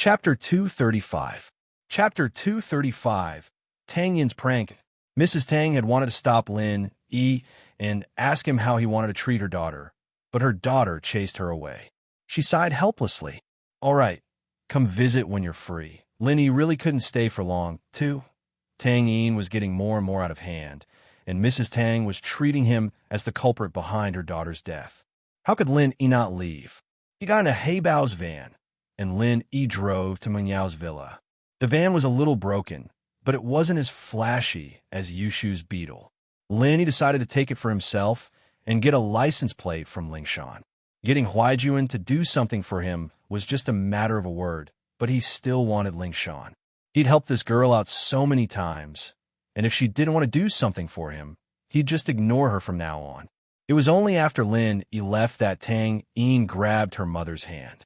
Chapter 235. Chapter 235. Tang Yin's prank. Mrs. Tang had wanted to stop Lin Yi and ask him how he wanted to treat her daughter, but her daughter chased her away. She sighed helplessly. "All right, come visit when you're free." Lin Yi really couldn't stay for long, too. Tang Yin was getting more and more out of hand, and Mrs. Tang was treating him as the culprit behind her daughter's death. How could Lin Yi not leave? He got in a He Bao's van, and Lin Yi drove to Meng Yao's villa. The van was a little broken, but it wasn't as flashy as Yushu's Beetle. Lin Yi decided to take it for himself and get a license plate from Lingshan. Getting Huaijuan to do something for him was just a matter of a word, but he still wanted Lingshan. He'd helped this girl out so many times, and if she didn't want to do something for him, he'd just ignore her from now on. It was only after Lin Yi left that Tang Yin grabbed her mother's hand.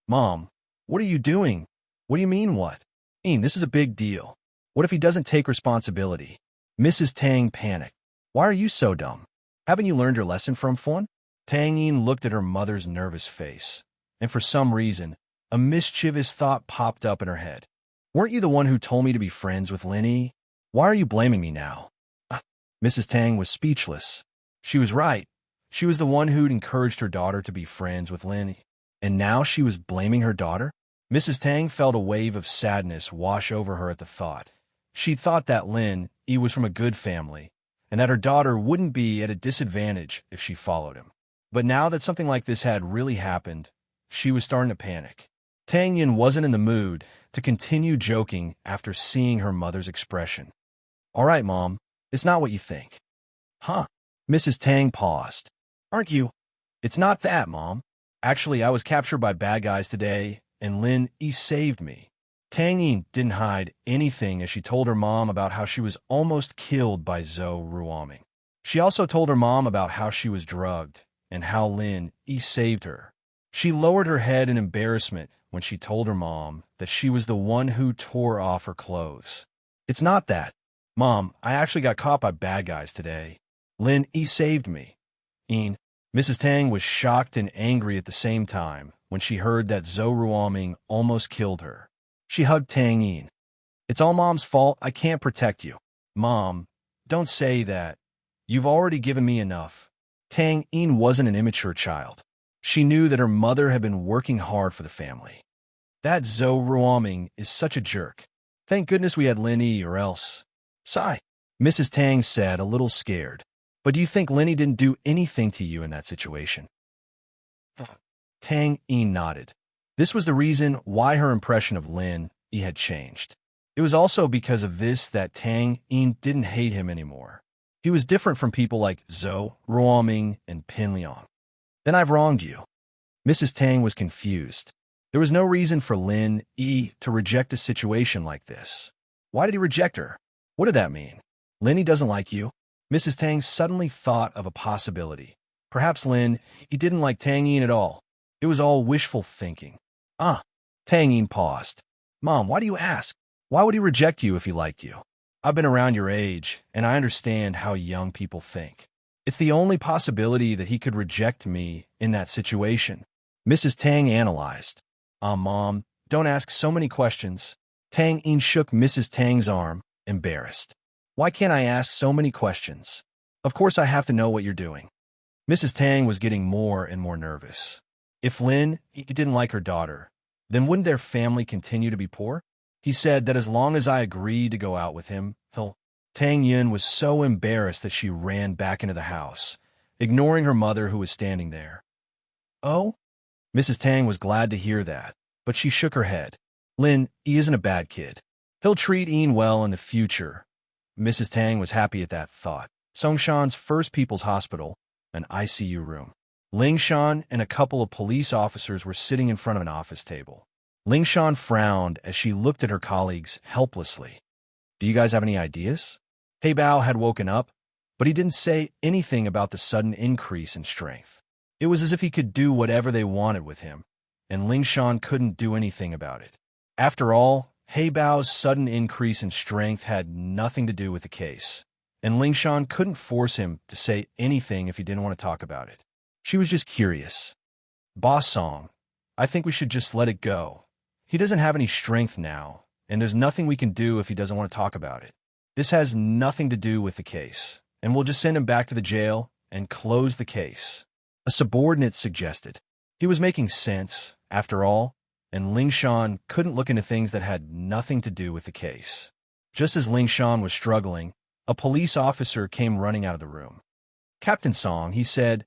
"Mom, what are you doing?" "What do you mean what?" "Yin, this is a big deal. What if he doesn't take responsibility?" Mrs. Tang panicked. "Why are you so dumb? Haven't you learned your lesson from Fun?" Tang Yin looked at her mother's nervous face, and for some reason, a mischievous thought popped up in her head. "Weren't you the one who told me to be friends with Lin Yi? Why are you blaming me now?" Mrs. Tang was speechless. She was right. She was the one who'd encouraged her daughter to be friends with Lin Yi, and now she was blaming her daughter? Mrs. Tang felt a wave of sadness wash over her at the thought. She'd thought that Lin Yi was from a good family, and that her daughter wouldn't be at a disadvantage if she followed him. But now that something like this had really happened, she was starting to panic. Tang Yin wasn't in the mood to continue joking after seeing her mother's expression. "All right, Mom, it's not what you think." "Huh?" Mrs. Tang paused. "Aren't you?" "It's not that, Mom. Actually, I was captured by bad guys today, and Lin Yi saved me." Tang Yin didn't hide anything as she told her mom about how she was almost killed by Zhou Ruoming. She also told her mom about how she was drugged and how Lin Yi saved her. She lowered her head in embarrassment when she told her mom that she was the one who tore off her clothes. "It's not that. Mom, I actually got caught by bad guys today. Lin Yi saved me." Yin. Mrs. Tang was shocked and angry at the same time when she heard that Zhou Ruoming almost killed her. She hugged Tang Yin. "It's all Mom's fault. I can't protect you." "Mom, don't say that. You've already given me enough." Tang Yin wasn't an immature child. She knew that her mother had been working hard for the family. "That Zhou Ruoming is such a jerk. Thank goodness we had Lin Yi, or else." "Sigh," Mrs. Tang said, a little scared. "But do you think Lin Yi didn't do anything to you in that situation?" Tang Yin nodded. This was the reason why her impression of Lin Yi had changed. It was also because of this that Tang Yin didn't hate him anymore. He was different from people like Zhou Ruoming and Pin Liang. "Then I've wronged you." Mrs. Tang was confused. There was no reason for Lin Yi to reject a situation like this. Why did he reject her? What did that mean? "Lin Yi doesn't like you." Mrs. Tang suddenly thought of a possibility. Perhaps Lin Yi didn't like Tang Yin at all. It was all wishful thinking. Tang Yin paused. "Mom, why do you ask? Why would he reject you if he liked you? I've been around your age, and I understand how young people think. It's the only possibility that he could reject me in that situation." Mrs. Tang analyzed. Mom, don't ask so many questions." Tang Yin shook Mrs. Tang's arm, embarrassed. "Why can't I ask so many questions? Of course I have to know what you're doing." Mrs. Tang was getting more and more nervous. If Lin Yi didn't like her daughter, then wouldn't their family continue to be poor? He said that as long as I agreed to go out with him, he'll... Tang Yin was so embarrassed that she ran back into the house, ignoring her mother who was standing there. "Oh?" Mrs. Tang was glad to hear that, but she shook her head. "Lin Yi isn't a bad kid. He'll treat Yin well in the future." Mrs. Tang was happy at that thought. Songshan's First People's Hospital, an ICU room. Lingshan and a couple of police officers were sitting in front of an office table. Lingshan frowned as she looked at her colleagues helplessly. "Do you guys have any ideas?" He Bao had woken up, but he didn't say anything about the sudden increase in strength. It was as if he could do whatever they wanted with him, and Lingshan couldn't do anything about it. After all, He Bao's sudden increase in strength had nothing to do with the case, and Lingshan couldn't force him to say anything if he didn't want to talk about it. She was just curious. "Boss Song, I think we should just let it go. He doesn't have any strength now, and there's nothing we can do if he doesn't want to talk about it. This has nothing to do with the case, and we'll just send him back to the jail and close the case. A subordinate suggested. He was making sense, after all, and Ling Shan couldn't look into things that had nothing to do with the case. Just as Ling Shan was struggling, a police officer came running out of the room. Captain Song, he said.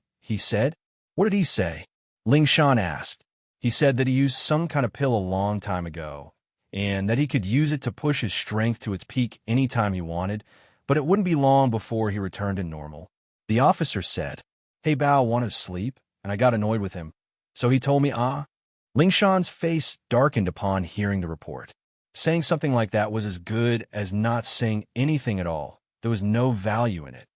What did he say? Ling Shan asked. He said that he used some kind of pill a long time ago, and that he could use it to push his strength to its peak anytime he wanted, but it wouldn't be long before he returned to normal. The officer said, Hey Bao wanted to sleep, and I got annoyed with him. So he told me, Ling Shan's face darkened upon hearing the report. Saying something like that was as good as not saying anything at all. There was no value in it.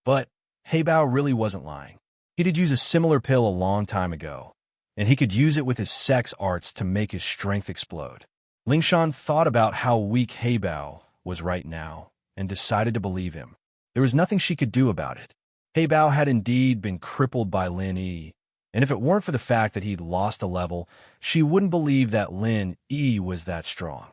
But Hey Bao really wasn't lying. He did use a similar pill a long time ago, and he could use it with his sex arts to make his strength explode. Ling Shan thought about how weak Hey Bao was right now and decided to believe him. There was nothing she could do about it. Hey Bao had indeed been crippled by Lin Yi, and if it weren't for the fact that he'd lost a level, she wouldn't believe that Lin Yi was that strong.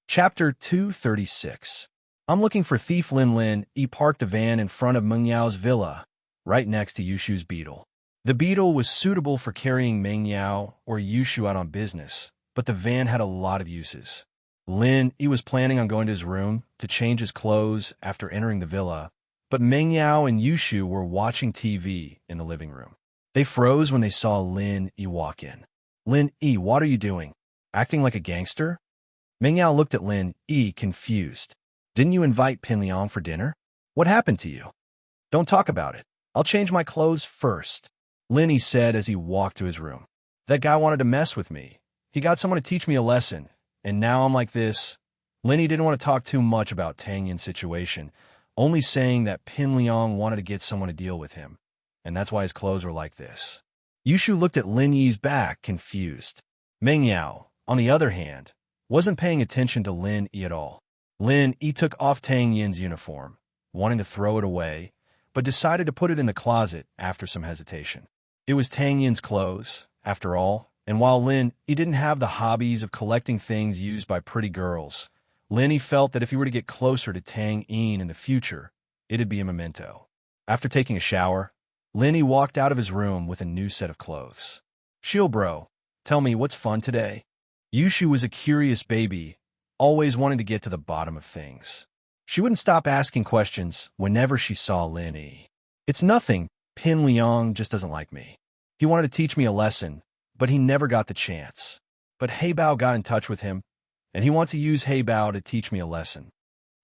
Chapter 236. I'm looking for thief Lin Yi parked the van in front of Meng Yao's villa, right next to Yushu's beetle. The beetle was suitable for carrying Meng Yao or Yushu out on business, but the van had a lot of uses. Lin Yi was planning on going to his room to change his clothes after entering the villa, but Meng Yao and Yushu were watching TV in the living room. They froze when they saw Lin Yi walk in. Lin Yi, what are you doing? Acting like a gangster? Meng Yao looked at Lin Yi, confused. Didn't you invite Pin Liang for dinner? What happened to you? Don't talk about it. I'll change my clothes first, Lin Yi said as he walked to his room. That guy wanted to mess with me. He got someone to teach me a lesson, and now I'm like this. Lin Yi didn't want to talk too much about Tang Yin's situation, only saying that Pin Liang wanted to get someone to deal with him, and that's why his clothes were like this. Yushu looked at Lin Yi's back, confused. Meng Yao, on the other hand, wasn't paying attention to Lin Yi at all. Lin Yi took off Tang Yin's uniform, wanting to throw it away, but decided to put it in the closet after some hesitation. It was Tang Yin's clothes, after all, and while Lin Yi didn't have the hobbies of collecting things used by pretty girls, Lin Yi felt that if he were to get closer to Tang Yin in the future, it'd be a memento. After taking a shower, Lin Yi walked out of his room with a new set of clothes. Shield bro, tell me what's fun today? Yushu was a curious baby, always wanting to get to the bottom of things. She wouldn't stop asking questions whenever she saw Lin Yi. It's nothing, Pin Liang just doesn't like me. He wanted to teach me a lesson, but he never got the chance. But Hey Bao got in touch with him, and he wants to use Hey Bao to teach me a lesson.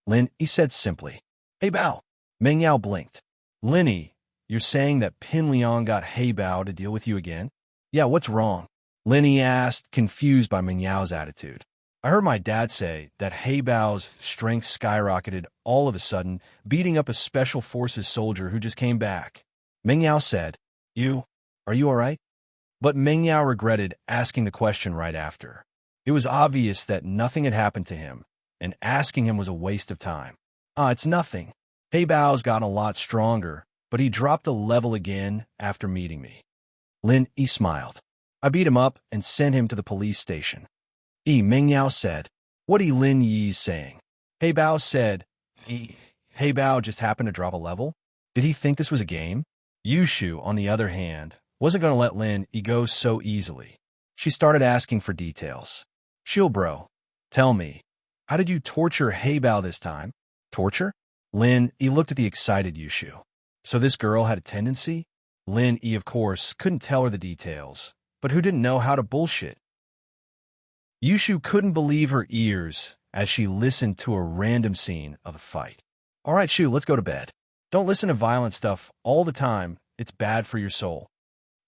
Lin Yi said simply. Hey Bao. Meng Yao blinked. Lin Yi, you're saying that Pin Liang got Hey Bao to deal with you again? Yeah, what's wrong? Lin Yi asked, confused by Meng Yao's attitude. I heard my dad say that Hey Bao's strength skyrocketed all of a sudden, beating up a special forces soldier who just came back. Meng Yao said, are you all right? But Meng Yao regretted asking the question right after. It was obvious that nothing had happened to him, and asking him was a waste of time. It's nothing. Hey Bao's gotten a lot stronger, but he dropped a level again after meeting me. Lin Yi smiled. I beat him up and sent him to the police station. Meng Yao said. What Lin Yi saying? Hey Bao said. Hey Bao just happened to drop a level? Did he think this was a game? Yushu, on the other hand, wasn't going to let Lin Yi go so easily. She started asking for details. Shield bro, tell me, how did you torture Hey Bao this time? Torture? Lin Yi looked at the excited Yushu. So this girl had a tendency? Lin Yi, of course, couldn't tell her the details, but who didn't know how to bullshit? Yushu couldn't believe her ears as she listened to a random scene of a fight. All right, Shu, let's go to bed. Don't listen to violent stuff all the time. It's bad for your soul.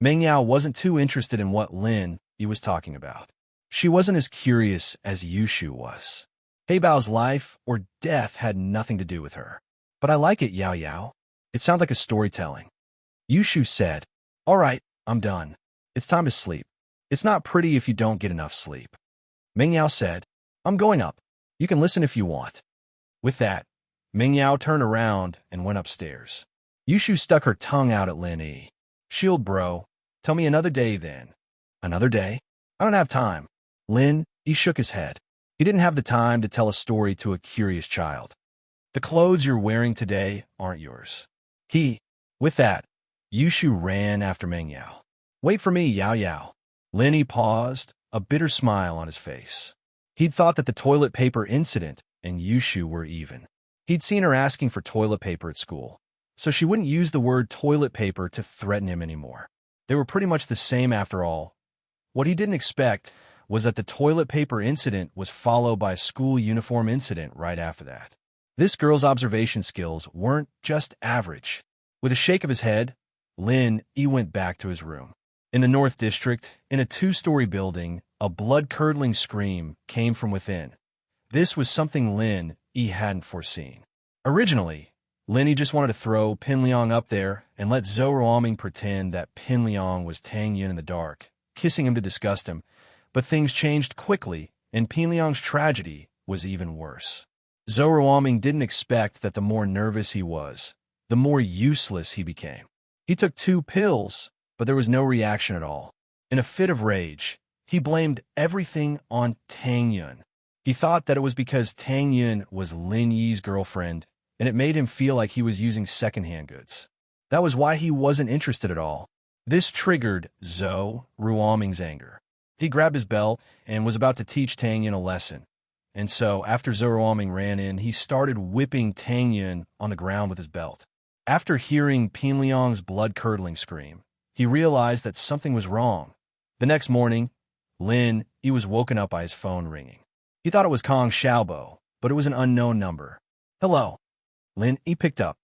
Meng Yao wasn't too interested in what Lin Yi was talking about. She wasn't as curious as Yushu was. Hey Bao's life or death had nothing to do with her. But I like it, Yao Yao. It sounds like a storytelling. Yushu said, all right, I'm done. It's time to sleep. It's not pretty if you don't get enough sleep. Meng Yao said, I'm going up. You can listen if you want. With that, Meng Yao turned around and went upstairs. Yushu stuck her tongue out at Lin Yi. Shield bro, tell me another day then. Another day? I don't have time. Lin, he shook his head. He didn't have the time to tell a story to a curious child. The clothes you're wearing today aren't yours. With that, Yushu ran after Meng Yao. Wait for me, Yao Yao. Lin paused, a bitter smile on his face. He'd thought that the toilet paper incident and Yushu were even. He'd seen her asking for toilet paper at school, so she wouldn't use the word toilet paper to threaten him anymore. They were pretty much the same after all. What he didn't expect was that the toilet paper incident was followed by a school uniform incident right after that. This girl's observation skills weren't just average. With a shake of his head, Lin went back to his room. In the North District, in a 2-story building, a blood-curdling scream came from within. This was something Lin hadn't foreseen. Originally, Lin just wanted to throw Pin Liang up there and let Zhou Ruoming pretend that Pin Liang was Tang Yun in the dark, kissing him to disgust him, but things changed quickly, and Pin Liang's tragedy was even worse. Zhou Ruoming didn't expect that the more nervous he was, the more useless he became. He took 2 pills, but there was no reaction at all. In a fit of rage, he blamed everything on Tang Yun. He thought that it was because Tang Yun was Lin Yi's girlfriend, and it made him feel like he was using secondhand goods. That was why he wasn't interested at all. This triggered Zhou Ruoming's anger. He grabbed his belt and was about to teach Tang Yun a lesson. And so, after Zhou Ruoming ran in, he started whipping Tang Yun on the ground with his belt. After hearing Pin Liang's blood-curdling scream, he realized that something was wrong. The next morning, Lin was woken up by his phone ringing. He thought it was Kong Xiaobo, but it was an unknown number. Hello. Lin picked up.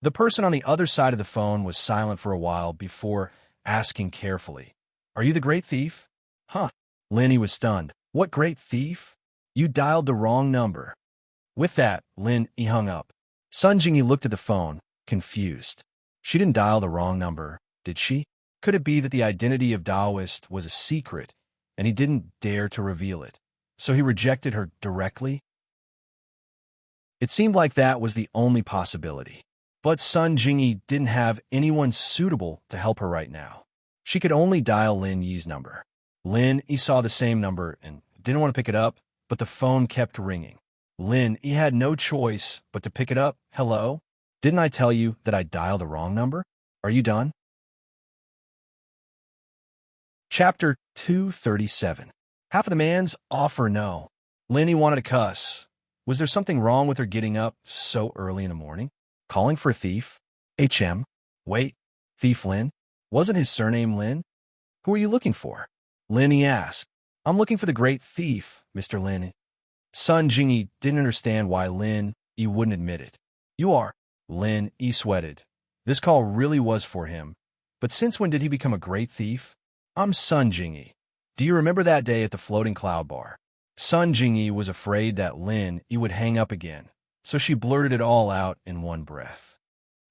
The person on the other side of the phone was silent for a while before asking carefully, "Are you the great thief?" Huh. Lin was stunned. What great thief? You dialed the wrong number. With that, Lin hung up. Sun Jingyi looked at the phone, confused. She didn't dial the wrong number, did she? Could it be that the identity of Taoist was a secret, and he didn't dare to reveal it, so he rejected her directly? It seemed like that was the only possibility. But Sun Jingyi didn't have anyone suitable to help her right now. She could only dial Lin Yi's number. Lin saw the same number and didn't want to pick it up, but the phone kept ringing. Lin had no choice but to pick it up. Hello? Didn't I tell you that I dialed the wrong number? Are you done? Chapter 237. Half of the man's offer no. Lin wanted to cuss. Was there something wrong with her getting up so early in the morning? Calling for a thief? HM? Wait, Thief Lin? Wasn't his surname Lin? Who are you looking for? Lin asked. I'm looking for the great thief, Mr. Lin. Sun Jingyi didn't understand why Lin wouldn't admit it. You are. Lin sweated. This call really was for him. But since when did he become a great thief? I'm Sun Jingyi. Do you remember that day at the Floating Cloud Bar? Sun Jingyi was afraid that Lin would hang up again, so she blurted it all out in one breath.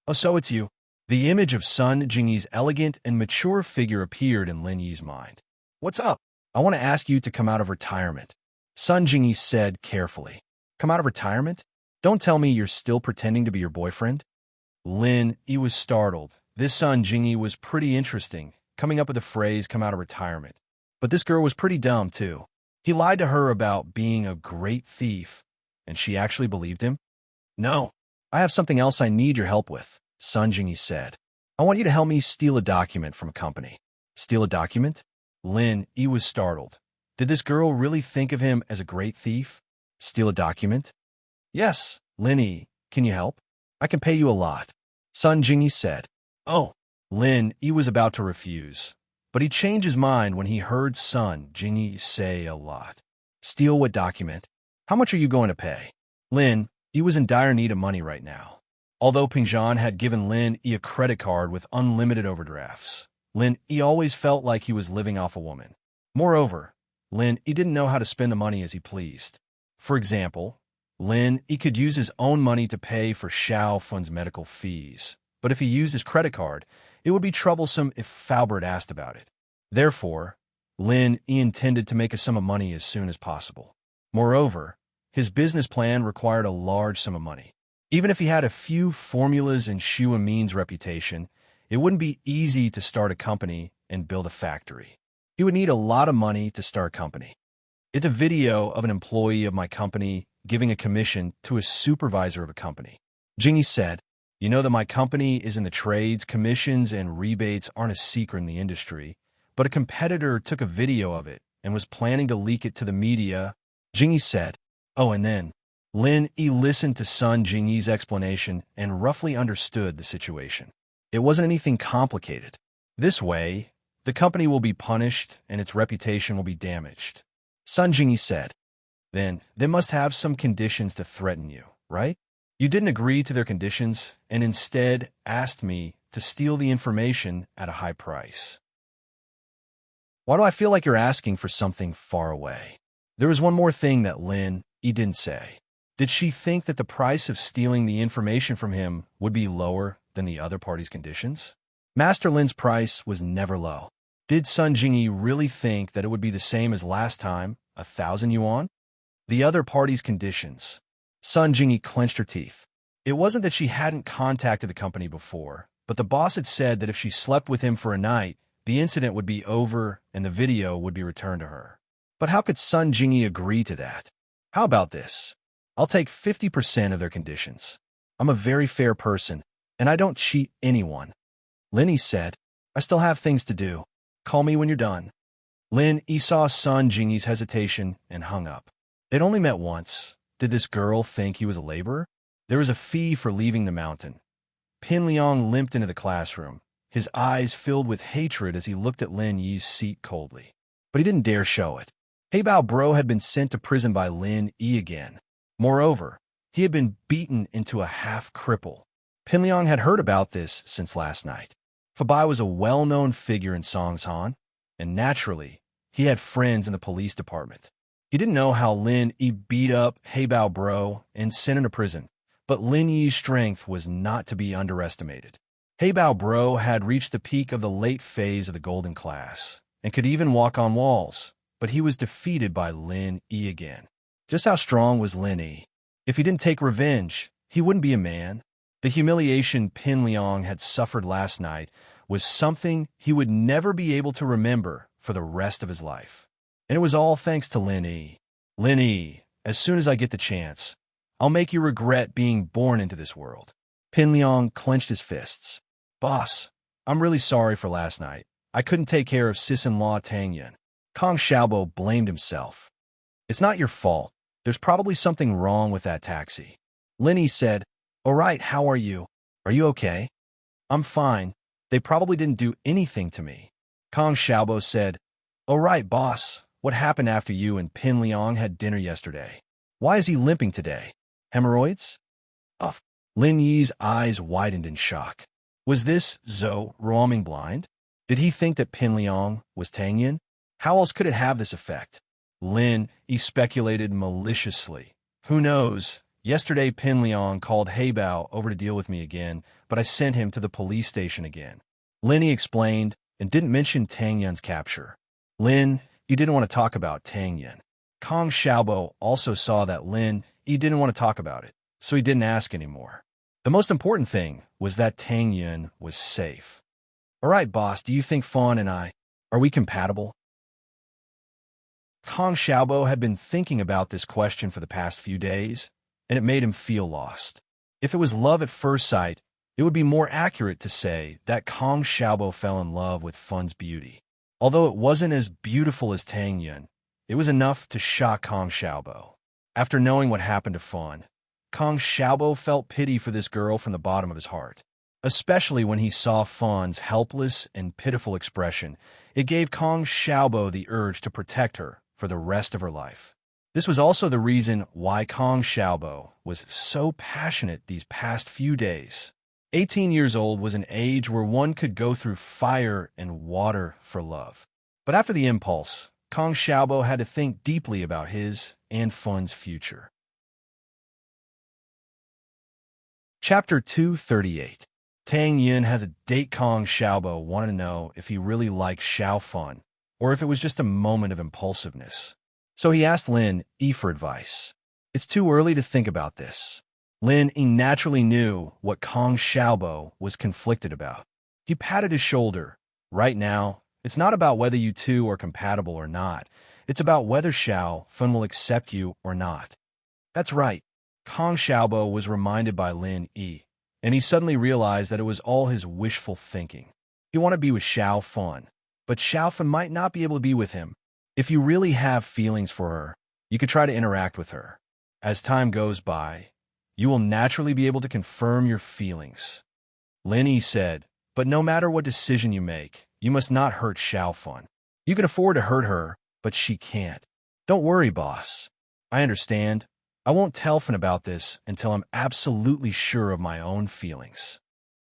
Oh, so it's you. The image of Sun Jingyi's elegant and mature figure appeared in Lin Yi's mind. What's up? I want to ask you to come out of retirement. Sun Jingyi said carefully. Come out of retirement? Don't tell me you're still pretending to be your boyfriend? Lin was startled. This Sun Jingyi was pretty interesting, coming up with the phrase come out of retirement. But this girl was pretty dumb, too. He lied to her about being a great thief, and she actually believed him? No, I have something else I need your help with, Sun Jingyi said. I want you to help me steal a document from a company. Steal a document? Lin was startled. Did this girl really think of him as a great thief? Steal a document? Yes, Lin, can you help? I can pay you a lot, Sun Jingyi said. Oh, Lin was about to refuse, but he changed his mind when he heard Sun Jingyi say a lot. Steal what document? How much are you going to pay? Lin was in dire need of money right now. Although Pingzhan had given Lin a credit card with unlimited overdrafts, Lin always felt like he was living off a woman. Moreover, Lin didn't know how to spend the money as he pleased. For example, Lin could use his own money to pay for Xiao Fun's medical fees, but if he used his credit card, it would be troublesome if Faubert asked about it. Therefore, Lin intended to make a sum of money as soon as possible. Moreover, his business plan required a large sum of money. Even if he had a few formulas in Xu Amin's reputation, it wouldn't be easy to start a company and build a factory. He would need a lot of money to start a company. It's a video of an employee of my company giving a commission to a supervisor of a company. Jingy said, "You know that my company is in the trades, commissions, and rebates aren't a secret in the industry, but a competitor took a video of it and was planning to leak it to the media." Jingy said, "Oh, and then." Lin E listened to Sun Jingyi's explanation and roughly understood the situation. It wasn't anything complicated. This way, the company will be punished and its reputation will be damaged. Sun Jingyi said, "Then they must have some conditions to threaten you, right? You didn't agree to their conditions and instead asked me to steal the information at a high price. Why do I feel like you're asking for something far away?" There was one more thing that Lin E didn't say. Did she think that the price of stealing the information from him would be lower than the other party's conditions? Master Lin's price was never low. Did Sun Jingyi really think that it would be the same as last time, 1,000 yuan? The other party's conditions. Sun Jingyi clenched her teeth. It wasn't that she hadn't contacted the company before, but the boss had said that if she slept with him for a night, the incident would be over and the video would be returned to her. But how could Sun Jingyi agree to that? How about this? I'll take 50% of their conditions. I'm a very fair person, and I don't cheat anyone. Lin E said, "I still have things to do. Call me when you're done." Lin E saw Sun Jingyi's hesitation and hung up. They'd only met once. Did this girl think he was a laborer? There was a fee for leaving the mountain. Pin Liang limped into the classroom, his eyes filled with hatred as he looked at Lin Yi's seat coldly. But he didn't dare show it. Heibao Bro had been sent to prison by Lin Yi again. Moreover, he had been beaten into a half-cripple. Pin Liang had heard about this since last night. Fabai was a well-known figure in Songshan, and naturally, he had friends in the police department. He didn't know how Lin Yi beat up Heibao Bro and sent him to prison, but Lin Yi's strength was not to be underestimated. Heibao Bro had reached the peak of the late phase of the golden class, and could even walk on walls, but he was defeated by Lin Yi again. Just how strong was Lin Yi? If he didn't take revenge, he wouldn't be a man. The humiliation Pin Liang had suffered last night was something he would never be able to remember for the rest of his life. And it was all thanks to Lin Yi. Lin Yi, as soon as I get the chance, I'll make you regret being born into this world. Pin Liang clenched his fists. "Boss, I'm really sorry for last night. I couldn't take care of sis-in-law Tang Yin." Kong Xiaobo blamed himself. "It's not your fault. There's probably something wrong with that taxi." Lin Yi said, "All right, how are you? Are you okay?" "I'm fine. They probably didn't do anything to me." Kong Xiaobo said, "All right, boss. What happened after you and Pin Liang had dinner yesterday? Why is he limping today? Hemorrhoids?" Uff. Lin Yi's eyes widened in shock. Was this Zhou roaming blind? Did he think that Pin Liang was Tang Yin? How else could it have this effect? Lin Yi speculated maliciously. Who knows? Yesterday Pin Liang called Heibao over to deal with me again, but I sent him to the police station again. Lin Yi explained and didn't mention Tang Yin's capture. Lin Yi didn't want to talk about Tang Yin. Kong Xiaobo also saw that Lin Yi didn't want to talk about it, so he didn't ask anymore. The most important thing was that Tang Yin was safe. "All right, boss, do you think Fawn and I, are we compatible?" Kong Xiaobo had been thinking about this question for the past few days, and it made him feel lost. If it was love at first sight, it would be more accurate to say that Kong Xiaobo fell in love with Fun's beauty. Although it wasn't as beautiful as Tang Yin, it was enough to shock Kong Xiaobo. After knowing what happened to Fun, Kong Xiaobo felt pity for this girl from the bottom of his heart. Especially when he saw Fun's helpless and pitiful expression, it gave Kong Xiaobo the urge to protect her for the rest of her life. This was also the reason why Kong Xiaobo was so passionate these past few days. 18 years old was an age where one could go through fire and water for love. But after the impulse, Kong Xiaobo had to think deeply about his and Fun's future. Chapter 238. Tang Yin has a date. Kong Xiaobo wanted to know if he really liked Xiao Fun, or if it was just a moment of impulsiveness. So he asked Lin Yi for advice. It's too early to think about this. Lin Yi naturally knew what Kong Xiaobo was conflicted about. He patted his shoulder. Right now, It's not about whether you two are compatible or not. It's about whether Xiaofan will accept you or not. That's right. Kong Xiaobo was reminded by Lin Yi, and he suddenly realized that it was all his wishful thinking. He wanted to be with Xiaofan, but Xiaofan might not be able to be with him. If you really have feelings for her, you could try to interact with her. As time goes by, you will naturally be able to confirm your feelings. Lin Yi said, but no matter what decision you make, you must not hurt Xiaofan. You can afford to hurt her, but she can't. Don't worry, boss. I understand. I won't tell Fan about this until I'm absolutely sure of my own feelings.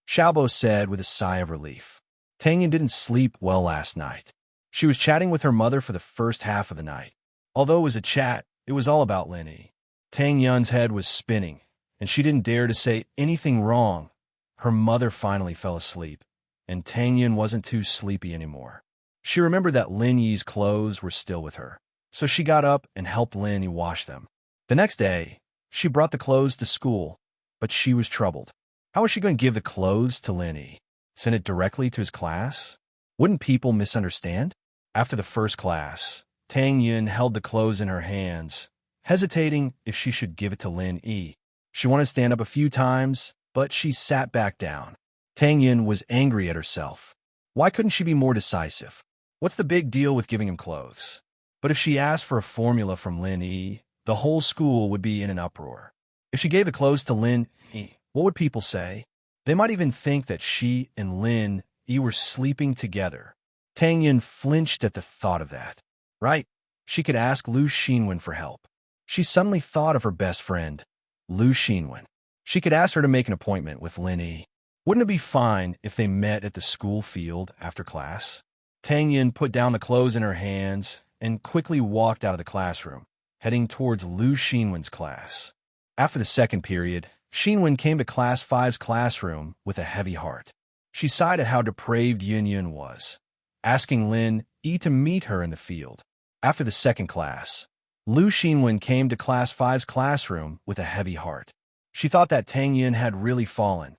Xiaobo said with a sigh of relief. Tangyan didn't sleep well last night. She was chatting with her mother for the first half of the night. Although it was a chat, it was all about Lin Yi. Tang Yun's head was spinning, and she didn't dare to say anything wrong. Her mother finally fell asleep, and Tang Yun wasn't too sleepy anymore. She remembered that Lin Yi's clothes were still with her, so she got up and helped Lin Yi wash them. The next day, she brought the clothes to school, but she was troubled. How was she going to give the clothes to Lin Yi? Send it directly to his class? Wouldn't people misunderstand? After the first class, Tang Yun held the clothes in her hands, hesitating if she should give it to Lin Yi. She wanted to stand up a few times, but she sat back down. Tang Yun was angry at herself. Why couldn't she be more decisive? What's the big deal with giving him clothes? But if she asked for a formula from Lin Yi, the whole school would be in an uproar. If she gave the clothes to Lin Yi, what would people say? They might even think that she and Lin Yi were sleeping together. Tang Yun flinched at the thought of that. Right, she could ask Lu Xinwen for help. She suddenly thought of her best friend, Lu Xinwen. She could ask her to make an appointment with Lin Yi. Wouldn't it be fine if they met at the school field after class? Tang Yun put down the clothes in her hands and quickly walked out of the classroom, heading towards Lu Xinwen's class. After the second period, Xinwen came to Class 5's classroom with a heavy heart. She sighed at how depraved Yun Yun was, asking Lin Yi to meet her in the field. After the second class, Lu Xinwen came to Class 5's classroom with a heavy heart. She thought that Tang Yun had really fallen,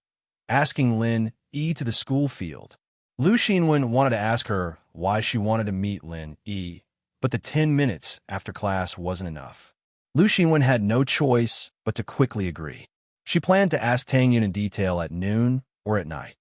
asking Lin Yi to the school field. Lu Xinwen wanted to ask her why she wanted to meet Lin Yi, but the 10 minutes after class wasn't enough. Lu Xinwen had no choice but to quickly agree. She planned to ask Tang Yun in detail at noon or at night.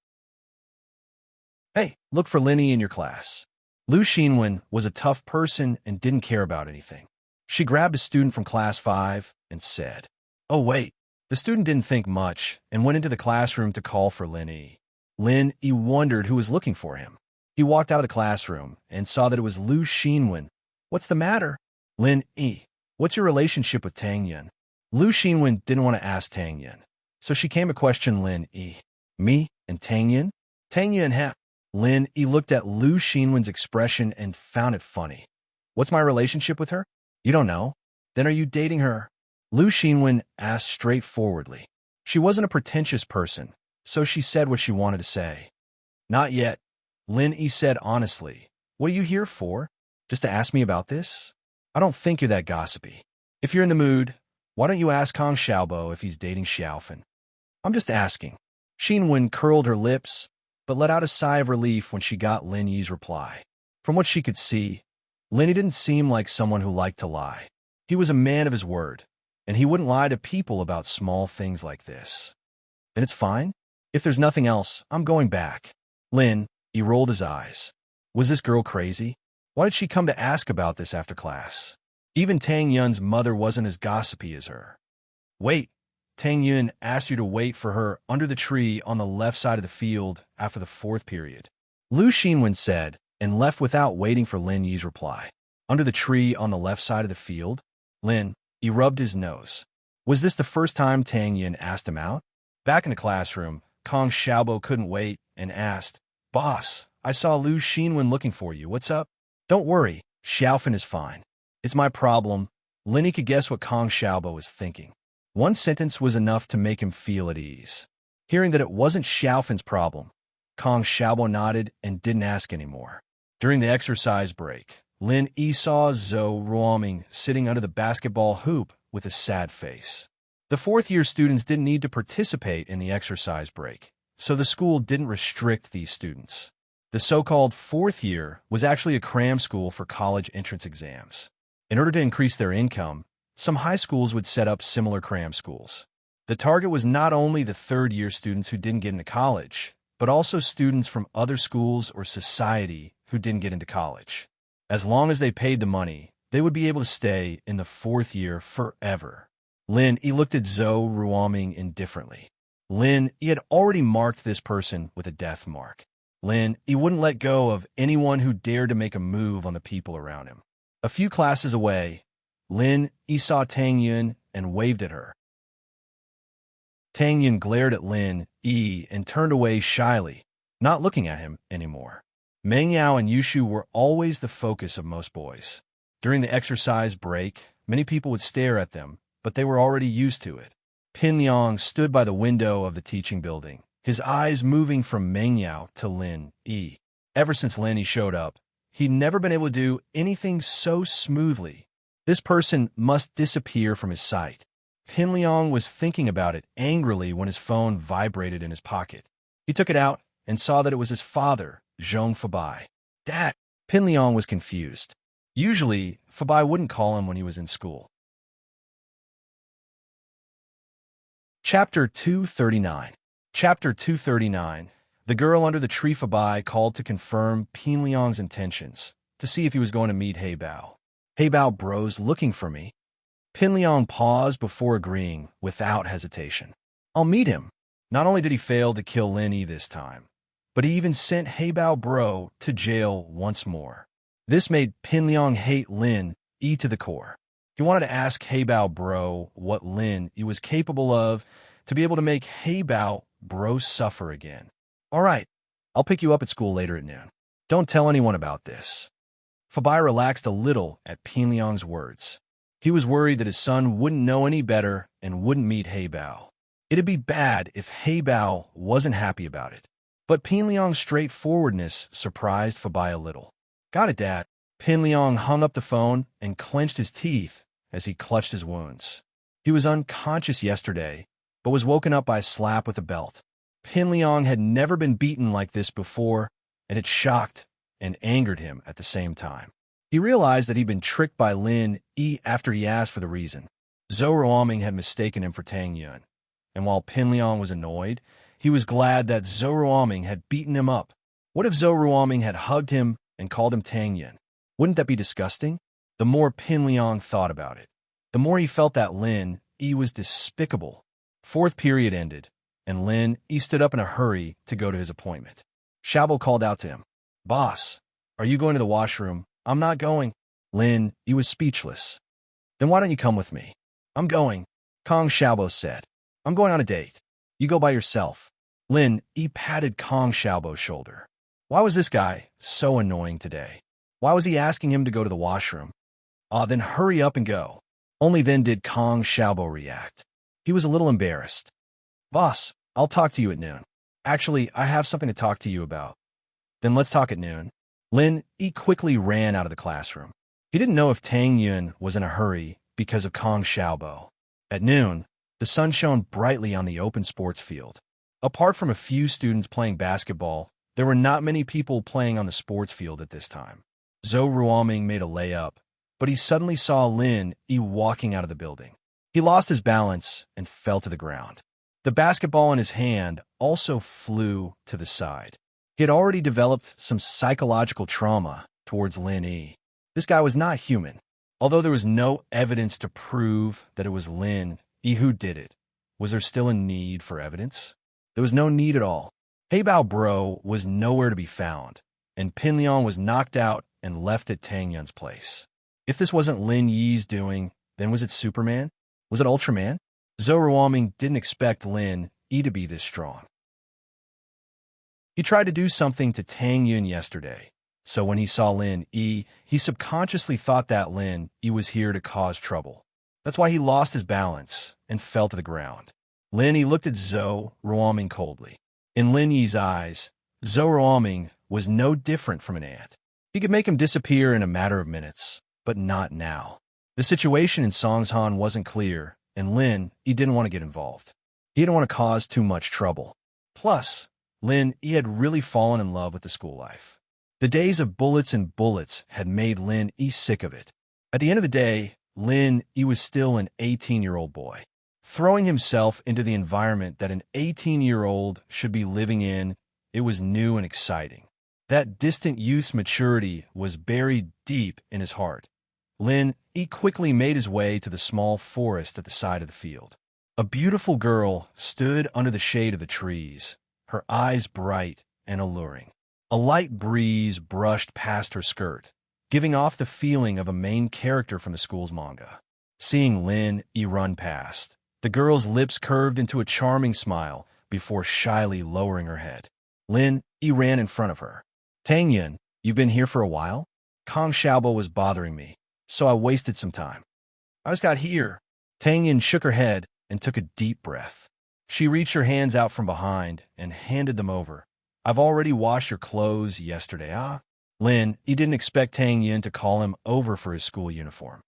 Hey, look for Lin Yi in your class. Lu Xinwen was a tough person and didn't care about anything. She grabbed a student from Class 5 and said, "Oh, wait." The student didn't think much and went into the classroom to call for Lin Yi. Lin Yi wondered who was looking for him. He walked out of the classroom and saw that it was Lu Xinwen. "What's the matter?" "Lin Yi, what's your relationship with Tang Yun?" Lu Xinwen didn't want to ask Tang Yun, so she came to question Lin Yi. "Me and Tang Yun?" Tang Yun Lin Yi looked at Lu Xinwen's expression and found it funny. "What's my relationship with her? You don't know? Then are you dating her?" Lu Xinwen asked straightforwardly. She wasn't a pretentious person, so she said what she wanted to say. "Not yet," Lin Yi said honestly. "What are you here for? Just to ask me about this? I don't think you're that gossipy. If you're in the mood, why don't you ask Kong Xiaobo if he's dating Xiaofan?" "I'm just asking." Xinwen curled her lips, but let out a sigh of relief when she got Lin Yi's reply. From what she could see, Lin Yi didn't seem like someone who liked to lie. He was a man of his word, and he wouldn't lie to people about small things like this. "Then it's fine. If there's nothing else, I'm going back." Lin Yi rolled his eyes. Was this girl crazy? Why did she come to ask about this after class? Even Tang Yun's mother wasn't as gossipy as her. "Wait, Tang Yun asked you to wait for her under the tree on the left side of the field after the fourth period," Lu Xinwen said, and left without waiting for Lin Yi's reply. "Under the tree on the left side of the field?" Lin Yi rubbed his nose. Was this the first time Tang Yun asked him out? Back in the classroom, Kong Xiaobo couldn't wait and asked, "Boss, I saw Lu Xinwen looking for you. What's up?" "Don't worry, Xiaofan is fine. It's my problem." Lin Yi could guess what Kong Xiaobo was thinking. One sentence was enough to make him feel at ease. Hearing that it wasn't Xiaofan's problem, Kong Xiaobo nodded and didn't ask anymore. During the exercise break, Lin Yi saw Zhou Ruoming sitting under the basketball hoop with a sad face. The fourth-year students didn't need to participate in the exercise break, so the school didn't restrict these students. The so-called fourth year was actually a cram school for college entrance exams. In order to increase their income, some high schools would set up similar cram schools. The target was not only the third-year students who didn't get into college, but also students from other schools or society who didn't get into college. As long as they paid the money, they would be able to stay in the fourth year forever. Lin Yi looked at Zhou Ruoming indifferently. Lin Yi had already marked this person with a death mark. Lin Yi wouldn't let go of anyone who dared to make a move on the people around him. A few classes away, Lin Yi saw Tang Yun and waved at her. Tang Yun glared at Lin Yi and turned away shyly, not looking at him anymore. Meng Yao and Yushu were always the focus of most boys. During the exercise break, many people would stare at them, but they were already used to it. Pin Liang stood by the window of the teaching building, his eyes moving from Meng Yao to Lin Yi. Ever since Lin Yi showed up, he'd never been able to do anything so smoothly. This person must disappear from his sight. Pin Liang was thinking about it angrily when his phone vibrated in his pocket. He took it out and saw that it was his father, Zhong Fabai. Dad! Pin Liang was confused. Usually, Fabai wouldn't call him when he was in school. Chapter 239. Chapter 239. The girl under the tree Fabai called to confirm Pin Liang's intentions, to see if he was going to meet He Bao. He Bao bro's looking for me. Pin Liang paused before agreeing, without hesitation. I'll meet him. Not only did he fail to kill Lin Yi this time, but he even sent He Bao bro to jail once more. This made Pin Liang hate Lin Yi to the core. He wanted to ask He Bao bro what Lin Yi was capable of to be able to make He Bao bro suffer again. All right, I'll pick you up at school later at noon. Don't tell anyone about this. Fabai relaxed a little at Pin Liang's words. He was worried that his son wouldn't know any better and wouldn't meet He Bao. It'd be bad if He Bao wasn't happy about it. But Pin Liang's straightforwardness surprised Fabai a little. Got it, Dad. Pin Liang hung up the phone and clenched his teeth as he clutched his wounds. He was unconscious yesterday, but was woken up by a slap with a belt. Pin Liang had never been beaten like this before, and it shocked and angered him at the same time. He realized that he'd been tricked by Lin Yi after he asked for the reason. Zhou Ruoming had mistaken him for Tang Yun, and while Pin Liang was annoyed, he was glad that Zhou Ruoming had beaten him up. What if Zhou Ruoming had hugged him and called him Tang Yun? Wouldn't that be disgusting? The more Pin Liang thought about it, the more he felt that Lin Yi was despicable. Fourth period ended, and Lin Yi stood up in a hurry to go to his appointment. Xiaobo called out to him. Boss, are you going to the washroom? I'm not going. Lin Yi was speechless. Then why don't you come with me? I'm going, Kong Xiaobo said. I'm going on a date. You go by yourself. Lin Yi patted Kong Xiaobo's shoulder. Why was this guy so annoying today? Why was he asking him to go to the washroom? Then hurry up and go. Only then did Kong Xiaobo react. He was a little embarrassed. Boss, I'll talk to you at noon. Actually, I have something to talk to you about. Then let's talk at noon. Lin Yi quickly ran out of the classroom. He didn't know if Tang Yun was in a hurry because of Kong Xiaobo. At noon, the sun shone brightly on the open sports field. Apart from a few students playing basketball, there were not many people playing on the sports field at this time. Zhou Ruoming made a layup, but he suddenly saw Lin Yi walking out of the building. He lost his balance and fell to the ground. The basketball in his hand also flew to the side. He had already developed some psychological trauma towards Lin Yi. This guy was not human. Although there was no evidence to prove that it was Lin Yi who did it, was there still a need for evidence? There was no need at all. He Bao bro was nowhere to be found, and Pin Liang was knocked out and left at Tang Yun's place. If this wasn't Lin Yi's doing, then was it Superman? Was it Ultraman? Zhou Ruoming didn't expect Lin Yi to be this strong. He tried to do something to Tang Yun yesterday, so when he saw Lin Yi, he subconsciously thought that Lin Yi was here to cause trouble. That's why he lost his balance and fell to the ground. Lin Yi looked at Zhou Ruoming coldly. In Lin Yi's eyes, Zhou Ruoming was no different from an ant. He could make him disappear in a matter of minutes, but not now. The situation in Songshan wasn't clear, and Lin Yi didn't want to get involved. He didn't want to cause too much trouble. Plus, Lin Yi had really fallen in love with the school life. The days of bullets and bullets had made Lin Yi sick of it. At the end of the day, Lin Yi was still an 18-year-old boy. Throwing himself into the environment that an 18-year-old should be living in, it was new and exciting. That distant youth's maturity was buried deep in his heart. Lin Yi quickly made his way to the small forest at the side of the field. A beautiful girl stood under the shade of the trees, her eyes bright and alluring. A light breeze brushed past her skirt, giving off the feeling of a main character from the school's manga. Seeing Lin Yi run past, the girl's lips curved into a charming smile before shyly lowering her head. Lin Yi ran in front of her. "Tang Yun, you've been here for a while? Kong Xiaobo was bothering me, so I wasted some time. I just got here." Tang Yun shook her head and took a deep breath. She reached her hands out from behind and handed them over. "I've already washed your clothes yesterday, ah?" Lin Yi didn't expect Tang Yun to call him over for his school uniform.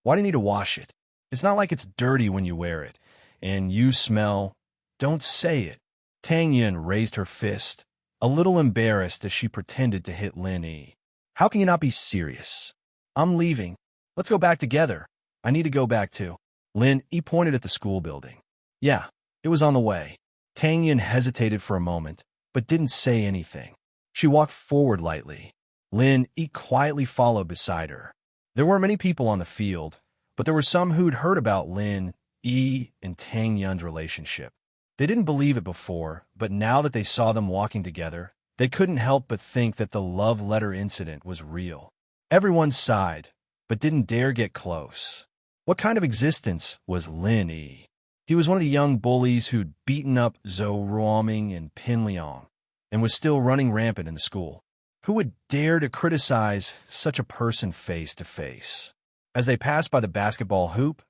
"Why do you need to wash it? It's not like it's dirty when you wear it. And you smell—" "Don't say it." Tang Yun raised her fist, a little embarrassed as she pretended to hit Lin Yi. "How can you not be serious? I'm leaving. Let's go back together. I need to go back too." Lin Yi pointed at the school building. "Yeah, it was on the way." Tang Yun hesitated for a moment, but didn't say anything. She walked forward lightly. Lin Yi quietly followed beside her. There weren't many people on the field, but there were some who'd heard about Lin Yi and Tang Yun's relationship. They didn't believe it before, but now that they saw them walking together, they couldn't help but think that the love letter incident was real. Everyone sighed, but didn't dare get close. What kind of existence was Lin Yi? He was one of the young bullies who'd beaten up Zhou Ruoming and Pin Liang, and was still running rampant in the school. Who would dare to criticize such a person face to face? As they passed by the basketball hoop,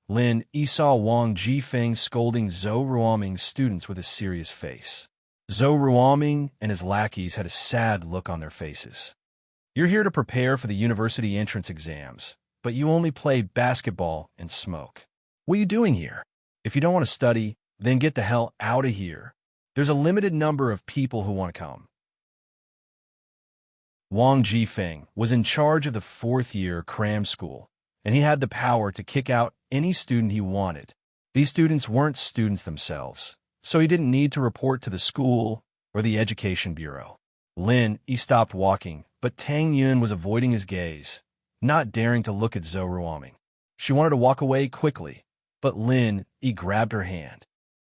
Lin Yi saw Wang Jifeng scolding Zhou Ruoming's students with a serious face. Zhou Ruoming and his lackeys had a sad look on their faces. "You're here to prepare for the university entrance exams, but you only play basketball and smoke. What are you doing here? If you don't want to study, then get the hell out of here. There's a limited number of people who want to come." Wang Jifeng was in charge of the fourth-year cram school, and he had the power to kick out any student he wanted. These students weren't students themselves, so he didn't need to report to the school or the education bureau. Lin Yi stopped walking, but Tang Yun was avoiding his gaze, not daring to look at Zhou Ruoming. She wanted to walk away quickly, but Lin Yi grabbed her hand.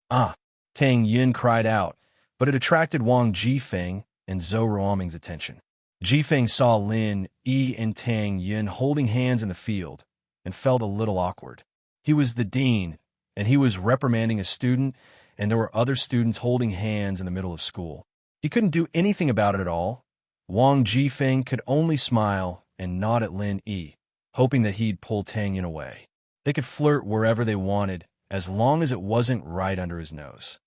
"Ah!" Tang Yun cried out, but it attracted Wang Jifeng and Zhou Ruoming's attention. Jifeng saw Lin Yi and Tang Yun holding hands in the field and felt a little awkward. He was the dean, and he was reprimanding a student, and there were other students holding hands in the middle of school. He couldn't do anything about it at all. Wang Jifeng could only smile and nod at Lin Yi, hoping that he'd pull Tang Yun away. They could flirt wherever they wanted, as long as it wasn't right under his nose.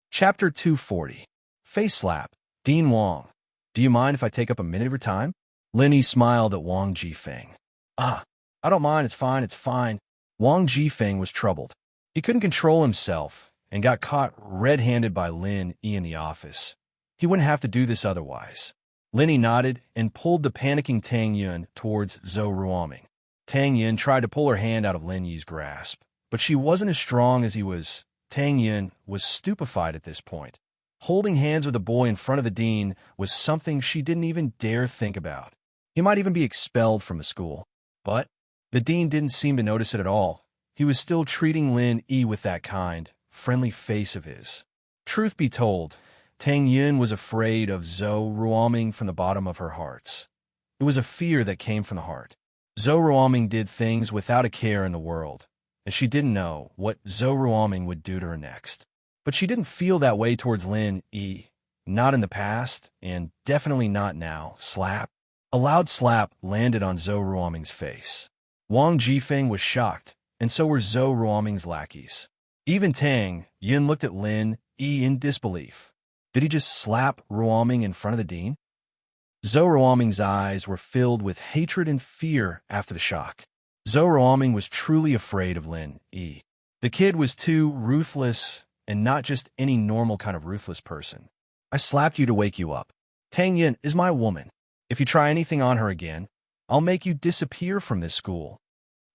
Chapter 240. Face Slap. Dean Wang. "Do you mind if I take up a minute of your time?" Lin Yi smiled at Wang Jifeng. "Ah, I don't mind, it's fine." Wang Jifeng was troubled. He couldn't control himself and got caught red-handed by Lin Yi in the office. He wouldn't have to do this otherwise. Lin Yi nodded and pulled the panicking Tang Yun towards Zhou Ruoming. Tang Yun tried to pull her hand out of Lin Yi's grasp, but she wasn't as strong as he was. Tang Yun was stupefied at this point. Holding hands with a boy in front of the dean was something she didn't even dare think about. He might even be expelled from the school. But the dean didn't seem to notice it at all. He was still treating Lin Yi with that kind, friendly face of his. Truth be told, Tang Yun was afraid of Zhou Ruoming from the bottom of her heart. It was a fear that came from the heart. Zhou Ruoming did things without a care in the world, and she didn't know what Zhou Ruoming would do to her next. But she didn't feel that way towards Lin Yi, not in the past, and definitely not now. Slap. A loud slap landed on Zhou Ruoming's face. Wang Jifeng was shocked, and so were Zhou Ruoming's lackeys. Even Tang Yun looked at Lin Yi in disbelief. Did he just slap Ruoming in front of the dean? Zhou Ruoming's eyes were filled with hatred and fear after the shock. Zhou Ruoming was truly afraid of Lin Yi. The kid was too ruthless and not just any normal kind of ruthless person. I slapped you to wake you up. Tang Yin is my woman. If you try anything on her again, I'll make you disappear from this school.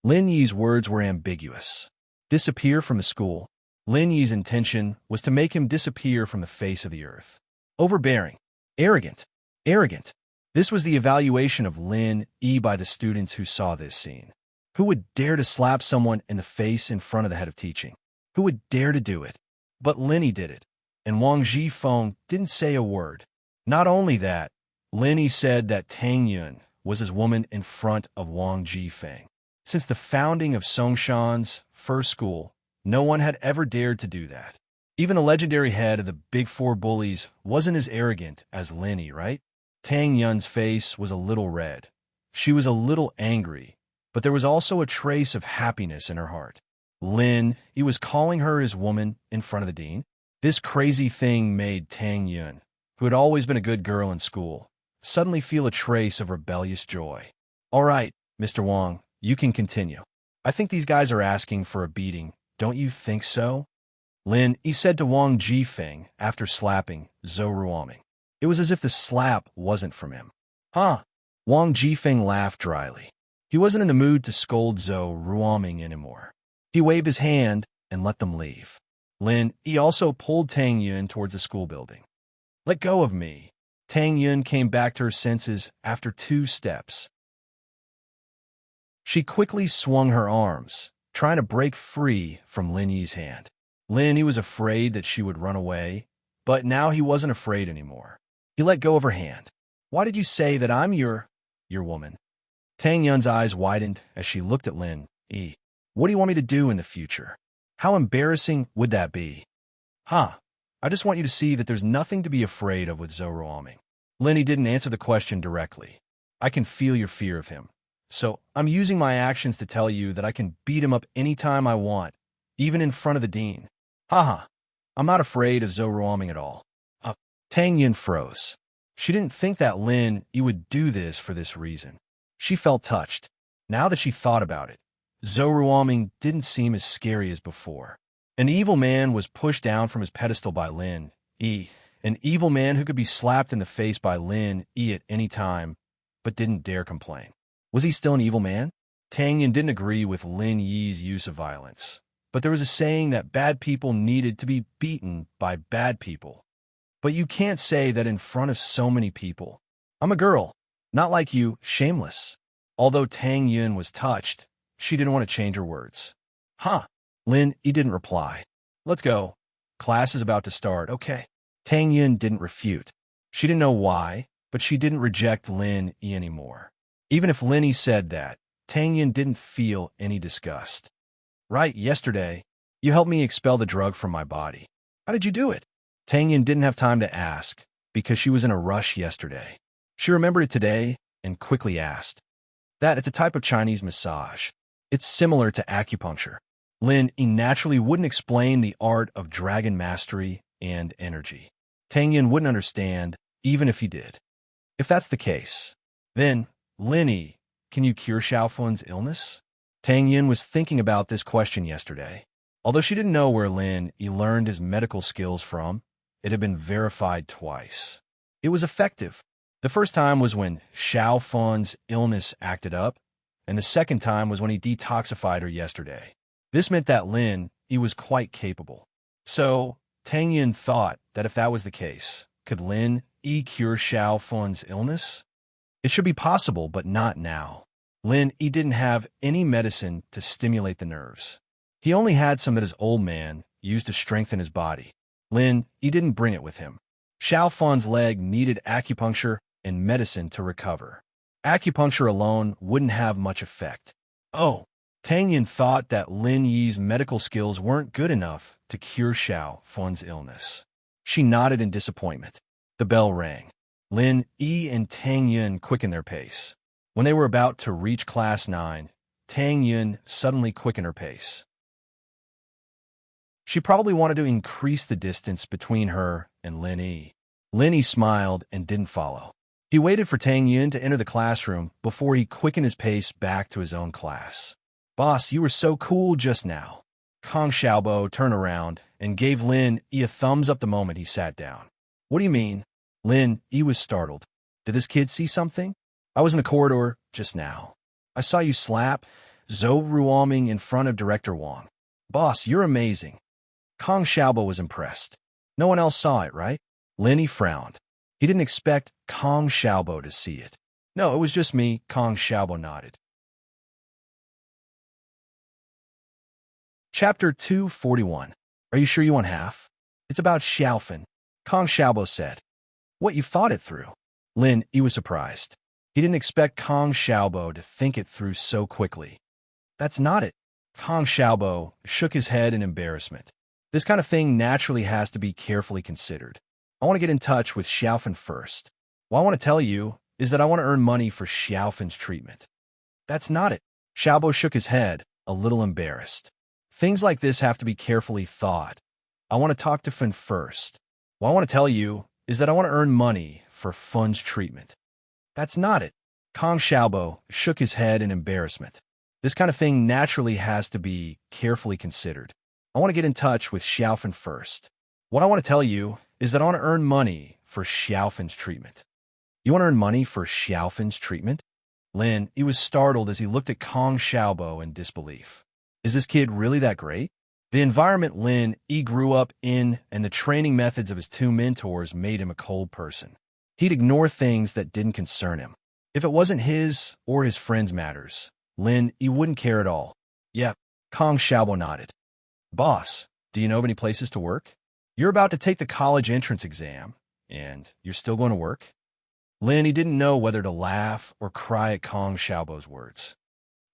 Lin Yi's words were ambiguous. Disappear from the school. Lin Yi's intention was to make him disappear from the face of the earth. Overbearing. Arrogant. Arrogant. This was the evaluation of Lin Yi by the students who saw this scene. Who would dare to slap someone in the face in front of the head of teaching? Who would dare to do it? But Lin Yi did it, and Wang Zhifeng didn't say a word. Not only that, Lin Yi said that Tang Yun was his woman in front of Wang Zhifeng. Since the founding of Songshan's first school, no one had ever dared to do that. Even the legendary head of the Big Four bullies wasn't as arrogant as Lin Yi, right? Tang Yun's face was a little red. She was a little angry, but there was also a trace of happiness in her heart. Lin Yi was calling her his woman in front of the dean. This crazy thing made Tang Yun, who had always been a good girl in school, suddenly feel a trace of rebellious joy. All right, Mr. Wang, you can continue. I think these guys are asking for a beating, don't you think so? Lin Yi said to Wang Zhifeng after slapping Zhou Ruoming. It was as if the slap wasn't from him. Huh? Wang Zhifeng laughed dryly. He wasn't in the mood to scold Zhou Ruoming anymore. He waved his hand and let them leave. Lin Yi also pulled Tang Yun towards the school building. Let go of me. Tang Yun came back to her senses after 2 steps. She quickly swung her arms, trying to break free from Lin Yi's hand. Lin Yi was afraid that she would run away, but now he wasn't afraid anymore. He let go of her hand. Why did you say that I'm your woman? Tang Yun's eyes widened as she looked at Lin Yi. What do you want me to do in the future? How embarrassing would that be? Huh? I just want you to see that there's nothing to be afraid of with Zhou Ruoming. Lin Yi didn't answer the question directly. I can feel your fear of him. So I'm using my actions to tell you that I can beat him up anytime I want, even in front of the dean. Haha. I'm not afraid of Zhou Ruoming at all. Tang Yun froze. She didn't think that Lin Yi would do this for this reason. She felt touched. Now that she thought about it, Zhou Ruoming didn't seem as scary as before. An evil man was pushed down from his pedestal by Lin Yi, an evil man who could be slapped in the face by Lin Yi at any time, but didn't dare complain. Was he still an evil man? Tang Yun didn't agree with Lin Yi's use of violence, but there was a saying that bad people needed to be beaten by bad people. But you can't say that in front of so many people. I'm a girl, not like you, shameless. Although Tang Yun was touched, she didn't want to change her words. Huh? Lin Yi didn't reply. Let's go. Class is about to start, okay? Tang Yun didn't refute. She didn't know why, but she didn't reject Lin Yi anymore. Even if Lin Yi said that, Tang Yun didn't feel any disgust. Right, yesterday, you helped me expel the drug from my body. How did you do it? Tang Yun didn't have time to ask, because she was in a rush yesterday. She remembered it today and quickly asked. That it's a type of Chinese massage. It's similar to acupuncture. Lin Yi naturally wouldn't explain the art of dragon mastery and energy. Tang Yun wouldn't understand, even if he did. If that's the case, then, Lin Yi, can you cure Xiaofun's illness? Tang Yun was thinking about this question yesterday. Although she didn't know where Lin Yi learned his medical skills from, it had been verified twice. It was effective. The first time was when Xiaofun's illness acted up, and the second time was when he detoxified her yesterday. This meant that Lin Yi was quite capable. So, Tang Yun thought that if that was the case, could Lin Yi cure Xiaofun's illness? It should be possible, but not now. Lin Yi didn't have any medicine to stimulate the nerves. He only had some that his old man used to strengthen his body. Lin Yi didn't bring it with him. Xiaofun's leg needed acupuncture and medicine to recover. Acupuncture alone wouldn't have much effect. Oh, Tang Yun thought that Lin Yi's medical skills weren't good enough to cure Xiaofun's illness. She nodded in disappointment. The bell rang. Lin Yi and Tang Yun quickened their pace. When they were about to reach Class 9, Tang Yun suddenly quickened her pace. She probably wanted to increase the distance between her and Lin Yi. Lin Yi smiled and didn't follow. He waited for Tang Yun to enter the classroom before he quickened his pace back to his own class. Boss, you were so cool just now. Kong Xiaobo turned around and gave Lin Yi a thumbs up the moment he sat down. What do you mean? Lin Yi was startled. Did this kid see something? I was in the corridor just now. I saw you slap Zhou Ruoming in front of Director Wang. Boss, you're amazing. Kong Xiaobo was impressed. No one else saw it, right? Lin Yi frowned. He didn't expect Kong Xiaobo to see it. No, it was just me, Kong Xiaobo nodded. Chapter 241. Are you sure you want half? It's about Xiaofan. Kong Xiaobo said. What, you thought it through? Lin Yi was surprised. He didn't expect Kong Xiaobo to think it through so quickly. That's not it. Kong Xiaobo shook his head in embarrassment. This kind of thing naturally has to be carefully considered. I want to get in touch with Xiaofan first. What I want to tell you is that I want to earn money for Xiaofan's treatment. That's not it. Xiaobo shook his head, a little embarrassed. Things like this have to be carefully thought. I want to talk to Fan first. What I want to tell you is that I want to earn money for Fan's treatment. That's not it. Kong Xiaobo shook his head in embarrassment. This kind of thing naturally has to be carefully considered. I want to get in touch with Xiaofan first. What I want to tell you is that I want to earn money for Xiaofan's treatment. You want to earn money for Xiaofan's treatment? Lin Yi was startled as he looked at Kong Xiaobo in disbelief. Is this kid really that great? The environment Lin Yi grew up in and the training methods of his two mentors made him a cold person. He'd ignore things that didn't concern him. If it wasn't his or his friends' matters, Lin Yi wouldn't care at all. Yep, Kong Xiaobo nodded. Boss, do you know of any places to work? You're about to take the college entrance exam, and you're still going to work? Lin Yi didn't know whether to laugh or cry at Kong Xiaobo's words.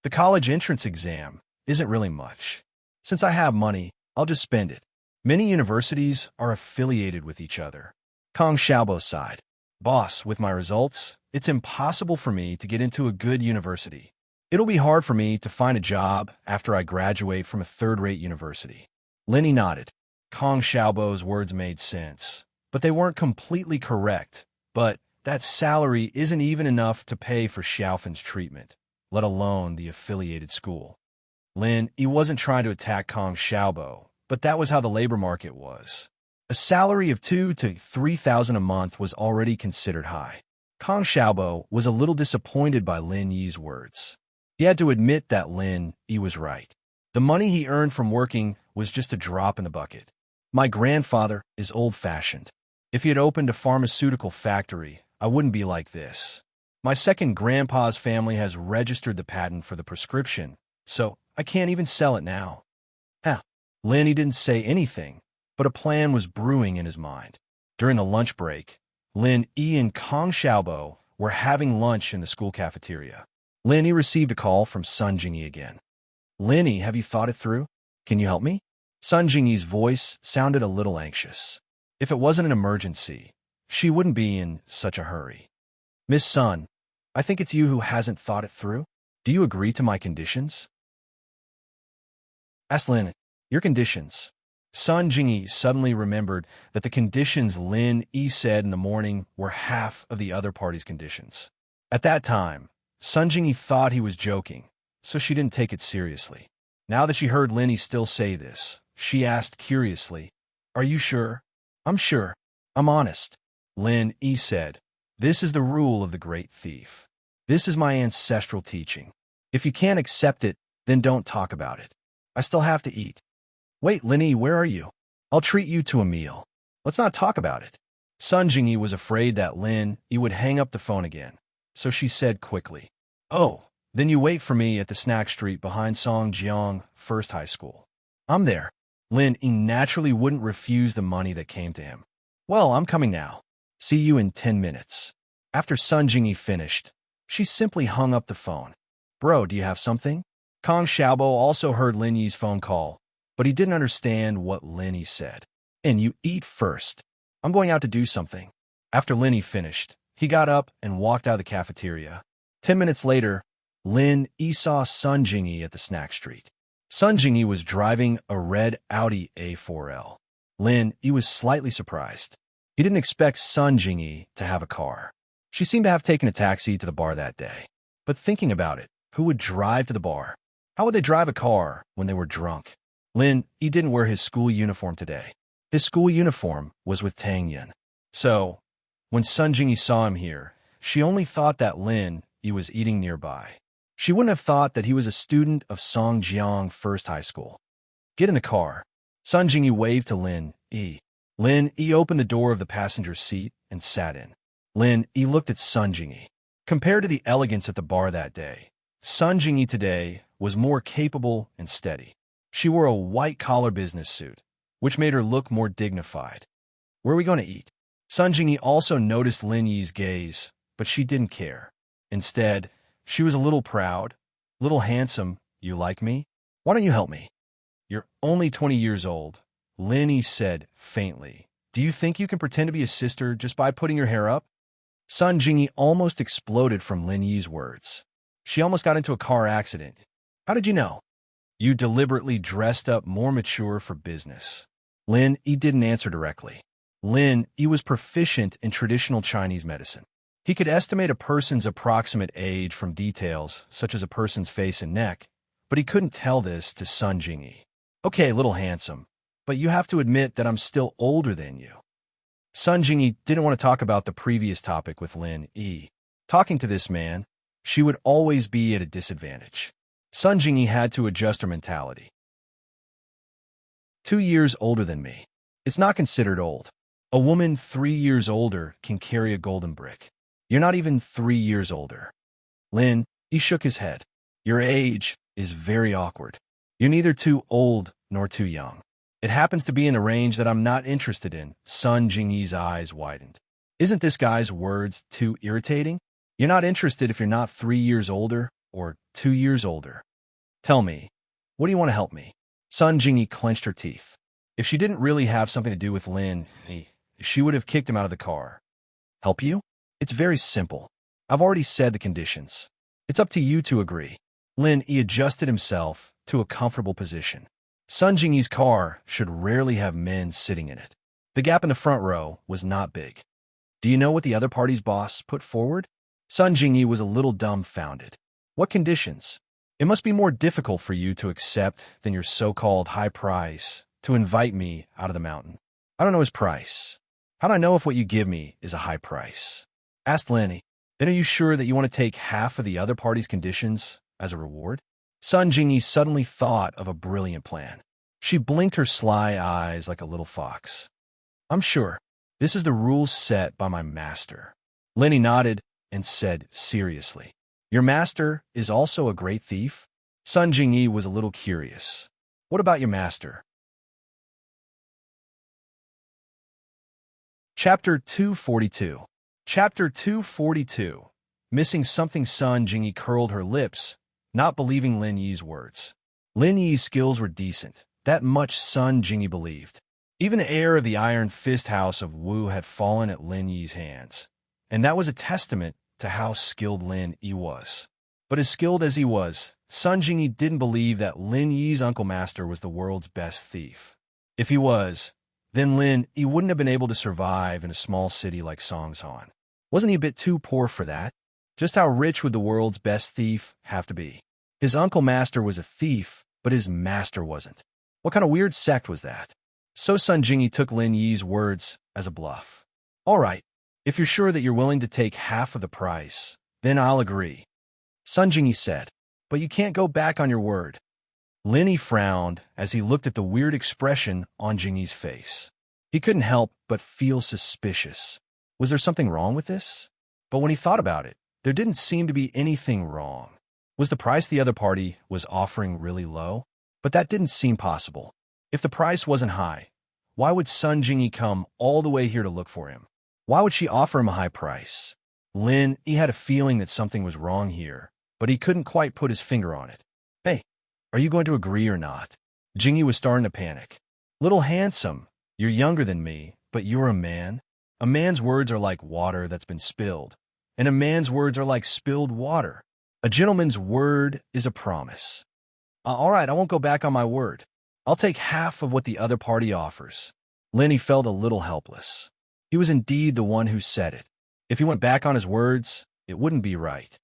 The college entrance exam isn't really much. Since I have money, I'll just spend it. Many universities are affiliated with each other. Kong Xiaobo sighed. Boss, with my results, it's impossible for me to get into a good university. It'll be hard for me to find a job after I graduate from a third-rate university. Lin Yi nodded. Kong Xiaobo's words made sense, but they weren't completely correct. But that salary isn't even enough to pay for Xiaofan's treatment, let alone the affiliated school. Lin Yi wasn't trying to attack Kong Xiaobo, but that was how the labor market was. A salary of 2,000 to 3,000 a month was already considered high. Kong Xiaobo was a little disappointed by Lin Yi's words. He had to admit that Lin Yi was right. The money he earned from working was just a drop in the bucket. My grandfather is old-fashioned. If he had opened a pharmaceutical factory, I wouldn't be like this. My second grandpa's family has registered the patent for the prescription, so I can't even sell it now. Lin Yi didn't say anything, but a plan was brewing in his mind. During the lunch break, Lin Yi and Kong Xiaobo were having lunch in the school cafeteria. Lin Yi received a call from Sun Jingyi again. Lin Yi, have you thought it through? Can you help me? Sun Jingyi's voice sounded a little anxious. If it wasn't an emergency, she wouldn't be in such a hurry. Miss Sun, I think it's you who hasn't thought it through. Do you agree to my conditions? Asked Lin. Your conditions. Sun Jingyi suddenly remembered that the conditions Lin Yi said in the morning were half of the other party's conditions. At that time, Sun Jingyi thought he was joking, so she didn't take it seriously. Now that she heard Lin Yi still say this, she asked curiously, Are you sure? I'm sure. I'm honest. Lin Yi said, This is the rule of the great thief. This is my ancestral teaching. If you can't accept it, then don't talk about it. I still have to eat. Wait, Lin Yi, where are you? I'll treat you to a meal. Let's not talk about it. Sun Jingyi was afraid that Lin Yi would hang up the phone again, so she said quickly, Oh, then you wait for me at the snack street behind Songjiang First High School. I'm there. Lin Yi naturally wouldn't refuse the money that came to him. Well, I'm coming now. See you in 10 minutes. After Sun Jingyi finished, she simply hung up the phone. Bro, do you have something? Kong Xiaobo also heard Lin Yi's phone call, but he didn't understand what Lin Yi said. And you eat first. I'm going out to do something. After Lin Yi finished, he got up and walked out of the cafeteria. 10 minutes later, Lin Yi saw Sun Jingyi at the snack street. Sun Jingyi was driving a red Audi A4L. Lin Yi was slightly surprised. He didn't expect Sun Jingyi to have a car. She seemed to have taken a taxi to the bar that day. But thinking about it, who would drive to the bar? How would they drive a car when they were drunk? Lin Yi didn't wear his school uniform today. His school uniform was with Tang Yin. So, when Sun Jingyi saw him here, she only thought that Lin Yi was eating nearby. She wouldn't have thought that he was a student of Songjiang First High School. Get in the car. Sun Jingyi waved to Lin Yi. Lin Yi opened the door of the passenger seat and sat in. Lin Yi looked at Sun Jingyi. Compared to the elegance at the bar that day, Sun Jingyi today was more capable and steady. She wore a white-collar business suit, which made her look more dignified. Where are we going to eat? Sun Jingyi also noticed Lin Yi's gaze, but she didn't care. Instead, she was a little proud. Little handsome, you like me? Why don't you help me? You're only 20 years old, Lin Yi said faintly. Do you think you can pretend to be a sister just by putting your hair up? Sun Jingyi almost exploded from Lin Yi's words. She almost got into a car accident. How did you know? You deliberately dressed up more mature for business. Lin Yi didn't answer directly. Lin Yi was proficient in traditional Chinese medicine. He could estimate a person's approximate age from details such as a person's face and neck, but he couldn't tell this to Sun Jingyi. Okay, little handsome, but you have to admit that I'm still older than you. Sun Jingyi didn't want to talk about the previous topic with Lin Yi. Talking to this man, she would always be at a disadvantage. Sun Jingyi had to adjust her mentality. 2 years older than me. It's not considered old. A woman 3 years older can carry a golden brick. You're not even 3 years older. Lin Yi shook his head. Your age is very awkward. You're neither too old nor too young. It happens to be in a range that I'm not interested in. Sun Jingyi's eyes widened. Isn't this guy's words too irritating? You're not interested if you're not 3 years older or 2 years older. Tell me, what do you want to help me? Sun Jingyi clenched her teeth. If she didn't really have something to do with Lin Yi, she would have kicked him out of the car. Help you? It's very simple. I've already said the conditions. It's up to you to agree. Lin Yi adjusted himself to a comfortable position. Sun Jingyi's car should rarely have men sitting in it. The gap in the front row was not big. Do you know what the other party's boss put forward? Sun Jingyi was a little dumbfounded. What conditions? It must be more difficult for you to accept than your so-called high price to invite me out of the mountain. I don't know his price. How do I know if what you give me is a high price? Asked Lin Yi. Then are you sure that you want to take half of the other party's conditions as a reward? Sun Jingyi suddenly thought of a brilliant plan. She blinked her sly eyes like a little fox. I'm sure. This is the rules set by my master. Lin Yi nodded and said seriously. Your master is also a great thief? Sun Jingyi was a little curious. What about your master? Chapter 242. Chapter 242. Missing something. Sun Jingyi curled her lips, not believing Lin Yi's words. Lin Yi's skills were decent. That much Sun Jingyi believed. Even the heir of the Iron Fist House of Wu had fallen at Lin Yi's hands, and that was a testament to how skilled Lin Yi was. But as skilled as he was, Sun Jingyi didn't believe that Lin Yi's uncle master was the world's best thief. If he was, then Lin Yi wouldn't have been able to survive in a small city like Songshan. Wasn't he a bit too poor for that? Just how rich would the world's best thief have to be? His uncle master was a thief, but his master wasn't. What kind of weird sect was that? So Sun Jingyi took Lin Yi's words as a bluff. All right, if you're sure that you're willing to take half of the price, then I'll agree. Sun Jingyi said, but you can't go back on your word. Lin Yi frowned as he looked at the weird expression on Jingyi's face. He couldn't help but feel suspicious. Was there something wrong with this? But when he thought about it, there didn't seem to be anything wrong. Was the price the other party was offering really low? But that didn't seem possible. If the price wasn't high, why would Sun Jingyi come all the way here to look for him? Why would she offer him a high price? Lin Yi had a feeling that something was wrong here, but he couldn't quite put his finger on it. Hey, are you going to agree or not? Jingyi was starting to panic. Little handsome, you're younger than me, but you're a man. A man's words are like water that's been spilled, and a man's words are like spilled water. A gentleman's word is a promise. All right, I won't go back on my word. I'll take half of what the other party offers. Lin Yi felt a little helpless. He was indeed the one who said it. If he went back on his words, it wouldn't be right.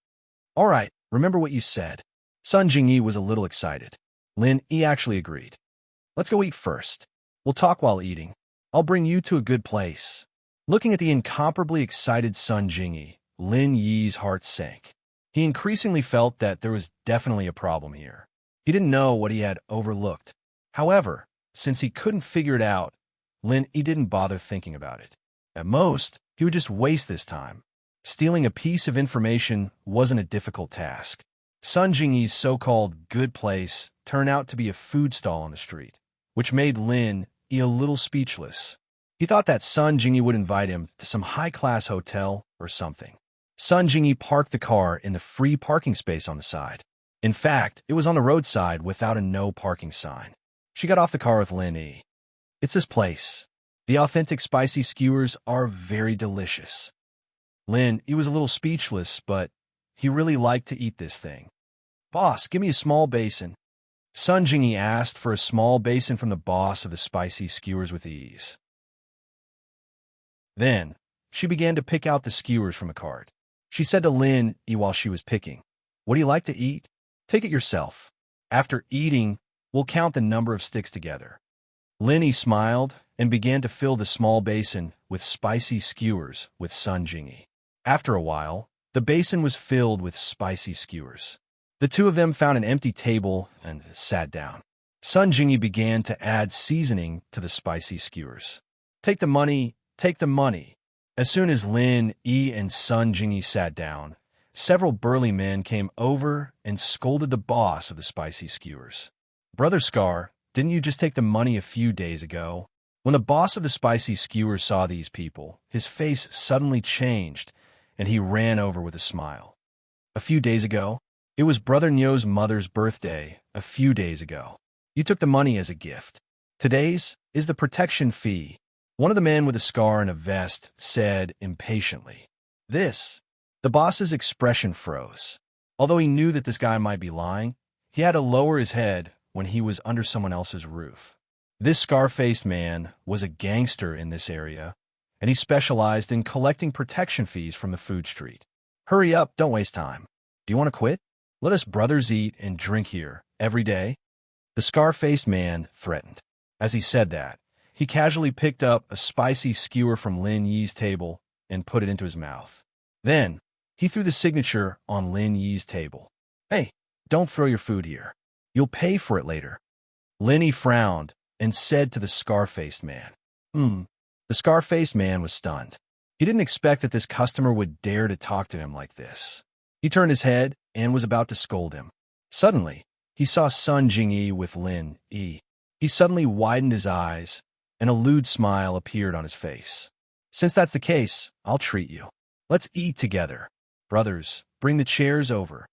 All right, remember what you said. Sun Jingyi was a little excited. Lin Yi actually agreed. Let's go eat first. We'll talk while eating. I'll bring you to a good place. Looking at the incomparably excited Sun Jingyi, Lin Yi's heart sank. He increasingly felt that there was definitely a problem here. He didn't know what he had overlooked. However, since he couldn't figure it out, Lin Yi didn't bother thinking about it. At most, he would just waste this time. Stealing a piece of information wasn't a difficult task. Sun Jingyi's so-called good place turned out to be a food stall on the street, which made Lin Yi a little speechless. He thought that Sun Jingyi would invite him to some high-class hotel or something. Sun Jingyi parked the car in the free parking space on the side. In fact, it was on the roadside without a no parking sign. She got off the car with Lin Yi. It's this place. The authentic spicy skewers are very delicious. Lin Yi was a little speechless, but he really liked to eat this thing. Boss, give me a small basin. Sun Jingyi asked for a small basin from the boss of the spicy skewers with ease. Then, she began to pick out the skewers from a cart. She said to Lin Yi while she was picking, "What do you like to eat? Take it yourself. After eating, we'll count the number of sticks together." Lin Yi smiled and began to fill the small basin with spicy skewers with Sun Jingyi. After a while, the basin was filled with spicy skewers. The two of them found an empty table and sat down. Sun Jingyi began to add seasoning to the spicy skewers. Take the money, take the money." As soon as Lin Yi and Sun Jingyi sat down, several burly men came over and scolded the boss of the spicy skewers. "Brother Scar, didn't you just take the money a few days ago?" When the boss of the spicy skewers saw these people, his face suddenly changed, and he ran over with a smile. "A few days ago? It was Brother Nyo's mother's birthday a few days ago. You took the money as a gift. Today's is the protection fee," one of the men with a scar and a vest said impatiently. The boss's expression froze. Although he knew that this guy might be lying, he had to lower his head when he was under someone else's roof. This scar-faced man was a gangster in this area, and he specialized in collecting protection fees from the food street. "Hurry up, don't waste time. Do you want to quit? Let us brothers eat and drink here every day," the scar-faced man threatened. As he said that, he casually picked up a spicy skewer from Lin Yi's table and put it into his mouth. Then, he threw the signature on Lin Yi's table. "Hey, don't throw your food here. You'll pay for it later." Lin Yi frowned and said to the scar-faced man. The scar-faced man was stunned. He didn't expect that this customer would dare to talk to him like this. He turned his head and was about to scold him. Suddenly, he saw Sun Jingyi with Lin Yi. He suddenly widened his eyes, and a lewd smile appeared on his face. "Since that's the case, I'll treat you. Let's eat together. Brothers, bring the chairs over."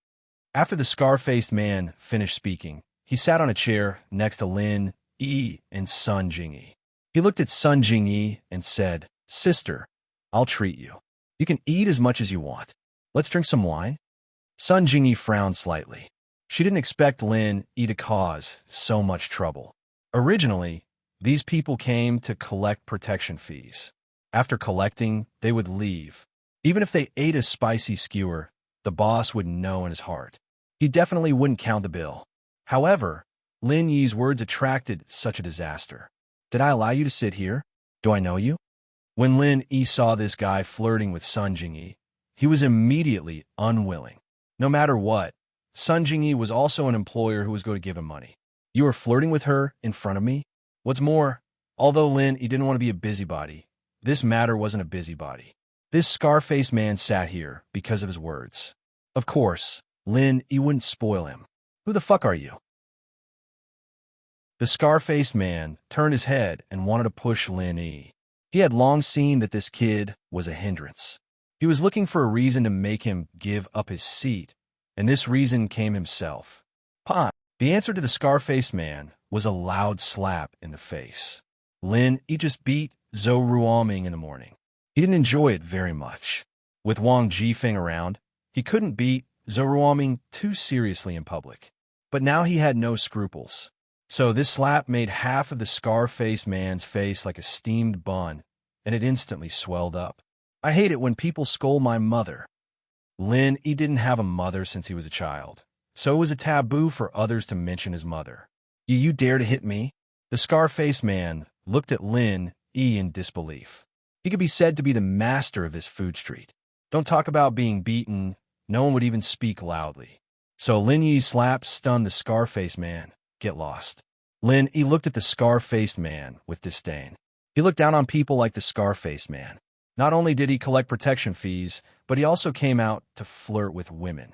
After the scar-faced man finished speaking, he sat on a chair next to Lin Yi and Sun Jingyi. He looked at Sun Jingyi and said, "Sister, I'll treat you. You can eat as much as you want. Let's drink some wine." Sun Jingyi frowned slightly. She didn't expect Lin Yi to cause so much trouble. Originally, these people came to collect protection fees. After collecting, they would leave. Even if they ate a spicy skewer, the boss would know in his heart. He definitely wouldn't count the bill. However, Lin Yi's words attracted such a disaster. "Did I allow you to sit here? Do I know you?" When Lin Yi saw this guy flirting with Sun Jingyi, he was immediately unwilling. No matter what, Sun Jingyi was also an employer who was going to give him money. "You are flirting with her in front of me?" What's more, although Lin Yi didn't want to be a busybody, this matter wasn't a busybody. This scar-faced man sat here because of his words. Of course, Lin Yi wouldn't spoil him. "Who the fuck are you?" The scar-faced man turned his head and wanted to push Lin Yi. He had long seen that this kid was a hindrance. He was looking for a reason to make him give up his seat, and this reason came himself. "Pah!" The answer to the scar-faced man was a loud slap in the face. Lin Yi just beat Zhou Ruoming in the morning. He didn't enjoy it very much. With Wang Jifeng around, he couldn't beat Zhou Ruoming too seriously in public. But now he had no scruples. So this slap made half of the scar-faced man's face like a steamed bun, and it instantly swelled up. "I hate it when people scold my mother." Lin Yi didn't have a mother since he was a child, so it was a taboo for others to mention his mother. You dare to hit me?" The scar-faced man looked at Lin Yi in disbelief. He could be said to be the master of this food street. Don't talk about being beaten, no one would even speak loudly. So Lin Yi's slap stunned the scar-faced man. Get lost. Lin Yi looked at the scar-faced man with disdain. He looked down on people like the scar-faced man. Not only did he collect protection fees, but he also came out to flirt with women.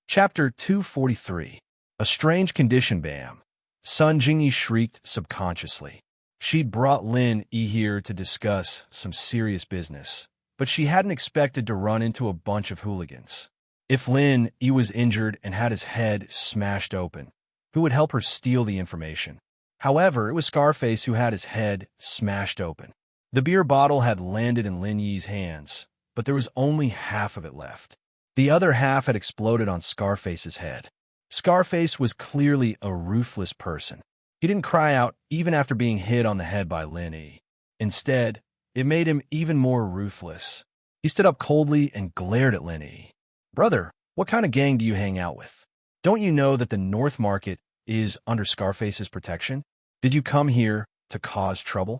Chapter 243. A Strange Condition. Bam. Sun Jingyi shrieked subconsciously. She'd brought Lin Yi here to discuss some serious business, but she hadn't expected to run into a bunch of hooligans. If Lin Yi was injured and had his head smashed open, who would help her steal the information? However, it was Scarface who had his head smashed open. The beer bottle had landed in Lin Yi's hands, but there was only half of it left. The other half had exploded on Scarface's head. Scarface was clearly a ruthless person. He didn't cry out even after being hit on the head by Lin Yi. Instead, it made him even more ruthless. He stood up coldly and glared at Lin Yi. Brother, what kind of gang do you hang out with? Don't you know that the North Market is under Scarface's protection? Did you come here to cause trouble?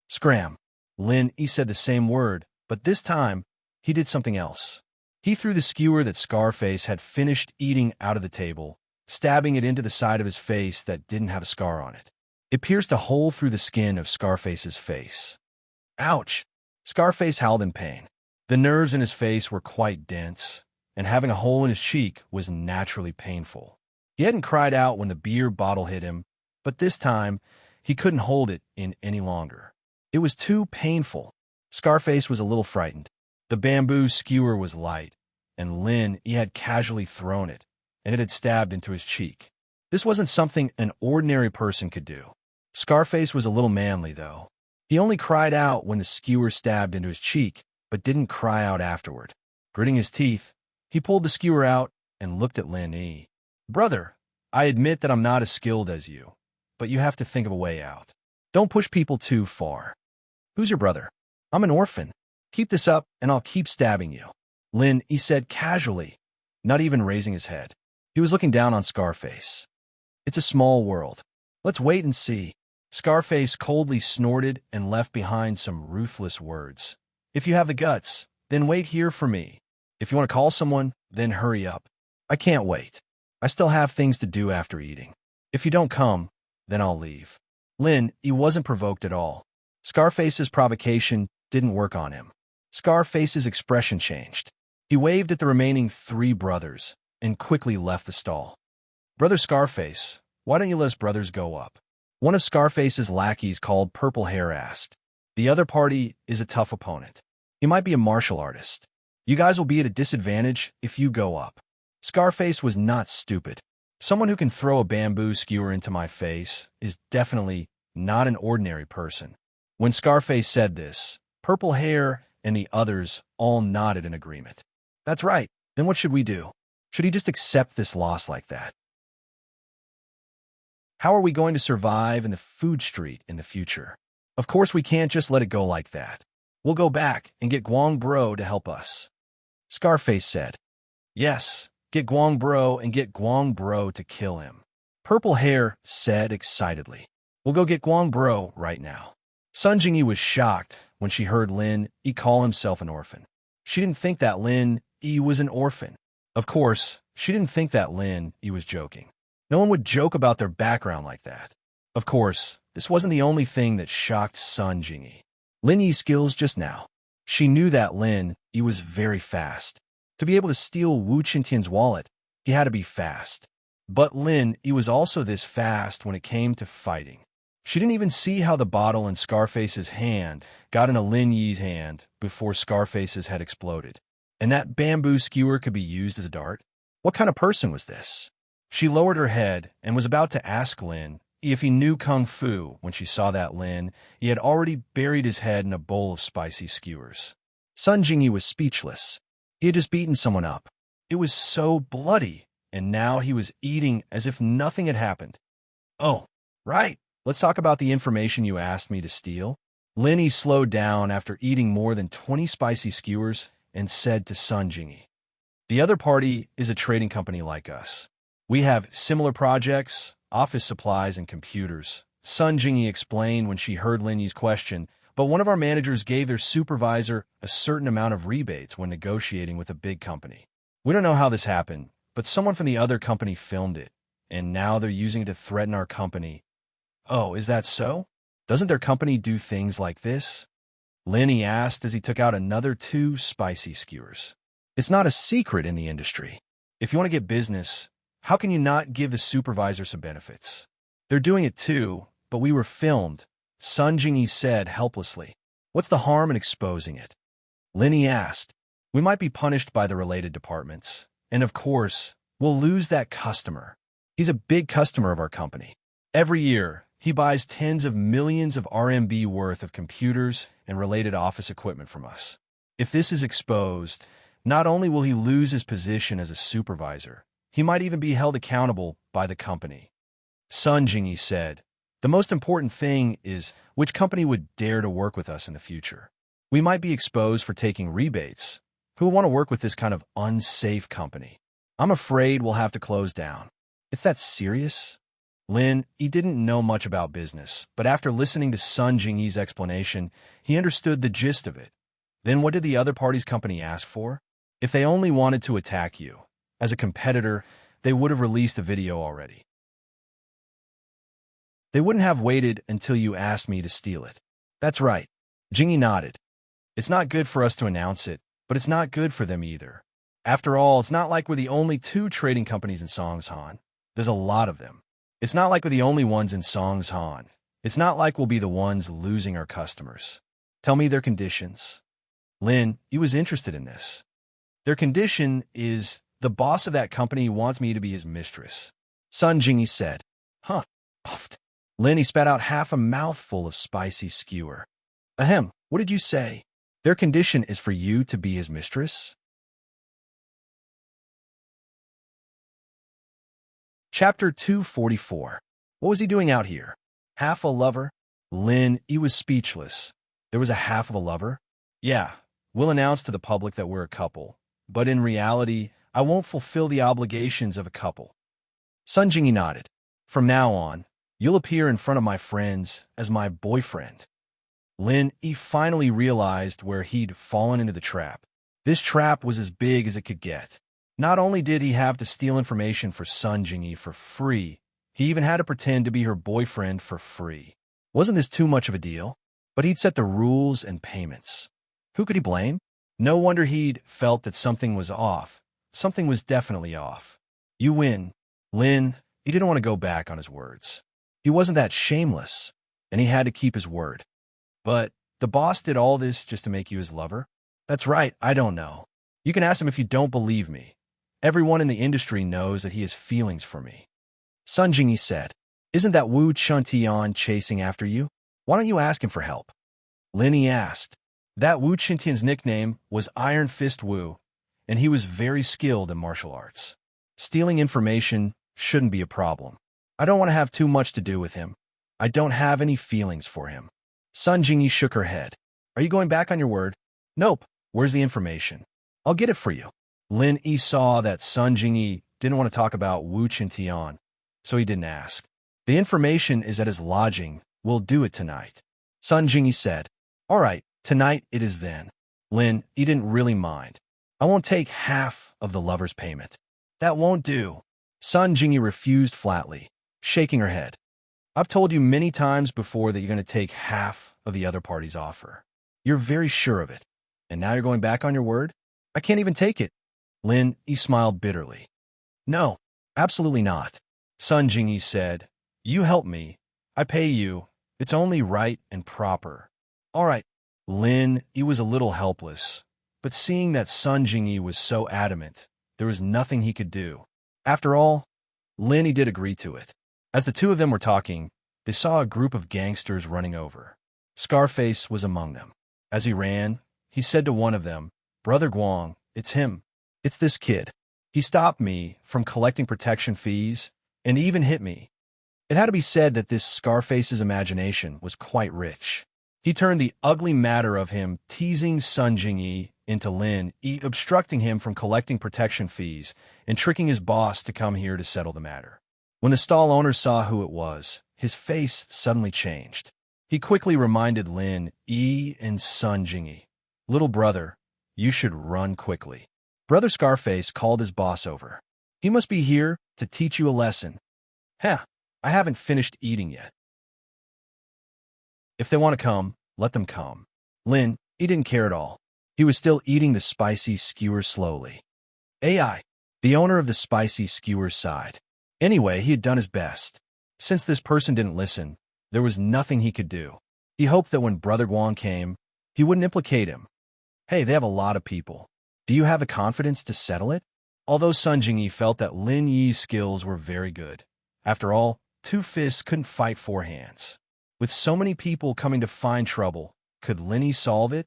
Scram. Lin Yi said the same word, but this time, he did something else. He threw the skewer that Scarface had finished eating out of the table, stabbing it into the side of his face that didn't have a scar on it. It pierced a hole through the skin of Scarface's face. Ouch! Scarface howled in pain. The nerves in his face were quite dense, and having a hole in his cheek was naturally painful. He hadn't cried out when the beer bottle hit him, but this time, he couldn't hold it in any longer. It was too painful. Scarface was a little frightened. The bamboo skewer was light, and Lin Yi had casually thrown it, and it had stabbed into his cheek. This wasn't something an ordinary person could do. Scarface was a little manly, though. He only cried out when the skewer stabbed into his cheek, but didn't cry out afterward. Gritting his teeth, he pulled the skewer out and looked at Lin Yi. Brother, I admit that I'm not as skilled as you, but you have to think of a way out. Don't push people too far. Who's your brother? I'm an orphan. Keep this up, and I'll keep stabbing you. Lin Yi said casually, not even raising his head. He was looking down on Scarface. It's a small world. Let's wait and see. Scarface coldly snorted and left behind some ruthless words. If you have the guts, then wait here for me. If you want to call someone, then hurry up. I can't wait. I still have things to do after eating. If you don't come, then I'll leave. Lin Yi wasn't provoked at all. Scarface's provocation didn't work on him. Scarface's expression changed. He waved at the remaining 3 brothers and quickly left the stall. Brother Scarface, why don't you let us brothers go up? One of Scarface's lackeys called Purple Hair asked. The other party is a tough opponent. He might be a martial artist. You guys will be at a disadvantage if you go up. Scarface was not stupid. Someone who can throw a bamboo skewer into my face is definitely not an ordinary person. When Scarface said this, Purple Hair and the others all nodded in agreement. That's right. Then what should we do? Should he just accept this loss like that? How are we going to survive in the food street in the future? Of course, we can't just let it go like that. We'll go back and get Guang Bro to help us. Scarface said. Yes, get Guang Bro and get Guang Bro to kill him. Purple Hair said excitedly. We'll go get Guang Bro right now. Sun Jingyi was shocked when she heard Lin Yi call himself an orphan. She didn't think that Lin Yi was an orphan. Of course, she didn't think that Lin Yi was joking. No one would joke about their background like that. Of course, this wasn't the only thing that shocked Sun Jingyi. Lin Yi's skills just now. She knew that Lin Yi was very fast. To be able to steal Wu Qintian's wallet, he had to be fast. But Lin Yi was also this fast when it came to fighting. She didn't even see how the bottle in Scarface's hand got into Lin Yi's hand before Scarface's had exploded. And that bamboo skewer could be used as a dart? What kind of person was this? She lowered her head and was about to ask Lin if he knew Kung Fu when she saw that Lin Yi had already buried his head in a bowl of spicy skewers. Sun Jingyi was speechless. He had just beaten someone up. It was so bloody, and now he was eating as if nothing had happened. Oh, right. Let's talk about the information you asked me to steal. Lin Yi slowed down after eating more than 20 spicy skewers and said to Sun Jingyi, the other party is a trading company like us. We have similar projects, office supplies, and computers. Sun Jingyi explained when she heard Lin Yi's question, but one of our managers gave their supervisor a certain amount of rebates when negotiating with a big company. We don't know how this happened, but someone from the other company filmed it, and now they're using it to threaten our company. Oh, is that so? Doesn't their company do things like this? Lin Yi asked as he took out another 2 spicy skewers. It's not a secret in the industry. If you want to get business, how can you not give the supervisor some benefits? They're doing it too, but we were filmed, Sun Jingyi said helplessly. What's the harm in exposing it? Lin Yi asked. We might be punished by the related departments, and of course, we'll lose that customer. He's a big customer of our company. Every year, he buys tens of millions of RMB worth of computers and related office equipment from us. If this is exposed, not only will he lose his position as a supervisor, he might even be held accountable by the company. Sun Jingyi said, the most important thing is which company would dare to work with us in the future. We might be exposed for taking rebates. Who will want to work with this kind of unsafe company? I'm afraid we'll have to close down. It's that serious? Lin Yi didn't know much about business, but after listening to Sun Jingyi's explanation, he understood the gist of it. Then what did the other party's company ask for? If they only wanted to attack you, as a competitor, they would have released the video already. They wouldn't have waited until you asked me to steal it. That's right. Jingyi nodded. It's not good for us to announce it, but it's not good for them either. After all, it's not like we're the only 2 trading companies in Songshan. There's a lot of them. It's not like we're the only ones in Songshan. It's not like we'll be the ones losing our customers. Tell me their conditions. Lin Yi was interested in this. Their condition is the boss of that company wants me to be his mistress. Sun Jingyi said. Huh. Puffed. Lin Yi spat out half a mouthful of spicy skewer. Ahem, what did you say? Their condition is for you to be his mistress? Chapter 244. What was he doing out here? Half a lover? Lin Yi was speechless. There was a half of a lover? Yeah, we'll announce to the public that we're a couple. But in reality, I won't fulfill the obligations of a couple. Sun Jingyi nodded. From now on, you'll appear in front of my friends as my boyfriend. Lin Yi finally realized where he'd fallen into the trap. This trap was as big as it could get. Not only did he have to steal information for Sun Jingyi for free, he even had to pretend to be her boyfriend for free. Wasn't this too much of a deal? But he'd set the rules and payments. Who could he blame? No wonder he'd felt that something was off. Something was definitely off. You win. Lin, he didn't want to go back on his words. He wasn't that shameless, and he had to keep his word. But the boss did all this just to make you his lover? That's right, I don't know. You can ask him if you don't believe me. Everyone in the industry knows that he has feelings for me. Sun Jingyi said, Isn't that Wu Chuntian chasing after you? Why don't you ask him for help? Lin Yi asked. That Wu Chuntian's nickname was Iron Fist Wu, and he was very skilled in martial arts. Stealing information shouldn't be a problem. I don't want to have too much to do with him. I don't have any feelings for him. Sun Jingyi shook her head. Are you going back on your word? Nope. Where's the information? I'll get it for you. Lin Yi saw that Sun Jingyi didn't want to talk about Wu Chuntian, so he didn't ask. The information is at his lodging. We'll do it tonight. Sun Jingyi said. All right, tonight it is then. Lin Yi didn't really mind. I won't take half of the lover's payment. That won't do. Sun Jingyi refused flatly, shaking her head. I've told you many times before that you're going to take half of the other party's offer. You're very sure of it. And now you're going back on your word? I can't even take it. Lin Yi smiled bitterly. No, absolutely not. Sun Jingyi said, You help me. I pay you. It's only right and proper. All right. Lin Yi was a little helpless, but seeing that Sun Jingyi was so adamant, there was nothing he could do. After all, Lin Yi did agree to it. As the two of them were talking, they saw a group of gangsters running over. Scarface was among them. As he ran, he said to one of them, Brother Guang, it's him. It's this kid. He stopped me from collecting protection fees and even hit me. It had to be said that this Scarface's imagination was quite rich. He turned the ugly matter of him teasing Sun Jingyi into Lin, obstructing him from collecting protection fees and tricking his boss to come here to settle the matter. When the stall owner saw who it was, his face suddenly changed. He quickly reminded Lin, and Sun Jingyi, "Little brother, you should run quickly." Brother Scarface called his boss over. "He must be here to teach you a lesson." "Heh, I haven't finished eating yet." "If they want to come, let them come." Lin, he didn't care at all. He was still eating the spicy skewer slowly. AI, the owner of the spicy skewer, sighed. Anyway, he had done his best. Since this person didn't listen, there was nothing he could do. He hoped that when Brother Guang came, he wouldn't implicate him. "Hey, they have a lot of people. Do you have the confidence to settle it?" Although Sun Jingyi felt that Lin Yi's skills were very good. After all, two fists couldn't fight four hands. With so many people coming to find trouble, could Lin Yi solve it?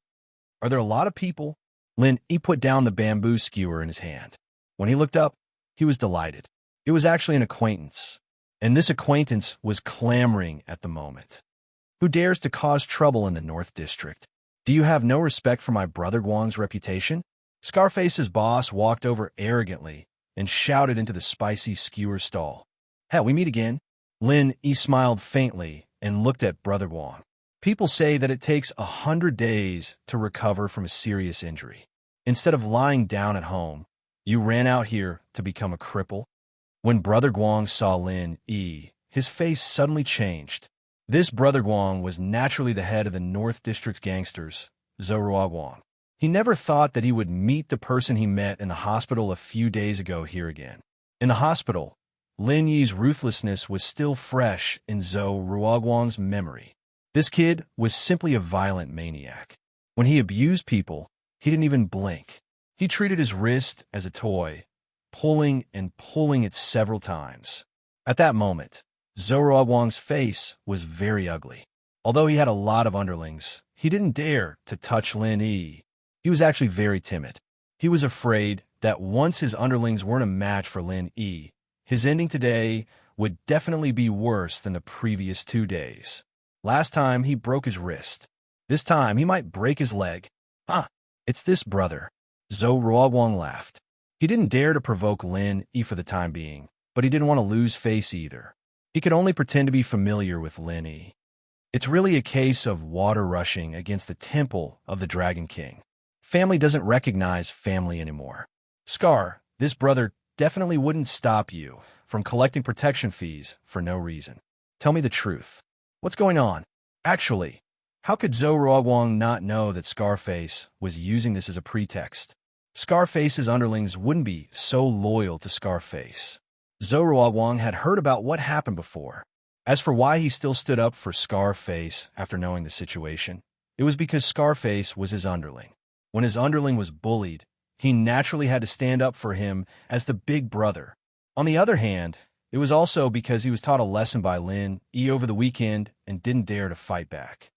"Are there a lot of people?" Lin Yi put down the bamboo skewer in his hand. When he looked up, he was delighted. It was actually an acquaintance, and this acquaintance was clamoring at the moment. "Who dares to cause trouble in the North District? Do you have no respect for my brother Guang's reputation?" Scarface's boss walked over arrogantly and shouted into the spicy skewer stall. "Hell, we meet again?" Lin Yi smiled faintly and looked at Brother Guang. "People say that it takes 100 days to recover from a serious injury. Instead of lying down at home, you ran out here to become a cripple." When Brother Guang saw Lin Yi, his face suddenly changed. This Brother Guang was naturally the head of the North District's gangsters, Zhou Guang. He never thought that he would meet the person he met in the hospital a few days ago here again. In the hospital, Lin Yi's ruthlessness was still fresh in Zhou Guang's memory. This kid was simply a violent maniac. When he abused people, he didn't even blink. He treated his wrist as a toy, pulling and pulling it several times. At that moment, Zhou Guang's face was very ugly. Although he had a lot of underlings, he didn't dare to touch Lin Yi. He was actually very timid. He was afraid that once his underlings weren't a match for Lin Yi, his ending today would definitely be worse than the previous 2 days. Last time, he broke his wrist. This time, he might break his leg. It's this brother. Zhou Guang laughed. He didn't dare to provoke Lin Yi for the time being, but he didn't want to lose face either. He could only pretend to be familiar with Lin Yi. It's really a case of water rushing against the temple of the Dragon King. Family doesn't recognize family anymore. Scar, this brother definitely wouldn't stop you from collecting protection fees for no reason. Tell me the truth. What's going on? Actually, how could Zhou Guang not know that Scarface was using this as a pretext? Scarface's underlings wouldn't be so loyal to Scarface. Zhou Guang had heard about what happened before. As for why he still stood up for Scarface after knowing the situation, it was because Scarface was his underling. When his underling was bullied, he naturally had to stand up for him as the big brother. On the other hand, it was also because he was taught a lesson by Lin Yi over the weekend and didn't dare to fight back.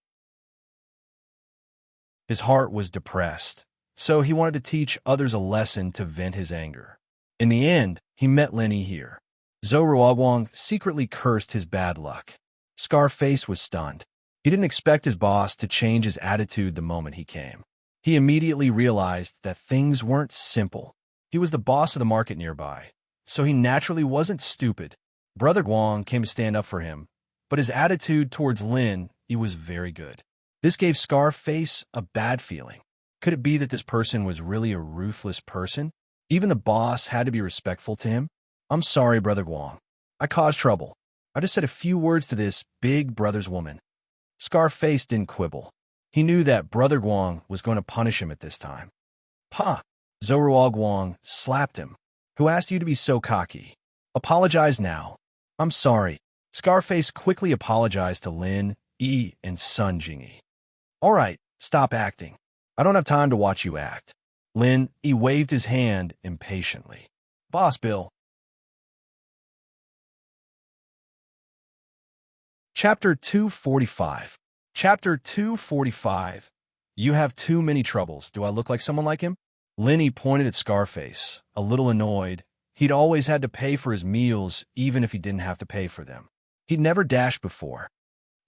His heart was depressed, so he wanted to teach others a lesson to vent his anger. In the end, he met Lin Yi here. Zhou Guang secretly cursed his bad luck. Scarface was stunned. He didn't expect his boss to change his attitude the moment he came. He immediately realized that things weren't simple. He was the boss of the market nearby, so he naturally wasn't stupid. Brother Guang came to stand up for him, but his attitude towards Lin Yi was very good. This gave Scarface a bad feeling. Could it be that this person was really a ruthless person? Even the boss had to be respectful to him. "I'm sorry, Brother Guang. I caused trouble. I just said a few words to this big brother's woman." Scarface didn't quibble. He knew that Brother Guang was going to punish him at this time. "Zhou Guang slapped him. Who asked you to be so cocky? Apologize now." "I'm sorry." Scarface quickly apologized to Lin Yi and Sun Jingyi. "All right, stop acting. I don't have time to watch you act." Lin Yi waved his hand impatiently. "Boss Bill." Chapter 245. Chapter 245. You have too many troubles. Do I look like someone like him? Lin Yi pointed at Scarface, a little annoyed. He'd always had to pay for his meals, even if he didn't have to pay for them. He'd never dashed before.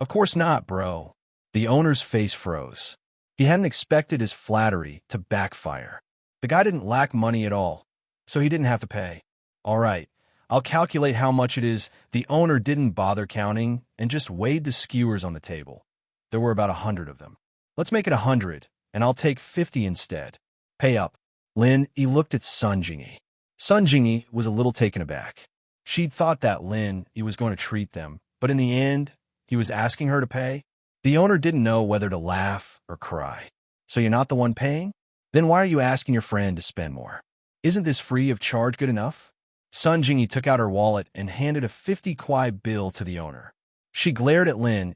"Of course not, bro." The owner's face froze. He hadn't expected his flattery to backfire. The guy didn't lack money at all, so he didn't have to pay. All right, I'll calculate how much it is. The owner didn't bother counting and just weighed the skewers on the table. There were about 100 of them. Let's make it 100, and I'll take 50 instead. Pay up. Lin, he looked at Sun Jingyi. Sun Jingyi was a little taken aback. She'd thought that Lin, he was going to treat them, but in the end, he was asking her to pay. The owner didn't know whether to laugh or cry. So you're not the one paying? Then why are you asking your friend to spend more? Isn't this free of charge good enough? Sun Jingyi took out her wallet and handed a 50 kwai bill to the owner. She glared at Lin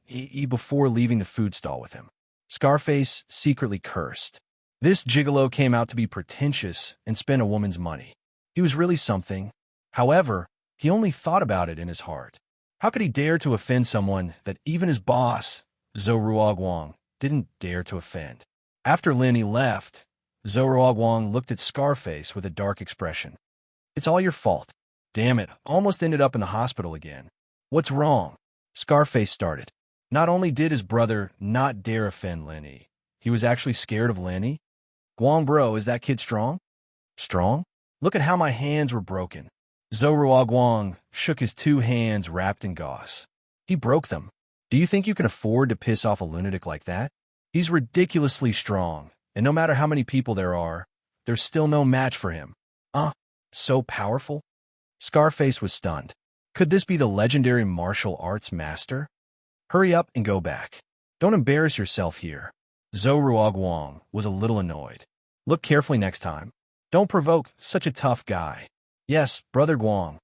before leaving the food stall with him. Scarface secretly cursed. This gigolo came out to be pretentious and spend a woman's money. He was really something. However, he only thought about it in his heart. How could he dare to offend someone that even his boss, Zhou Ruoguang, didn't dare to offend? After Lin left, Zhou Ruoguang looked at Scarface with a dark expression. It's all your fault. Damn it, almost ended up in the hospital again. What's wrong? Scarface started. Not only did his brother not dare offend Lin, he was actually scared of Lin. Guang bro, is that kid strong? Strong? Look at how my hands were broken. Zhou Ruoguang shook his 2 hands wrapped in gauze. He broke them. Do you think you can afford to piss off a lunatic like that? He's ridiculously strong, and no matter how many people there are, there's still no match for him. So powerful? Scarface was stunned. Could this be the legendary martial arts master? Hurry up and go back. Don't embarrass yourself here. Zhou Ruoguang was a little annoyed. Look carefully next time. Don't provoke such a tough guy. Yes, Brother Guang.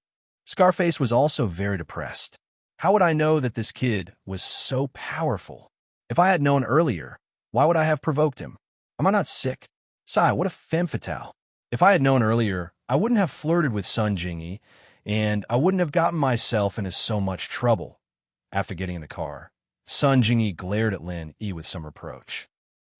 Scarface was also very depressed. How would I know that this kid was so powerful? If I had known earlier, why would I have provoked him? Am I not sick? Sai, what a femme fatale. If I had known earlier, I wouldn't have flirted with Sun Jingyi, and I wouldn't have gotten myself into so much trouble. After getting in the car, Sun Jingyi glared at Lin with some reproach.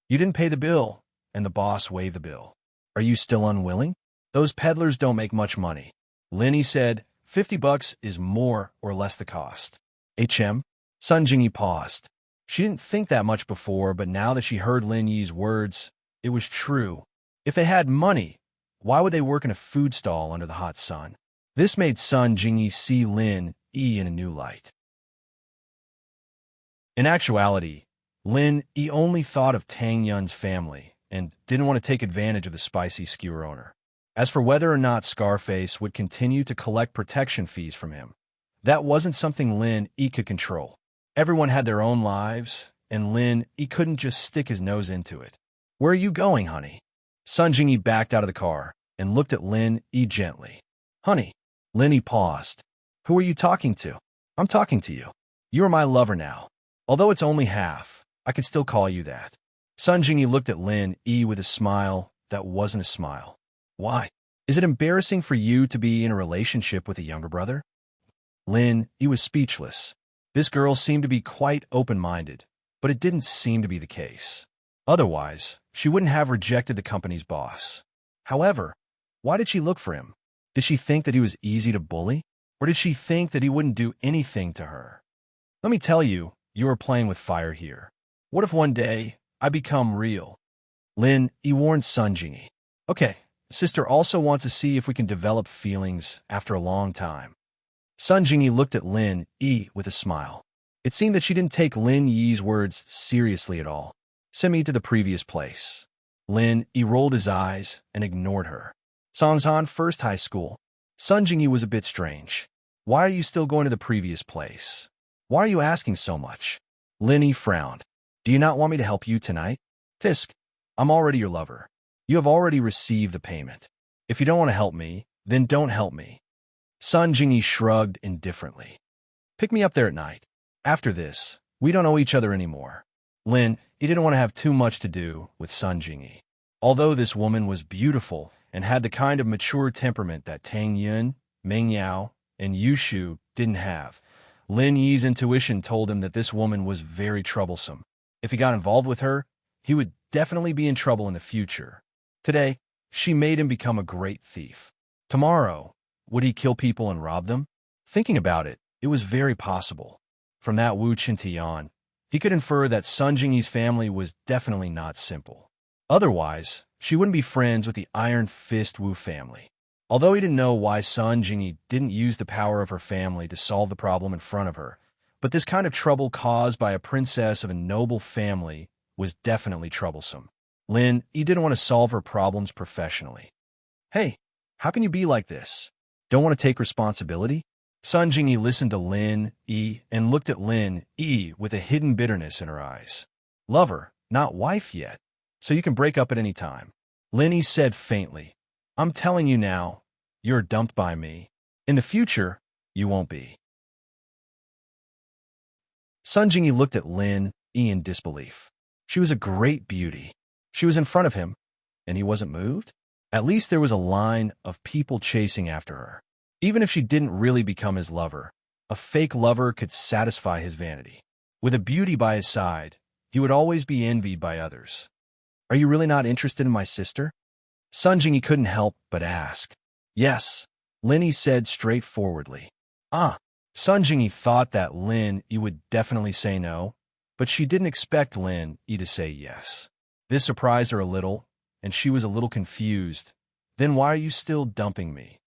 You didn't pay the bill, and the boss waived the bill. Are you still unwilling? Those peddlers don't make much money. Lin said, $50 is more or less the cost. Sun Jingyi paused. She didn't think that much before, but now that she heard Lin Yi's words, it was true. If they had money, why would they work in a food stall under the hot sun? This made Sun Jingyi see Lin in a new light. In actuality, Lin only thought of Tang Yun's family and didn't want to take advantage of the spicy skewer owner. As for whether or not Scarface would continue to collect protection fees from him, that wasn't something Lin could control. Everyone had their own lives, and Lin couldn't just stick his nose into it. Where are you going, honey? Sun Jingyi backed out of the car and looked at Lin gently. Honey. Lin paused. Who are you talking to? I'm talking to you. You are my lover now. Although it's only half, I could still call you that. Sun Jingyi looked at Lin with a smile that wasn't a smile. Why? Is it embarrassing for you to be in a relationship with a younger brother? Lin was speechless. This girl seemed to be quite open-minded, but it didn't seem to be the case. Otherwise, she wouldn't have rejected the company's boss. However, why did she look for him? Did she think that he was easy to bully? Or did she think that he wouldn't do anything to her? Let me tell you, you are playing with fire here. What if one day I become real? Lin warned Sun Jingyi. Okay, sister also wants to see if we can develop feelings after a long time. Sun Jingyi looked at Lin with a smile. It seemed that she didn't take Lin Yi's words seriously at all. Send me to the previous place. Lin rolled his eyes and ignored her. Sanzan First High School. Sun Jingyi was a bit strange. Why are you still going to the previous place? Why are you asking so much? Lin frowned. Do you not want me to help you tonight? Fisk, I'm already your lover. You have already received the payment. If you don't want to help me, then don't help me. Sun Jingyi shrugged indifferently. Pick me up there at night. After this, we don't owe each other anymore. Lin didn't want to have too much to do with Sun Jingyi. Although this woman was beautiful and had the kind of mature temperament that Tang Yun, Meng Yao, and Yu Shu didn't have, Lin Yi's intuition told him that this woman was very troublesome. If he got involved with her, he would definitely be in trouble in the future. Today, she made him become a great thief. Tomorrow, would he kill people and rob them? Thinking about it, it was very possible. From that Wu Qintian, He could infer that Sun Jingyi's family was definitely not simple. Otherwise, she wouldn't be friends with the Iron Fist Wu family. Although he didn't know why Sun Jingyi didn't use the power of her family to solve the problem in front of her, but this kind of trouble caused by a princess of a noble family was definitely troublesome. Lin Yi didn't want to solve her problems professionally. Hey, how can you be like this? Don't want to take responsibility? Sun Jingyi listened to Lin Yi and looked at Lin Yi with a hidden bitterness in her eyes. Lover, not wife yet, so you can break up at any time. Lin Yi said faintly, I'm telling you now, you're dumped by me. In the future, you won't be. Sun Jingyi looked at Lin Yi in disbelief. She was a great beauty. She was in front of him, and he wasn't moved? At least there was a line of people chasing after her. Even if she didn't really become his lover, a fake lover could satisfy his vanity. With a beauty by his side, he would always be envied by others. Are you really not interested in my sister? Sun Jingyi couldn't help but ask. Yes, Lin Yi said straightforwardly. Sun Jingyi thought that Lin Yi would definitely say no, but she didn't expect Lin Yi to say yes. This surprised her a little, and she was a little confused. Then why are you still dumping me?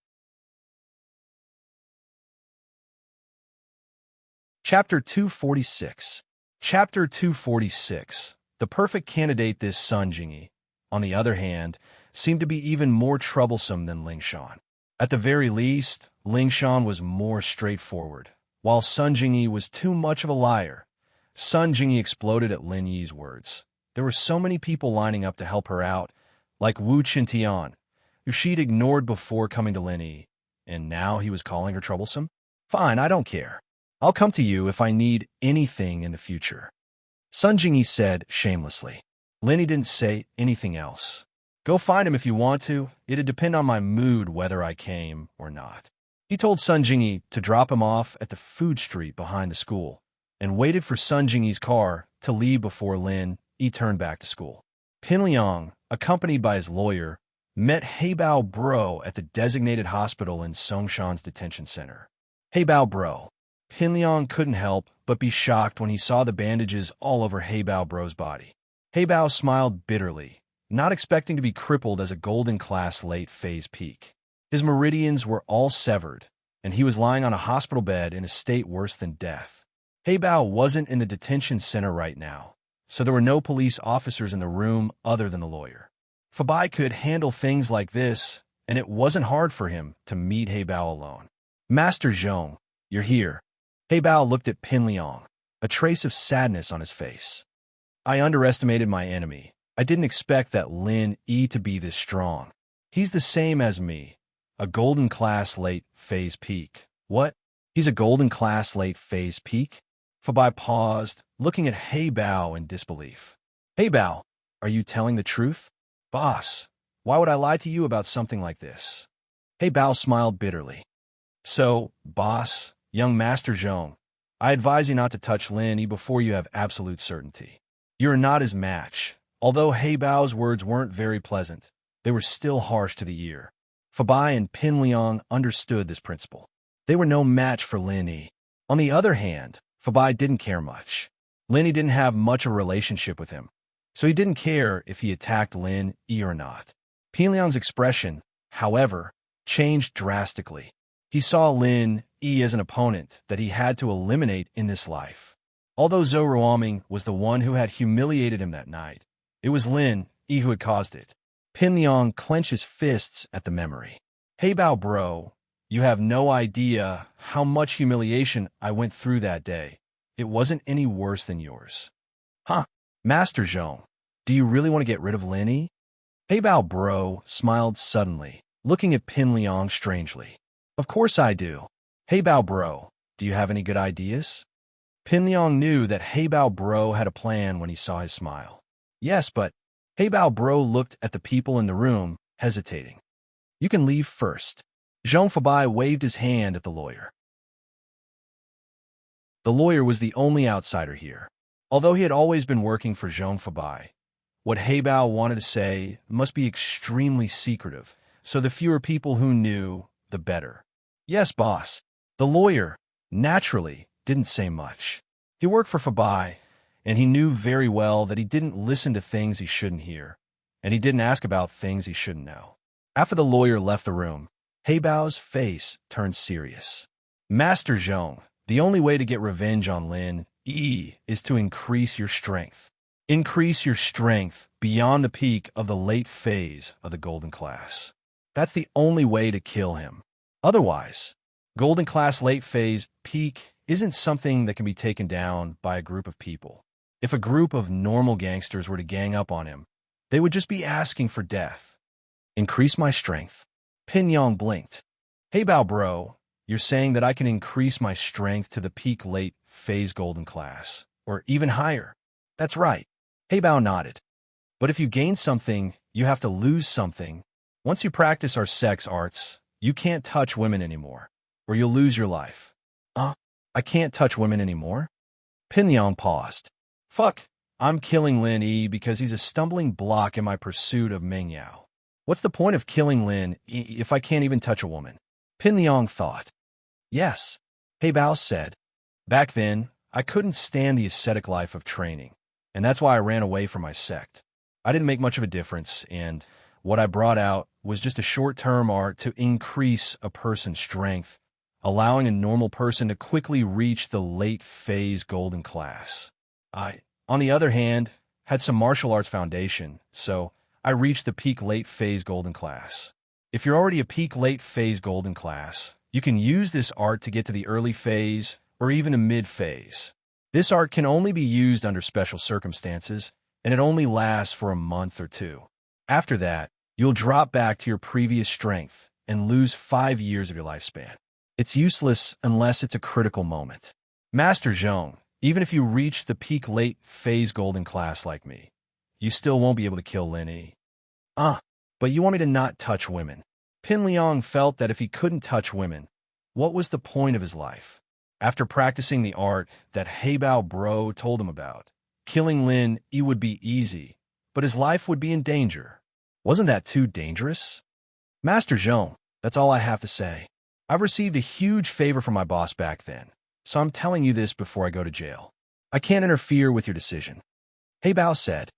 Chapter 246. Chapter 246. The perfect candidate, this Sun Jingyi, on the other hand, seemed to be even more troublesome than Ling Shan. At the very least, Ling Shan was more straightforward, while Sun Jingyi was too much of a liar. Sun Jingyi exploded at Lin Yi's words. There were so many people lining up to help her out, like Wu Qintian, who she'd ignored before coming to Lin Yi, and now he was calling her troublesome? Fine, I don't care. I'll come to you if I need anything in the future. Sun Jingyi said shamelessly. Lin Yi didn't say anything else. Go find him if you want to. It'd depend on my mood whether I came or not. He told Sun Jingyi to drop him off at the food street behind the school, and waited for Sun Jingyi's car to leave before Lin Yi turned back to school. Pin Liang, accompanied by his lawyer, met Heibao Bro at the designated hospital in Songshan's detention center. Heibao Bro. Pin Liang couldn't help but be shocked when he saw the bandages all over Heibao Bro's body. Heibao smiled bitterly, not expecting to be crippled as a golden class late phase peak. His meridians were all severed, and he was lying on a hospital bed in a state worse than death. Heibao wasn't in the detention center right now, so there were no police officers in the room other than the lawyer. Fabai could handle things like this, and it wasn't hard for him to meet Heibao alone. Master Zhong, you're here. Heibao looked at Pin Liang, a trace of sadness on his face. I underestimated my enemy. I didn't expect that Lin Yi to be this strong. He's the same as me, a golden class late phase peak. What? He's a golden class late phase peak? Fabai paused, looking at Heibao in disbelief. Heibao, are you telling the truth? Boss, why would I lie to you about something like this? Heibao smiled bitterly. So, boss, young Master Zhong, I advise you not to touch Lin Yi before you have absolute certainty. You are not his match. Although Heibao's words weren't very pleasant, they were still harsh to the ear. Fabai and Pin Liang understood this principle. They were no match for Lin Yi. On the other hand, Fabai didn't care much. Lin Yi didn't have much of a relationship with him, so he didn't care if he attacked Lin Yi or not. Pin Liang's expression, however, changed drastically. He saw Lin Yi as an opponent that he had to eliminate in this life. Although Zhou Ruoming was the one who had humiliated him that night, it was Lin Yi who had caused it. Pin Liang clenched his fists at the memory. Heibao Bro, you have no idea how much humiliation I went through that day. It wasn't any worse than yours. Huh, Master Zhong, do you really want to get rid of Lin Yi? Heibao Bro smiled suddenly, looking at Pin Liang strangely. Of course I do. Heibao Bro, do you have any good ideas? Pin Liang knew that Heibao Bro had a plan when he saw his smile. Yes, but Heibao Bro looked at the people in the room, hesitating. You can leave first. Zhong Fabai waved his hand at the lawyer. The lawyer was the only outsider here. Although he had always been working for Zhong Fabai, what Heibao wanted to say must be extremely secretive, so the fewer people who knew, the better. Yes, boss. The lawyer, naturally, didn't say much. He worked for Fabai, and he knew very well that he didn't listen to things he shouldn't hear, and he didn't ask about things he shouldn't know. After the lawyer left the room, Heibao's face turned serious. Master Zhong, the only way to get revenge on Lin Yi is to increase your strength. Increase your strength beyond the peak of the late phase of the golden class. That's the only way to kill him. Otherwise, golden class late phase peak isn't something that can be taken down by a group of people. If a group of normal gangsters were to gang up on him, they would just be asking for death. Increase my strength. Pin Yang blinked. Heibao bro, you're saying that I can increase my strength to the peak late phase golden class, or even higher. That's right. Heibao nodded. But if you gain something, you have to lose something. Once you practice our sex arts, you can't touch women anymore, or you'll lose your life. I can't touch women anymore? Pin Yang paused. Fuck, I'm killing Lin Yi because he's a stumbling block in my pursuit of Meng Yao. What's the point of killing Lin Yi if I can't even touch a woman? Pin Yang thought. Yes, Heibao said. Back then, I couldn't stand the ascetic life of training, and that's why I ran away from my sect. I didn't make much of a difference, and what I brought out was just a short-term art to increase a person's strength, allowing a normal person to quickly reach the late phase golden class. I, on the other hand, had some martial arts foundation, so I reached the peak late phase golden class. If you're already a peak late phase golden class, you can use this art to get to the early phase or even a mid phase. This art can only be used under special circumstances, and it only lasts for a month or two. After that, you'll drop back to your previous strength and lose 5 years of your lifespan. It's useless unless it's a critical moment. Master Zhong, even if you reach the peak late phase golden class like me, you still won't be able to kill Lin Yi. But you want me to not touch women. Pin Liang felt that if he couldn't touch women, what was the point of his life? After practicing the art that Heibao bro told him about, killing Lin Yi would be easy, but his life would be in danger. Wasn't that too dangerous? Master Zhong, that's all I have to say. I've received a huge favor from my boss back then, so I'm telling you this before I go to jail. I can't interfere with your decision. Heibao said,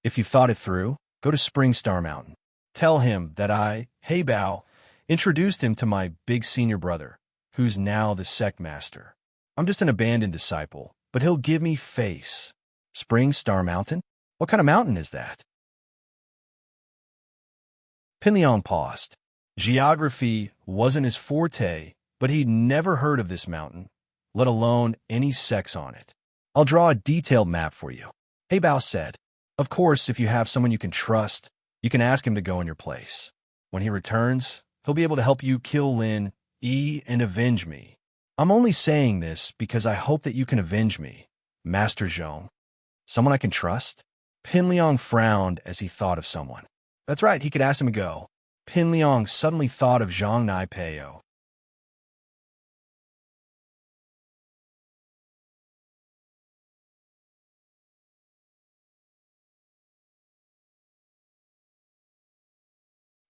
if you've thought it through, go to Spring Star Mountain. Tell him that I, Heibao, introduced him to my big senior brother, who's now the sect master. I'm just an abandoned disciple, but he'll give me face. Spring Star Mountain? What kind of mountain is that? Pin Liang paused. Geography wasn't his forte, but he'd never heard of this mountain, let alone any sects on it. I'll draw a detailed map for you, Heibao said. Of course, if you have someone you can trust, you can ask him to go in your place. When he returns, he'll be able to help you kill Lin Yi and avenge me. I'm only saying this because I hope that you can avenge me, Master Zhong. Someone I can trust? Pin Liang frowned as he thought of someone. That's right, he could ask him to go. Pin Liang suddenly thought of Zhang Naipeo.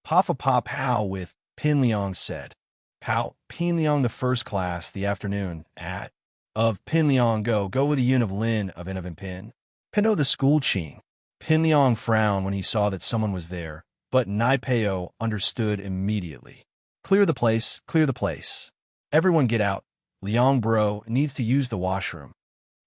Papa Pop How with Pin Liang said. Pow, Pin Liang the first class, the afternoon, at. Of Pin Liang go with the yun of Lin of Innovin Pin. Pindo the school ching. Pin Liang frowned when he saw that someone was there, but Naipeo understood immediately. Clear the place, clear the place. Everyone get out. Liang bro needs to use the washroom.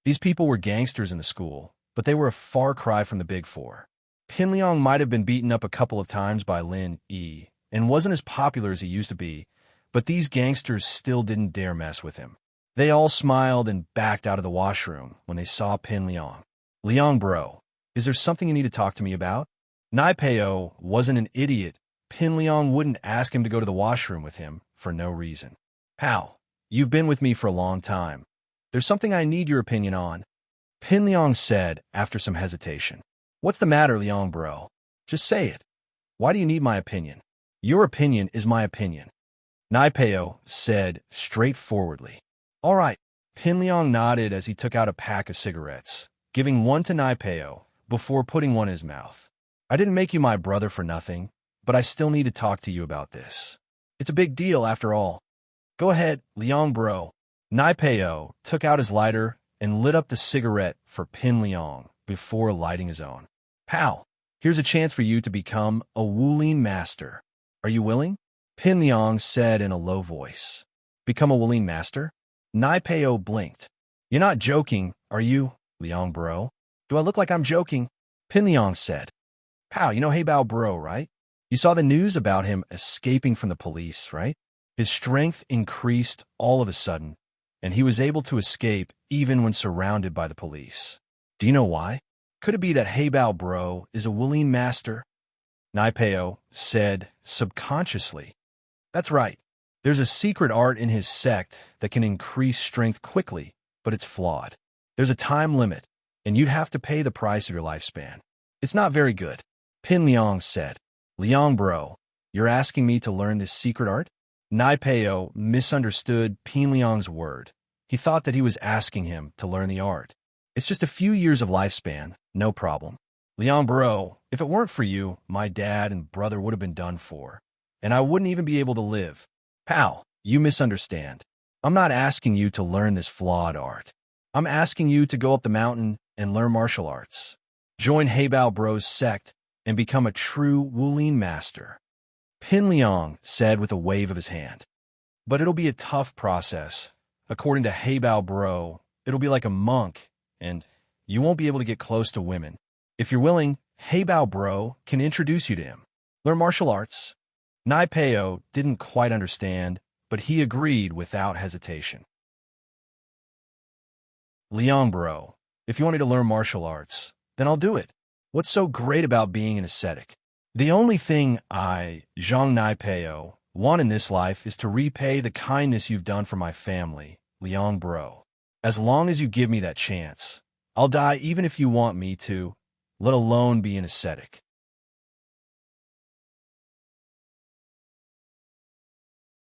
These people were gangsters in the school, but they were a far cry from the Big Four. Pin Liang might have been beaten up a couple of times by Lin Yi, and wasn't as popular as he used to be, but these gangsters still didn't dare mess with him. They all smiled and backed out of the washroom when they saw Pin Liang. Liang bro, is there something you need to talk to me about? Naipeo wasn't an idiot. Pin Liang wouldn't ask him to go to the washroom with him for no reason. Pal, you've been with me for a long time. There's something I need your opinion on. Pin Liang said after some hesitation. What's the matter, Liang bro? Just say it. Why do you need my opinion? Your opinion is my opinion. Naipeo said straightforwardly. All right. Pin Liang nodded as he took out a pack of cigarettes, giving one to Naipeo before putting one in his mouth. I didn't make you my brother for nothing, but I still need to talk to you about this. It's a big deal after all. Go ahead, Liang bro. Naipeo took out his lighter and lit up the cigarette for Pin Liang before lighting his own. Pal, here's a chance for you to become a Wulin master. Are you willing? Pin Liang said in a low voice. Become a Wulin master? Nai Peo blinked. You're not joking, are you, Liang bro? Do I look like I'm joking? Pin Liang said. Pal, you know Hey Bao bro, right? You saw the news about him escaping from the police, right? His strength increased all of a sudden, and he was able to escape even when surrounded by the police. Do you know why? Could it be that Hey Bao bro is a Wulin master? Nai Peo said subconsciously. That's right. There's a secret art in his sect that can increase strength quickly, but it's flawed. There's a time limit, and you'd have to pay the price of your lifespan. It's not very good. Pin Liang said. Liang bro, you're asking me to learn this secret art? Nai Peo misunderstood Pin Liang's word. He thought that he was asking him to learn the art. It's just a few years of lifespan, no problem. Liang bro, if it weren't for you, my dad and brother would have been done for, and I wouldn't even be able to live. Pal, you misunderstand. I'm not asking you to learn this flawed art. I'm asking you to go up the mountain and learn martial arts. Join Hey Bao bro's sect and become a true Wulin master. Pin Liang said with a wave of his hand. But it'll be a tough process. According to Hey Bao bro, it'll be like a monk, and you won't be able to get close to women. If you're willing, Hey Bao bro can introduce you to him. Learn martial arts. Nai Peo didn't quite understand, but he agreed without hesitation. Liang bro, if you want me to learn martial arts, then I'll do it. What's so great about being an ascetic? The only thing I, Zhang Nai Peo, want in this life is to repay the kindness you've done for my family, Liang bro. As long as you give me that chance, I'll die even if you want me to, let alone be an ascetic.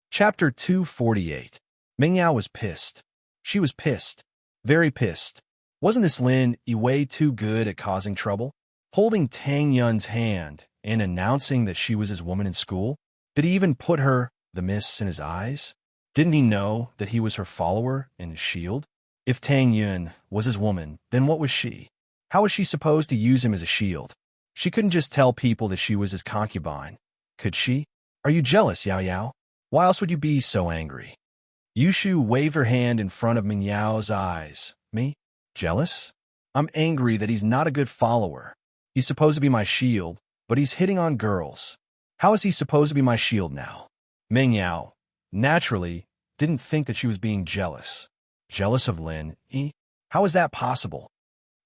Chapter 248. Meng Yao was pissed. She was pissed. Very pissed. Wasn't this Lin Yiwei too good at causing trouble? Holding Tang Yun's hand and announcing that she was his woman in school? Did he even put her, the miss, in his eyes? Didn't he know that he was her follower and his shield? If Tang Yun was his woman, then what was she? How was she supposed to use him as a shield? She couldn't just tell people that she was his concubine. Could she? Are you jealous, Yao Yao? Why else would you be so angry? Yushu waved her hand in front of Meng Yao's eyes. Me? Jealous? I'm angry that he's not a good follower. He's supposed to be my shield, but he's hitting on girls. How is he supposed to be my shield now? Meng Yao, naturally, didn't think that she was being jealous. Jealous of Lin Yi? How is that possible?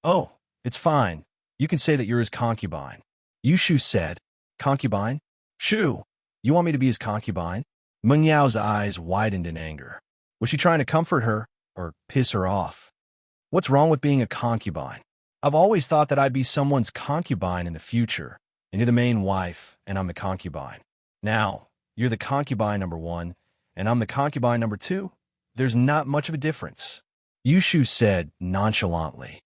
Oh, it's fine. You can say that you're his concubine. Yushu said. Concubine? Shu, you want me to be his concubine? Meng Yao's eyes widened in anger. Was she trying to comfort her or piss her off? What's wrong with being a concubine? I've always thought that I'd be someone's concubine in the future, and you're the main wife, and I'm the concubine. Now, you're the concubine number 1, and I'm the concubine number 2. There's not much of a difference. Yushu said nonchalantly.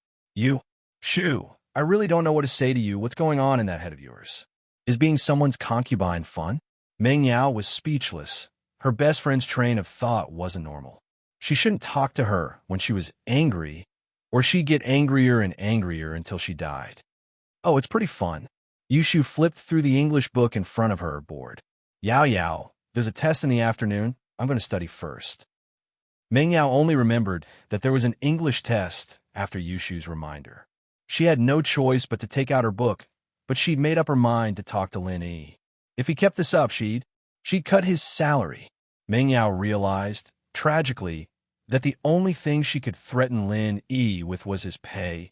Shu, I really don't know what to say to you. What's going on in that head of yours? Is being someone's concubine fun? Meng Yao was speechless. Her best friend's train of thought wasn't normal. She shouldn't talk to her when she was angry, or she'd get angrier and angrier until she died. Oh, it's pretty fun. Yushu flipped through the English book in front of her, bored. Yao Yao, there's a test in the afternoon. I'm going to study first. Meng Yao only remembered that there was an English test after Yushu's reminder. She had no choice but to take out her book, but she'd made up her mind to talk to Lin Yi. If he kept this up, she'd cut his salary. Meng Yao realized, tragically, that the only thing she could threaten Lin Yi with was his pay.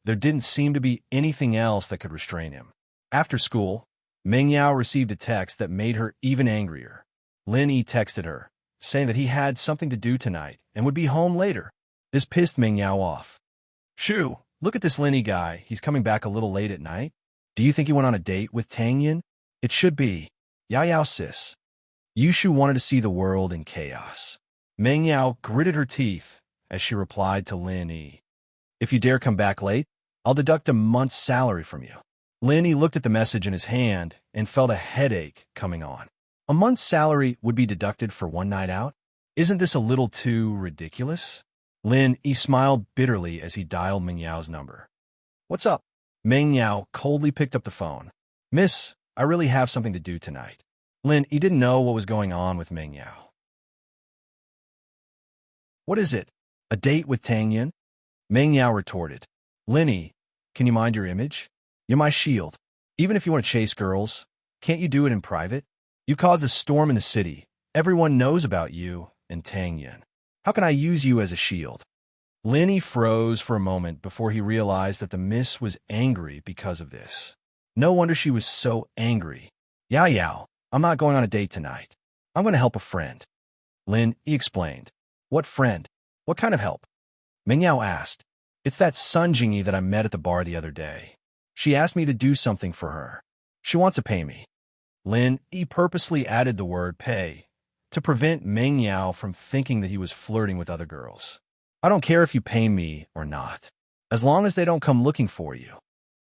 There didn't seem to be anything else that could restrain him. After school, Meng Yao received a text that made her even angrier. Lin Yi texted her, saying that he had something to do tonight and would be home later. This pissed Meng Yao off. Shu, look at this Lin Yi guy. He's coming back a little late at night. Do you think he went on a date with Tang Yin? It should be. Yao Yao sis. Yushu wanted to see the world in chaos. Meng Yao gritted her teeth as she replied to Lin Yi. If you dare come back late, I'll deduct a month's salary from you. Lin Yi looked at the message in his hand and felt a headache coming on. A month's salary would be deducted for one night out? Isn't this a little too ridiculous? Lin Yi smiled bitterly as he dialed Meng Yao's number. What's up? Meng Yao coldly picked up the phone. Miss, I really have something to do tonight. Lin Yi didn't know what was going on with Meng Yao. What is it? A date with Tang Yin? Meng Yao retorted. Lin Yi, can you mind your image? You're my shield. Even if you want to chase girls, can't you do it in private? You caused a storm in the city. Everyone knows about you and Tang Yin. How can I use you as a shield? Lin Yi froze for a moment before he realized that the miss was angry because of this. No wonder she was so angry. Yao Yao, I'm not going on a date tonight. I'm going to help a friend. Lin Yi explained. What friend? What kind of help? Meng Yao asked. It's that Sun Jingyi that I met at the bar the other day. She asked me to do something for her. She wants to pay me. Lin Yi purposely added the word pay to prevent Meng Yao from thinking that he was flirting with other girls. I don't care if you pay me or not, as long as they don't come looking for you.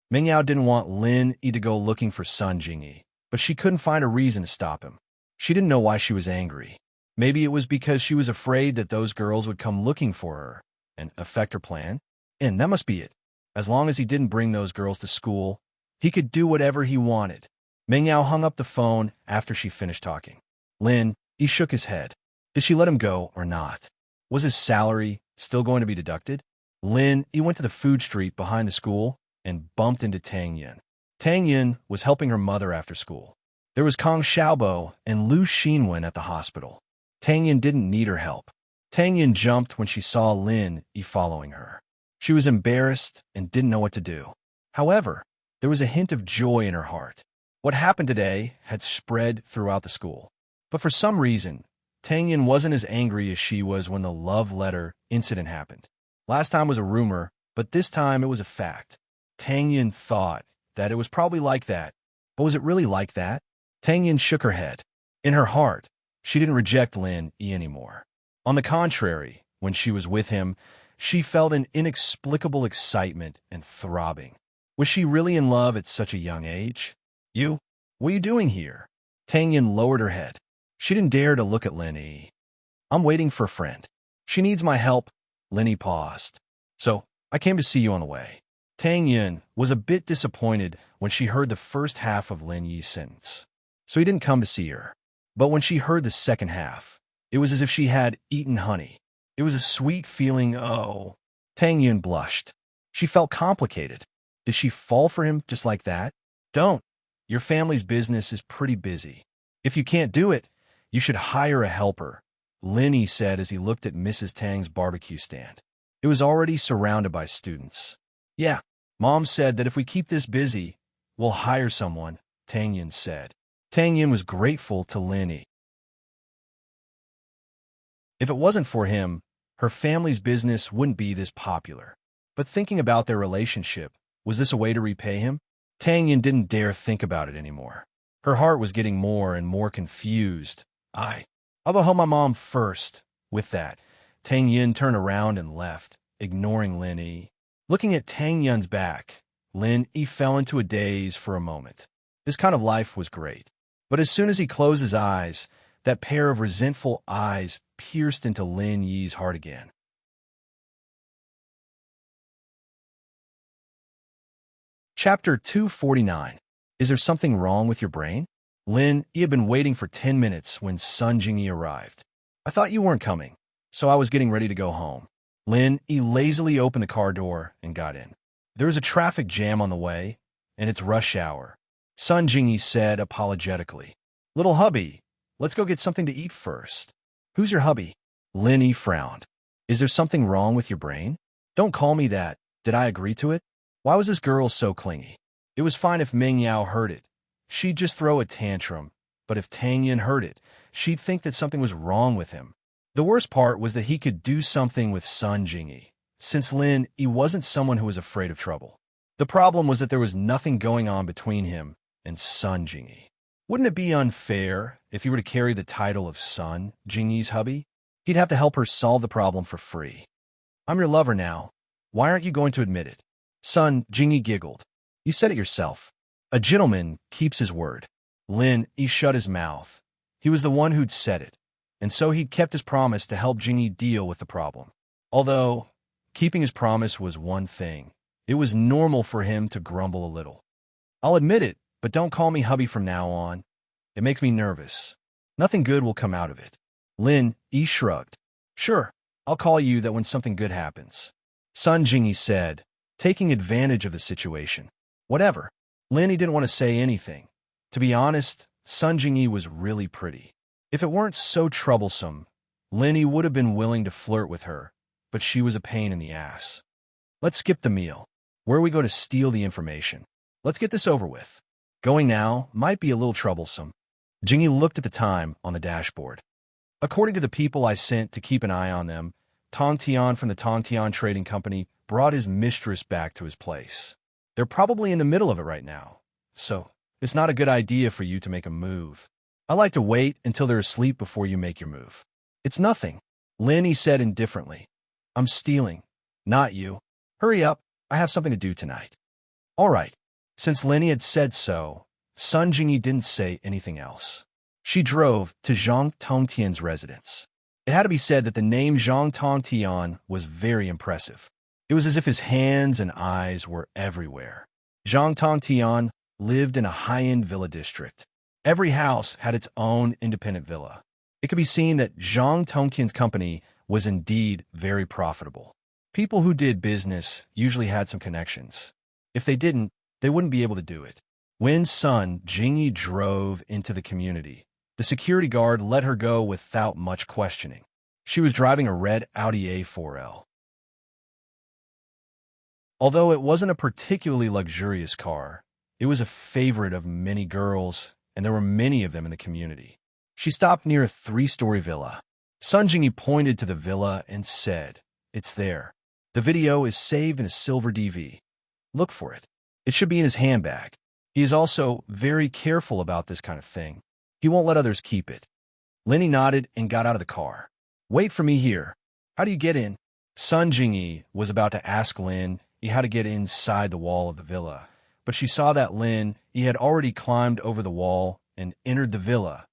Meng Yao didn't want Lin Yi to go looking for Sun Jingyi, but she couldn't find a reason to stop him. She didn't know why she was angry. Maybe it was because she was afraid that those girls would come looking for her and affect her plan. And that must be it. As long as he didn't bring those girls to school, he could do whatever he wanted. Meng Yao hung up the phone after she finished talking. Lin Yi shook his head. Did she let him go or not? Was his salary still going to be deducted? Lin Yi went to the food street behind the school and bumped into Tang Yin. Tang Yin was helping her mother after school. There was Kong Xiaobo and Lu Xinwen at the hospital. Tang Yin didn't need her help. Tang Yin jumped when she saw Lin Yi following her. She was embarrassed and didn't know what to do. However, there was a hint of joy in her heart. What happened today had spread throughout the school. But for some reason, Tang Yin wasn't as angry as she was when the love letter incident happened. Last time was a rumor, but this time it was a fact. Tang Yin thought that it was probably like that. But was it really like that? Tang Yin shook her head. In her heart, she didn't reject Lin Yi anymore. On the contrary, when she was with him, she felt an inexplicable excitement and throbbing. Was she really in love at such a young age? You? What are you doing here? Tang Yin lowered her head. She didn't dare to look at Lin Yi. I'm waiting for a friend. She needs my help. Lin Yi paused. So, I came to see you on the way. Tang Yin was a bit disappointed when she heard the first half of Lin Yi's sentence. So he didn't come to see her. But when she heard the second half, it was as if she had eaten honey. It was a sweet feeling, oh. Tang Yin blushed. She felt complicated. Did she fall for him just like that? Don't. Your family's business is pretty busy. If you can't do it, you should hire a helper, Lin Yi said as he looked at Mrs. Tang's barbecue stand. It was already surrounded by students. Yeah, Mom said that if we keep this busy, we'll hire someone, Tang Yin said. Tang Yin was grateful to Lin Yi. If it wasn't for him, her family's business wouldn't be this popular. But thinking about their relationship, was this a way to repay him? Tang Yin didn't dare think about it anymore. Her heart was getting more and more confused. I'll go help my mom first. With that, Tang Yin turned around and left, ignoring Lin Yi. Looking at Tang Yin's back, Lin Yi fell into a daze for a moment. This kind of life was great. But as soon as he closed his eyes, that pair of resentful eyes pierced into Lin Yi's heart again. Chapter 249. Is there something wrong with your brain? Lin Yi had been waiting for 10 minutes when Sun Jingyi arrived. I thought you weren't coming, so I was getting ready to go home. Lin Yi lazily opened the car door and got in. There was a traffic jam on the way, and it's rush hour. Sun Jingyi said apologetically. Little hubby, let's go get something to eat first. Who's your hubby? Lin Yi frowned. Is there something wrong with your brain? Don't call me that. Did I agree to it? Why was this girl so clingy? It was fine if Meng Yao heard it. She'd just throw a tantrum. But if Tang Yin heard it, she'd think that something was wrong with him. The worst part was that he could do something with Sun Jingyi, since Lin Yi wasn't someone who was afraid of trouble. The problem was that there was nothing going on between him and Sun Jingyi. Wouldn't it be unfair if he were to carry the title of Sun Jingyi's hubby? He'd have to help her solve the problem for free. I'm your lover now. Why aren't you going to admit it? Sun Jingyi giggled. You said it yourself. A gentleman keeps his word. Lin Yi shut his mouth. He was the one who'd said it, and so he'd kept his promise to help Jingyi deal with the problem. Although keeping his promise was one thing, it was normal for him to grumble a little. I'll admit it, but don't call me hubby from now on. It makes me nervous. Nothing good will come out of it. Lin Yi shrugged. Sure, I'll call you that when something good happens. Sun Jingyi said, taking advantage of the situation. Whatever. Lin Yi didn't want to say anything. To be honest, Sun Jingyi was really pretty. If it weren't so troublesome, Lin Yi would have been willing to flirt with her, but she was a pain in the ass. Let's skip the meal. Where are we going to steal the information? Let's get this over with. Going now might be a little troublesome. Jingyi looked at the time on the dashboard. According to the people I sent to keep an eye on them, Tong Tian from the Tong Tian Trading Company brought his mistress back to his place. They're probably in the middle of it right now, so it's not a good idea for you to make a move. I like to wait until they're asleep before you make your move. It's nothing, Lin Yi said indifferently. I'm stealing, not you. Hurry up, I have something to do tonight. All right. Since Lin Yi had said so, Sun Jingyi didn't say anything else. She drove to Zhang Tongtian's residence. It had to be said that the name Zhang Tongtian was very impressive. It was as if his hands and eyes were everywhere. Zhang Tongtian lived in a high-end villa district. Every house had its own independent villa. It could be seen that Zhang Tongtian's company was indeed very profitable. People who did business usually had some connections. If they didn't, they wouldn't be able to do it. When Sun Jingyi drove into the community, the security guard let her go without much questioning. She was driving a red Audi A4L. Although it wasn't a particularly luxurious car, it was a favorite of many girls, and there were many of them in the community. She stopped near a 3-story villa. Sun Jingyi pointed to the villa and said, "It's there. The video is saved in a silver DV. Look for it. It should be in his handbag. He is also very careful about this kind of thing. He won't let others keep it." Lin Yi nodded and got out of the car. "Wait for me here. How do you get in?" Sun Jingyi was about to ask Lin Yi how to get inside the wall of the villa, but she saw that Lin Yi had already climbed over the wall and entered the villa.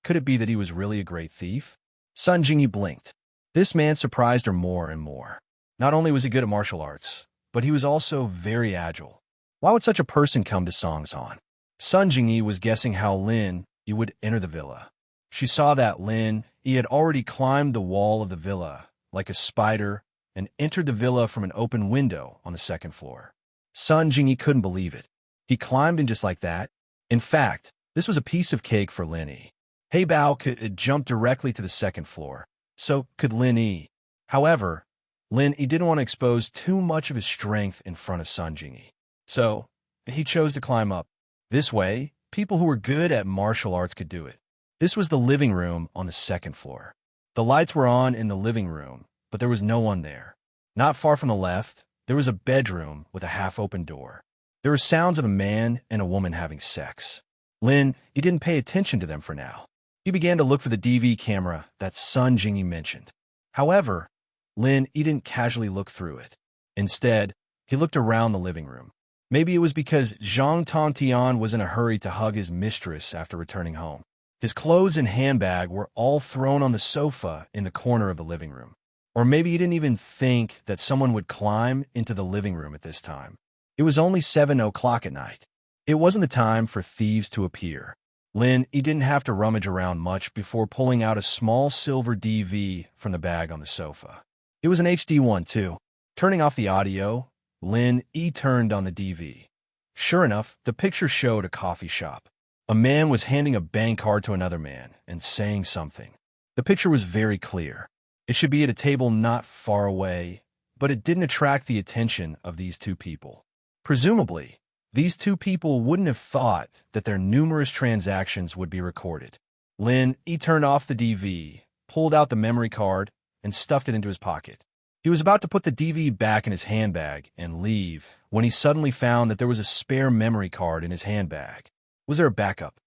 Could it be that he was really a great thief? Sun Jingyi blinked. This man surprised her more and more. Not only was he good at martial arts, but he was also very agile. Why would such a person come to Songsan? Sun Jingyi was guessing how Lin Yi would enter the villa. She saw that Lin Yi had already climbed the wall of the villa, like a spider, and entered the villa from an open window on the 2nd floor. Sun Jingyi couldn't believe it. He climbed in just like that. In fact, this was a piece of cake for Lin Yi. He Bao could jump directly to the 2nd floor. So could Lin Yi. However, Lin Yi didn't want to expose too much of his strength in front of Sun Jingyi. So he chose to climb up. This way, people who were good at martial arts could do it. This was the living room on the 2nd floor. The lights were on in the living room, but there was no one there. Not far from the left, there was a bedroom with a half-open door. There were sounds of a man and a woman having sex. Lin Yi didn't pay attention to them for now. He began to look for the DV camera that Sun Jingyi mentioned. However, Lin Yi didn't casually look through it. Instead, he looked around the living room. Maybe it was because Zhang Tongtian was in a hurry to hug his mistress after returning home. His clothes and handbag were all thrown on the sofa in the corner of the living room. Or maybe he didn't even think that someone would climb into the living room at this time. It was only 7 o'clock at night. It wasn't the time for thieves to appear. Lin Yi didn't have to rummage around much before pulling out a small silver DV from the bag on the sofa. It was an HD one, too. Turning off the audio, Lin Yi turned on the DV. Sure enough, the picture showed a coffee shop. A man was handing a bank card to another man and saying something. The picture was very clear. It should be at a table not far away, but it didn't attract the attention of these two people. Presumably, these two people wouldn't have thought that their numerous transactions would be recorded. Lin Yi turned off the DV, pulled out the memory card, and stuffed it into his pocket. He was about to put the DV back in his handbag and leave when he suddenly found that there was a spare memory card in his handbag. Was there a backup?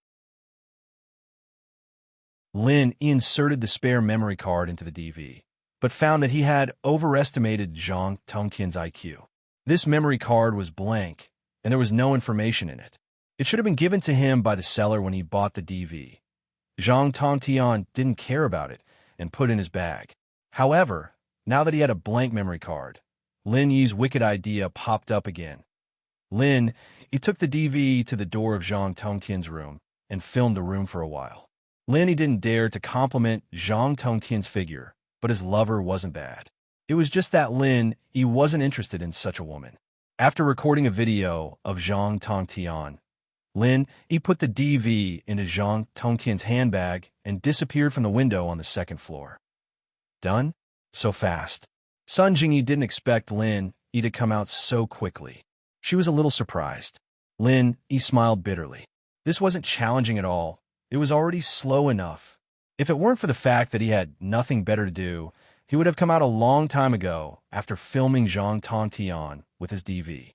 Lin Yi inserted the spare memory card into the DV, but found that he had overestimated Zhang Tongtian's IQ. This memory card was blank, and there was no information in it. It should have been given to him by the seller when he bought the DV. Zhang Tongtian didn't care about it and put it in his bag. However, Now that he had a blank memory card, Lin Yi's wicked idea popped up again. He took the DV to the door of Zhang Tongtian's room and filmed the room for a while. He didn't dare to compliment Zhang Tongtian's figure, but his lover wasn't bad. It was just that he wasn't interested in such a woman. After recording a video of Zhang Tongtian, he put the DV into Zhang Tongtian's handbag and disappeared from the window on the second floor. Done? So fast. Sun Jingyi didn't expect He to come out so quickly. She was a little surprised. He smiled bitterly. This wasn't challenging at all. It was already slow enough. If it weren't for the fact that he had nothing better to do, he would have come out a long time ago after filming Zhang Tongtian with his DV.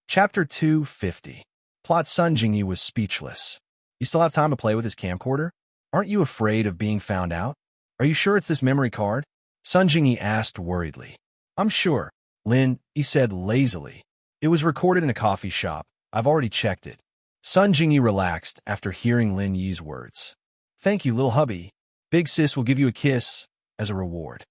Chapter 250. Plot. Sun Jingyi was speechless. You still have time to play with his camcorder? Aren't you afraid of being found out? Are you sure it's this memory card? Sun Jingyi asked worriedly. I'm sure, he said lazily. It was recorded in a coffee shop. I've already checked it. Sun Jingyi relaxed after hearing Lin Yi's words. Thank you, little hubby. Big sis will give you a kiss as a reward.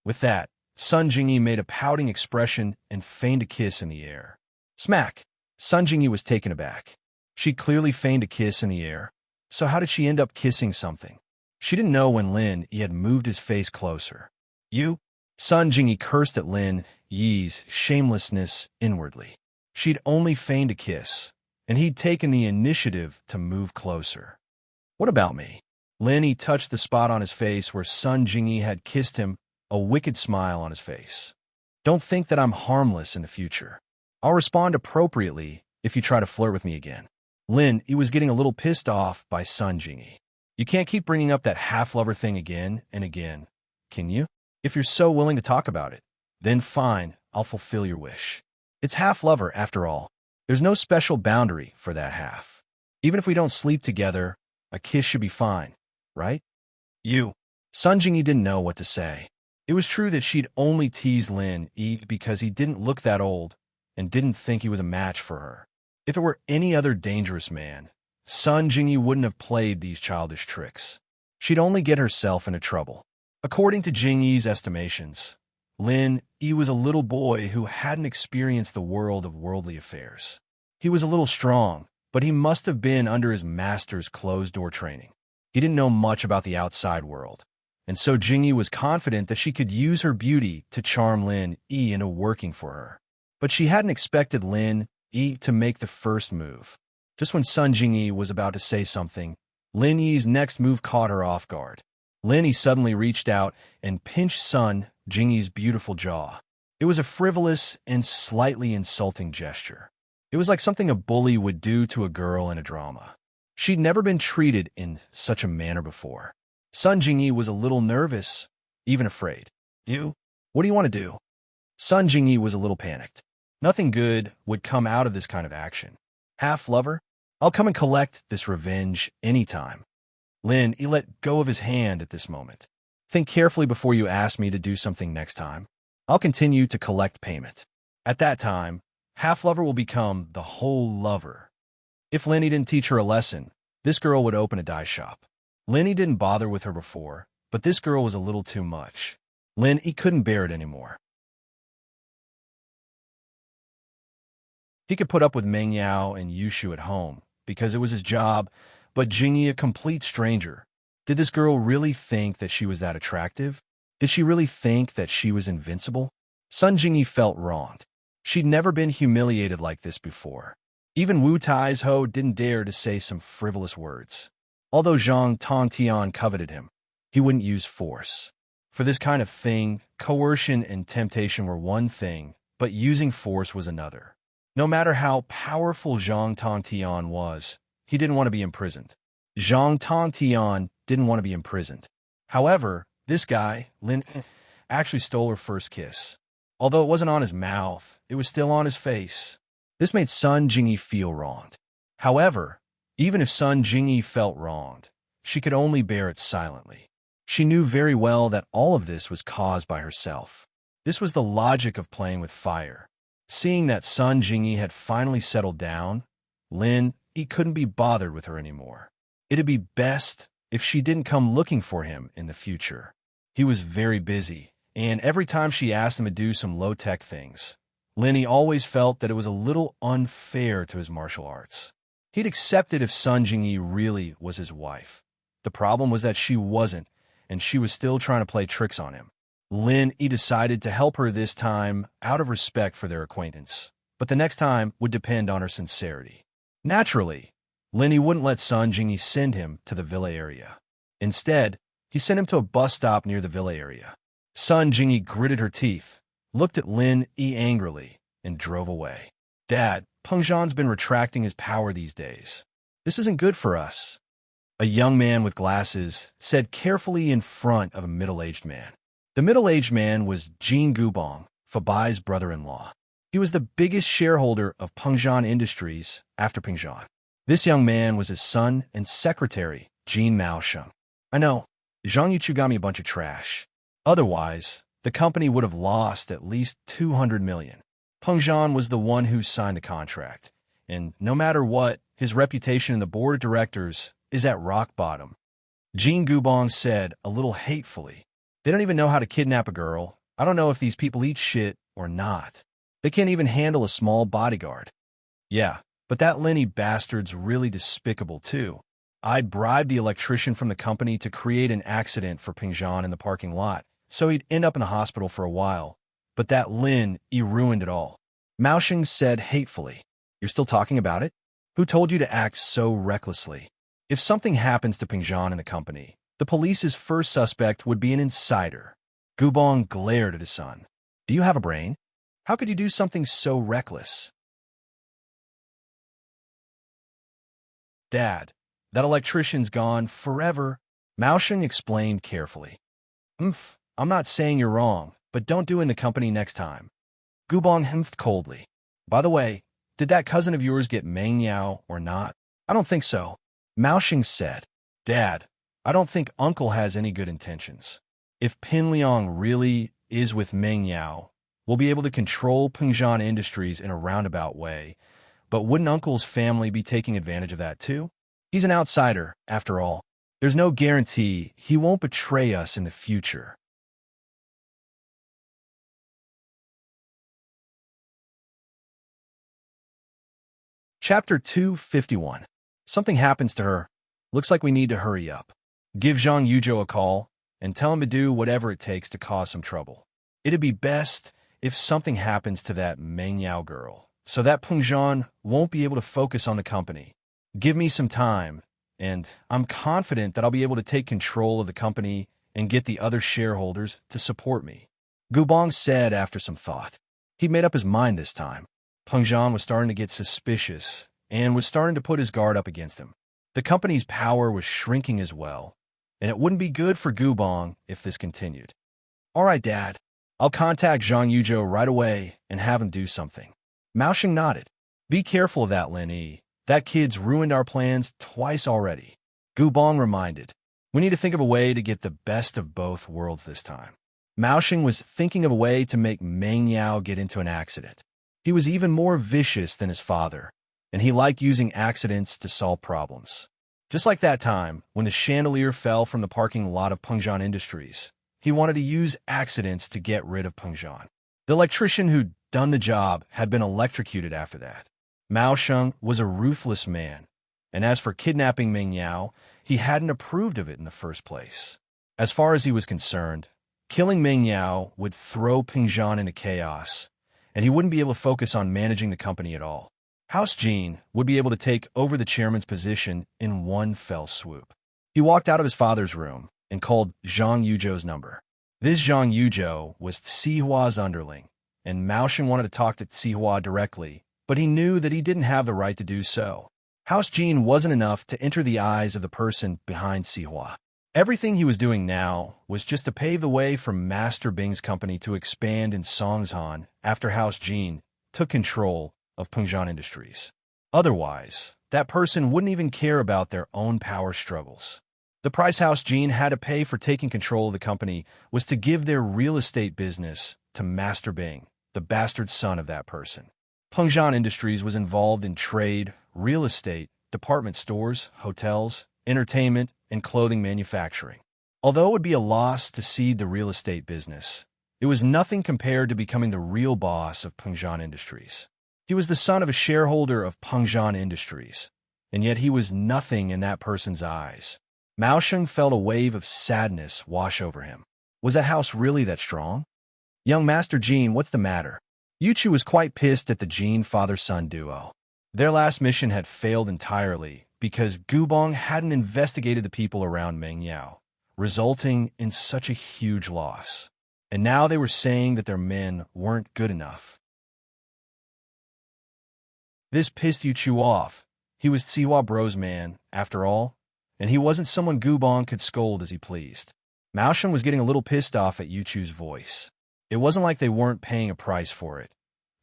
With that, Sun Jingyi made a pouting expression and feigned a kiss in the air. Smack! Sun Jingyi was taken aback. She clearly feigned a kiss in the air. So how did she end up kissing something? She didn't know when He had moved his face closer. You? Sun Jingyi cursed at Lin Yi's shamelessness inwardly. She'd only feigned a kiss, and he'd taken the initiative to move closer. What about me? He touched the spot on his face where Sun Jingyi had kissed him, a wicked smile on his face. Don't think that I'm harmless in the future. I'll respond appropriately if you try to flirt with me again. He was getting a little pissed off by Sun Jingyi. You can't keep bringing up that half-lover thing again and again, can you? If you're so willing to talk about it, then fine, I'll fulfill your wish. It's half-lover after all. There's no special boundary for that half. Even if we don't sleep together, a kiss should be fine, right? Sun Jingyi didn't know what to say. It was true that she'd only teased Lin Yi because he didn't look that old and didn't think he was a match for her. If it were any other dangerous man, Sun Jingyi wouldn't have played these childish tricks. She'd only get herself into trouble. According to Jingyi's estimations, Lin Yi was a little boy who hadn't experienced the world of worldly affairs. He was a little strong, but he must have been under his master's closed-door training. He didn't know much about the outside world, and so Jingyi was confident that she could use her beauty to charm Lin Yi into working for her. But she hadn't expected Lin Yi to make the first move. Just when Sun Jingyi was about to say something, Lin Yi's next move caught her off guard. Lin Yi suddenly reached out and pinched Sun Jingyi's beautiful jaw. It was a frivolous and slightly insulting gesture. It was like something a bully would do to a girl in a drama. She'd never been treated in such a manner before. Sun Jingyi was a little nervous, even afraid. What do you want to do? Sun Jingyi was a little panicked. Nothing good would come out of this kind of action. Half-lover? I'll come and collect this revenge anytime. He let go of his hand at this moment. Think carefully before you ask me to do something next time. I'll continue to collect payment. At that time, half-lover will become the whole lover. If He didn't teach her a lesson, this girl would open a dye shop. He didn't bother with her before, but this girl was a little too much. He couldn't bear it anymore. He could put up with Meng Yao and Yushu at home, because it was his job, but Jingyi, a complete stranger. Did this girl really think that she was that attractive? Did she really think that she was invincible? Sun Jingyi felt wronged. She'd never been humiliated like this before. Even Wu Tai's Ho didn't dare to say some frivolous words. Although Zhang Tongtian coveted him, he wouldn't use force. For this kind of thing, coercion and temptation were one thing, but using force was another. No matter how powerful Zhang Tongtian was, he didn't want to be imprisoned. Zhang Tongtian didn't want to be imprisoned. However, this guy, Lin, actually stole her first kiss. Although it wasn't on his mouth, it was still on his face. This made Sun Jingyi feel wronged. However, even if Sun Jingyi felt wronged, she could only bear it silently. She knew very well that all of this was caused by herself. This was the logic of playing with fire. Seeing that Sun Jingyi had finally settled down, Lin he couldn't be bothered with her anymore. It'd be best if she didn't come looking for him in the future. He was very busy, and every time she asked him to do some low-tech things, Lenny always felt that it was a little unfair to his martial arts. He'd accept it if Sun Jingyi really was his wife. The problem was that she wasn't, and she was still trying to play tricks on him. He decided to help her this time out of respect for their acquaintance, but the next time would depend on her sincerity. Naturally, Lenny wouldn't let Sun Jingyi send him to the villa area. Instead, he sent him to a bus stop near the villa area. Sun Jingyi gritted her teeth, looked at Lin Yi angrily, and drove away. Dad, Peng Zhan's been retracting his power these days. This isn't good for us. A young man with glasses said carefully in front of a middle-aged man. The middle-aged man was Jin Gubong, Fabai's brother-in-law. He was the biggest shareholder of Peng Zhan Industries after Peng Zhan. This young man was his son and secretary, Jin Maosheng. I know, Zhang Yuchu got me a bunch of trash. Otherwise, the company would have lost at least 200 million. Peng Zhan was the one who signed the contract, and no matter what, his reputation in the board of directors is at rock bottom. Jin Gubong said a little hatefully, "They don't even know how to kidnap a girl. I don't know if these people eat shit or not. They can't even handle a small bodyguard." Yeah, but that Lenny bastard's really despicable too. I'd bribed the electrician from the company to create an accident for Peng Zhan in the parking lot, so he'd end up in the hospital for a while. But that Lin, he ruined it all. Maosheng said hatefully, "You're still talking about it? Who told you to act so recklessly? If something happens to Peng Zhan in the company, the police's first suspect would be an insider." Gubong glared at his son. "Do you have a brain? How could you do something so reckless?" "Dad, that electrician's gone forever," Maosheng explained carefully. I'm not saying you're wrong, but don't do it in the company next time." Gubong humphed coldly. "By the way, did that cousin of yours get Meng Yao or not?" "I don't think so," Maosheng said. "Dad, I don't think Uncle has any good intentions. If Pin Liang really is with Meng Yao, we'll be able to control Peng Zhan Industries in a roundabout way, but wouldn't Uncle's family be taking advantage of that too? He's an outsider, after all. There's no guarantee he won't betray us in the future." Chapter 251. Something happens to her. Looks like we need to hurry up. Give Zhang Yuzhou a call and tell him to do whatever it takes to cause some trouble. It'd be best if something happens to that Meng Yao girl, so that Peng Zhan won't be able to focus on the company. Give me some time, and I'm confident that I'll be able to take control of the company and get the other shareholders to support me. Gubong said after some thought. He'd made up his mind this time. Peng Zhan was starting to get suspicious and was starting to put his guard up against him. The company's power was shrinking as well, and it wouldn't be good for Gubong if this continued. "All right, Dad. I'll contact Zhang Yuzhou right away and have him do something." Maosheng nodded. "Be careful of that, Lin Yi. That kid's ruined our plans twice already." Gubong reminded, "We need to think of a way to get the best of both worlds this time." Maosheng was thinking of a way to make Meng Yao get into an accident. He was even more vicious than his father, and he liked using accidents to solve problems. Just like that time, when the chandelier fell from the parking lot of Peng Zhan Industries, he wanted to use accidents to get rid of Peng Zhan. The electrician who'd done the job had been electrocuted after that. Maosheng was a ruthless man, and as for kidnapping Meng Yao, he hadn't approved of it in the first place. As far as he was concerned, killing Meng Yao would throw Peng Zhan into chaos, and he wouldn't be able to focus on managing the company at all. House Jin would be able to take over the chairman's position in one fell swoop. He walked out of his father's room and called Zhang Yuzhou's number. This Zhang Yuzhou was Tsihua's underling, and Maosheng wanted to talk to Tsihua directly, but he knew that he didn't have the right to do so. House Jin wasn't enough to enter the eyes of the person behind Tsihua. Everything he was doing now was just to pave the way for Master Bing's company to expand in Songshan after House Jin took control of Peng Zhan Industries. Otherwise, that person wouldn't even care about their own power struggles. The price House Jin had to pay for taking control of the company was to give their real estate business to Master Bing, the bastard son of that person. Peng Zhan Industries was involved in trade, real estate, department stores, hotels, entertainment, and clothing manufacturing. Although it would be a loss to cede the real estate business, it was nothing compared to becoming the real boss of Pengzhan Industries. He was the son of a shareholder of Pengzhan Industries, and yet he was nothing in that person's eyes. Mao Sheng felt a wave of sadness wash over him. Was that house really that strong? Young Master Jean, what's the matter? Yuchu was quite pissed at the Jean father-son duo. Their last mission had failed entirely because Gubong hadn't investigated the people around Meng Yao, resulting in such a huge loss. And now they were saying that their men weren't good enough. This pissed Yuchu off. He was Tsiwa Bro's man, after all, and he wasn't someone Gubong could scold as he pleased. Mao Sheng was getting a little pissed off at Yuchu's voice. It wasn't like they weren't paying a price for it.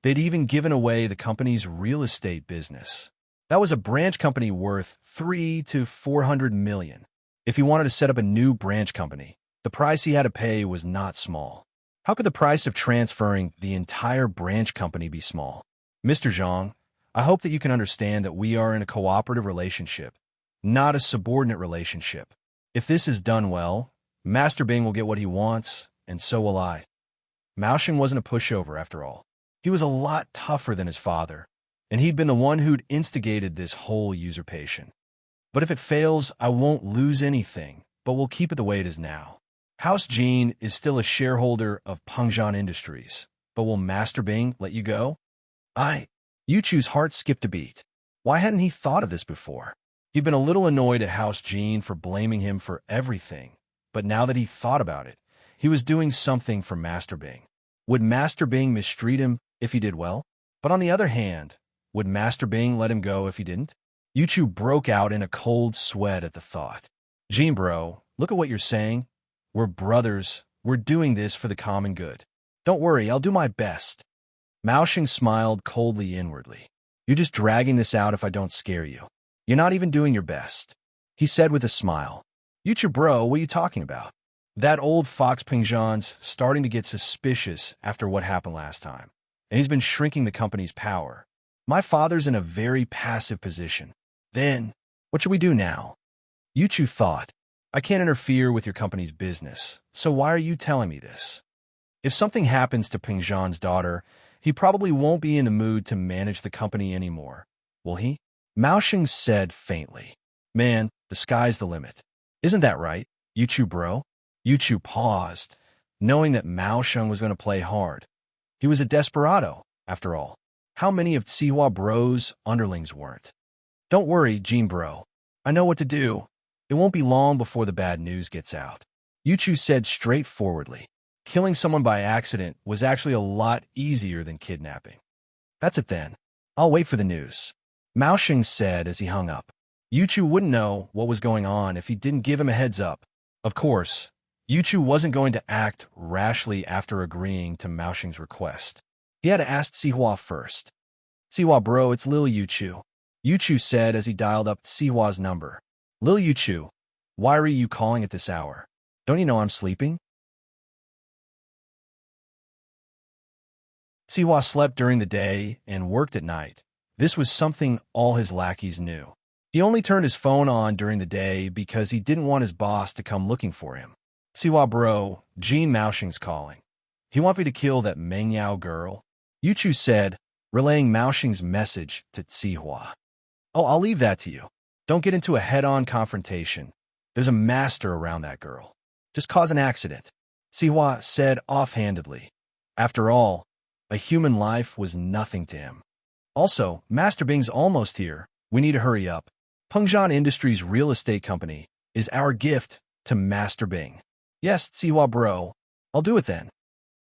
They'd even given away the company's real estate business. That was a branch company worth 300 to 400 million. If he wanted to set up a new branch company, the price he had to pay was not small. How could the price of transferring the entire branch company be small? Mr. Zhang, I hope that you can understand that we are in a cooperative relationship, not a subordinate relationship. If this is done well, Master Bing will get what he wants, and so will I. Mao Sheng wasn't a pushover after all. He was a lot tougher than his father, and he'd been the one who'd instigated this whole usurpation. But if it fails, I won't lose anything, but we'll keep it the way it is now. House Jean is still a shareholder of Pengzhan Industries, but will Master Bing let you go? Yuchu's heart skipped a beat. Why hadn't he thought of this before? He'd been a little annoyed at House Jean for blaming him for everything, but now that he thought about it, he was doing something for Master Bing. Would Master Bing mistreat him if he did well? But on the other hand, would Master Bing let him go if he didn't? Yuchu broke out in a cold sweat at the thought. Jean bro, look at what you're saying. We're brothers. We're doing this for the common good. Don't worry, I'll do my best. Mao Sheng smiled coldly inwardly. You're just dragging this out if I don't scare you. You're not even doing your best, he said with a smile. Yuchu bro, what are you talking about? That old fox Pengzhan's starting to get suspicious after what happened last time, and he's been shrinking the company's power. My father's in a very passive position. Then, what should we do now? Yuchu thought. I can't interfere with your company's business, so why are you telling me this? If something happens to Pengzhan's daughter, he probably won't be in the mood to manage the company anymore, will he? Mao Sheng said faintly. Man, the sky's the limit. Isn't that right, Yuchu bro? Yuchu paused, knowing that Mao Sheng was going to play hard. He was a desperado, after all. How many of Tsiwa Bro's underlings weren't? Don't worry, Jean bro. I know what to do. It won't be long before the bad news gets out. Yuchu said straightforwardly. Killing someone by accident was actually a lot easier than kidnapping. That's it then. I'll wait for the news. Mao Sheng said as he hung up. Yuchu wouldn't know what was going on if he didn't give him a heads up. Of course, Yuchu wasn't going to act rashly after agreeing to Mao Sheng's request. He had to ask Sihua first. Sihua bro, it's Lil Yuchu. Yuchu said as he dialed up Sihua's number. Lil Yuchu, why are you calling at this hour? Don't you know I'm sleeping? Sihua slept during the day and worked at night. This was something all his lackeys knew. He only turned his phone on during the day because he didn't want his boss to come looking for him. Sihua bro, Jean Mao Sheng's calling. He want me to kill that Meng Yao girl? Yuchu said, relaying Mao Sheng's message to Sihua. Oh, I'll leave that to you. Don't get into a head-on confrontation. There's a master around that girl. Just cause an accident, Sihua said offhandedly. After all, a human life was nothing to him. Also, Master Bing's almost here. We need to hurry up. Pengzhan Industries Real Estate Company is our gift to Master Bing. Yes, Sihua bro. I'll do it then.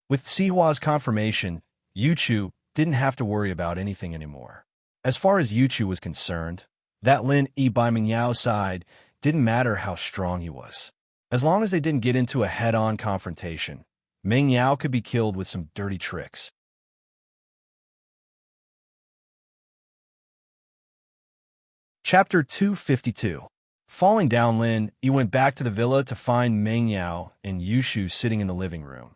With Sihua's confirmation, Yuchu didn't have to worry about anything anymore. As far as Yuchu was concerned, that Lin Yi by Meng Yao's side didn't matter how strong he was. As long as they didn't get into a head-on confrontation, Meng Yao could be killed with some dirty tricks. Chapter 252. Falling down Lin, he went back to the villa to find Meng Yao and Yushu sitting in the living room,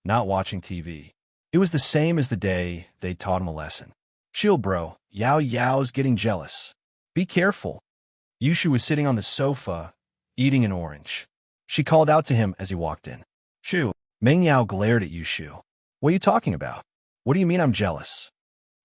not watching TV. It was the same as the day they taught him a lesson. Shield bro, Yao Yao's getting jealous. Be careful. Yushu was sitting on the sofa, eating an orange. She called out to him as he walked in. Shu. Meng Yao glared at Yushu. What are you talking about? What do you mean I'm jealous?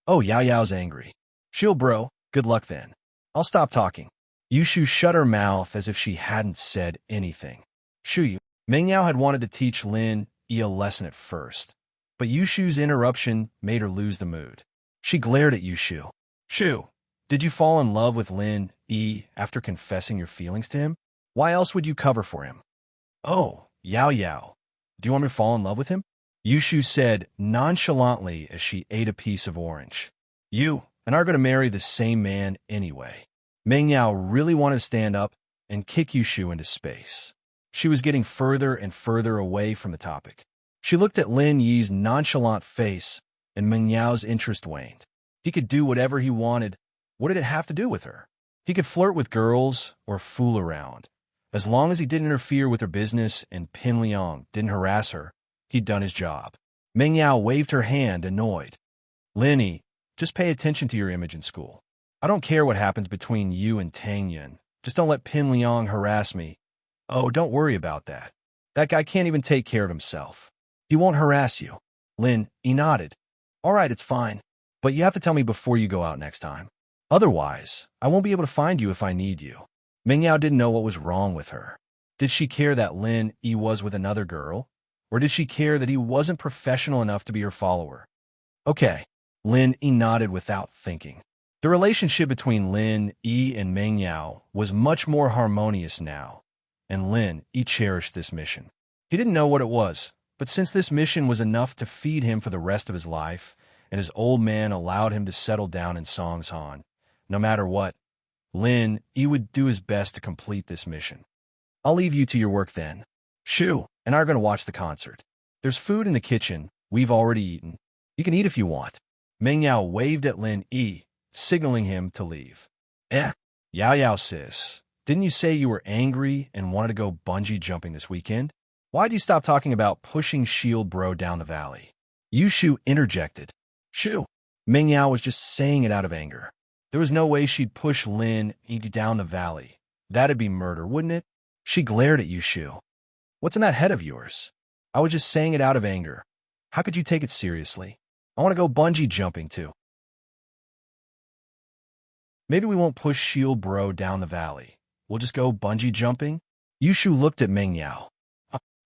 Oh, Yao Yao's angry. Chill, bro. Good luck then. I'll stop talking. Yushu shut her mouth as if she hadn't said anything. Shu. Meng Yao had wanted to teach Lin Yi a lesson at first, but Yushu's interruption made her lose the mood. She glared at Yushu. Shu, did you fall in love with Lin Yi after confessing your feelings to him? Why else would you cover for him? Oh, Yao Yao. Do you want me to fall in love with him? Yushu said nonchalantly as she ate a piece of orange. You and I are going to marry the same man anyway. Meng Yao really wanted to stand up and kick Yushu into space. She was getting further and further away from the topic. She looked at Lin Yi's nonchalant face, and Meng Yao's interest waned. He could do whatever he wanted. What did it have to do with her? He could flirt with girls or fool around. As long as he didn't interfere with her business and Pin Liang didn't harass her, he'd done his job. Meng Yao waved her hand, annoyed. Lin Yi, just pay attention to your image in school. I don't care what happens between you and Tang Yin. Just don't let Pin Liang harass me. Oh, don't worry about that. That guy can't even take care of himself. He won't harass you. Lin Yi nodded. All right, it's fine. But you have to tell me before you go out next time. Otherwise, I won't be able to find you if I need you. Meng Yao didn't know what was wrong with her. Did she care that Lin Yi was with another girl? Or did she care that he wasn't professional enough to be her follower? Okay. Lin Yi nodded without thinking. The relationship between Lin Yi and Meng Yao was much more harmonious now, and Lin Yi cherished this mission. He didn't know what it was, but since this mission was enough to feed him for the rest of his life, and his old man allowed him to settle down in Songshan, no matter what, Lin Yi would do his best to complete this mission. I'll leave you to your work then. Shu and I are going to watch the concert. There's food in the kitchen. We've already eaten. You can eat if you want. Meng Yao waved at Lin Yi, signaling him to leave. Yao Yao sis, didn't you say you were angry and wanted to go bungee jumping this weekend? Why'd you stop talking about pushing Shield Bro down the valley? Yushu interjected. Shu. Meng Yao was just saying it out of anger. There was no way she'd push Lin Yi down the valley. That'd be murder, wouldn't it? She glared at Yushu. What's in that head of yours? I was just saying it out of anger. How could you take it seriously? I want to go bungee jumping too. Maybe we won't push Shield Bro down the valley. We'll just go bungee jumping? Yushu looked at Meng Yao.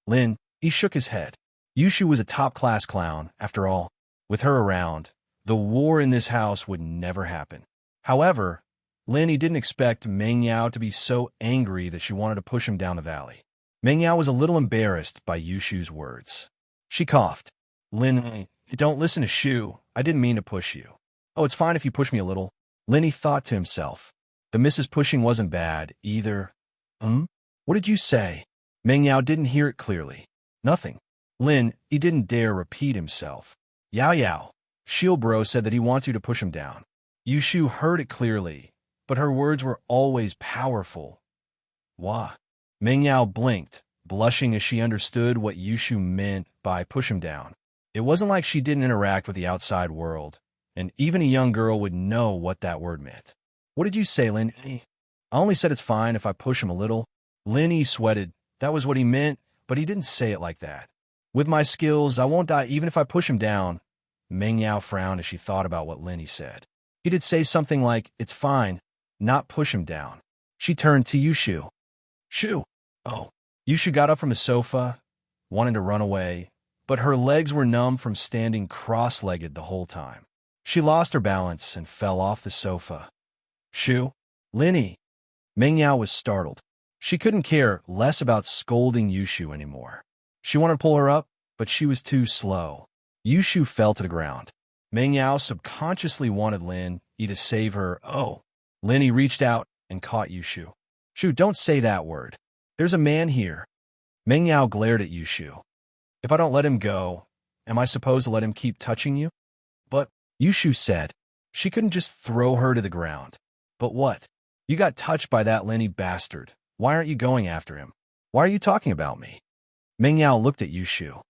Lin Yi shook his head. Yushu was a top-class clown, after all. With her around, the war in this house would never happen. However, Lin Yi didn't expect Meng Yao to be so angry that she wanted to push him down the valley. Meng Yao was a little embarrassed by Yushu's words. She coughed. Lin Yi, don't listen to Shu. I didn't mean to push you. Oh, it's fine if you push me a little. Lin Yi thought to himself. The Mrs. Pushing wasn't bad, either. What did you say? Meng Yao didn't hear it clearly. Nothing. Lin Yi didn't dare repeat himself. Yao Yao. Shield Bro said that he wants you to push him down. Yushu heard it clearly, but her words were always powerful. Wah. Meng Yao blinked, blushing as she understood what Yushu meant by push him down. It wasn't like she didn't interact with the outside world, and even a young girl would know what that word meant. What did you say, Lin Yi? I only said it's fine if I push him a little. Lin Yi sweated. That was what he meant, but he didn't say it like that. With my skills, I won't die even if I push him down. Meng Yao frowned as she thought about what Lin Yi said. He did say something like, it's fine, not push him down. She turned to Yushu. Shu. Oh. Yushu got up from the sofa, wanting to run away, but her legs were numb from standing cross-legged the whole time. She lost her balance and fell off the sofa. Shu. Lin Yi. Meng Yao was startled. She couldn't care less about scolding Yushu anymore. She wanted to pull her up, but she was too slow. Yushu fell to the ground. Meng Yao subconsciously wanted Lin Yi to save her. Oh. Lin Yi reached out and caught Yushu. Shu, don't say that word. There's a man here. Meng Yao glared at Yushu. If I don't let him go, am I supposed to let him keep touching you? But, Yushu said, she couldn't just throw her to the ground. But what? You got touched by that Lin Yi bastard. Why aren't you going after him? Why are you talking about me? Meng Yao looked at Yushu.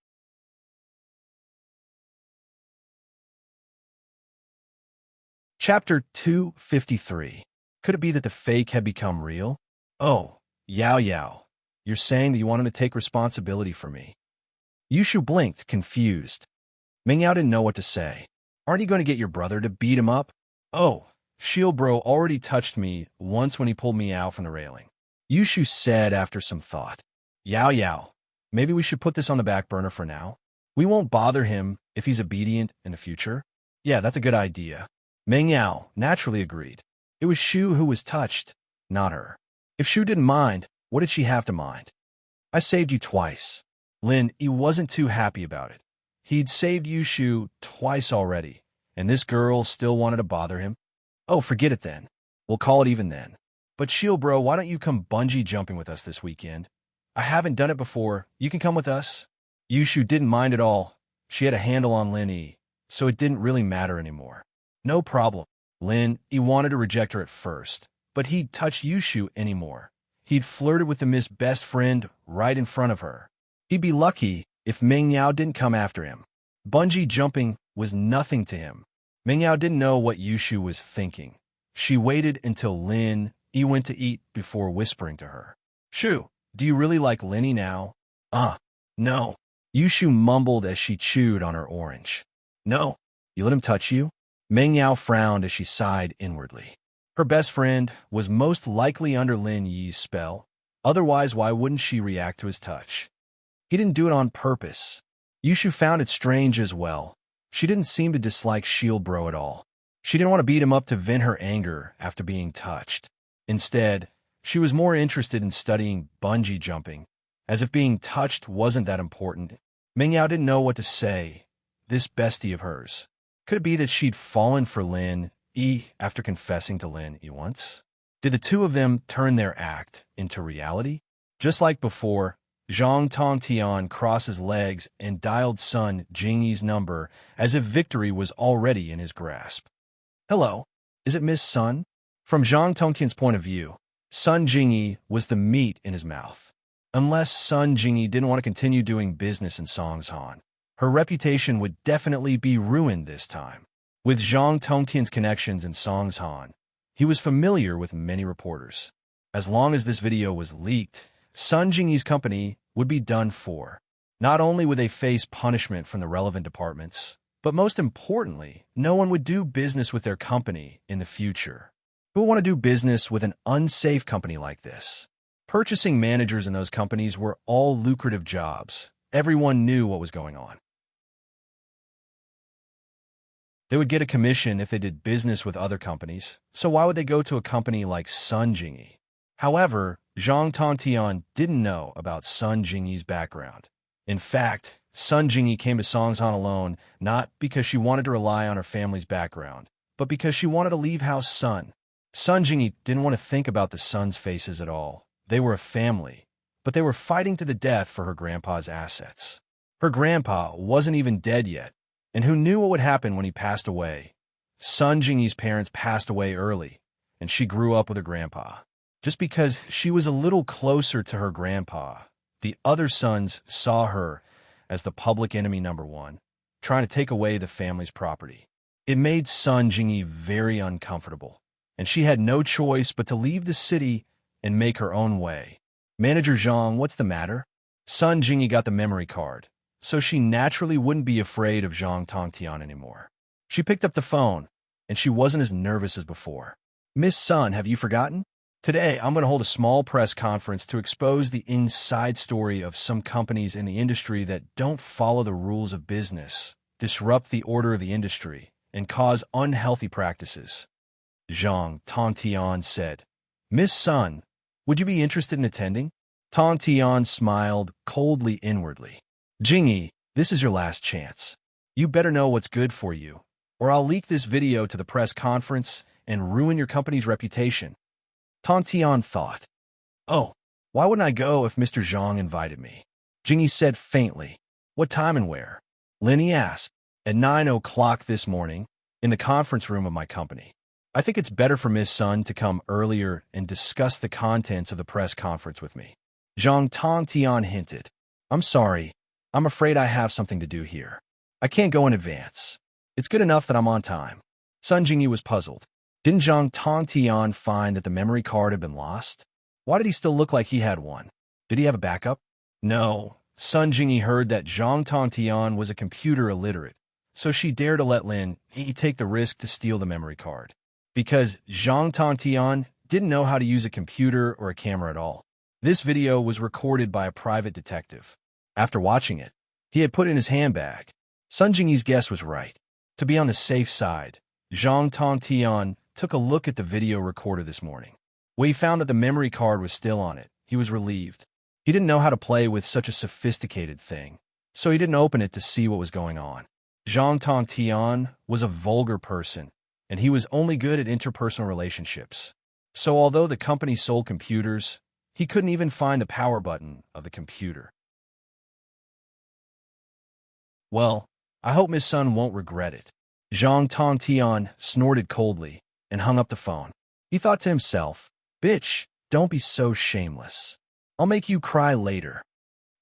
Chapter 253. Could it be that the fake had become real? Oh, Yao Yao, you're saying that you want him to take responsibility for me. Yushu blinked, confused. Ming Yao didn't know what to say. Aren't you going to get your brother to beat him up? Oh, Shield Bro already touched me once when he pulled me out from the railing. Yushu said after some thought. Yao Yao, maybe we should put this on the back burner for now. We won't bother him if he's obedient in the future. Yeah, that's a good idea. Ming Yao naturally agreed. It was Shu who was touched, not her. If Shu didn't mind, what did she have to mind? I saved you twice. Lin, he wasn't too happy about it. He'd saved Yushu twice already, and this girl still wanted to bother him. Oh, forget it then. We'll call it even then. But Shield Bro, why don't you come bungee jumping with us this weekend? I haven't done it before. You can come with us. Yushu didn't mind at all. She had a handle on Lin Yi, so it didn't really matter anymore. No problem. Lin Yi wanted to reject her at first, but he'd touched Yushu anymore. He'd flirted with the Miss Best Friend right in front of her. He'd be lucky if Ming Yao didn't come after him. Bungee jumping was nothing to him. Ming Yao didn't know what Yushu was thinking. She waited until Lin Yi went to eat before whispering to her. Shu, do you really like Lin Yi now? No. Yushu mumbled as she chewed on her orange. No. You let him touch you? Ming Yao frowned as she sighed inwardly. Her best friend was most likely under Lin Yi's spell. Otherwise, why wouldn't she react to his touch? He didn't do it on purpose. Yushu found it strange as well. She didn't seem to dislike Shield Bro at all. She didn't want to beat him up to vent her anger after being touched. Instead, she was more interested in studying bungee jumping, as if being touched wasn't that important. Ming Yao didn't know what to say. This bestie of hers. Could it be that she'd fallen for Lin Yi after confessing to Lin Yi once? Did the two of them turn their act into reality? Just like before, Zhang Tongtian crossed his legs and dialed Sun Jingyi's number as if victory was already in his grasp. Hello, is it Miss Sun? From Zhang Tongtian's point of view, Sun Jingyi was the meat in his mouth. Unless Sun Jingyi didn't want to continue doing business in Songshan, her reputation would definitely be ruined this time. With Zhang Tongtian's connections in Songshan, he was familiar with many reporters. As long as this video was leaked, Sun Jingyi's company would be done for. Not only would they face punishment from the relevant departments, but most importantly, no one would do business with their company in the future. Who would want to do business with an unsafe company like this? Purchasing managers in those companies were all lucrative jobs. Everyone knew what was going on. They would get a commission if they did business with other companies, so why would they go to a company like Sun Jingyi? However, Zhang Tongtian didn't know about Sun Jingyi's background. In fact, Sun Jingyi came to Songshan alone not because she wanted to rely on her family's background, but because she wanted to leave House Sun. Sun Jingyi didn't want to think about the Sun's faces at all. They were a family, but they were fighting to the death for her grandpa's assets. Her grandpa wasn't even dead yet, and who knew what would happen when he passed away? Sun Jingyi's parents passed away early, and she grew up with her grandpa. Just because she was a little closer to her grandpa, the other sons saw her as the public enemy number one, trying to take away the family's property. It made Sun Jingyi very uncomfortable, and she had no choice but to leave the city and make her own way. Manager Zhang, what's the matter? Sun Jingyi got the memory card, so she naturally wouldn't be afraid of Zhang Tongtian anymore. She picked up the phone, and she wasn't as nervous as before. Miss Sun, have you forgotten? Today, I'm going to hold a small press conference to expose the inside story of some companies in the industry that don't follow the rules of business, disrupt the order of the industry, and cause unhealthy practices. Zhang Tongtian said, Miss Sun, would you be interested in attending? Tongtian smiled coldly inwardly. Jingyi, this is your last chance. You better know what's good for you, or I'll leak this video to the press conference and ruin your company's reputation. Tongtian thought. Oh, why wouldn't I go if Mr. Zhang invited me? Jingyi said faintly. What time and where? Lin Yi asked. At 9 o'clock this morning, in the conference room of my company. I think it's better for Miss Sun to come earlier and discuss the contents of the press conference with me. Zhang Tongtian hinted. I'm sorry. I'm afraid I have something to do here. I can't go in advance. It's good enough that I'm on time. Sun Jingyi was puzzled. Didn't Zhang Tongtian find that the memory card had been lost? Why did he still look like he had one? Did he have a backup? No. Sun Jingyi heard that Zhang Tongtian was a computer illiterate, so she dared to let Lin Yi take the risk to steal the memory card. Because Zhang Tongtian didn't know how to use a computer or a camera at all. This video was recorded by a private detective. After watching it, he had put it in his handbag. Sun Jingyi's guess was right. To be on the safe side, Zhang Tongtian took a look at the video recorder this morning. When he found that the memory card was still on it, he was relieved. He didn't know how to play with such a sophisticated thing, so he didn't open it to see what was going on. Zhang Tongtian was a vulgar person, and he was only good at interpersonal relationships. So although the company sold computers, he couldn't even find the power button of the computer. Well, I hope Miss Sun won't regret it. Zhang Tongtian snorted coldly and hung up the phone. He thought to himself, "Bitch, don't be so shameless. I'll make you cry later."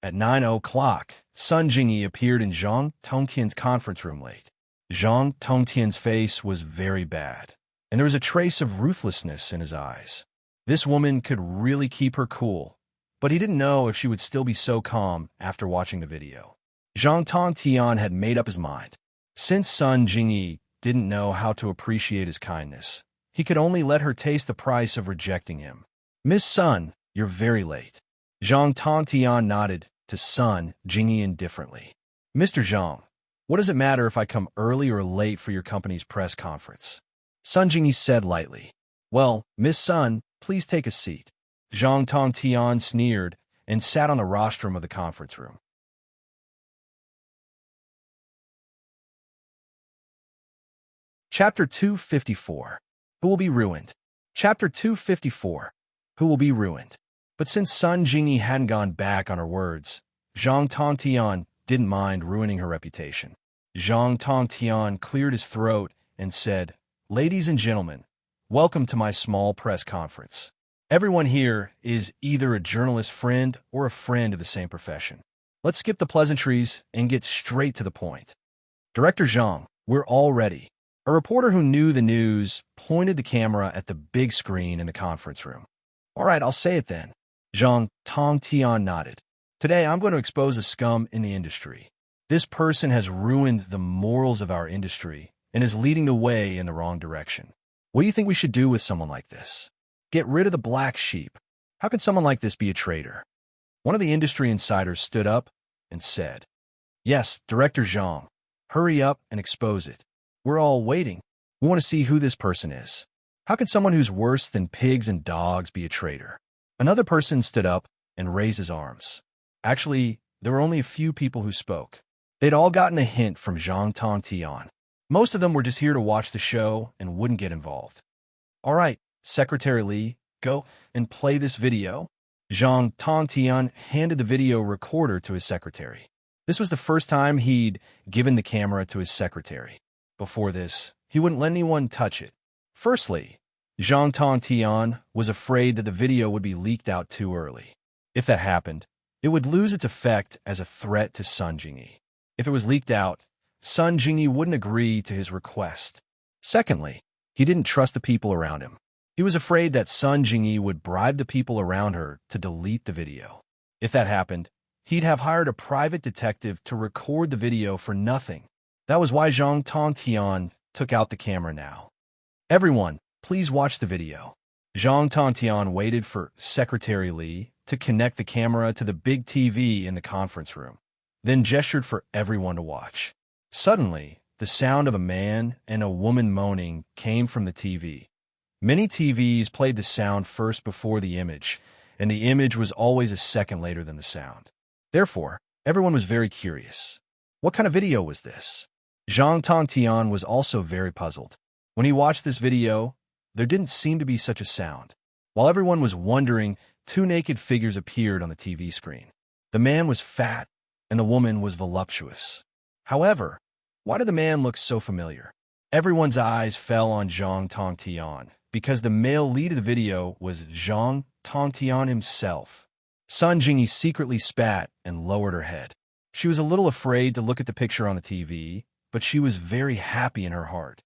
At 9 o'clock, Sun Jingyi appeared in Zhang Tongtian's conference room late. Zhang Tongtian's face was very bad, and there was a trace of ruthlessness in his eyes. This woman could really keep her cool, but he didn't know if she would still be so calm after watching the video. Zhang Tongtian had made up his mind. Since Sun Jingyi didn't know how to appreciate his kindness, he could only let her taste the price of rejecting him. "Miss Sun, you're very late." Zhang Tongtian nodded to Sun Jingyi indifferently. "Mr. Zhang, what does it matter if I come early or late for your company's press conference?" Sun Jingyi said lightly. "Well, Miss Sun, please take a seat." Zhang Tongtian sneered and sat on the rostrum of the conference room. Chapter 254. Who will be ruined? Chapter 254. Who will be ruined? But since Sun Jingyi hadn't gone back on her words, Zhang Tongtian didn't mind ruining her reputation. Zhang Tongtian cleared his throat and said, "Ladies and gentlemen, welcome to my small press conference. Everyone here is either a journalist friend or a friend of the same profession. Let's skip the pleasantries and get straight to the point. Director Zhang, we're all ready." A reporter who knew the news pointed the camera at the big screen in the conference room. "All right, I'll say it then." Zhang Tongtian nodded. "Today, I'm going to expose a scum in the industry. This person has ruined the morals of our industry and is leading the way in the wrong direction. What do you think we should do with someone like this? Get rid of the black sheep. How can someone like this be a traitor?" One of the industry insiders stood up and said, "Yes, Director Zhang, hurry up and expose it. We're all waiting. We want to see who this person is. How can someone who's worse than pigs and dogs be a traitor?" Another person stood up and raised his arms. Actually, there were only a few people who spoke. They'd all gotten a hint from Zhang Tongtian. Most of them were just here to watch the show and wouldn't get involved. "All right, Secretary Li, go and play this video." Zhang Tongtian handed the video recorder to his secretary. This was the first time he'd given the camera to his secretary. Before this, he wouldn't let anyone touch it. Firstly, Zhang Tongtian was afraid that the video would be leaked out too early. If that happened, it would lose its effect as a threat to Sun Jingyi. If it was leaked out, Sun Jingyi wouldn't agree to his request. Secondly, he didn't trust the people around him. He was afraid that Sun Jingyi would bribe the people around her to delete the video. If that happened, he'd have hired a private detective to record the video for nothing. That was why Zhang Tongtian took out the camera now. "Everyone, please watch the video." Zhang Tongtian waited for Secretary Li to connect the camera to the big TV in the conference room, then gestured for everyone to watch. Suddenly, the sound of a man and a woman moaning came from the TV. Many TVs played the sound first before the image, and the image was always a second later than the sound. Therefore, everyone was very curious. What kind of video was this? Zhang Tongtian was also very puzzled. When he watched this video, there didn't seem to be such a sound. While everyone was wondering, two naked figures appeared on the TV screen. The man was fat, and the woman was voluptuous. However, why did the man look so familiar? Everyone's eyes fell on Zhang Tongtian, because the male lead of the video was Zhang Tongtian himself. Sun Jingyi secretly spat and lowered her head. She was a little afraid to look at the picture on the TV, but she was very happy in her heart.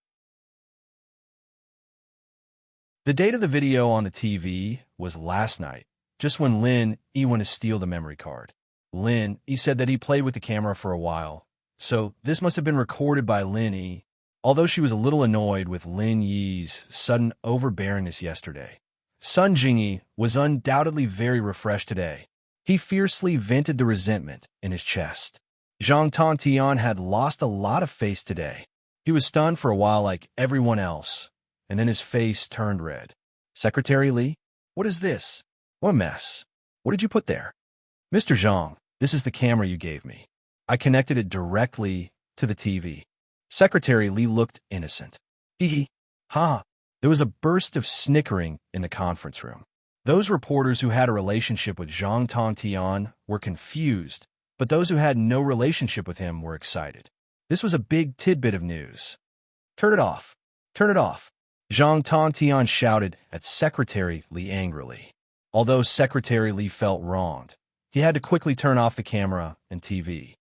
The date of the video on the TV was last night, just when Lin E went to steal the memory card. Lin E said that he played with the camera for a while, so this must have been recorded by Lin E, although she was a little annoyed with Lin Yi's sudden overbearingness yesterday. Sun Jingyi was undoubtedly very refreshed today. He fiercely vented the resentment in his chest. Zhang Tongtian had lost a lot of face today. He was stunned for a while like everyone else, and then his face turned red. Secretary Li, what is this? What a mess. What did you put there? Mr. Zhang, this is the camera you gave me. I connected it directly to the TV. Secretary Li looked innocent. Hee hee. Ha. There was a burst of snickering in the conference room. Those reporters who had a relationship with Zhang Tongtian were confused, but those who had no relationship with him were excited. This was a big tidbit of news. Turn it off. Turn it off. Zhang Tongtian shouted at Secretary Li angrily. Although Secretary Li felt wronged, he had to quickly turn off the camera and TV.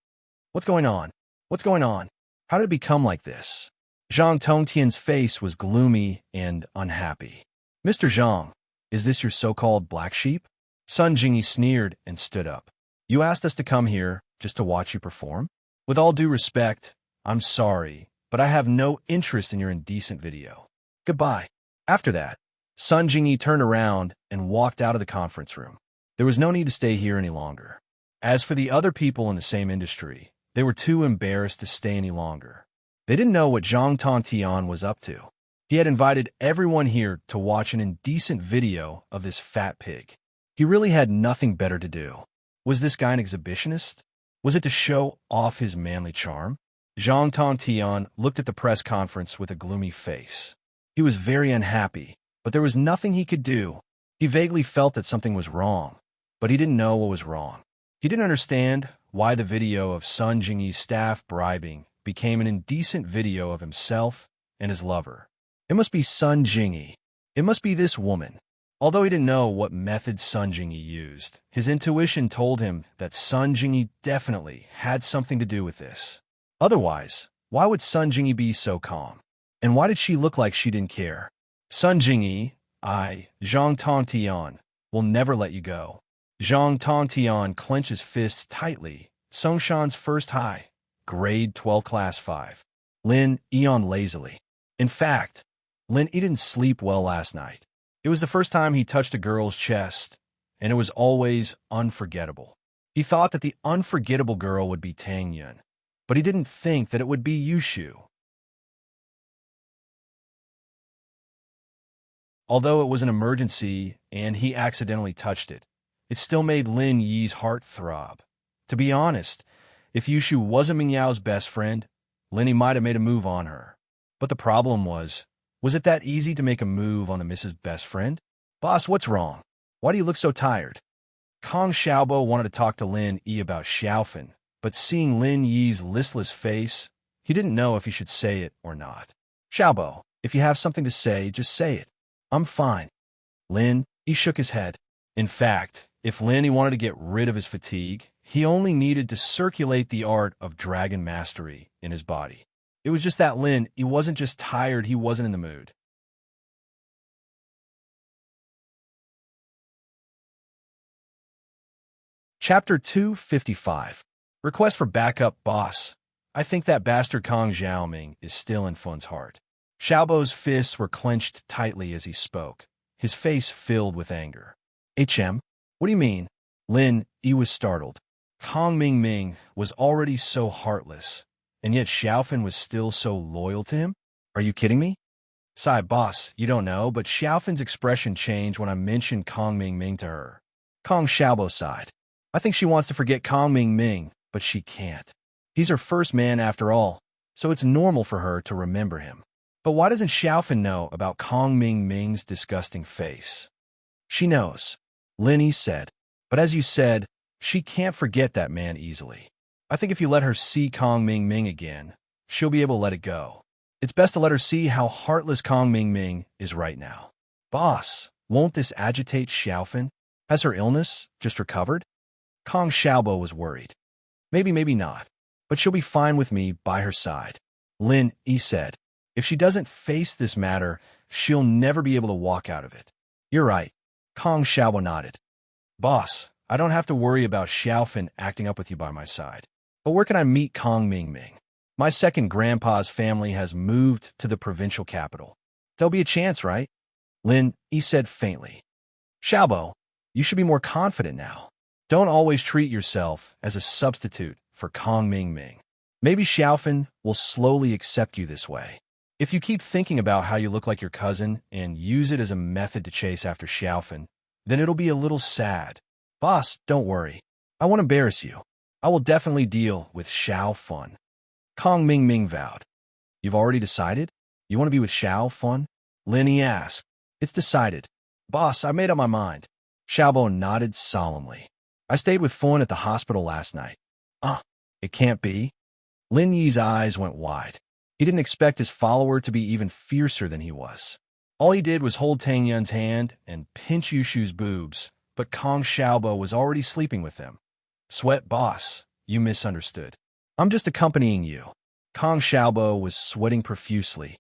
What's going on? What's going on? How did it become like this? Zhang Tongtian's face was gloomy and unhappy. Mr. Zhang, is this your so-called black sheep? Sun Jingyi sneered and stood up. You asked us to come here just to watch you perform? With all due respect, I'm sorry, but I have no interest in your indecent video. Goodbye. After that, Sun Jingyi turned around and walked out of the conference room. There was no need to stay here any longer. As for the other people in the same industry, they were too embarrassed to stay any longer. They didn't know what Zhang Tongtian was up to. He had invited everyone here to watch an indecent video of this fat pig. He really had nothing better to do. Was this guy an exhibitionist? Was it to show off his manly charm? Zhang Tongtian looked at the press conference with a gloomy face. He was very unhappy, but there was nothing he could do. He vaguely felt that something was wrong, but he didn't know what was wrong. He didn't understand why the video of Sun Jingyi's staff bribing became an indecent video of himself and his lover. It must be Sun Jingyi. It must be this woman. Although he didn't know what method Sun Jingyi used, his intuition told him that Sun Jingyi definitely had something to do with this. Otherwise, why would Sun Jingyi be so calm? And why did she look like she didn't care? Sun Jingyi, Zhang Tongtian, will never let you go. Zhang Tongtian clenched his fists tightly. Songshan's first high, grade 12 class 5. Lin Eon lazily. In fact, Lin E didn't sleep well last night. It was the first time he touched a girl's chest, and it was always unforgettable. He thought that the unforgettable girl would be Tang Yun, but he didn't think that it would be Yushu. Although it was an emergency and he accidentally touched it, it still made Lin Yi's heart throb. To be honest, if Yushu wasn't Ming Yao's best friend, Lin Yi might have made a move on her. But the problem was it that easy to make a move on the Mrs. Best Friend? Boss, what's wrong? Why do you look so tired? Kong Xiaobo wanted to talk to Lin Yi about Xiaofan, but seeing Lin Yi's listless face, he didn't know if he should say it or not. Xiaobo, if you have something to say, just say it. I'm fine. Lin Yi shook his head. In fact, if Lin Yi wanted to get rid of his fatigue, he only needed to circulate the art of dragon mastery in his body. It was just that Lin Yi wasn't just tired, he wasn't in the mood. Chapter 255. Request for backup, boss. I think that bastard Kong Xiaoming is still in Fun's heart. Xiaobo's fists were clenched tightly as he spoke, his face filled with anger. What do you mean? Lin Yi was startled. Kong Ming was already so heartless, and yet Xiaofan was still so loyal to him? Are you kidding me? Sai, boss, you don't know, but Xiaofan's expression changed when I mentioned Kong Ming to her. Kong Xiaobo sighed. I think she wants to forget Kong Ming, but she can't. He's her first man after all, so it's normal for her to remember him. But why doesn't Xiaofan know about Kong Ming's disgusting face? She knows, Lin Yi said. But as you said, she can't forget that man easily. I think if you let her see Kong Ming again, she'll be able to let it go. It's best to let her see how heartless Kong Ming is right now. Boss, won't this agitate Xiaofan? Has her illness just recovered? Kong Xiaobo was worried. Maybe not, but she'll be fine with me by her side. Lin Yi said. If she doesn't face this matter, she'll never be able to walk out of it. You're right. Kong Xiaobo nodded. Boss, I don't have to worry about Xiaofan acting up with you by my side. But where can I meet Kong Mingming? My second grandpa's family has moved to the provincial capital. There'll be a chance, right? Lin Yi said faintly. Xiaobo, you should be more confident now. Don't always treat yourself as a substitute for Kong Mingming. Maybe Xiaofan will slowly accept you this way. If you keep thinking about how you look like your cousin and use it as a method to chase after Xiaofan, then it'll be a little sad. Boss, don't worry. I won't embarrass you. I will definitely deal with Xiaofan. Kong Mingming vowed. You've already decided? You want to be with Xiaofan? Lin Yi asked. It's decided. Boss, I made up my mind. Xiaobo nodded solemnly. I stayed with Fun at the hospital last night. It can't be. Lin Yi's eyes went wide. He didn't expect his follower to be even fiercer than he was. All he did was hold Tang Yun's hand and pinch Yushu's boobs, but Kong Xiaobo was already sleeping with them. Sweat boss, you misunderstood. I'm just accompanying you. Kong Xiaobo was sweating profusely.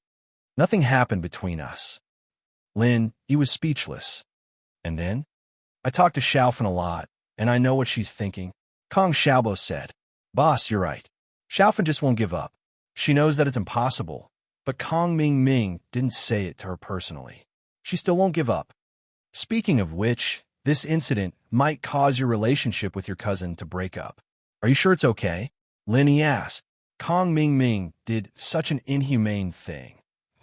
Nothing happened between us. Lin, he was speechless. And then? I talked to Xiaofan a lot, and I know what she's thinking. Kong Xiaobo said. Boss, you're right. Xiaofan just won't give up. She knows that it's impossible, but Kong Mingming didn't say it to her personally. She still won't give up. Speaking of which, this incident might cause your relationship with your cousin to break up. Are you sure it's okay? Lin Yi asked. Kong Mingming did such an inhumane thing,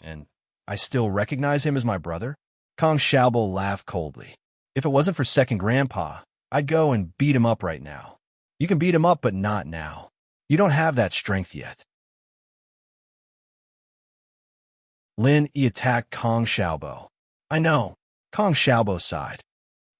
and I still recognize him as my brother? Kong Xiaobo laughed coldly. If it wasn't for second grandpa, I'd go and beat him up right now. You can beat him up, but not now. You don't have that strength yet. Lin Yi attacked Kong Xiaobo. I know. Kong Xiaobo sighed.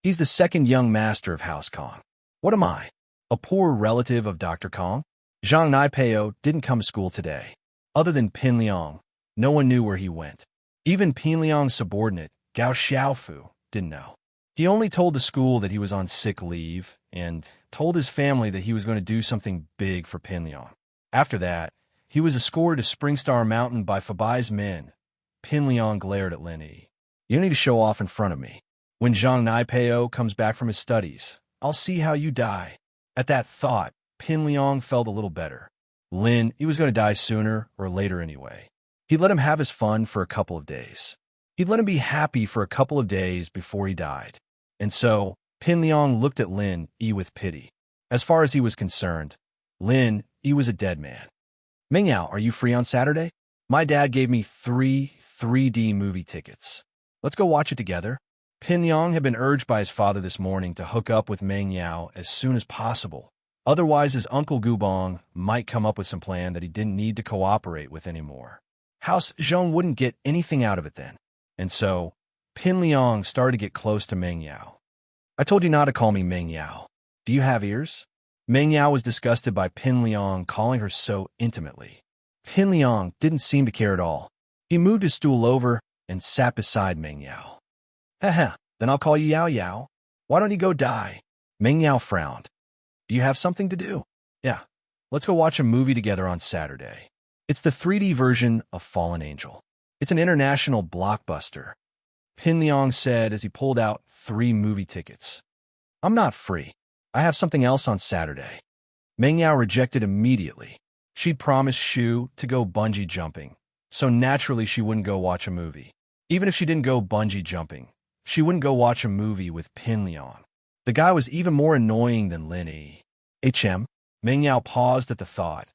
He's the second young master of House Kong. What am I? A poor relative of Dr. Kong? Zhang Naipeo didn't come to school today. Other than Pin Liang, no one knew where he went. Even Pin Liang's subordinate, Gao Xiaofu, didn't know. He only told the school that he was on sick leave and told his family that he was going to do something big for Pin Liang. After that, he was escorted to Springstar Mountain by Fabai's men. Pin Liang glared at Lin Yi. You don't need to show off in front of me. When Zhang Naipeo comes back from his studies, I'll see how you die. At that thought, Pin Liang felt a little better. Lin, he was going to die sooner or later anyway. He'd let him have his fun for a couple of days. He'd let him be happy for a couple of days before he died. And so, Pin Liang looked at Lin Yi with pity. As far as he was concerned, Lin Yi was a dead man. Mingyao, are you free on Saturday? My dad gave me 3 3D movie tickets. Let's go watch it together. Pin Liang had been urged by his father this morning to hook up with Meng Yao as soon as possible. Otherwise, his uncle Gubong might come up with some plan that he didn't need to cooperate with anymore. House Zhong wouldn't get anything out of it then. And so, Pin Liang started to get close to Meng Yao. I told you not to call me Meng Yao. Do you have ears? Meng Yao was disgusted by Pin Liang calling her so intimately. Pin Liang didn't seem to care at all. He moved his stool over and sat beside Meng Yao. Heh, then I'll call you Yao Yao. Why don't you go die? Meng Yao frowned. Do you have something to do? Yeah, let's go watch a movie together on Saturday. It's the 3D version of Fallen Angel. It's an international blockbuster. Pin Liang said as he pulled out 3 movie tickets. I'm not free. I have something else on Saturday. Meng Yao rejected immediately. She'd promised Shu to go bungee jumping, so naturally she wouldn't go watch a movie. Even if she didn't go bungee jumping, she wouldn't go watch a movie with Pin Liang. The guy was even more annoying than Lin Yi. Meng Yao paused at the thought.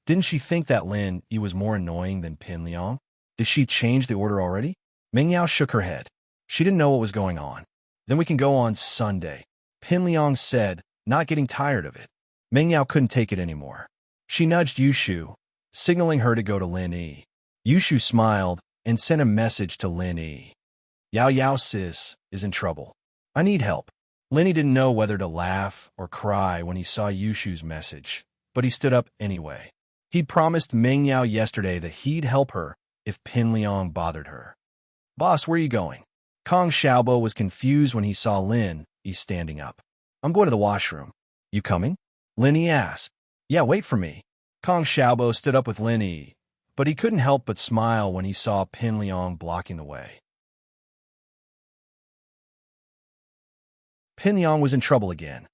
Didn't she think that Lin Yi was more annoying than Pin Liang? Did she change the order already? Meng Yao shook her head. She didn't know what was going on. Then we can go on Sunday, Pin Liang said, not getting tired of it. Meng Yao couldn't take it anymore. She nudged Yushu, signaling her to go to Lin Yi. Yushu smiled and sent a message to Lin Yi. Yao Yao sis is in trouble. I need help. Lin Yi didn't know whether to laugh or cry when he saw Yushu's message, but he stood up anyway. He'd promised Meng Yao yesterday that he'd help her if Pin Liang bothered her. Boss, where are you going? Kong Xiaobo was confused when he saw Lin Yi standing up. I'm going to the washroom. You coming? Lin Yi asked. Yeah, wait for me. Kong Xiaobo stood up with Lin Yi, but he couldn't help but smile when he saw Pin Liang blocking the way. Pin Liang was in trouble again.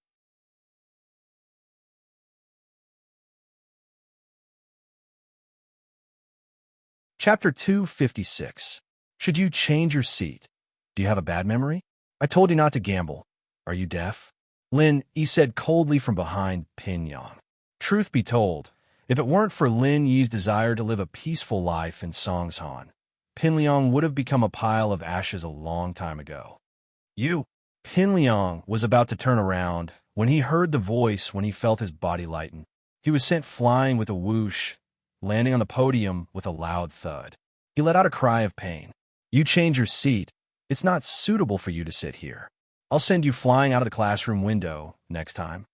Chapter 256. Should you change your seat? Do you have a bad memory? I told you not to gamble. Are you deaf? Lin Yi said coldly from behind Pin Liang. Truth be told, if it weren't for Lin Yi's desire to live a peaceful life in Songshan, Pin Liang would have become a pile of ashes a long time ago. You! Pin Liang was about to turn around when he heard the voice when he felt his body lighten. He was sent flying with a whoosh, landing on the podium with a loud thud. He let out a cry of pain. You change your seat. It's not suitable for you to sit here. I'll send you flying out of the classroom window next time.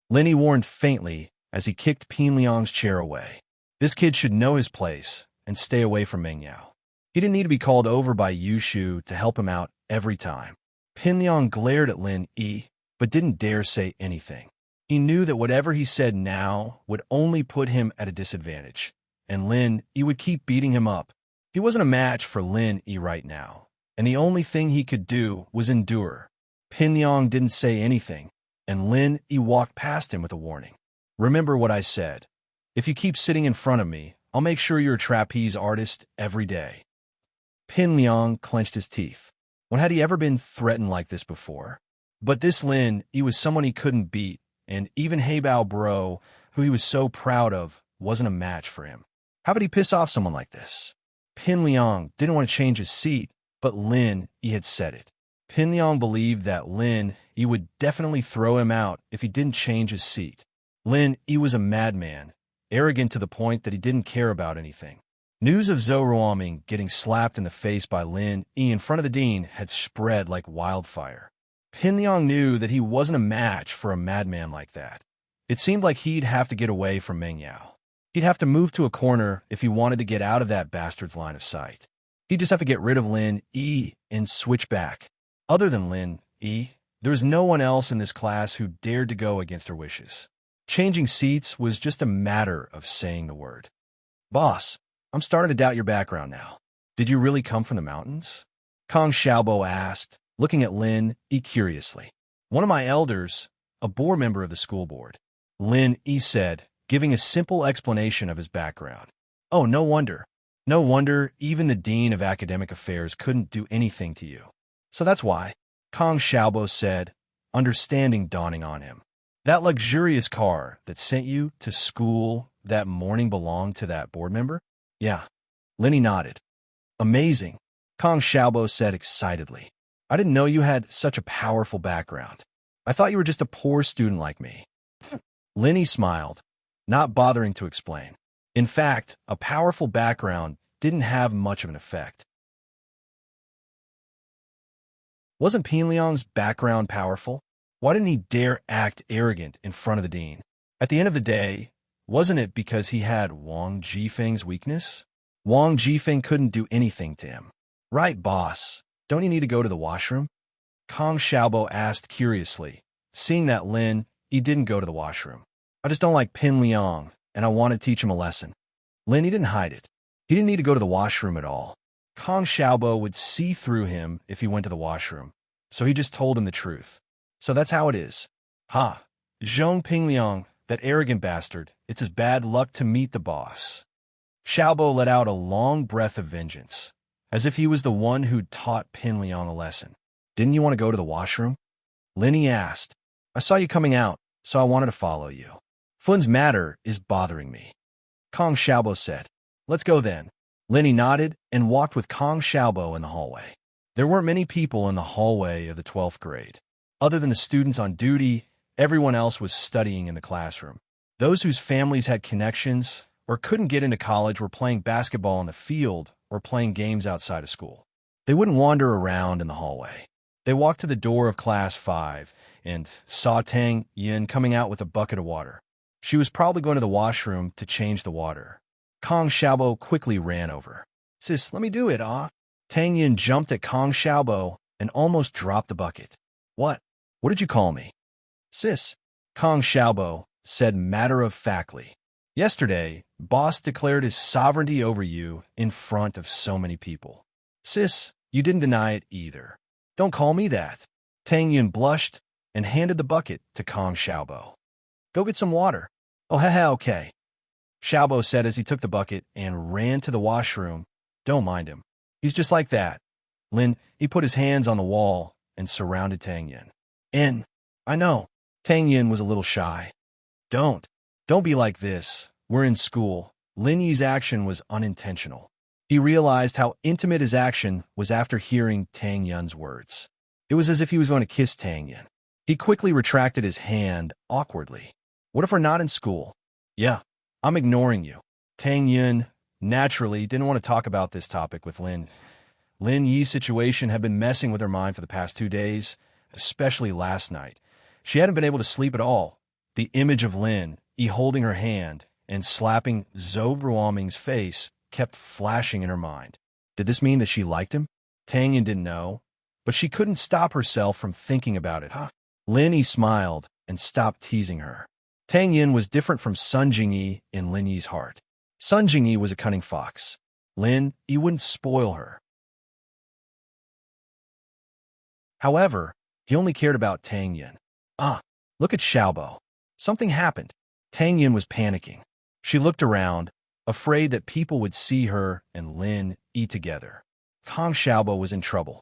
Lin Yi warned faintly as he kicked Pin Liang's chair away. This kid should know his place and stay away from Meng Yao. He didn't need to be called over by Yushu to help him out every time. Pin Liang glared at Lin Yi, but didn't dare say anything. He knew that whatever he said now would only put him at a disadvantage, and Lin Yi would keep beating him up. He wasn't a match for Lin Yi right now, and the only thing he could do was endure. Pin Liang didn't say anything, and Lin Yi walked past him with a warning. Remember what I said. If you keep sitting in front of me, I'll make sure you're a trapeze artist every day. Pin Liang clenched his teeth. When had he ever been threatened like this before? But this Lin Yi was someone he couldn't beat, and even Heibao Bro, who he was so proud of, wasn't a match for him. How could he piss off someone like this? Pin Liang didn't want to change his seat, but Lin Yi had said it. Pin Liang believed that Lin Yi would definitely throw him out if he didn't change his seat. Lin Yi was a madman, arrogant to the point that he didn't care about anything. News of Zhou Ruoming getting slapped in the face by Lin Yi in front of the dean had spread like wildfire. Pin Liang knew that he wasn't a match for a madman like that. It seemed like he'd have to get away from Meng Yao. He'd have to move to a corner if he wanted to get out of that bastard's line of sight. He'd just have to get rid of Lin Yi and switch back. Other than Lin Yi, there was no one else in this class who dared to go against her wishes. Changing seats was just a matter of saying the word. Boss, I'm starting to doubt your background now. Did you really come from the mountains? Kong Xiaobo asked, looking at Lin Yi curiously. One of my elders, a board member of the school board. Lin Yi said, giving a simple explanation of his background. Oh, no wonder. No wonder even the Dean of Academic Affairs couldn't do anything to you. So that's why, Kong Xiaobo said, understanding dawning on him. That luxurious car that sent you to school that morning belonged to that board member? Yeah. Lin Yi nodded. Amazing, Kong Xiaobo said excitedly. I didn't know you had such a powerful background. I thought you were just a poor student like me. Lin Yi smiled, not bothering to explain. In fact, a powerful background didn't have much of an effect. Wasn't Pin Liang's background powerful? Why didn't he dare act arrogant in front of the dean? At the end of the day, wasn't it because he had Wang Jifeng's weakness? Wang Jifeng couldn't do anything to him. Right, boss. Don't you need to go to the washroom? Kong Xiaobo asked curiously, seeing that Lin Yi didn't go to the washroom. I just don't like Pin Liang, and I want to teach him a lesson. Lin Yi didn't hide it. He didn't need to go to the washroom at all. Kong Xiaobo would see through him if he went to the washroom, so he just told him the truth. So that's how it is. Ha! Zhong Pin Liang, that arrogant bastard, it's his bad luck to meet the boss. Xiaobo let out a long breath of vengeance, as if he was the one who'd taught Pin Liang a lesson. Didn't you want to go to the washroom? Lin Yi asked. I saw you coming out, so I wanted to follow you. Fun's matter is bothering me. Kong Xiaobo said. Let's go then. Lin Yi nodded and walked with Kong Xiaobo in the hallway. There weren't many people in the hallway of the 12th grade. Other than the students on duty, everyone else was studying in the classroom. Those whose families had connections or couldn't get into college were playing basketball on the field or playing games outside of school. They wouldn't wander around in the hallway. They walked to the door of Class 5 and saw Tang Yin coming out with a bucket of water. She was probably going to the washroom to change the water. Kong Xiaobo quickly ran over. Sis, let me do it, ah. Tang Yin jumped at Kong Xiaobo and almost dropped the bucket. What? What did you call me? Sis, Kong Xiaobo said matter-of-factly. Yesterday, boss declared his sovereignty over you in front of so many people. Sis, you didn't deny it either. Don't call me that. Tang Yun blushed and handed the bucket to Kong Xiaobo. Go get some water. Oh, haha, okay. Xiaobo said as he took the bucket and ran to the washroom. Don't mind him. He's just like that. He put his hands on the wall and surrounded Tang Yin. I know. Tang Yin was a little shy. Don't be like this. We're in school. Lin Yi's action was unintentional. He realized how intimate his action was after hearing Tang Yun's words. It was as if he was going to kiss Tang Yin. He quickly retracted his hand awkwardly. What if we're not in school? Yeah, I'm ignoring you. Tang Yun naturally didn't want to talk about this topic with Lin. Lin Yi's situation had been messing with her mind for the past 2 days, especially last night. She hadn't been able to sleep at all. The image of Lin Yi holding her hand and slapping Zhou Ruoming's face kept flashing in her mind. Did this mean that she liked him? Tang Yin didn't know, but she couldn't stop herself from thinking about it. Lin Yi smiled and stopped teasing her. Tang Yin was different from Sun Jingyi in Lin Yi's heart. Sun Jingyi was a cunning fox. Lin Yi wouldn't spoil her. However, he only cared about Tang Yin. Look at Xiaobo. Something happened. Tang Yin was panicking. She looked around, afraid that people would see her and Lin Yi together. Kong Xiaobo was in trouble.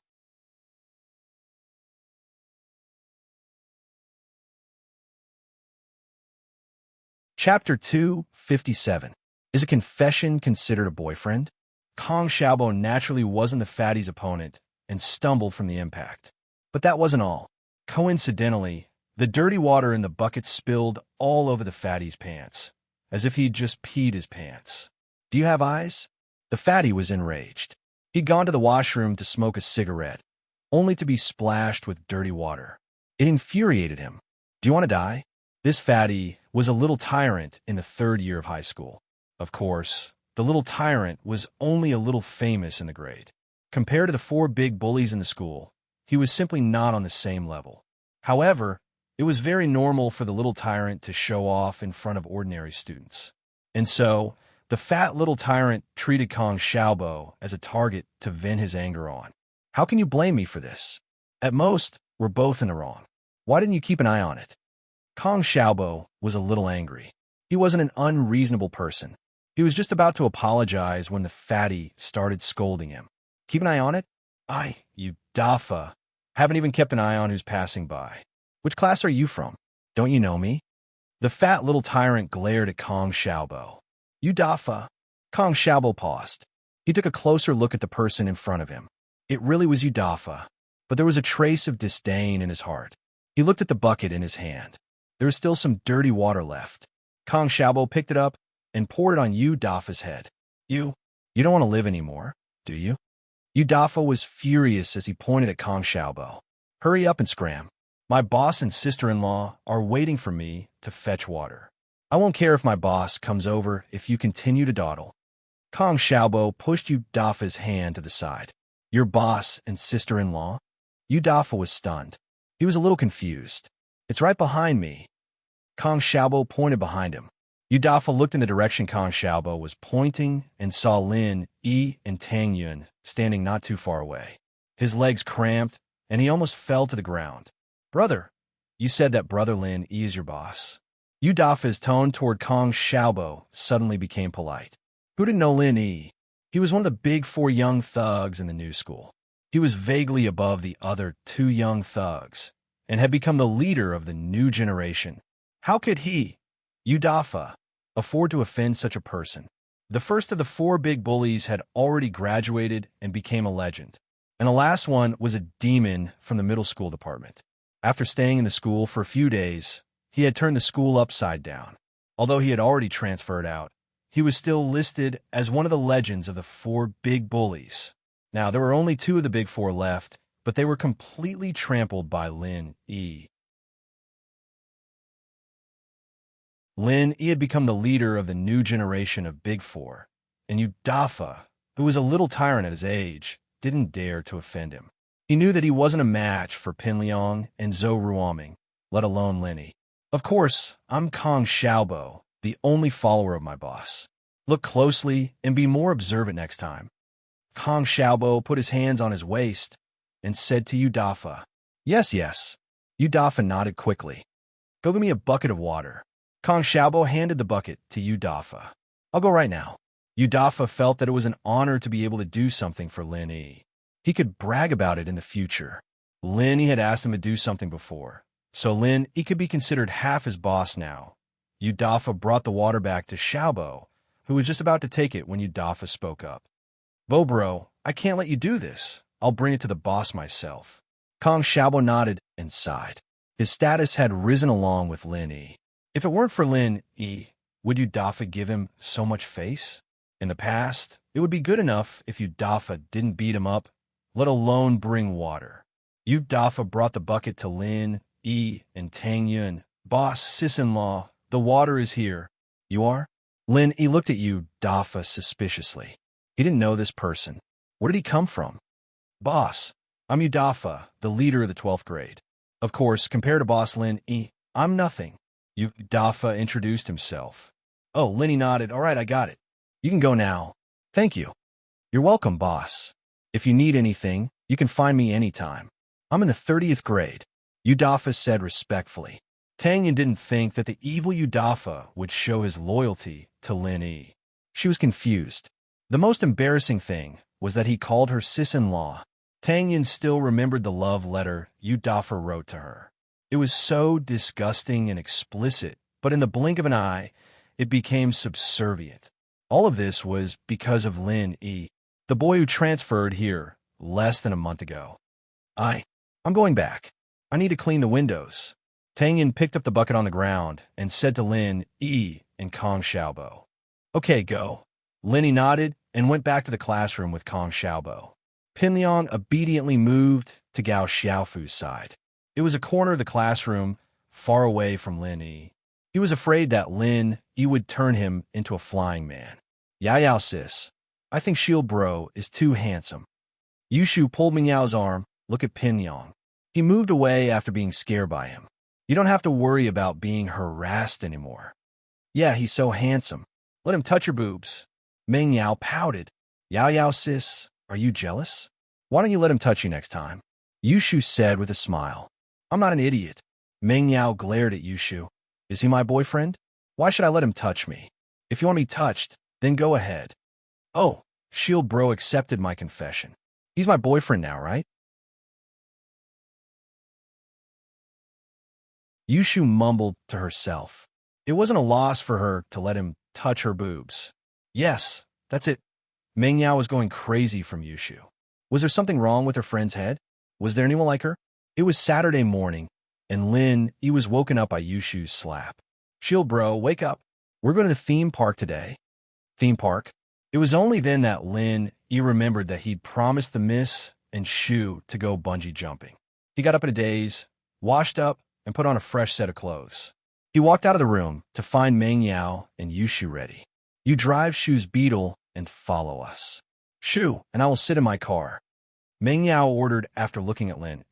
Chapter 257. Is a confession considered a boyfriend? Kong Xiaobo naturally wasn't the fatty's opponent and stumbled from the impact. But that wasn't all. Coincidentally, the dirty water in the bucket spilled all over the fatty's pants, as if he'd just peed his pants. Do you have eyes? The fatty was enraged. He'd gone to the washroom to smoke a cigarette, only to be splashed with dirty water. It infuriated him. Do you want to die? This fatty was a little tyrant in the 3rd year of high school. Of course, the little tyrant was only a little famous in the grade. Compared to the 4 big bullies in the school, he was simply not on the same level. However, it was very normal for the little tyrant to show off in front of ordinary students. And so, the fat little tyrant treated Kong Xiaobo as a target to vent his anger on. How can you blame me for this? At most, we're both in the wrong. Why didn't you keep an eye on it? Kong Xiaobo was a little angry. He wasn't an unreasonable person. He was just about to apologize when the fatty started scolding him. Keep an eye on it? You Dafa. Haven't even kept an eye on who's passing by. Which class are you from? Don't you know me? The fat little tyrant glared at Kong Xiaobo. You Dafa. Kong Xiaobo paused. He took a closer look at the person in front of him. It really was you Dafa, but there was a trace of disdain in his heart. He looked at the bucket in his hand. There was still some dirty water left. Kong Xiaobo picked it up and poured it on Yu Dafa's head. You don't want to live anymore, do you? Yu Dafa was furious as he pointed at Kong Xiaobo. Hurry up and scram. My boss and sister-in-law are waiting for me to fetch water. I won't care if my boss comes over if you continue to dawdle. Kong Xiaobo pushed Yu Dafa's hand to the side. Your boss and sister-in-law? Yu Dafa was stunned. He was a little confused. It's right behind me. Kong Xiaobo pointed behind him. Yu Dafa looked in the direction Kong Xiaobo was pointing and saw Lin Yi and Tang Yun standing not too far away. His legs cramped, and he almost fell to the ground. Brother, you said that Brother Lin Yi is your boss. Yu Dafa's tone toward Kong Xiaobo suddenly became polite. Who didn't know Lin Yi? He was one of the big 4 young thugs in the new school. He was vaguely above the other 2 young thugs, and had become the leader of the new generation. How could he, Yu Dafa, afford to offend such a person? The first of the 4 big bullies had already graduated and became a legend, and the last one was a demon from the middle school department. After staying in the school for a few days, he had turned the school upside down. Although he had already transferred out, he was still listed as one of the legends of the 4 big bullies. Now, there were only 2 of the big 4 left, but they were completely trampled by Lin Yi. Lin Yi had become the leader of the new generation of Big 4, and Yu Dafa, who was a little tyrant at his age, didn't dare to offend him. He knew that he wasn't a match for Pin Liang and Zhou Ruoming, let alone Lin Yi. Of course, I'm Kong Xiaobo, the only follower of my boss. Look closely and be more observant next time. Kong Xiaobo put his hands on his waist and said to Yudafa, Yes, yes. Yudafa nodded quickly. Go get me a bucket of water. Kong Xiaobo handed the bucket to Yudafa. I'll go right now. Yudafa felt that it was an honor to be able to do something for Lin Yi. He could brag about it in the future. Lin Yi had asked him to do something before, so Lin Yi could be considered half his boss now. Yudafa brought the water back to Xiaobo, who was just about to take it when Yudafa spoke up. Bro, I can't let you do this. I'll bring it to the boss myself. Kong Xiaobo nodded and sighed. His status had risen along with Lin Yi. If it weren't for Lin Yi, would Yudafa give him so much face? In the past, it would be good enough if Yudafa didn't beat him up, let alone bring water. Yudafa brought the bucket to Lin Yi and Tang Yun. Boss, sis-in-law, the water is here. You are? Lin Yi looked at Yudafa suspiciously. He didn't know this person. Where did he come from? Boss, I'm Yudafa, the leader of the 12th grade. Of course, compared to Boss Lin Yi, I'm nothing. Yudafa introduced himself. Oh, Lin Yi nodded. All right, I got it. You can go now. Thank you. You're welcome, boss. If you need anything, you can find me anytime. I'm in the 30th grade, Yudafa said respectfully. Tang Yin didn't think that the evil Yudafa would show his loyalty to Lin Yi. She was confused. The most embarrassing thing was that he called her sis-in-law. Tang Yin still remembered the love letter Yudafa wrote to her. It was so disgusting and explicit, but in the blink of an eye, it became subservient. All of this was because of Lin Yi, the boy who transferred here less than a month ago. I'm going back. I need to clean the windows. Tang Yin picked up the bucket on the ground and said to Lin Yi and Kong Xiaobo, Okay, go. Lin Yi nodded and went back to the classroom with Kong Xiaobo. Pinliang obediently moved to Gao Xiaofu's side. It was a corner of the classroom far away from Lin Yi. He was afraid that Lin Yi would turn him into a flying man. Yao sis, I think Shield Bro is too handsome. Yushu pulled Mingyao's arm. Look at Pinliang. He moved away after being scared by him. You don't have to worry about being harassed anymore. Yeah, he's so handsome. Let him touch your boobs. Mingyao pouted. Yao sis, are you jealous? Why don't you let him touch you next time? Yushu said with a smile. I'm not an idiot. Mingyao glared at Yushu. Is he my boyfriend? Why should I let him touch me? If you want me touched, then go ahead. Oh, Shield Bro accepted my confession. He's my boyfriend now, right? Yushu mumbled to herself. It wasn't a loss for her to let him touch her boobs. Yes, that's it. Mingyao was going crazy from Yushu. Was there something wrong with her friend's head? Was there anyone like her? It was Saturday morning, and Lin Yi was woken up by Yushu's slap. Shield Bro, wake up. We're going to the theme park today. Theme park? It was only then that Lin Yi remembered that he'd promised the Miss and Shu to go bungee jumping. He got up in a daze, washed up, and put on a fresh set of clothes. He walked out of the room to find Mingyao and Yushu ready. You drive Shu's Beetle and follow us. Shu, and I will sit in my car. Mingyao ordered after looking at Lin.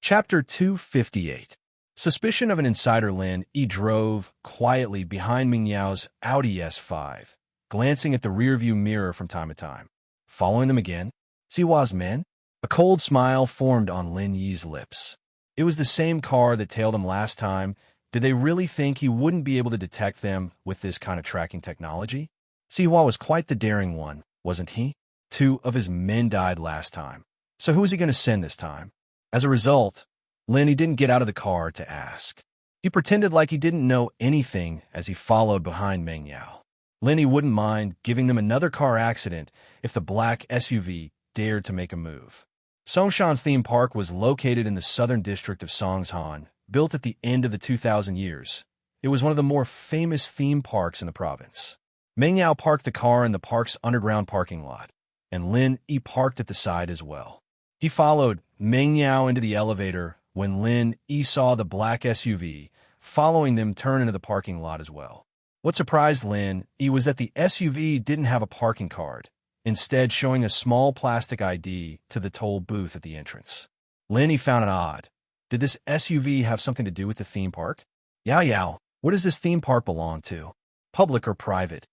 Chapter 258. Suspicion of an insider. Lin Yi drove quietly behind Mingyao's Audi S5, glancing at the rearview mirror from time to time. Following them again, Siwa's men? A cold smile formed on Lin Yi's lips. It was the same car that tailed him last time. Did they really think he wouldn't be able to detect them with this kind of tracking technology? Siwa was quite the daring one, wasn't he? 2 of his men died last time. So who was he going to send this time? As a result, Lin Yi didn't get out of the car to ask. He pretended like he didn't know anything as he followed behind Mingyao. Lin Yi wouldn't mind giving them another car accident if the black SUV dared to make a move. Songshan's theme park was located in the southern district of Songshan, built at the end of the 2000 years. It was one of the more famous theme parks in the province. Mingyao parked the car in the park's underground parking lot, and Lin Yi parked at the side as well. He followed Mingyao into the elevator when Lin Yi saw the black SUV following them turn into the parking lot as well. What surprised Lin Yi was that the SUV didn't have a parking card, instead showing a small plastic ID to the toll booth at the entrance. Lin, he found it odd. Did this SUV have something to do with the theme park? Yao Yao, what does this theme park belong to? Public or private?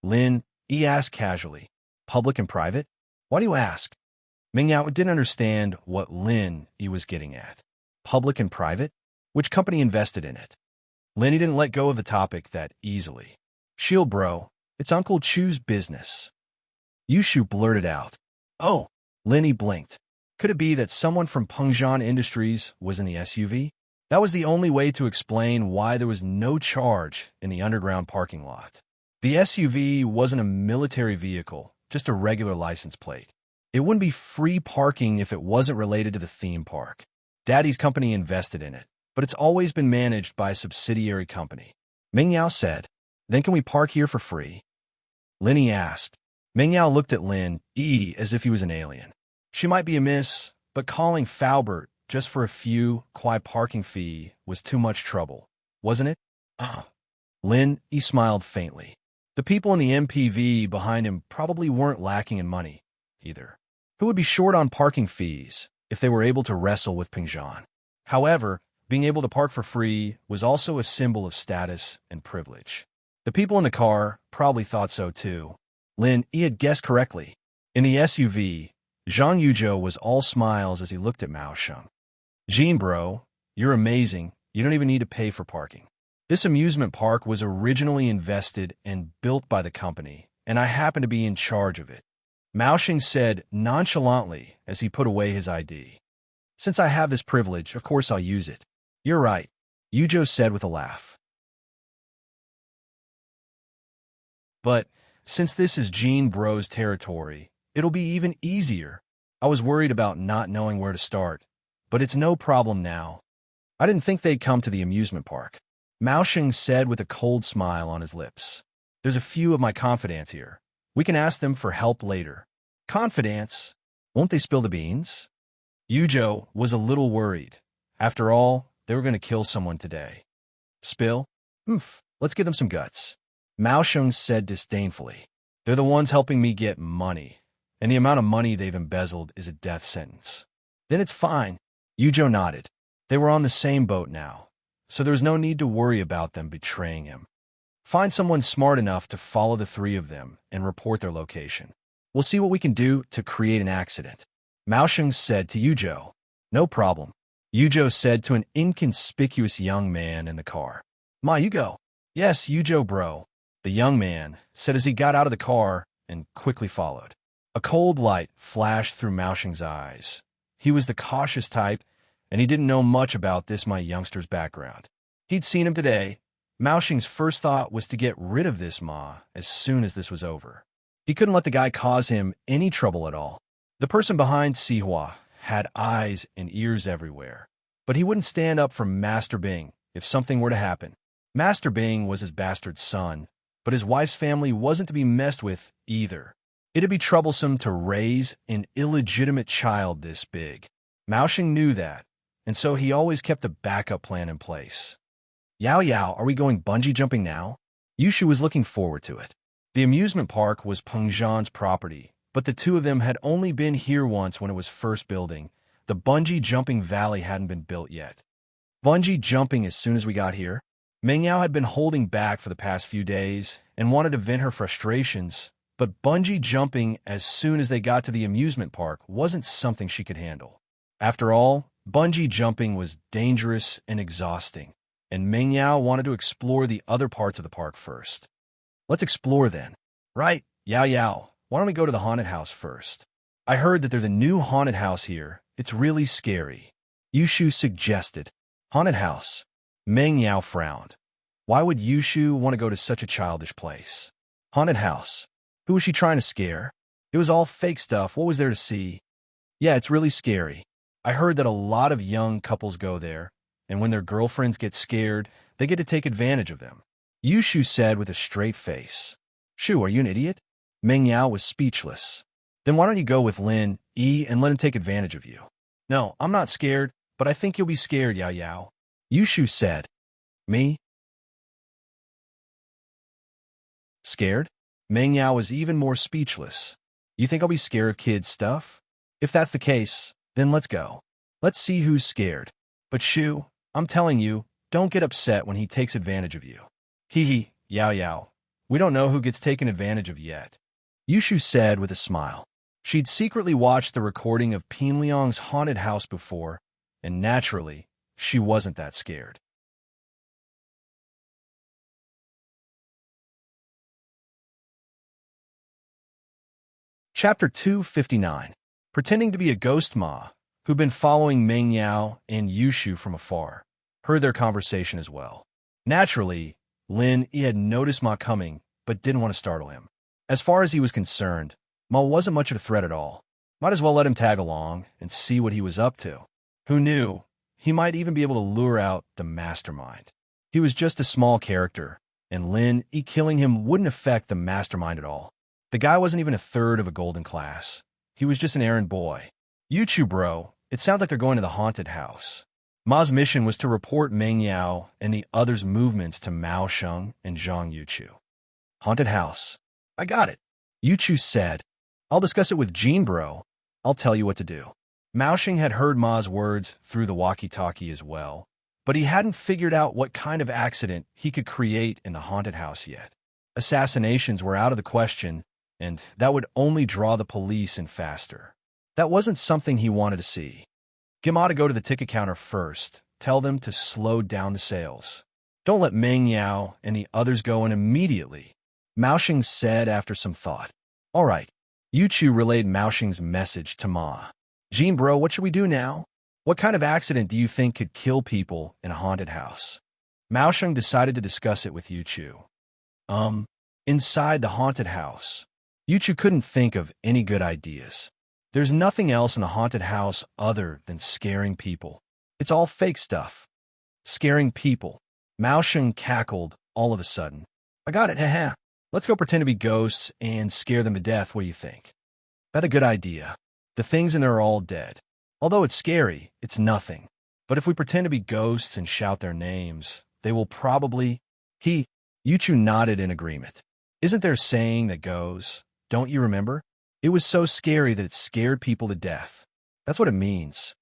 Lin, he asked casually. Public and private? Why do you ask? Ming Yao didn't understand what Lin he was getting at. Public and private? Which company invested in it? Lin, he didn't let go of the topic that easily. Shield bro, it's Uncle Chu's business. Yushu blurted out. Oh, Lin, he blinked. Could it be that someone from Pengzhan Industries was in the SUV? That was the only way to explain why there was no charge in the underground parking lot. The SUV wasn't a military vehicle, just a regular license plate. It wouldn't be free parking if it wasn't related to the theme park. Daddy's company invested in it, but it's always been managed by a subsidiary company. Ming Yao said, Then can we park here for free? Lin asked. Ming Yao looked at Lin as if he was an alien. She might be a miss, but calling Faubert just for a few quiet parking fee was too much trouble, wasn't it? Lin, he smiled faintly. The people in the MPV behind him probably weren't lacking in money, either. Who would be short on parking fees if they were able to wrestle with Pengzhan? However, being able to park for free was also a symbol of status and privilege. The people in the car probably thought so too. Lin, he had guessed correctly. In the SUV, Zhang Yuzhou was all smiles as he looked at Mao Sheng. Jean bro, you're amazing. You don't even need to pay for parking. This amusement park was originally invested and built by the company, and I happen to be in charge of it. Mao Sheng said nonchalantly as he put away his ID. Since I have this privilege, of course I'll use it. You're right, Yuzhou said with a laugh. But since this is Jean bro's territory, it'll be even easier. I was worried about not knowing where to start, but it's no problem now. I didn't think they'd come to the amusement park. Mao Sheng said with a cold smile on his lips. There's a few of my confidants here. We can ask them for help later. Confidants? Won't they spill the beans? Yuzhou was a little worried. After all, they were going to kill someone today. Spill? Let's give them some guts. Mao Sheng said disdainfully. They're the ones helping me get money, and the amount of money they've embezzled is a death sentence. Then it's fine. Yuzhou nodded. They were on the same boat now, so there was no need to worry about them betraying him. Find someone smart enough to follow the three of them and report their location. We'll see what we can do to create an accident. Mao Sheng said to Yuzhou. No problem. Yuzhou said to an inconspicuous young man in the car. Ma, you go. Yes, Yuzhou bro, the young man said as he got out of the car and quickly followed. A cold light flashed through Mao Sheng's eyes. He was the cautious type, and he didn't know much about this my youngster's background. He'd seen him today. Mao Sheng's first thought was to get rid of this Ma as soon as this was over. He couldn't let the guy cause him any trouble at all. The person behind Sihua had eyes and ears everywhere, but he wouldn't stand up for Master Bing if something were to happen. Master Bing was his bastard son, but his wife's family wasn't to be messed with either. It'd be troublesome to raise an illegitimate child this big. Mao Sheng knew that, and so he always kept a backup plan in place. Yao Yao, are we going bungee jumping now? Yushu was looking forward to it. The amusement park was Pengzhan's property, but the two of them had only been here once when it was first building. The bungee jumping valley hadn't been built yet. Bungee jumping as soon as we got here? Meng Yao had been holding back for the past few days and wanted to vent her frustrations, but bungee jumping as soon as they got to the amusement park wasn't something she could handle. After all, bungee jumping was dangerous and exhausting, and Meng Yao wanted to explore the other parts of the park first. Let's explore then. Right, Yao Yao, why don't we go to the haunted house first? I heard that there's a new haunted house here. It's really scary. Yushu suggested. Haunted house. Meng Yao frowned. Why would Yushu want to go to such a childish place? Haunted house. Who was she trying to scare? It was all fake stuff. What was there to see? Yeah, it's really scary. I heard that a lot of young couples go there, and when their girlfriends get scared, they get to take advantage of them. Yushu said with a straight face. Shu, are you an idiot? Meng Yao was speechless. Then why don't you go with Lin and let him take advantage of you? No, I'm not scared, but I think you'll be scared, Yao Yao. Yushu said. Me? Scared? Meng Yao was even more speechless. You think I'll be scared of kids' stuff? If that's the case, then let's go. Let's see who's scared. But Shu, I'm telling you, don't get upset when he takes advantage of you. Hee hee, Yao Yao. We don't know who gets taken advantage of yet. Yushu said with a smile. She'd secretly watched the recording of Pinliang's haunted house before, and naturally, she wasn't that scared. Chapter 259. Pretending to be a ghost Ma, who'd been following Meng Yao and Yushu from afar, heard their conversation as well. Naturally, Lin Yi had noticed Ma coming, but didn't want to startle him. As far as he was concerned, Ma wasn't much of a threat at all. Might as well let him tag along and see what he was up to. Who knew? He might even be able to lure out the mastermind. He was just a small character, and Lin Yi killing him wouldn't affect the mastermind at all. The guy wasn't even a third of a golden class. He was just an errand boy. Yuchu bro, it sounds like they're going to the haunted house. Ma's mission was to report Meng Yao and the others' movements to Mao Sheng and Zhang Yuchu. Haunted house. I got it. Yuchu said. I'll discuss it with Jean bro. I'll tell you what to do. Mao Sheng had heard Ma's words through the walkie-talkie as well, but he hadn't figured out what kind of accident he could create in the haunted house yet. Assassinations were out of the question, and that would only draw the police in faster. That wasn't something he wanted to see. Get Ma to go to the ticket counter first. Tell them to slow down the sales. Don't let Meng Yao and the others go in immediately, Mao Sheng said after some thought. All right. Yuchu relayed Mao Sheng's message to Ma. Jean bro, what should we do now? What kind of accident do you think could kill people in a haunted house? Mao Sheng decided to discuss it with Yuchu. Inside the haunted house. Yuchu couldn't think of any good ideas. There's nothing else in a haunted house other than scaring people. It's all fake stuff. Scaring people. Mao Sheng cackled all of a sudden. I got it, haha. Let's go pretend to be ghosts and scare them to death, what do you think? That's a good idea. The things in there are all dead. Although it's scary, it's nothing. But if we pretend to be ghosts and shout their names, they will probably... Yuchu nodded in agreement. Isn't there a saying that goes, don't you remember? It was so scary that it scared people to death. That's what it means.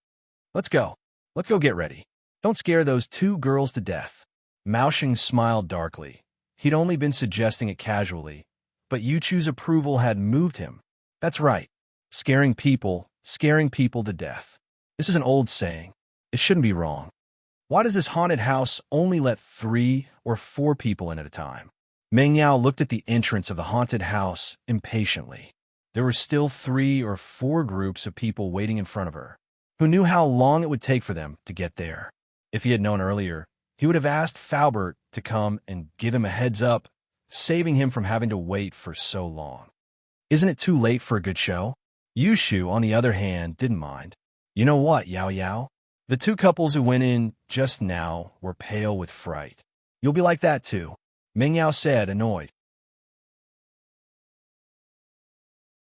Let's go. Let's go get ready. Don't scare those two girls to death. Mao Sheng smiled darkly. He'd only been suggesting it casually, but Yuchu's approval had moved him. That's right. Scaring people to death. This is an old saying. It shouldn't be wrong. Why does this haunted house only let 3 or 4 people in at a time? Meng Yao looked at the entrance of the haunted house impatiently. There were still 3 or 4 groups of people waiting in front of her. Who knew how long it would take for them to get there? If he had known earlier, he would have asked Faubert to come and give him a heads up, saving him from having to wait for so long. Isn't it too late for a good show? Yushu, on the other hand, didn't mind. You know what, Yao Yao? The 2 couples who went in just now were pale with fright. You'll be like that too, Meng Yao said, annoyed.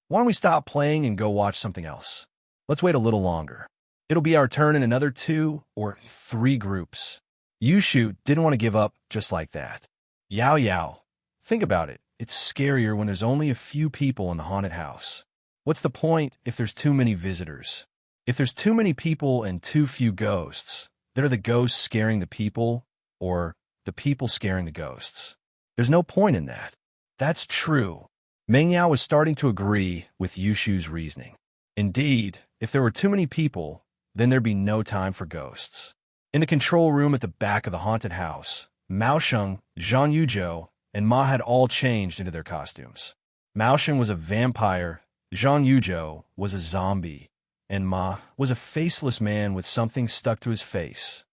Why don't we stop playing and go watch something else? Let's wait a little longer. It'll be our turn in another 2 or 3 groups. Yushu didn't want to give up just like that. Yao Yao, think about it. It's scarier when there's only a few people in the haunted house. What's the point if there's too many visitors? If there's too many people and too few ghosts, then are the ghosts scaring the people or the people scaring the ghosts? There's no point in that. That's true. Meng Yao was starting to agree with Yushu's reasoning. Indeed, if there were too many people, then there'd be no time for ghosts. In the control room at the back of the haunted house, Mao Sheng, Zhang Yuzhou, and Ma had all changed into their costumes. Mao Sheng was a vampire, Zhang Yuzhou was a zombie, and Ma was a faceless man with something stuck to his face.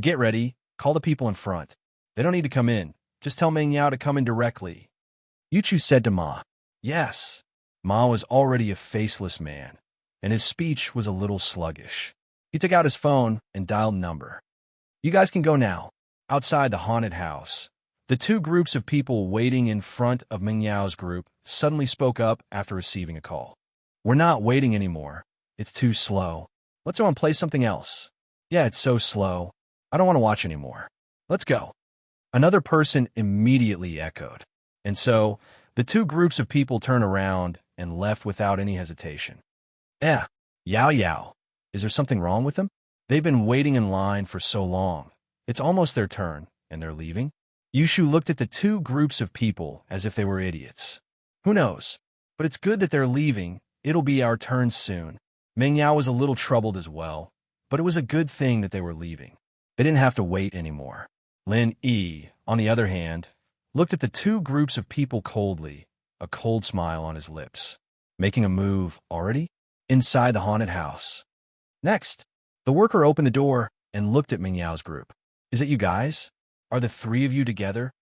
Get ready, call the people in front. They don't need to come in. Just tell Meng Yao to come in directly. Yuchu said to Ma. Yes. Ma was already a faceless man, and his speech was a little sluggish. He took out his phone and dialed a number. You guys can go now. Outside the haunted house, the 2 groups of people waiting in front of Meng Yao's group suddenly spoke up after receiving a call. We're not waiting anymore. It's too slow. Let's go and play something else. Yeah, it's so slow. I don't want to watch anymore. Let's go. Another person immediately echoed. And so, the 2 groups of people turned around and left without any hesitation. Yao Yao. Is there something wrong with them? They've been waiting in line for so long. It's almost their turn, and they're leaving? Yushu looked at the two groups of people as if they were idiots. Who knows? But it's good that they're leaving. It'll be our turn soon. Meng Yao was a little troubled as well, but it was a good thing that they were leaving. They didn't have to wait anymore. Lin Yi, on the other hand, looked at the two groups of people coldly, a cold smile on his lips. Making a move already? Inside the haunted house. Next, the worker opened the door and looked at Meng Yao's group. Is it you guys? Are the three of you together?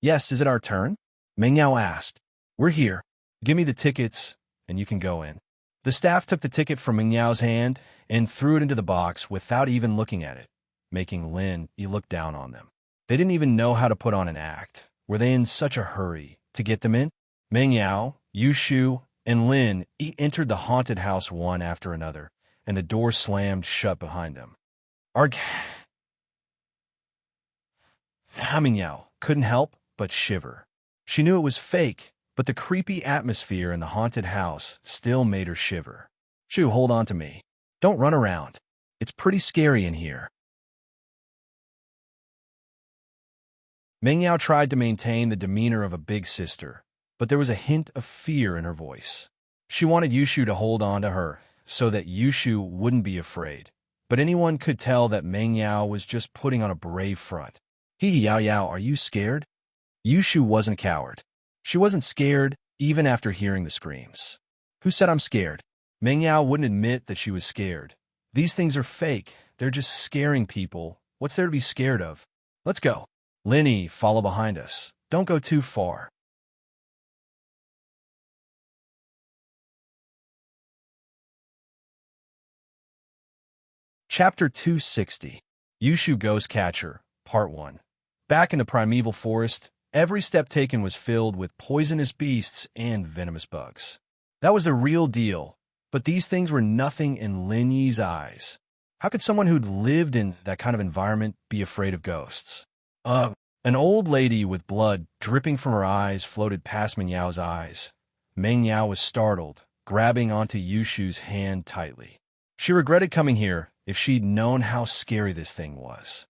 Yes, is it our turn? Meng Yao asked. We're here. Give me the tickets, and you can go in. The staff took the ticket from Meng Yao's hand and threw it into the box without even looking at it, making Lin Yi look down on them. They didn't even know how to put on an act. Were they in such a hurry to get them in? Meng Yao, Yushu, and Lin Yi entered the haunted house one after another, and the door slammed shut behind them. Meng Yao couldn't help but shiver. She knew it was fake, but the creepy atmosphere in the haunted house still made her shiver. Shoo, hold on to me. Don't run around. It's pretty scary in here. Meng Yao tried to maintain the demeanor of a big sister, but there was a hint of fear in her voice. She wanted Yushu to hold on to her so that Yushu wouldn't be afraid, but anyone could tell that Meng Yao was just putting on a brave front. Yao Yao, are you scared? Yushu wasn't a coward. She wasn't scared even after hearing the screams. Who said I'm scared? Meng Yao wouldn't admit that she was scared. These things are fake. They're just scaring people. What's there to be scared of? Let's go. Lin Yi, follow behind us. Don't go too far. Chapter 260. Yushu Ghost Catcher, Part 1. Back in the primeval forest, every step taken was filled with poisonous beasts and venomous bugs. That was the real deal, but these things were nothing in Lin Yi's eyes. How could someone who'd lived in that kind of environment be afraid of ghosts? An old lady with blood dripping from her eyes floated past Meng Yao's eyes. Meng Yao was startled, grabbing onto Yushu's hand tightly. She regretted coming here if she'd known how scary this thing was.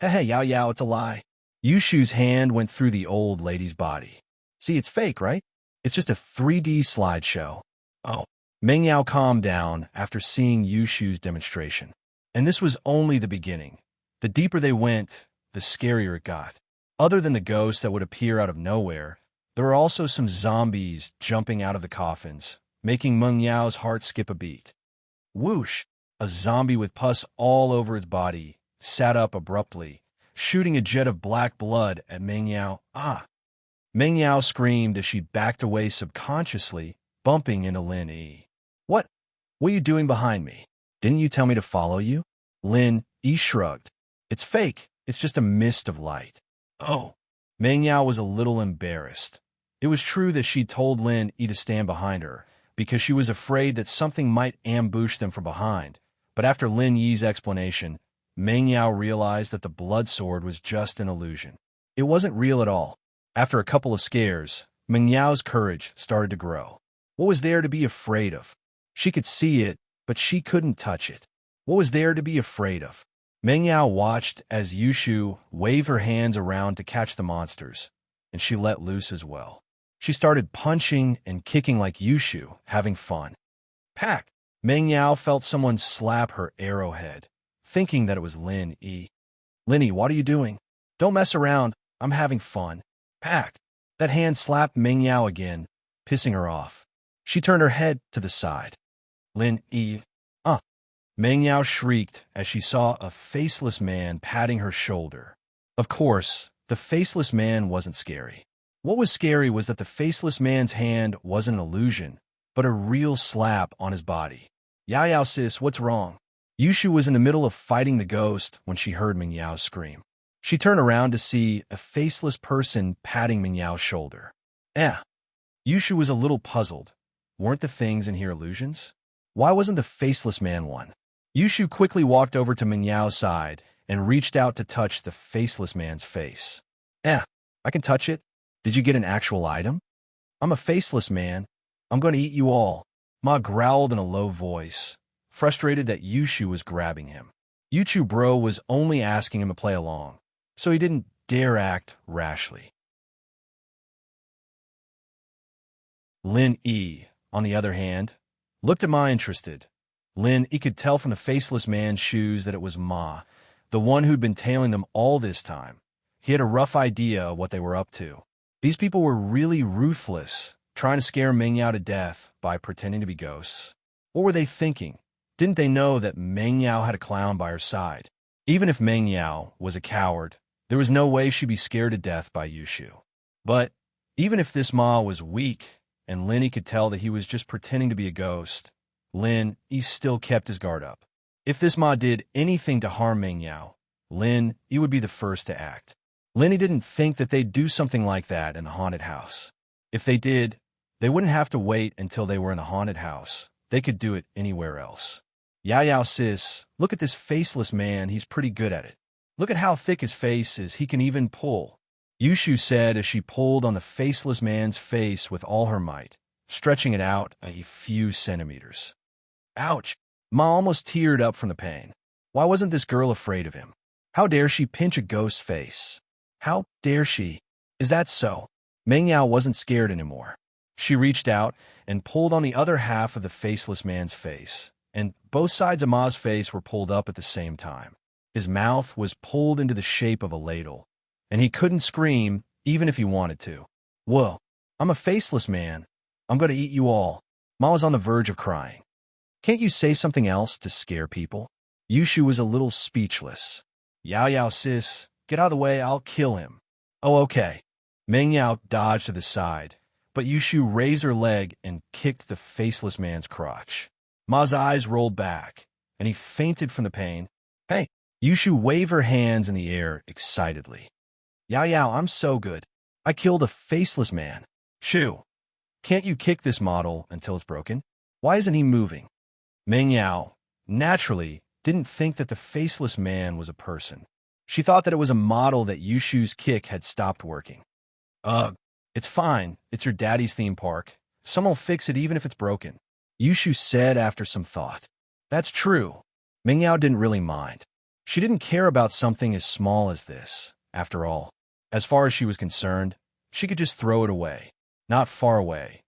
Hey, Yao Yao, it's a lie. Yushu's hand went through the old lady's body. See, it's fake, right? It's just a 3D slideshow. Oh. Meng Yao calmed down after seeing Yushu's demonstration. And this was only the beginning. The deeper they went, the scarier it got. Other than the ghosts that would appear out of nowhere, there were also some zombies jumping out of the coffins, making Meng Yao's heart skip a beat. Whoosh! A zombie with pus all over its body sat up abruptly, shooting a jet of black blood at Meng Yao. Ah! Meng Yao screamed as she backed away subconsciously, bumping into Lin Yi. What are you doing behind me? Didn't you tell me to follow you? Lin Yi shrugged. It's fake. It's just a mist of light. Oh. Meng Yao was a little embarrassed. It was true that she'd told Lin Yi to stand behind her, because she was afraid that something might ambush them from behind. But after Lin Yi's explanation, Meng Yao realized that the blood sword was just an illusion. It wasn't real at all. After a couple of scares, Meng Yao's courage started to grow. What was there to be afraid of? She could see it, but she couldn't touch it. What was there to be afraid of? Meng Yao watched as Yushu waved her hands around to catch the monsters, and she let loose as well. She started punching and kicking like Yushu, having fun. Pack! Meng Yao felt someone slap her arrowhead, thinking that it was Lin Yi. Lin Yi, what are you doing? Don't mess around. I'm having fun. Pack! That hand slapped Meng Yao again, pissing her off. She turned her head to the side. Lin Yi. Meng Yao shrieked as she saw a faceless man patting her shoulder. Of course, the faceless man wasn't scary. What was scary was that the faceless man's hand wasn't an illusion, but a real slap on his body. Yao Yao sis, what's wrong? Yushu was in the middle of fighting the ghost when she heard Meng Yao scream. She turned around to see a faceless person patting Meng Yao's shoulder. Yushu was a little puzzled. Weren't the things in here illusions? Why wasn't the faceless man one? Yushu quickly walked over to Meng Yao's side and reached out to touch the faceless man's face. I can touch it. Did you get an actual item? I'm a faceless man. I'm going to eat you all. Ma growled in a low voice, frustrated that Yushu was grabbing him. Yuchu bro was only asking him to play along, so he didn't dare act rashly. Lin E, on the other hand, looked at Ma interested. Lin E could tell from the faceless man's shoes that it was Ma, the one who'd been tailing them all this time. He had a rough idea of what they were up to. These people were really ruthless, trying to scare Meng Yao to death by pretending to be ghosts. What were they thinking? Didn't they know that Meng Yao had a clown by her side? Even if Meng Yao was a coward, there was no way she'd be scared to death by Yushu. But even if this Ma was weak, and Lin E could tell that he was just pretending to be a ghost, Lin E still kept his guard up. If this Ma did anything to harm Meng Yao, Lin E would be the first to act. Lin E didn't think that they'd do something like that in the haunted house. If they did, they wouldn't have to wait until they were in the haunted house. They could do it anywhere else. Yao sis, look at this faceless man, he's pretty good at it. Look at how thick his face is, he can even pull. Yushu said as she pulled on the faceless man's face with all her might, stretching it out a few centimeters. Ouch! Ma almost teared up from the pain. Why wasn't this girl afraid of him? How dare she pinch a ghost's face? How dare she? Is that so? Meng Yao wasn't scared anymore. She reached out and pulled on the other half of the faceless man's face, and both sides of Ma's face were pulled up at the same time. His mouth was pulled into the shape of a ladle, and he couldn't scream even if he wanted to. Whoa, I'm a faceless man. I'm going to eat you all. Ma was on the verge of crying. Can't you say something else to scare people? Yushu was a little speechless. Yao sis, get out of the way, I'll kill him. Oh, okay. Meng Yao dodged to the side, but Yushu raised her leg and kicked the faceless man's crotch. Ma's eyes rolled back, and he fainted from the pain. Hey! Yushu waved her hands in the air excitedly. Yao, I'm so good. I killed a faceless man. Shoo! Can't you kick this model until it's broken? Why isn't he moving? Meng Yao, naturally, didn't think that the faceless man was a person. She thought that it was a model that Yushu's kick had stopped working. Ugh, it's fine. It's your daddy's theme park. Someone will fix it even if it's broken. Yushu said after some thought. That's true. Meng Yao didn't really mind. She didn't care about something as small as this. After all, as far as she was concerned, she could just throw it away. Not far away.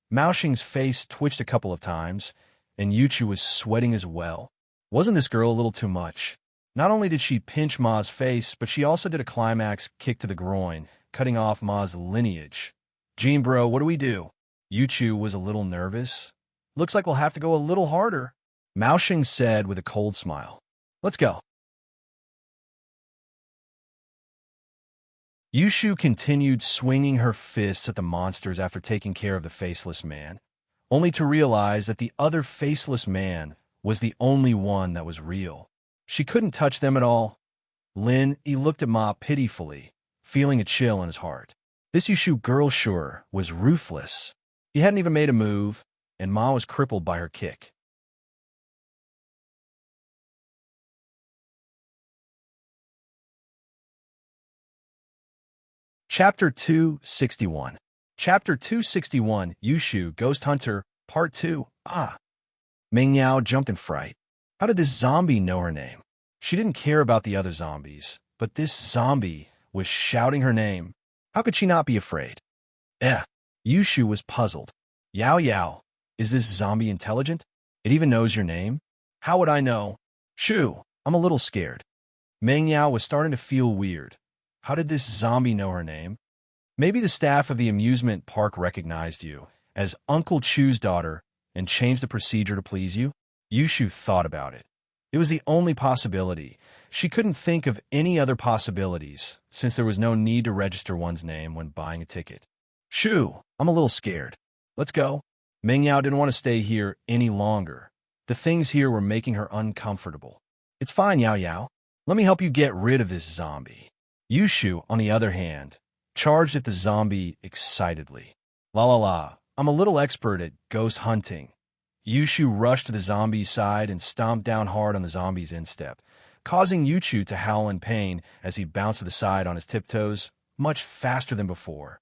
Mao Xing's face twitched a couple of times, and Yuchu was sweating as well. Wasn't this girl a little too much? Not only did she pinch Ma's face, but she also did a climax kick to the groin, cutting off Ma's lineage. Jean bro, what do we do? Yuchu was a little nervous. Looks like we'll have to go a little harder, Mao Xing said with a cold smile. Let's go. Yushu continued swinging her fists at the monsters after taking care of the faceless man, only to realize that the other faceless man was the only one that was real. She couldn't touch them at all. Lin E looked at Ma pitifully, feeling a chill in his heart. This Yushu girl sure was ruthless. He hadn't even made a move, and Ma was crippled by her kick. Chapter 261. Chapter 261, Yushu, Ghost Hunter, Part 2. Meng Yao jumped in fright. How did this zombie know her name? She didn't care about the other zombies, but this zombie was shouting her name. How could she not be afraid? Yushu was puzzled. Yao, is this zombie intelligent? It even knows your name? How would I know? Shoo, I'm a little scared. Meng Yao was starting to feel weird. How did this zombie know her name? Maybe the staff of the amusement park recognized you as Uncle Chu's daughter and changed the procedure to please you? Yushu thought about it. It was the only possibility. She couldn't think of any other possibilities, since there was no need to register one's name when buying a ticket. Shoo, I'm a little scared. Let's go. Meng Yao didn't want to stay here any longer. The things here were making her uncomfortable. It's fine, Yao. Let me help you get rid of this zombie. Yushu, on the other hand, charged at the zombie excitedly. La, I'm a little expert at ghost hunting. Yushu rushed to the zombie's side and stomped down hard on the zombie's instep, causing Yushu to howl in pain as he bounced to the side on his tiptoes, much faster than before.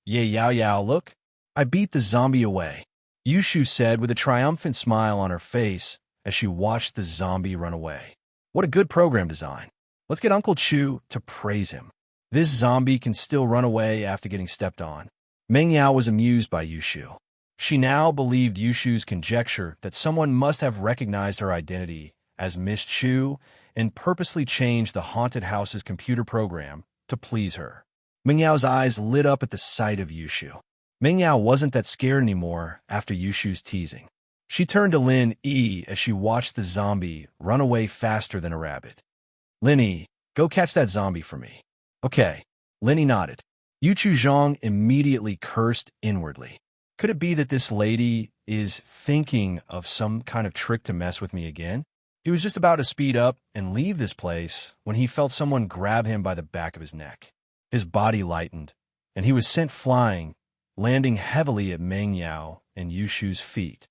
Yao, look, I beat the zombie away, Yushu said with a triumphant smile on her face as she watched the zombie run away. What a good program design. Let's get Uncle Chu to praise him. This zombie can still run away after getting stepped on. Meng Yao was amused by Yushu. She now believed Yushu's conjecture that someone must have recognized her identity as Miss Chu and purposely changed the haunted house's computer program to please her. Meng Yao's eyes lit up at the sight of Yushu. Meng Yao wasn't that scared anymore after Yushu's teasing. She turned to Lin Yi as she watched the zombie run away faster than a rabbit. Lin Yi, go catch that zombie for me. Okay. Lin Yi nodded. Yu Chu Zhang immediately cursed inwardly. Could it be that this lady is thinking of some kind of trick to mess with me again? He was just about to speed up and leave this place when he felt someone grab him by the back of his neck. His body lightened, and he was sent flying, landing heavily at Meng Yao and Yushu's feet.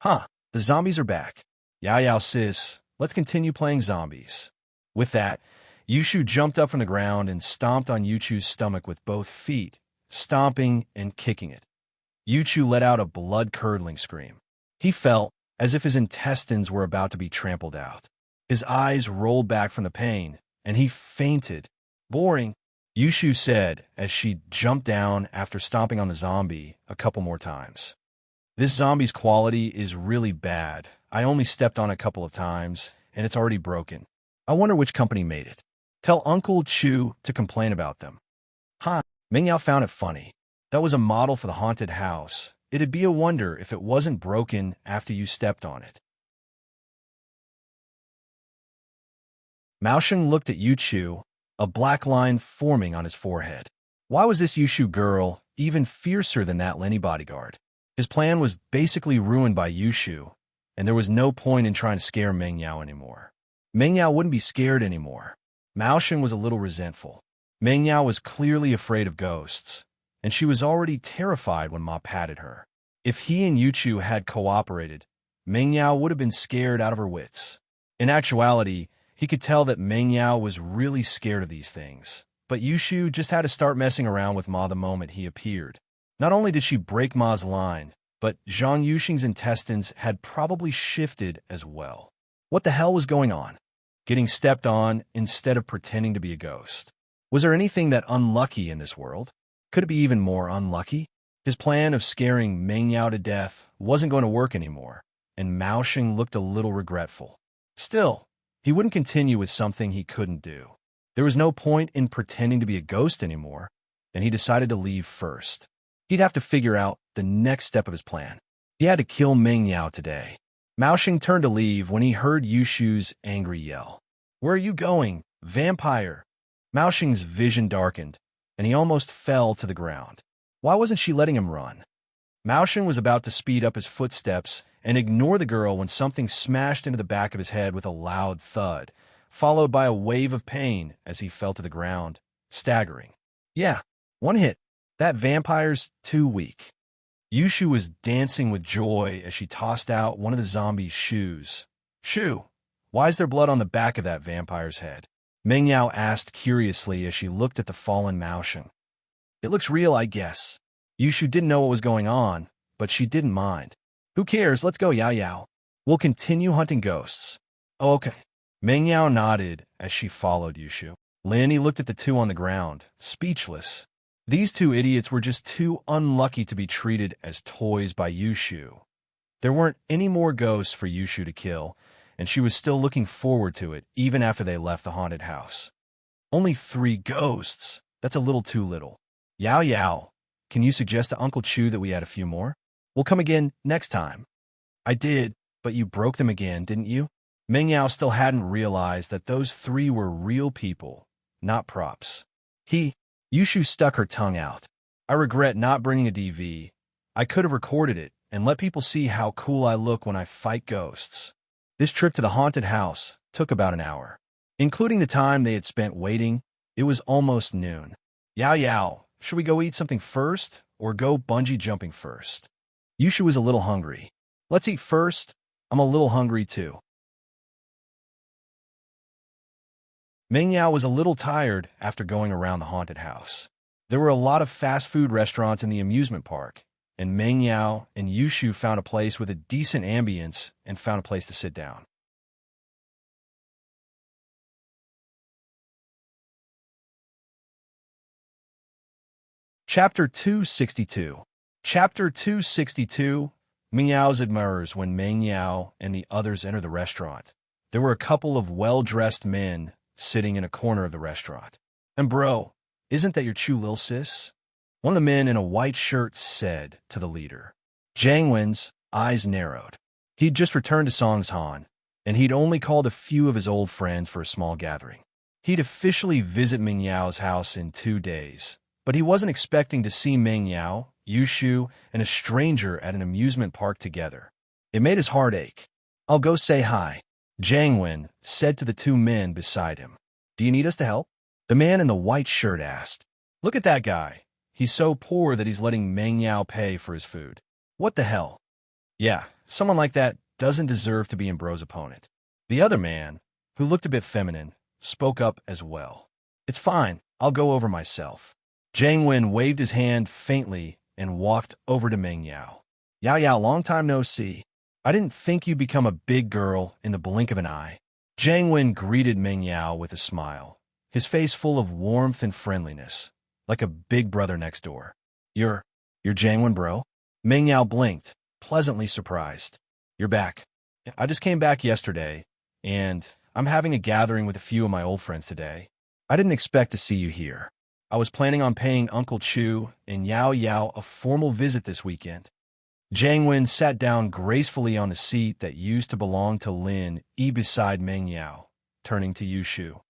Huh, the zombies are back. Yao Yao sis, let's continue playing zombies. With that, Yushu jumped up from the ground and stomped on Yuchu's stomach with both feet, stomping and kicking it. Yuchu let out a blood-curdling scream. He felt as if his intestines were about to be trampled out. His eyes rolled back from the pain, and he fainted. Boring, Yushu said as she jumped down after stomping on the zombie a couple more times. This zombie's quality is really bad. I only stepped on it a couple of times, and it's already broken. I wonder which company made it. Tell Uncle Chu to complain about them. Huh, Meng Yao found it funny. That was a model for the haunted house. It'd be a wonder if it wasn't broken after you stepped on it. Mao Sheng looked at Yu Chu, a black line forming on his forehead. Why was this Yushu girl even fiercer than that Lenny bodyguard? His plan was basically ruined by Yushu, and there was no point in trying to scare Meng Yao anymore. Meng Yao wouldn't be scared anymore. Mao Sheng was a little resentful. Meng Yao was clearly afraid of ghosts, and she was already terrified when Ma patted her. If he and Yuchu had cooperated, Meng Yao would have been scared out of her wits. In actuality, he could tell that Meng Yao was really scared of these things, but Yushu just had to start messing around with Ma the moment he appeared. Not only did she break Ma's line, but Zhang Yuxing's intestines had probably shifted as well. What the hell was going on? Getting stepped on instead of pretending to be a ghost. Was there anything that unlucky in this world? Could it be even more unlucky? His plan of scaring Meng Yao to death wasn't going to work anymore, and Mao Sheng looked a little regretful. Still, he wouldn't continue with something he couldn't do. There was no point in pretending to be a ghost anymore, and he decided to leave first. He'd have to figure out the next step of his plan. He had to kill Meng Yao today. Mao Sheng turned to leave when he heard Yushu's angry yell. Where are you going, vampire? Mao Sheng's vision darkened, and he almost fell to the ground. Why wasn't she letting him run? Mao Sheng was about to speed up his footsteps and ignore the girl when something smashed into the back of his head with a loud thud, followed by a wave of pain as he fell to the ground, staggering. Yeah, one hit. That vampire's too weak. Yushu was dancing with joy as she tossed out one of the zombie's shoes. Shoo, why is there blood on the back of that vampire's head? Meng Yao asked curiously as she looked at the fallen Mao Sheng. It looks real, I guess. Yushu didn't know what was going on, but she didn't mind. Who cares? Let's go, Yao Yao. We'll continue hunting ghosts. Oh, okay. Meng Yao nodded as she followed Yushu. Lanny looked at the two on the ground, speechless. These two idiots were just too unlucky to be treated as toys by Yushu. There weren't any more ghosts for Yushu to kill, and she was still looking forward to it even after they left the haunted house. Only 3 ghosts. That's a little too little. Yao Yao, can you suggest to Uncle Chu that we add a few more? We'll come again next time. I did, but you broke them again, didn't you? Meng Yao still hadn't realized that those 3 were real people, not props. Yushu stuck her tongue out. I regret not bringing a DV. I could have recorded it and let people see how cool I look when I fight ghosts. This trip to the haunted house took about an hour. Including the time they had spent waiting, it was almost noon. Yao Yao, should we go eat something first or go bungee jumping first? Yushu was a little hungry. Let's eat first. I'm a little hungry too. Meng Yao was a little tired after going around the haunted house. There were a lot of fast food restaurants in the amusement park, and Meng Yao and Yushu found a place with a decent ambience and found a place to sit down. Chapter 262. Chapter 262. Ming Yao's admirers. When Meng Yao and the others entered the restaurant, there were a couple of well-dressed men sitting in a corner of the restaurant. "And bro, isn't that your Chu lil sis?" one of the men in a white shirt said to the leader. Jiang Wen's eyes narrowed. He'd just returned to Songshan, and he'd only called a few of his old friends for a small gathering. He'd officially visit Meng Yao's house in 2 days, but he wasn't expecting to see Meng Yao, Yushu, and a stranger at an amusement park together. It made his heart ache. "I'll go say hi," Jiang Wen said to the 2 men beside him. "Do you need us to help?" the man in the white shirt asked. "Look at that guy. He's so poor that he's letting Meng Yao pay for his food. What the hell? Yeah, someone like that doesn't deserve to be Bro's opponent." The other man, who looked a bit feminine, spoke up as well. "It's fine. I'll go over myself." Jiang Wen waved his hand faintly and walked over to Meng Yao. "Yao Yao, long time no see. I didn't think you'd become a big girl in the blink of an eye." Jiang Wen greeted Meng Yao with a smile, his face full of warmth and friendliness, like a big brother next door. You're Jiang Wen, bro?" Meng Yao blinked, pleasantly surprised. "You're back. I just came back yesterday, and I'm having a gathering with a few of my old friends today. I didn't expect to see you here. I was planning on paying Uncle Chu and Yao Yao a formal visit this weekend." Jiang Wen sat down gracefully on the seat that used to belong to Lin Yi beside Meng Yao, turning to Yushu.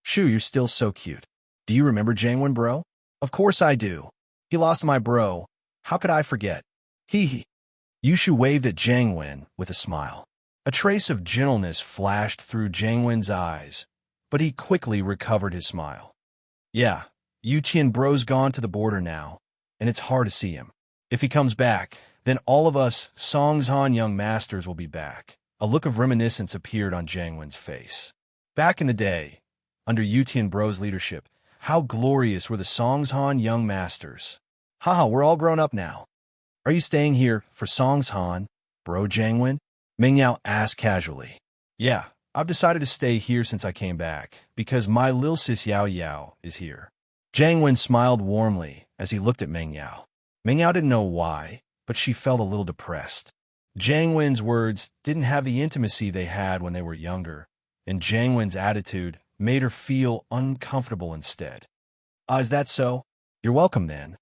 "Shu, you're still so cute. Do you remember Jiang Wen, bro?" "Of course I do. He lost my bro. How could I forget?" Hee. Yushu waved at Jiang Wen with a smile. A trace of gentleness flashed through Jiang Wen's eyes, but he quickly recovered his smile. "Yeah, Yuqian bro's gone to the border now, and it's hard to see him. If he comes back, then all of us Songshan young masters will be back." A look of reminiscence appeared on Jiang Wen's face. Back in the day, under Yuqian bro's leadership, how glorious were the Songshan young masters. "Haha, we're all grown up now. Are you staying here for Songshan, bro Jiang Wen?" Meng Yao asked casually. "Yeah, I've decided to stay here since I came back, because my lil sis Yao Yao is here." Jiang Wen smiled warmly as he looked at Meng Yao. Meng Yao didn't know why, but she felt a little depressed. Jiang Wen's words didn't have the intimacy they had when they were younger, and Jiang Wen's attitude made her feel uncomfortable instead. Is that so? You're welcome then."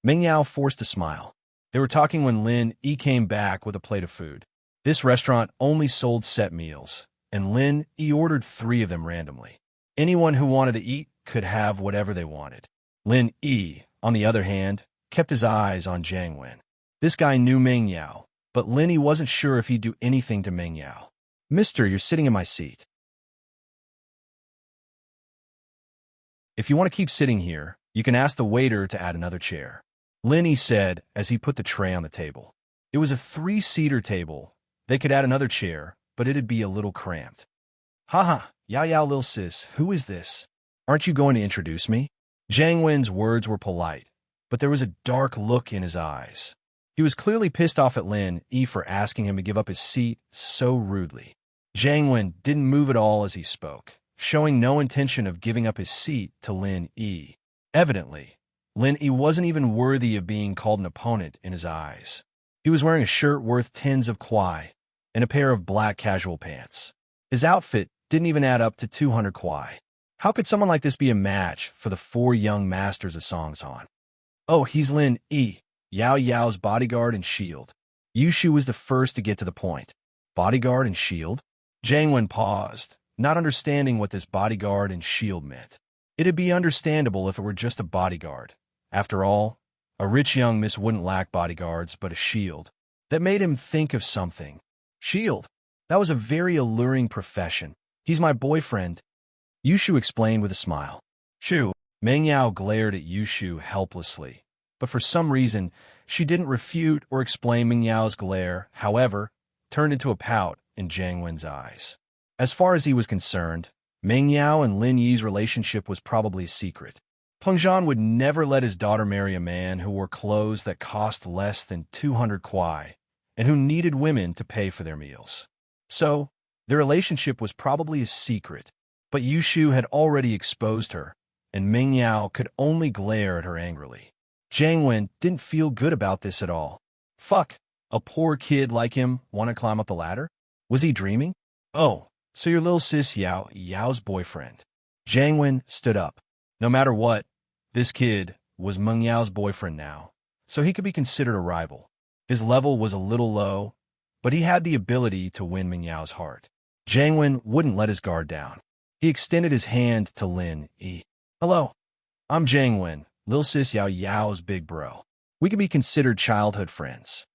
Meng Yao forced a smile. They were talking when Lin Yi came back with a plate of food. This restaurant only sold set meals, and Lin Yi ordered 3 of them randomly. Anyone who wanted to eat could have whatever they wanted. Lin Yi, on the other hand, kept his eyes on Jiang Wen. This guy knew Meng Yao, but Lin Yi wasn't sure if he'd do anything to Meng Yao. "Mister, you're sitting in my seat. If you want to keep sitting here, you can ask the waiter to add another chair," Lin Yi said as he put the tray on the table. It was a 3-seater table. They could add another chair, but it'd be a little cramped. "Haha, Yao Yao lil sis, who is this? Aren't you going to introduce me?" Jiang Wen's words were polite, but there was a dark look in his eyes. He was clearly pissed off at Lin Yi for asking him to give up his seat so rudely. Jiang Wen didn't move at all as he spoke, showing no intention of giving up his seat to Lin Yi. Evidently, Lin Yi wasn't even worthy of being called an opponent in his eyes. He was wearing a shirt worth tens of kwai and a pair of black casual pants. His outfit didn't even add up to 200 kwai. How could someone like this be a match for the 4 young masters of Songshan? "Oh, he's Lin Yi, Yao Yao's bodyguard and shield." Yushu was the first to get to the point. "Bodyguard and shield?" Jiang Wen paused, not understanding what this bodyguard and shield meant. It'd be understandable if it were just a bodyguard. After all, a rich young miss wouldn't lack bodyguards, but a shield. That made him think of something. Shield. That was a very alluring profession. "He's my boyfriend," Yushu explained with a smile. "Shu." Meng Yao glared at Yushu helplessly, but for some reason, she didn't refute or explain Meng Yao's glare, however, turned into a pout in Jiang Wen's eyes. As far as he was concerned, Meng Yao and Lin Yi's relationship was probably a secret. Peng Zhan would never let his daughter marry a man who wore clothes that cost less than 200 kwai and who needed women to pay for their meals. So, their relationship was probably a secret, but Yushu had already exposed her, and Meng Yao could only glare at her angrily. Jiang Wen didn't feel good about this at all. Fuck, a poor kid like him want to climb up a ladder? Was he dreaming? Oh, so your little sis Yao's boyfriend. Jiang Wen stood up. No matter what, this kid was Meng Yao's boyfriend now, so he could be considered a rival. His level was a little low, but he had the ability to win Meng Yao's heart. Jiang Wen wouldn't let his guard down. He extended his hand to Lin Yi. Hello, I'm Jiang Wen, Lil Sis Yao's big bro. We could be considered childhood friends.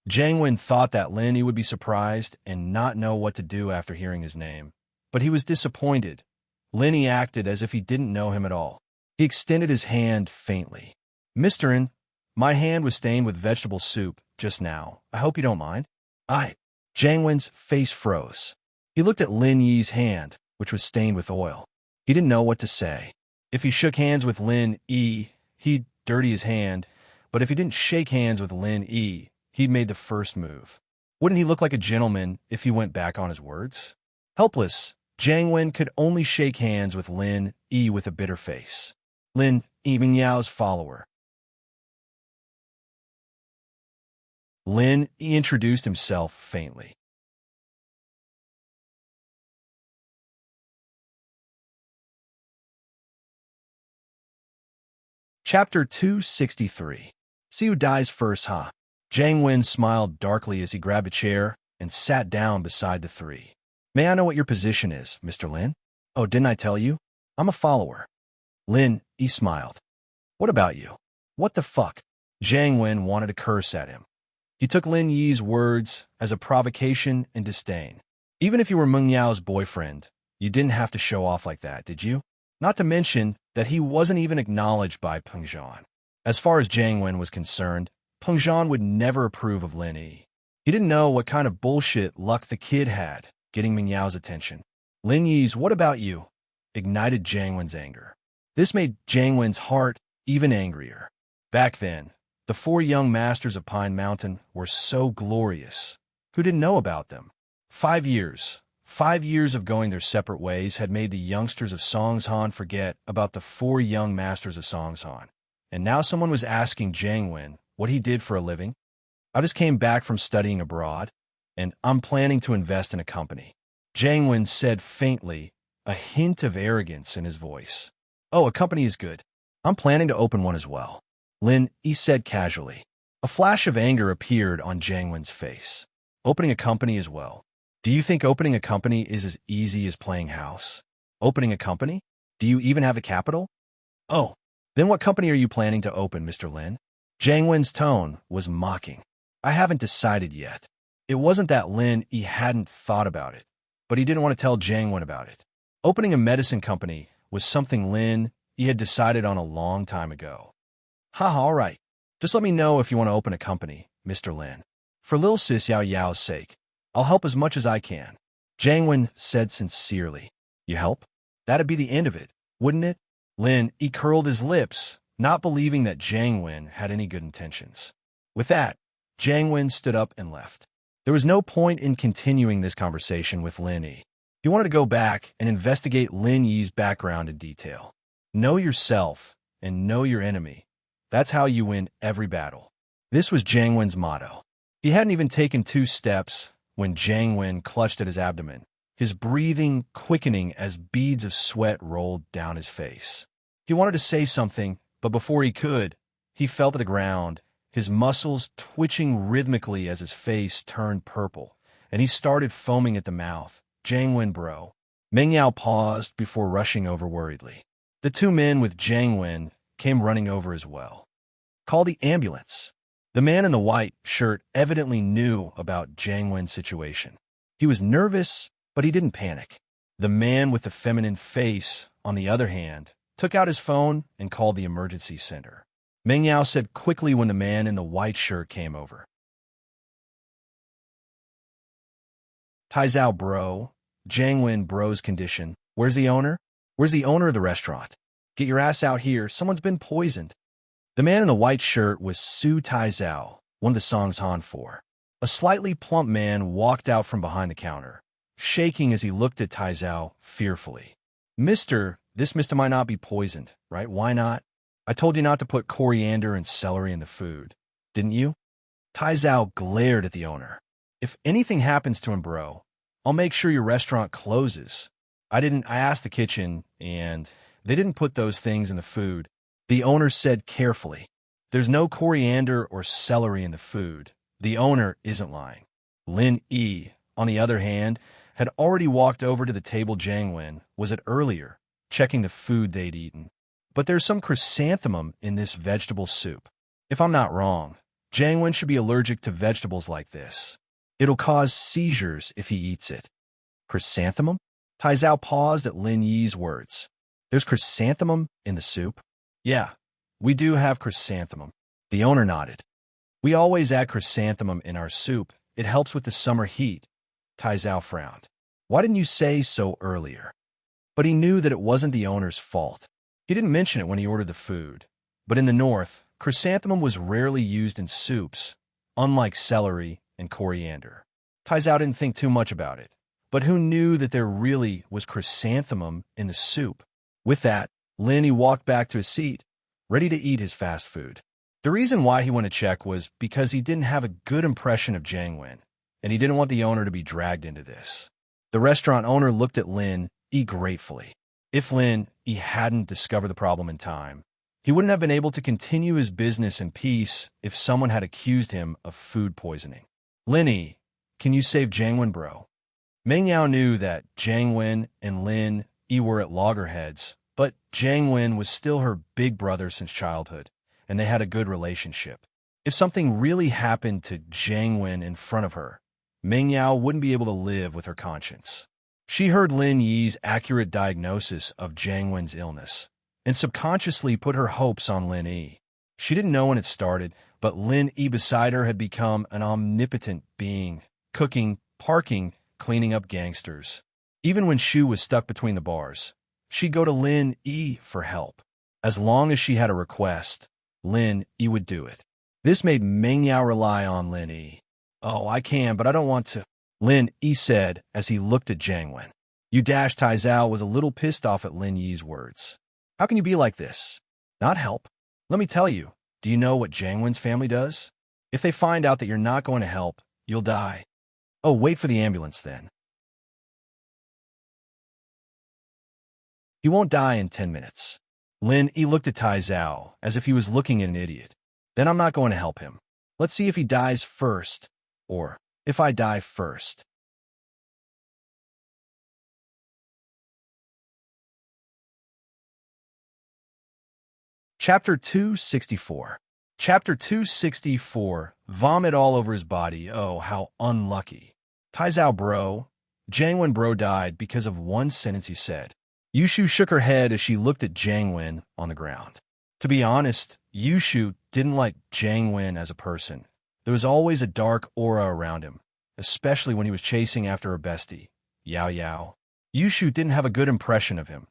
Jiang Wen thought that Lin Yi would be surprised and not know what to do after hearing his name, but he was disappointed. Lin Yi acted as if he didn't know him at all. He extended his hand faintly. Mr. In, my hand was stained with vegetable soup just now. I hope you don't mind. Jiang Wen's face froze. He looked at Lin Yi's hand, which was stained with oil. He didn't know what to say. If he shook hands with Lin Yi, he'd dirty his hand, but if he didn't shake hands with Lin Yi, he'd made the first move. Wouldn't he look like a gentleman if he went back on his words? Helpless, Jiang Wen could only shake hands with Lin Yi with a bitter face. Lin Yi, Meng Yao's follower. Lin Yi introduced himself faintly. Chapter 263. See who dies first, huh? Jiang Wen smiled darkly as he grabbed a chair and sat down beside the three. May I know what your position is, Mr. Lin? Oh, didn't I tell you? I'm a follower. Lin Yi smiled. What about you? What the fuck? Jiang Wen wanted to curse at him. He took Lin Yi's words as a provocation and disdain. Even if you were Meng Yao's boyfriend, you didn't have to show off like that, did you? Not to mention that he wasn't even acknowledged by Peng Zhan. As far as Jiang Wen was concerned, Peng Zhan would never approve of Lin Yi. He didn't know what kind of bullshit luck the kid had, getting Meng Yao's attention. Lin Yi's "what about you?" ignited Jiang Wen's anger. This made Jiang Wen's heart even angrier. Back then, the four young masters of Pine Mountain were so glorious. Who didn't know about them? 5 years. 5 years of going their separate ways had made the youngsters of Songshan forget about the four young masters of Songshan. And now someone was asking Jiang Wen what he did for a living. I just came back from studying abroad, and I'm planning to invest in a company. Jiang Wen said faintly, a hint of arrogance in his voice. Oh, a company is good. I'm planning to open one as well. Lin Yi said casually. A flash of anger appeared on Jiang Wen's face. Opening a company as well. Do you think opening a company is as easy as playing house? Opening a company? Do you even have the capital? Oh, then what company are you planning to open, Mr. Lin? Jiang Wen's tone was mocking. I haven't decided yet. It wasn't that Lin Yi hadn't thought about it, but he didn't want to tell Jiang Wen about it. Opening a medicine company was something Lin Yi had decided on a long time ago. Haha, all right. Just let me know if you want to open a company, Mr. Lin. For Lil Sis Yao's sake, I'll help as much as I can. Jiang Wen said sincerely. You help? That'd be the end of it, wouldn't it? Lin Yi curled his lips, not believing that Jiang Wen had any good intentions. With that, Jiang Wen stood up and left. There was no point in continuing this conversation with Lin Yi. He wanted to go back and investigate Lin Yi's background in detail. Know yourself and know your enemy. That's how you win every battle. This was Jiang Wen's motto. He hadn't even taken 2 steps when Jiang Wen clutched at his abdomen, his breathing quickening as beads of sweat rolled down his face. He wanted to say something, but before he could, he fell to the ground, his muscles twitching rhythmically as his face turned purple, and he started foaming at the mouth. Jiang Wen, bro. Meng Yao paused before rushing over worriedly. The 2 men with Jiang Wen came running over as well. Call the ambulance. The man in the white shirt evidently knew about Jiang Wen's situation. He was nervous, but he didn't panic. The man with the feminine face, on the other hand, took out his phone and called the emergency center. Meng Yao said quickly when the man in the white shirt came over. Taizao, bro. Jiang Wen, bro's condition. Where's the owner? Where's the owner of the restaurant? Get your ass out here. Someone's been poisoned. The man in the white shirt was Su Taizao, one of the Songshan Four. A slightly plump man walked out from behind the counter, shaking as he looked at Taizao fearfully. This mister might not be poisoned, right? Why not? I told you not to put coriander and celery in the food, didn't you? Tai Zhao glared at the owner. If anything happens to him, bro, I'll make sure your restaurant closes. I asked the kitchen, and they didn't put those things in the food. The owner said carefully. There's no coriander or celery in the food. The owner isn't lying. Lin Yi, on the other hand, had already walked over to the table Jiang Wen was at earlier, checking the food they'd eaten. But there's some chrysanthemum in this vegetable soup. If I'm not wrong, Jiang Wen should be allergic to vegetables like this. It'll cause seizures if he eats it. Chrysanthemum? Tai Zhao paused at Lin Yi's words. There's chrysanthemum in the soup? Yeah, we do have chrysanthemum. The owner nodded. We always add chrysanthemum in our soup. It helps with the summer heat. Tai Zhao frowned. Why didn't you say so earlier? But he knew that it wasn't the owner's fault. He didn't mention it when he ordered the food. But in the north, chrysanthemum was rarely used in soups, unlike celery and coriander. Tai Zhao didn't think too much about it. But who knew that there really was chrysanthemum in the soup? With that, Lin Yi walked back to his seat, ready to eat his fast food. The reason why he went to check was because he didn't have a good impression of Jiang Wen, and he didn't want the owner to be dragged into this. The restaurant owner looked at Lin Yi gratefully. If Lin Yi hadn't discovered the problem in time, he wouldn't have been able to continue his business in peace if someone had accused him of food poisoning. Lin Yi, can you save Jiang Wen, bro? Meng Yao knew that Jiang Wen and Lin Yi were at loggerheads, but Jiang Wen was still her big brother since childhood, and they had a good relationship. If something really happened to Jiang Wen in front of her, Meng Yao wouldn't be able to live with her conscience. She heard Lin Yi's accurate diagnosis of Jiang Wen's illness, and subconsciously put her hopes on Lin Yi. She didn't know when it started, but Lin Yi beside her had become an omnipotent being, cooking, parking, cleaning up gangsters. Even when Shu was stuck between the bars, she'd go to Lin Yi for help. As long as she had a request, Lin Yi would do it. This made Meng Yao rely on Lin Yi. Oh, I can, but I don't want to, Lin Yi said as he looked at Jiang Wen. Tai Zhao was a little pissed off at Lin Yi's words. How can you be like this? Not help? Let me tell you, do you know what Jiang Wen's family does? If they find out that you're not going to help, you'll die. Oh, wait for the ambulance then. He won't die in 10 minutes. Lin Yi looked at Tai Zhao as if he was looking at an idiot. Then I'm not going to help him. Let's see if he dies first, or if I die first. Chapter 264. Chapter 264. Vomit all over his body. Oh, how unlucky. Tai Zhao bro. Jiang Wen bro died because of one sentence he said. Yushu shook her head as she looked at Jiang Wen on the ground. To be honest, Yushu didn't like Jiang Wen as a person. There was always a dark aura around him, especially when he was chasing after her bestie, Yao Yao. Yushu didn't have a good impression of him.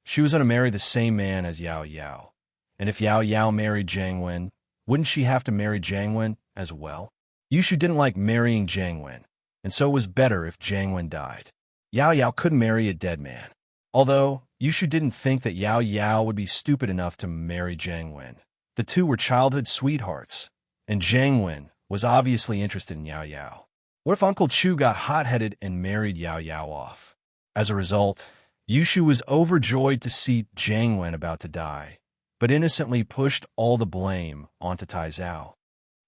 She was going to marry the same man as Yao Yao. And if Yao Yao married Jiang Wen, wouldn't she have to marry Jiang Wen as well? Yushu didn't like marrying Jiang Wen, and so it was better if Jiang Wen died. Yao Yao couldn't marry a dead man. Although, Yushu didn't think that Yao Yao would be stupid enough to marry Jiang Wen. The two were childhood sweethearts, and Jiang Wen was obviously interested in Yao Yao. What if Uncle Chu got hot-headed and married Yao Yao off? As a result, Yushu was overjoyed to see Jiang Wen about to die, but innocently pushed all the blame onto Tai Zhao.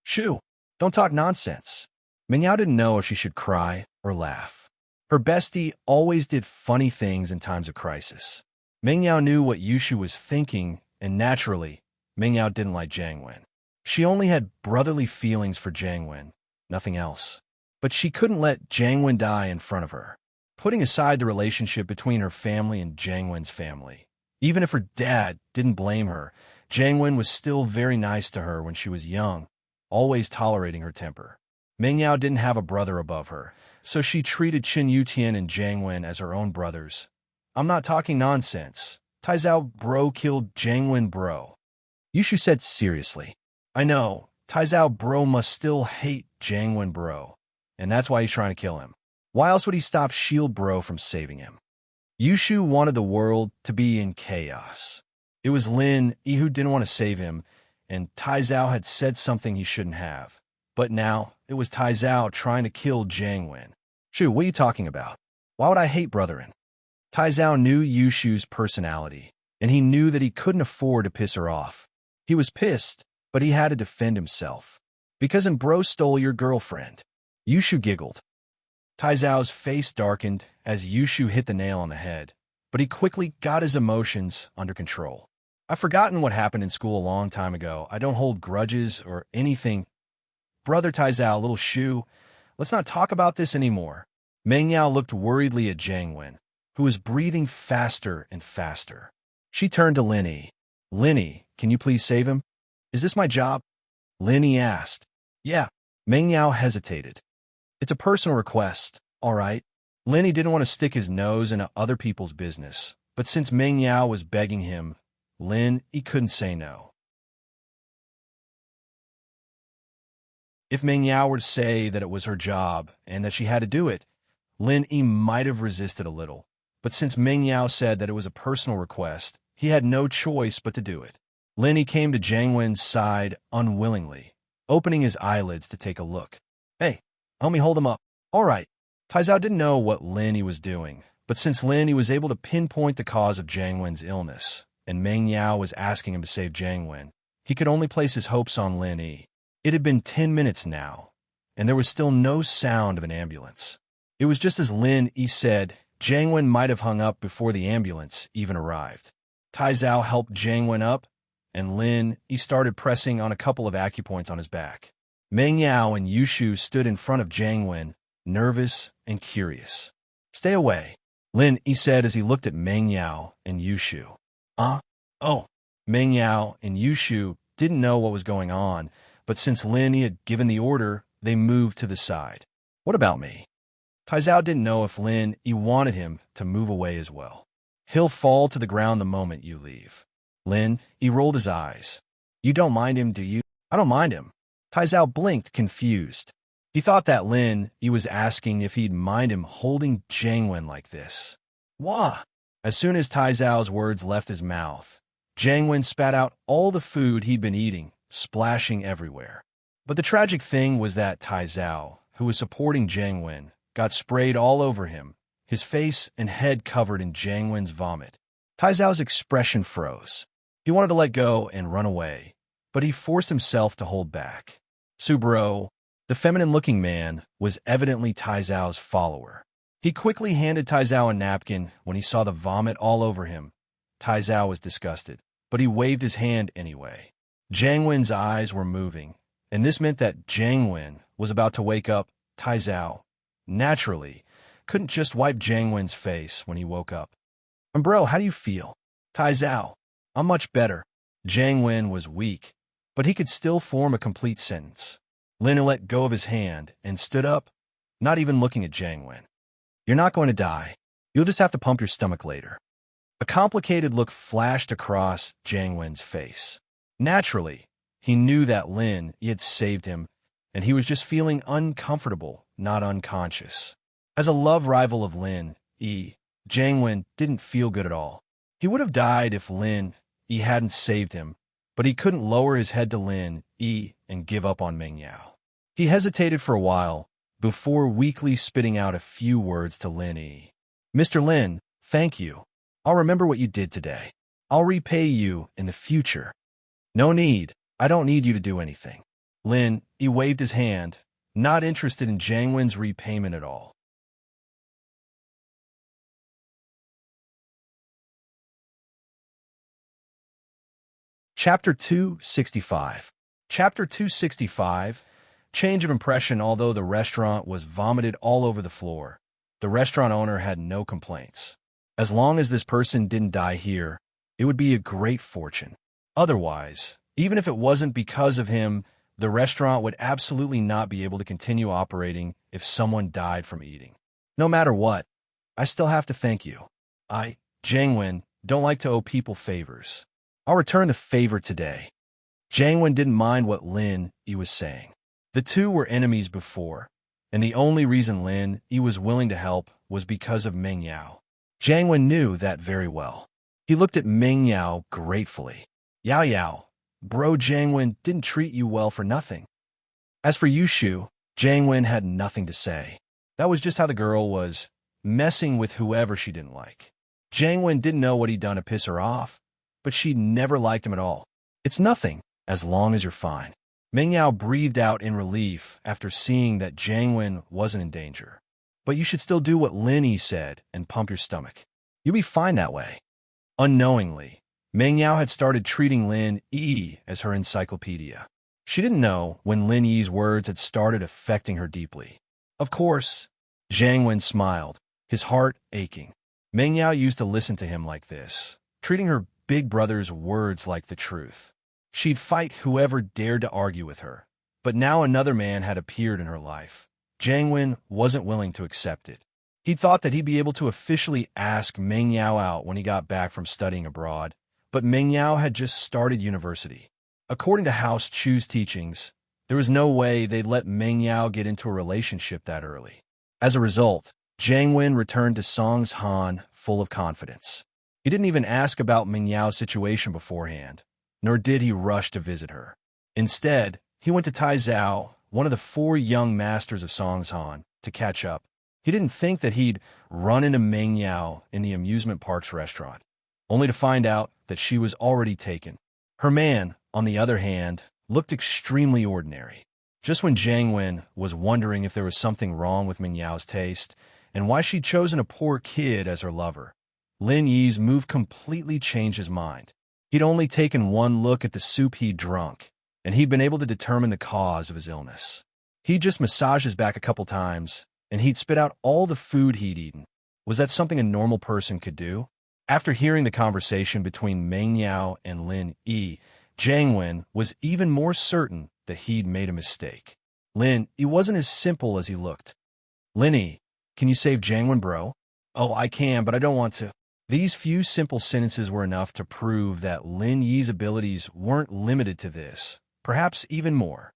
Shu, don't talk nonsense. Meng Yao didn't know if she should cry or laugh. Her bestie always did funny things in times of crisis. Meng Yao knew what Yushu was thinking, and naturally, Meng Yao didn't like Jiang Wen. She only had brotherly feelings for Jiang Wen, nothing else. But she couldn't let Jiang Wen die in front of her. Putting aside the relationship between her family and Jiang Wen's family, even if her dad didn't blame her, Jiang Wen was still very nice to her when she was young, always tolerating her temper. Meng Yao didn't have a brother above her, so she treated Qin Yutian and Jiang Wen as her own brothers. I'm not talking nonsense. Tai Zhao bro killed Jiang Wen bro. Yushu said seriously. I know, Tai Zhao bro must still hate Jiang Wen bro, and that's why he's trying to kill him. Why else would he stop Shield bro from saving him? Yushu wanted the world to be in chaos. It was Lin Yi who didn't want to save him, and Tai Zhao had said something he shouldn't have. But now, it was Tai Zhao trying to kill Jiang Wen. Shu, what are you talking about? Why would I hate Brotherin? Tai Zhao knew Yushu's personality, and he knew that he couldn't afford to piss her off. He was pissed, but he had to defend himself. Because Bro stole your girlfriend. Yushu giggled. Tai Zhao's face darkened as Yushu hit the nail on the head, but he quickly got his emotions under control. I've forgotten what happened in school a long time ago. I don't hold grudges or anything. Brother Tai Zhao, little Shu, let's not talk about this anymore. Meng Yao looked worriedly at Jiang Wen, who was breathing faster and faster. She turned to Lin Yi. Lin Yi, can you please save him? Is this my job? Lin Yi asked. Yeah. Meng Yao hesitated. It's a personal request, all right? Lin Yi didn't want to stick his nose into other people's business, but since Meng Yao was begging him, Lin Yi couldn't say no. If Meng Yao were to say that it was her job and that she had to do it, Lin Yi might have resisted a little. But since Meng Yao said that it was a personal request, he had no choice but to do it. Lin Yi came to Jiang Wen's side unwillingly, opening his eyelids to take a look. Hey, help me hold him up. All right. Tai Zhao didn't know what Lin Yi was doing, but since Lin Yi was able to pinpoint the cause of Jiang Wen's illness, and Meng Yao was asking him to save Jiang Wen, he could only place his hopes on Lin Yi. It had been 10 minutes now, and there was still no sound of an ambulance. It was just as Lin Yi said, Jiang Wen might have hung up before the ambulance even arrived. Tai Zhao helped Jiang Wen up, and Lin Yi started pressing on a couple of acupoints on his back. Meng Yao and Yushu stood in front of Jiang Wen, nervous and curious. Stay away, Lin Yi said as he looked at Meng Yao and Yushu. Oh. Meng Yao and Yushu didn't know what was going on, but since Lin Yi had given the order, they moved to the side. What about me? Tai Zhao didn't know if Lin Yi wanted him to move away as well. He'll fall to the ground the moment you leave. Lin Yi rolled his eyes. You don't mind him, do you? I don't mind him. Tai Zhao blinked, confused. He thought that Lin Yi was asking if he'd mind him holding Jiang Wen like this. Wah! As soon as Tai Zhao's words left his mouth, Jiang Wen spat out all the food he'd been eating, splashing everywhere. But the tragic thing was that Tai Zhao, who was supporting Jiang Wen, got sprayed all over him, his face and head covered in Jiang Wen's vomit. Tai Zhao's expression froze. He wanted to let go and run away, but he forced himself to hold back. Subro, the feminine-looking man, was evidently Tai Zhao's follower. He quickly handed Tai Zhao a napkin when he saw the vomit all over him. Tai Zhao was disgusted, but he waved his hand anyway. Jiang Wen's eyes were moving, and this meant that Jiang Wen was about to wake up. Tai Zhao, naturally, couldn't just wipe Jiang Wen's face when he woke up. Bro, how do you feel? Tai Zhao, I'm much better. Jiang Wen was weak, but he could still form a complete sentence. Lin let go of his hand and stood up, not even looking at Jiang Wen. You're not going to die. You'll just have to pump your stomach later. A complicated look flashed across Jiang Wen's face. Naturally, he knew that Lin Yi had saved him, and he was just feeling uncomfortable, not unconscious. As a love rival of Lin Yi, Jiang Wen didn't feel good at all. He would have died if Lin Yi hadn't saved him, but he couldn't lower his head to Lin Yi and give up on Meng Yao. He hesitated for a while, before weakly spitting out a few words to Lin Yi. Mr. Lin, thank you. I'll remember what you did today. I'll repay you in the future. No need. I don't need you to do anything. Lin Yi waved his hand, not interested in Jiang Wen's repayment at all. Chapter 265. Chapter 265. Change of impression. Although the restaurant was vomited all over the floor, the restaurant owner had no complaints. As long as this person didn't die here, it would be a great fortune. Otherwise, even if it wasn't because of him, the restaurant would absolutely not be able to continue operating if someone died from eating. No matter what, I still have to thank you. I, Jiang Wen, don't like to owe people favors. I'll return the favor today. Jiang Wen didn't mind what Lin Yi was saying. The two were enemies before, and the only reason Lin Yi was willing to help was because of Meng Yao. Jiang Wen knew that very well. He looked at Ming Yao gratefully. Yao Yao, bro Jiang Wen didn't treat you well for nothing. As for Yushu, Jiang Wen had nothing to say. That was just how the girl was, messing with whoever she didn't like. Jiang Wen didn't know what he'd done to piss her off, but she never liked him at all. It's nothing, as long as you're fine. Ming Yao breathed out in relief after seeing that Jiang Wen wasn't in danger. But you should still do what Lin Yi said and pump your stomach. You'll be fine that way. Unknowingly, Ming Yao had started treating Lin Yi as her encyclopedia. She didn't know when Lin Yi's words had started affecting her deeply. Of course, Jiang Wen smiled, his heart aching. Ming Yao used to listen to him like this, treating her big brother's words like the truth. She'd fight whoever dared to argue with her. But now another man had appeared in her life. Jiang Wen wasn't willing to accept it. He thought that he'd be able to officially ask Ming Yao out when he got back from studying abroad, but Ming Yao had just started university. According to House Chu's teachings, there was no way they'd let Ming Yao get into a relationship that early. As a result, Jiang Wen returned to Song's Han full of confidence. He didn't even ask about Ming Yao's situation beforehand, nor did he rush to visit her. Instead, he went to Tai Zhao, one of the 4 young masters of Song's Han, to catch up. He didn't think that he'd run into Ming Yao in the amusement park's restaurant, only to find out that she was already taken. Her man, on the other hand, looked extremely ordinary. Just when Jiang Wen was wondering if there was something wrong with Ming Yao's taste and why she'd chosen a poor kid as her lover, Lin Yi's move completely changed his mind. He'd only taken one look at the soup he'd drunk, and he'd been able to determine the cause of his illness. He'd just massaged his back a couple times, and he'd spit out all the food he'd eaten. Was that something a normal person could do? After hearing the conversation between Ming Yao and Lin Yi, Jiang Wen was even more certain that he'd made a mistake. Lin Yi wasn't as simple as he looked. Lin Yi, can you save Jiang Wen, bro? Oh, I can, but I don't want to. These few simple sentences were enough to prove that Lin Yi's abilities weren't limited to this, perhaps even more.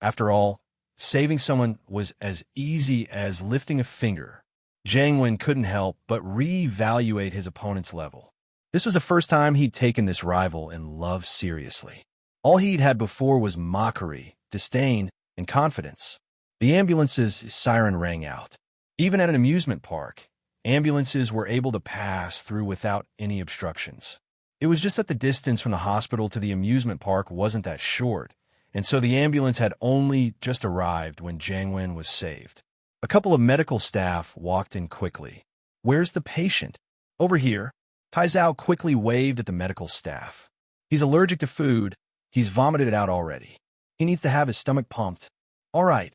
After all, saving someone was as easy as lifting a finger. Jiang Wen couldn't help but re-evaluate his opponent's level. This was the first time he'd taken this rival in love seriously. All he'd had before was mockery, disdain, and confidence. The ambulance's siren rang out. Even at an amusement park, ambulances were able to pass through without any obstructions. It was just that the distance from the hospital to the amusement park wasn't that short, and so the ambulance had only just arrived when Jiang Wen was saved. A couple of medical staff walked in quickly. Where's the patient? Over here. Tai Zhao quickly waved at the medical staff. He's allergic to food. He's vomited it out already. He needs to have his stomach pumped. All right.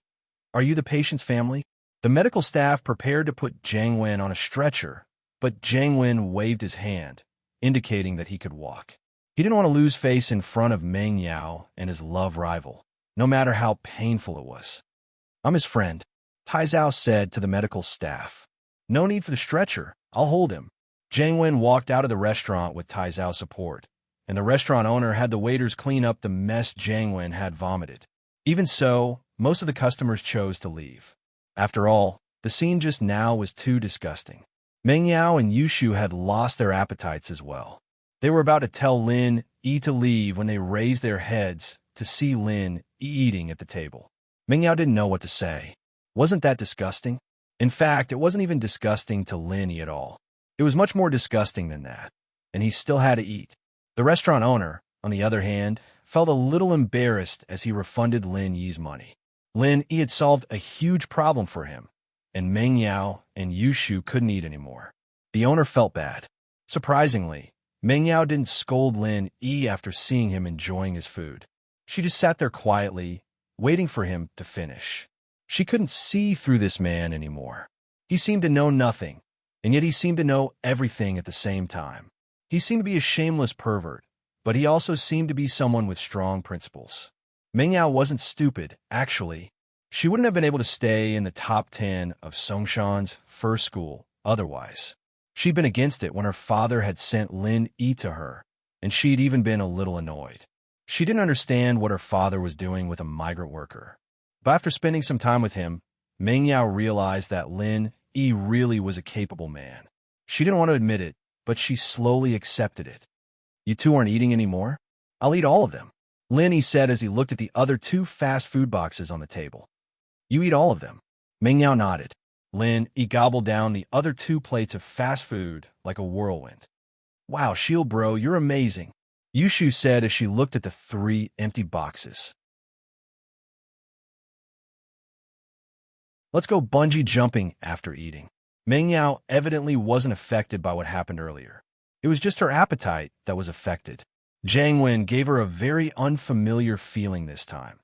Are you the patient's family? The medical staff prepared to put Jiang Wen on a stretcher, but Jiang Wen waved his hand, indicating that he could walk. He didn't want to lose face in front of Ming Yao and his love rival, no matter how painful it was. I'm his friend, Tai Zhao said to the medical staff. No need for the stretcher. I'll hold him. Jiang Wen walked out of the restaurant with Tai Zhao's support, and the restaurant owner had the waiters clean up the mess Jiang Wen had vomited. Even so, most of the customers chose to leave. After all, the scene just now was too disgusting. Ming Yao and Yushu had lost their appetites as well. They were about to tell Lin Yi to leave when they raised their heads to see Lin Yi eating at the table. Ming Yao didn't know what to say. Wasn't that disgusting? In fact, it wasn't even disgusting to Lin Yi at all. It was much more disgusting than that, and he still had to eat. The restaurant owner, on the other hand, felt a little embarrassed as he refunded Lin Yi's money. Lin Yi had solved a huge problem for him, and Ming Yao and Yushu couldn't eat anymore. The owner felt bad. Surprisingly, Ming Yao didn't scold Lin Yi after seeing him enjoying his food. She just sat there quietly, waiting for him to finish. She couldn't see through this man anymore. He seemed to know nothing, and yet he seemed to know everything at the same time. He seemed to be a shameless pervert, but he also seemed to be someone with strong principles. Ming Yao wasn't stupid, actually. She wouldn't have been able to stay in the top 10 of Songshan's first school otherwise. She'd been against it when her father had sent Lin Yi to her, and she'd even been a little annoyed. She didn't understand what her father was doing with a migrant worker. But after spending some time with him, Ming Yao realized that Lin Yi really was a capable man. She didn't want to admit it, but she slowly accepted it. You two aren't eating anymore? I'll eat all of them, Lin Yi said as he looked at the other two fast food boxes on the table. You eat all of them? Meng Yao nodded. Lin Yi gobbled down the other two plates of fast food like a whirlwind. Wow, Shield bro, you're amazing, Yushu said as she looked at the three empty boxes. Let's go bungee jumping after eating. Meng Yao evidently wasn't affected by what happened earlier. It was just her appetite that was affected. Jiang Wen gave her a very unfamiliar feeling this time,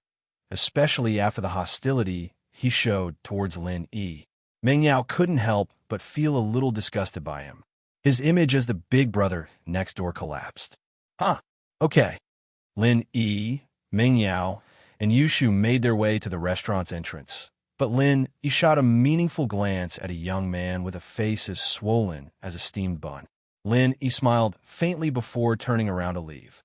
especially after the hostility he showed towards Lin Yi. Meng Yao couldn't help but feel a little disgusted by him. His image as the big brother next door collapsed. Huh, okay. Lin Yi, Meng Yao, and Yushu made their way to the restaurant's entrance. But Lin Yi shot a meaningful glance at a young man with a face as swollen as a steamed bun. Lin Yi smiled faintly before turning around to leave.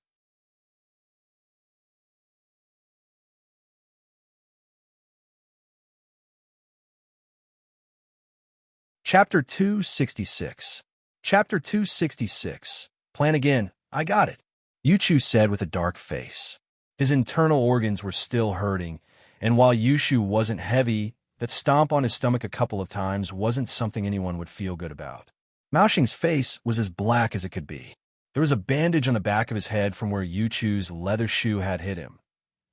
Chapter 266. Chapter 266. Plan again. I got it, Yuchu said with a dark face. His internal organs were still hurting, and while Yushu wasn't heavy, that stomp on his stomach a couple of times wasn't something anyone would feel good about. Mao Xing's face was as black as it could be. There was a bandage on the back of his head from where Yuchu's leather shoe had hit him.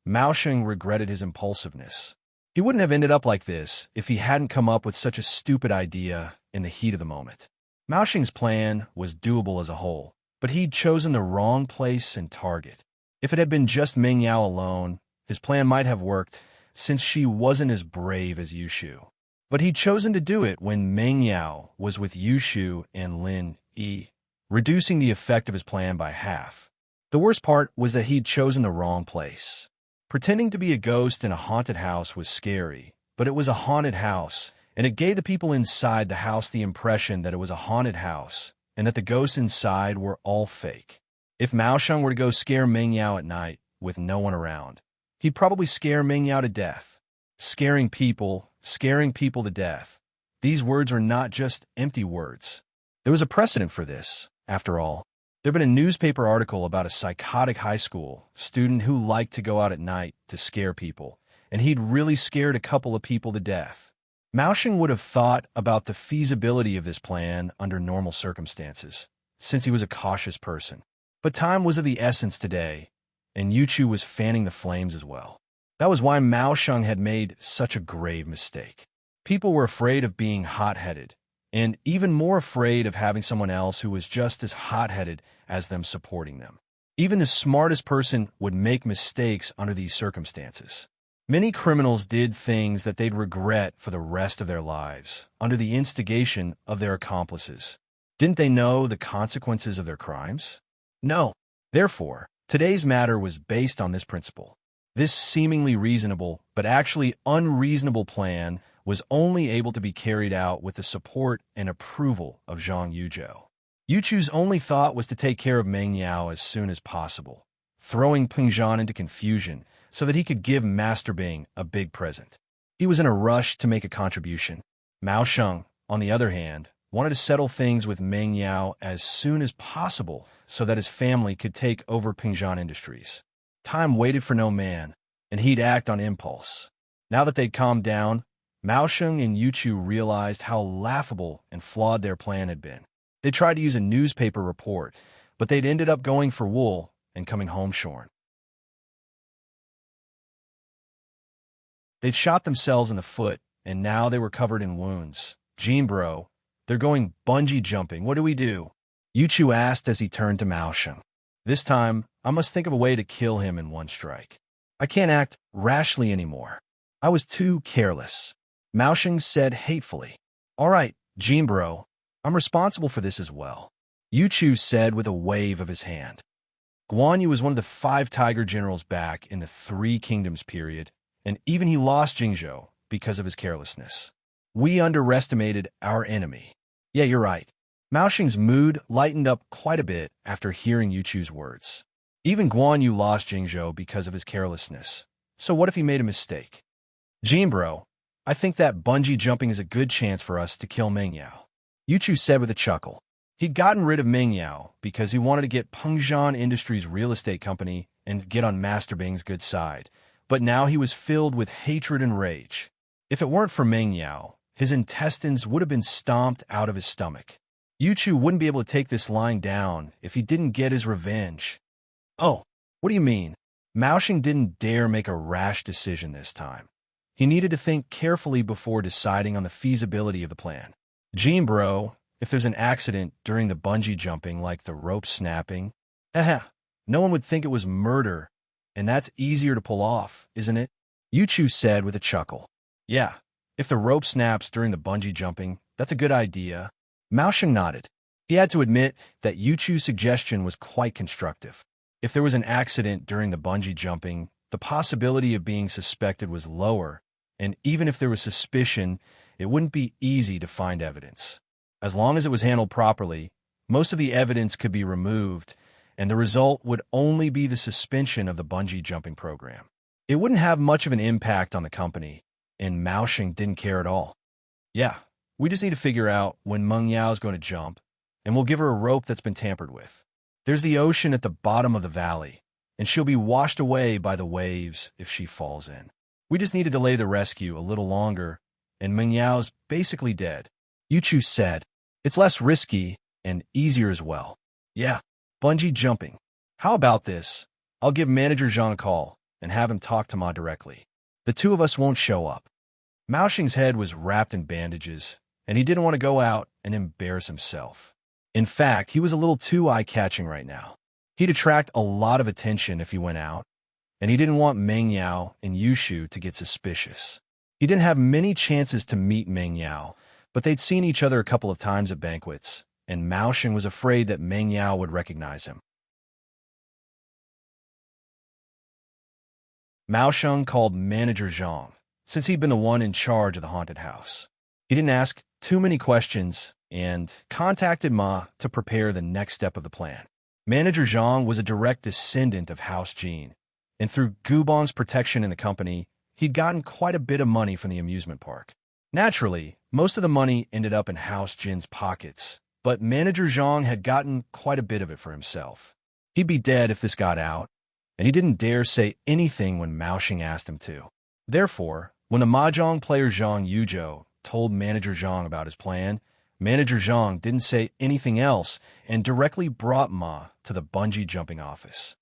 Mao Xing regretted his impulsiveness. He wouldn't have ended up like this if he hadn't come up with such a stupid idea in the heat of the moment. Mao Xing's plan was doable as a whole, but he'd chosen the wrong place and target. If it had been just Meng Yao alone, his plan might have worked, since she wasn't as brave as Yushu. But he'd chosen to do it when Meng Yao was with Yushu and Lin Yi, reducing the effect of his plan by half. The worst part was that he'd chosen the wrong place. Pretending to be a ghost in a haunted house was scary, but it was a haunted house, and it gave the people inside the house the impression that it was a haunted house, and that the ghosts inside were all fake. If Mao Sheng were to go scare Meng Yao at night, with no one around, he'd probably scare Meng Yao to death. Scaring people to death. These words were not just empty words. There was a precedent for this, after all. There'd been a newspaper article about a psychotic high school student who liked to go out at night to scare people, and he'd really scared a couple of people to death. Mao Xing would have thought about the feasibility of this plan under normal circumstances, since he was a cautious person. But time was of the essence today, and Yuchu was fanning the flames as well. That was why Mao Sheng had made such a grave mistake. People were afraid of being hot-headed, and even more afraid of having someone else who was just as hot-headed as them supporting them. Even the smartest person would make mistakes under these circumstances. Many criminals did things that they'd regret for the rest of their lives, under the instigation of their accomplices. Didn't they know the consequences of their crimes? No. Therefore, today's matter was based on this principle. This seemingly reasonable, but actually unreasonable plan was only able to be carried out with the support and approval of Zhang Yuzhou. Yuchu's only thought was to take care of Meng Yao as soon as possible, throwing Peng Zhan into confusion so that he could give Master Bing a big present. He was in a rush to make a contribution. Mao Sheng, on the other hand, wanted to settle things with Meng Yao as soon as possible so that his family could take over Peng Zhan Industries. Time waited for no man, and he'd act on impulse. Now that they'd calmed down, Mao Sheng and Yuchu realized how laughable and flawed their plan had been. They tried to use a newspaper report, but they'd ended up going for wool and coming home shorn. They'd shot themselves in the foot, and now they were covered in wounds. Jean bro, they're going bungee jumping. What do we do? Yuchu asked as he turned to Mao Sheng. This time, I must think of a way to kill him in one strike. I can't act rashly anymore. I was too careless, Mao Sheng said hatefully. All right, Jean bro, I'm responsible for this as well, Yuchu said with a wave of his hand. Guan Yu was one of the 5 tiger generals back in the Three Kingdoms period, and even he lost Jingzhou because of his carelessness. We underestimated our enemy. Yeah, you're right. Mao Xing's mood lightened up quite a bit after hearing Yuchu's words. Even Guan Yu lost Jingzhou because of his carelessness. So what if he made a mistake? Jean bro, I think that bungee jumping is a good chance for us to kill Meng Yao, Yuchu said with a chuckle. He'd gotten rid of Meng Yao because he wanted to get Pengzhan Industries' real estate company and get on Master Bing's good side, but now he was filled with hatred and rage. If it weren't for Meng Yao, his intestines would have been stomped out of his stomach. Yuchu wouldn't be able to take this lying down if he didn't get his revenge. Oh, what do you mean? Mao Xing didn't dare make a rash decision this time. He needed to think carefully before deciding on the feasibility of the plan. Jean bro, if there's an accident during the bungee jumping like the rope snapping, no one would think it was murder, and that's easier to pull off, isn't it? Yuchu said with a chuckle. Yeah, if the rope snaps during the bungee jumping, that's a good idea. Mao Xing nodded. He had to admit that Yuchu's suggestion was quite constructive. If there was an accident during the bungee jumping, the possibility of being suspected was lower, and even if there was suspicion, it wouldn't be easy to find evidence. As long as it was handled properly, most of the evidence could be removed, and the result would only be the suspension of the bungee jumping program. It wouldn't have much of an impact on the company, and Mao Xing didn't care at all. Yeah, we just need to figure out when Meng Yao is going to jump, and we'll give her a rope that's been tampered with. There's the ocean at the bottom of the valley, and she'll be washed away by the waves if she falls in. We just need to delay the rescue a little longer, and Meng Yao's basically dead. Yuchu said. It's less risky and easier as well. Yeah, bungee jumping. How about this? I'll give Manager Zhang a call and have him talk to Ma directly. The two of us won't show up. Mao Xing's head was wrapped in bandages, and he didn't want to go out and embarrass himself. In fact, he was a little too eye-catching right now. He'd attract a lot of attention if he went out, and he didn't want Meng Yao and Yushu to get suspicious. He didn't have many chances to meet Meng Yao, but they'd seen each other a couple of times at banquets, and Mao Xing was afraid that Meng Yao would recognize him. Mao Xing called Manager Zhang, since he'd been the one in charge of the haunted house. He didn't ask too many questions and contacted Ma to prepare the next step of the plan. Manager Zhang was a direct descendant of House Jin, and through Gubon's protection in the company, he'd gotten quite a bit of money from the amusement park. Naturally, most of the money ended up in House Jin's pockets, but Manager Zhang had gotten quite a bit of it for himself. He'd be dead if this got out, and he didn't dare say anything when Mao Xing asked him to. Therefore, when the mahjong player Zhang Yuzhou told Manager Zhang about his plan, Manager Zhang didn't say anything else and directly brought Ma to the bungee jumping office.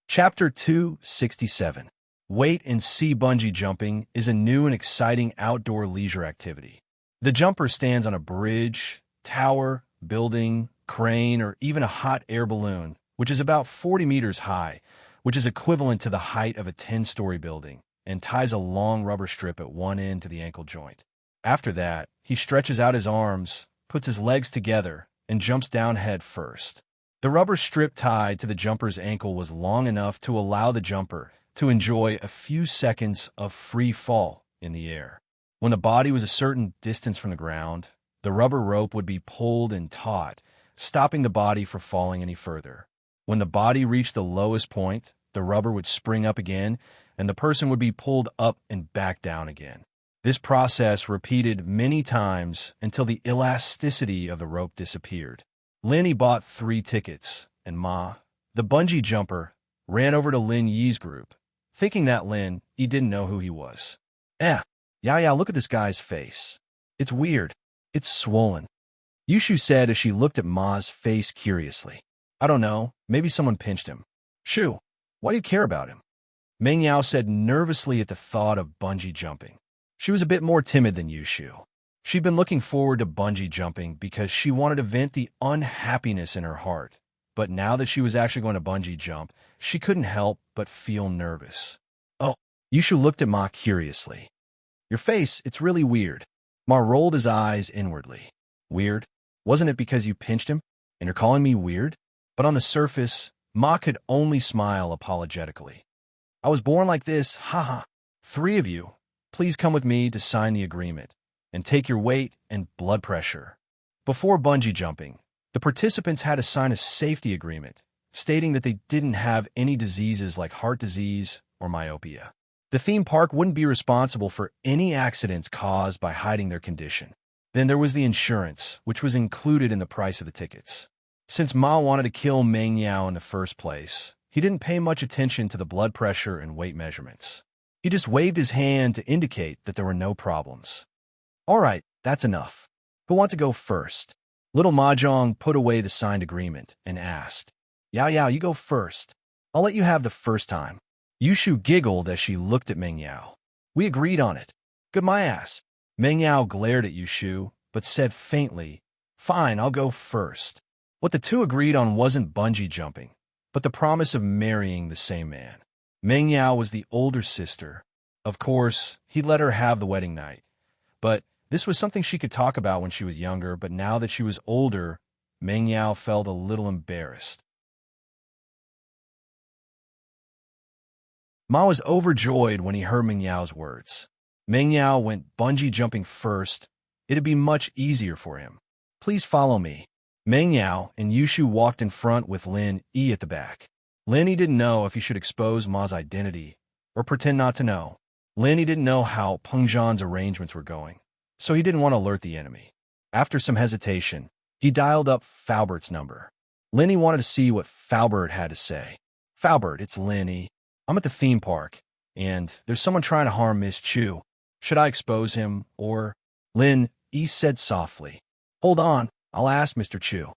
Chapter 267. Wait and see bungee jumping is a new and exciting outdoor leisure activity. The jumper stands on a bridge, tower, building, crane, or even a hot air balloon, which is about 40 meters high, which is equivalent to the height of a 10-story building, and ties a long rubber strip at one end to the ankle joint. After that, he stretches out his arms, puts his legs together, and jumps down head first. The rubber strip tied to the jumper's ankle was long enough to allow the jumper to enjoy a few seconds of free fall in the air. When the body was a certain distance from the ground, the rubber rope would be pulled and taut, stopping the body from falling any further. When the body reached the lowest point, the rubber would spring up again, and the person would be pulled up and back down again. This process repeated many times until the elasticity of the rope disappeared. Lin bought 3 tickets, and Ma, the bungee jumper, ran over to Lin Yi's group, thinking that Lin Yi didn't know who he was. Yeah, look at this guy's face. It's weird. It's swollen. Yushu said as she looked at Ma's face curiously. I don't know, maybe someone pinched him. Shu, why do you care about him? Meng Yao said nervously at the thought of bungee jumping. She was a bit more timid than Yushu. She'd been looking forward to bungee jumping because she wanted to vent the unhappiness in her heart. But now that she was actually going to bungee jump, she couldn't help but feel nervous. Oh, Yushu looked at Ma curiously. Your face, it's really weird. Ma rolled his eyes inwardly. Weird? Wasn't it because you pinched him? And you're calling me weird? But on the surface, Ma could only smile apologetically. I was born like this, haha. 3 of you, please come with me to sign the agreement and take your weight and blood pressure. Before bungee jumping, the participants had to sign a safety agreement, stating that they didn't have any diseases like heart disease or myopia. The theme park wouldn't be responsible for any accidents caused by hiding their condition. Then there was the insurance, which was included in the price of the tickets. Since Ma wanted to kill Meng Yao in the first place, he didn't pay much attention to the blood pressure and weight measurements. He just waved his hand to indicate that there were no problems. All right, that's enough. Who wants to go first? Little Mahjong put away the signed agreement and asked, Yao Yao, you go first. I'll let you have the first time. Yushu giggled as she looked at Meng Yao. We agreed on it. Good my ass. Meng Yao glared at Yushu, but said faintly, Fine, I'll go first. What the two agreed on wasn't bungee jumping, but the promise of marrying the same man. Meng Yao was the older sister. Of course, he'd let her have the wedding night. But this was something she could talk about when she was younger, but now that she was older, Meng Yao felt a little embarrassed. Ma was overjoyed when he heard Meng Yao's words. Meng Yao went bungee jumping first. It'd be much easier for him. Please follow me. Meng Yao and Yushu walked in front with Lin Yi at the back. Lin Yi didn't know if he should expose Ma's identity or pretend not to know. Lin Yi didn't know how Peng Zhan's arrangements were going, so he didn't want to alert the enemy. After some hesitation, he dialed up Falbert's number. Lin Yi wanted to see what Falbert had to say. Falbert, it's Lin Yi. I'm at the theme park, and there's someone trying to harm Miss Chu. Should I expose him, or? Lin Yi said softly. Hold on, I'll ask Mr. Chu.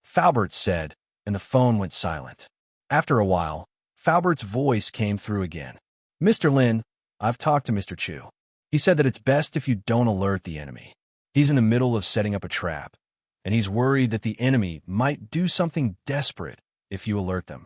Falbert said, and the phone went silent. After a while, Falbert's voice came through again. Mr. Lin, I've talked to Mr. Chu. He said that it's best if you don't alert the enemy. He's in the middle of setting up a trap, and he's worried that the enemy might do something desperate if you alert them.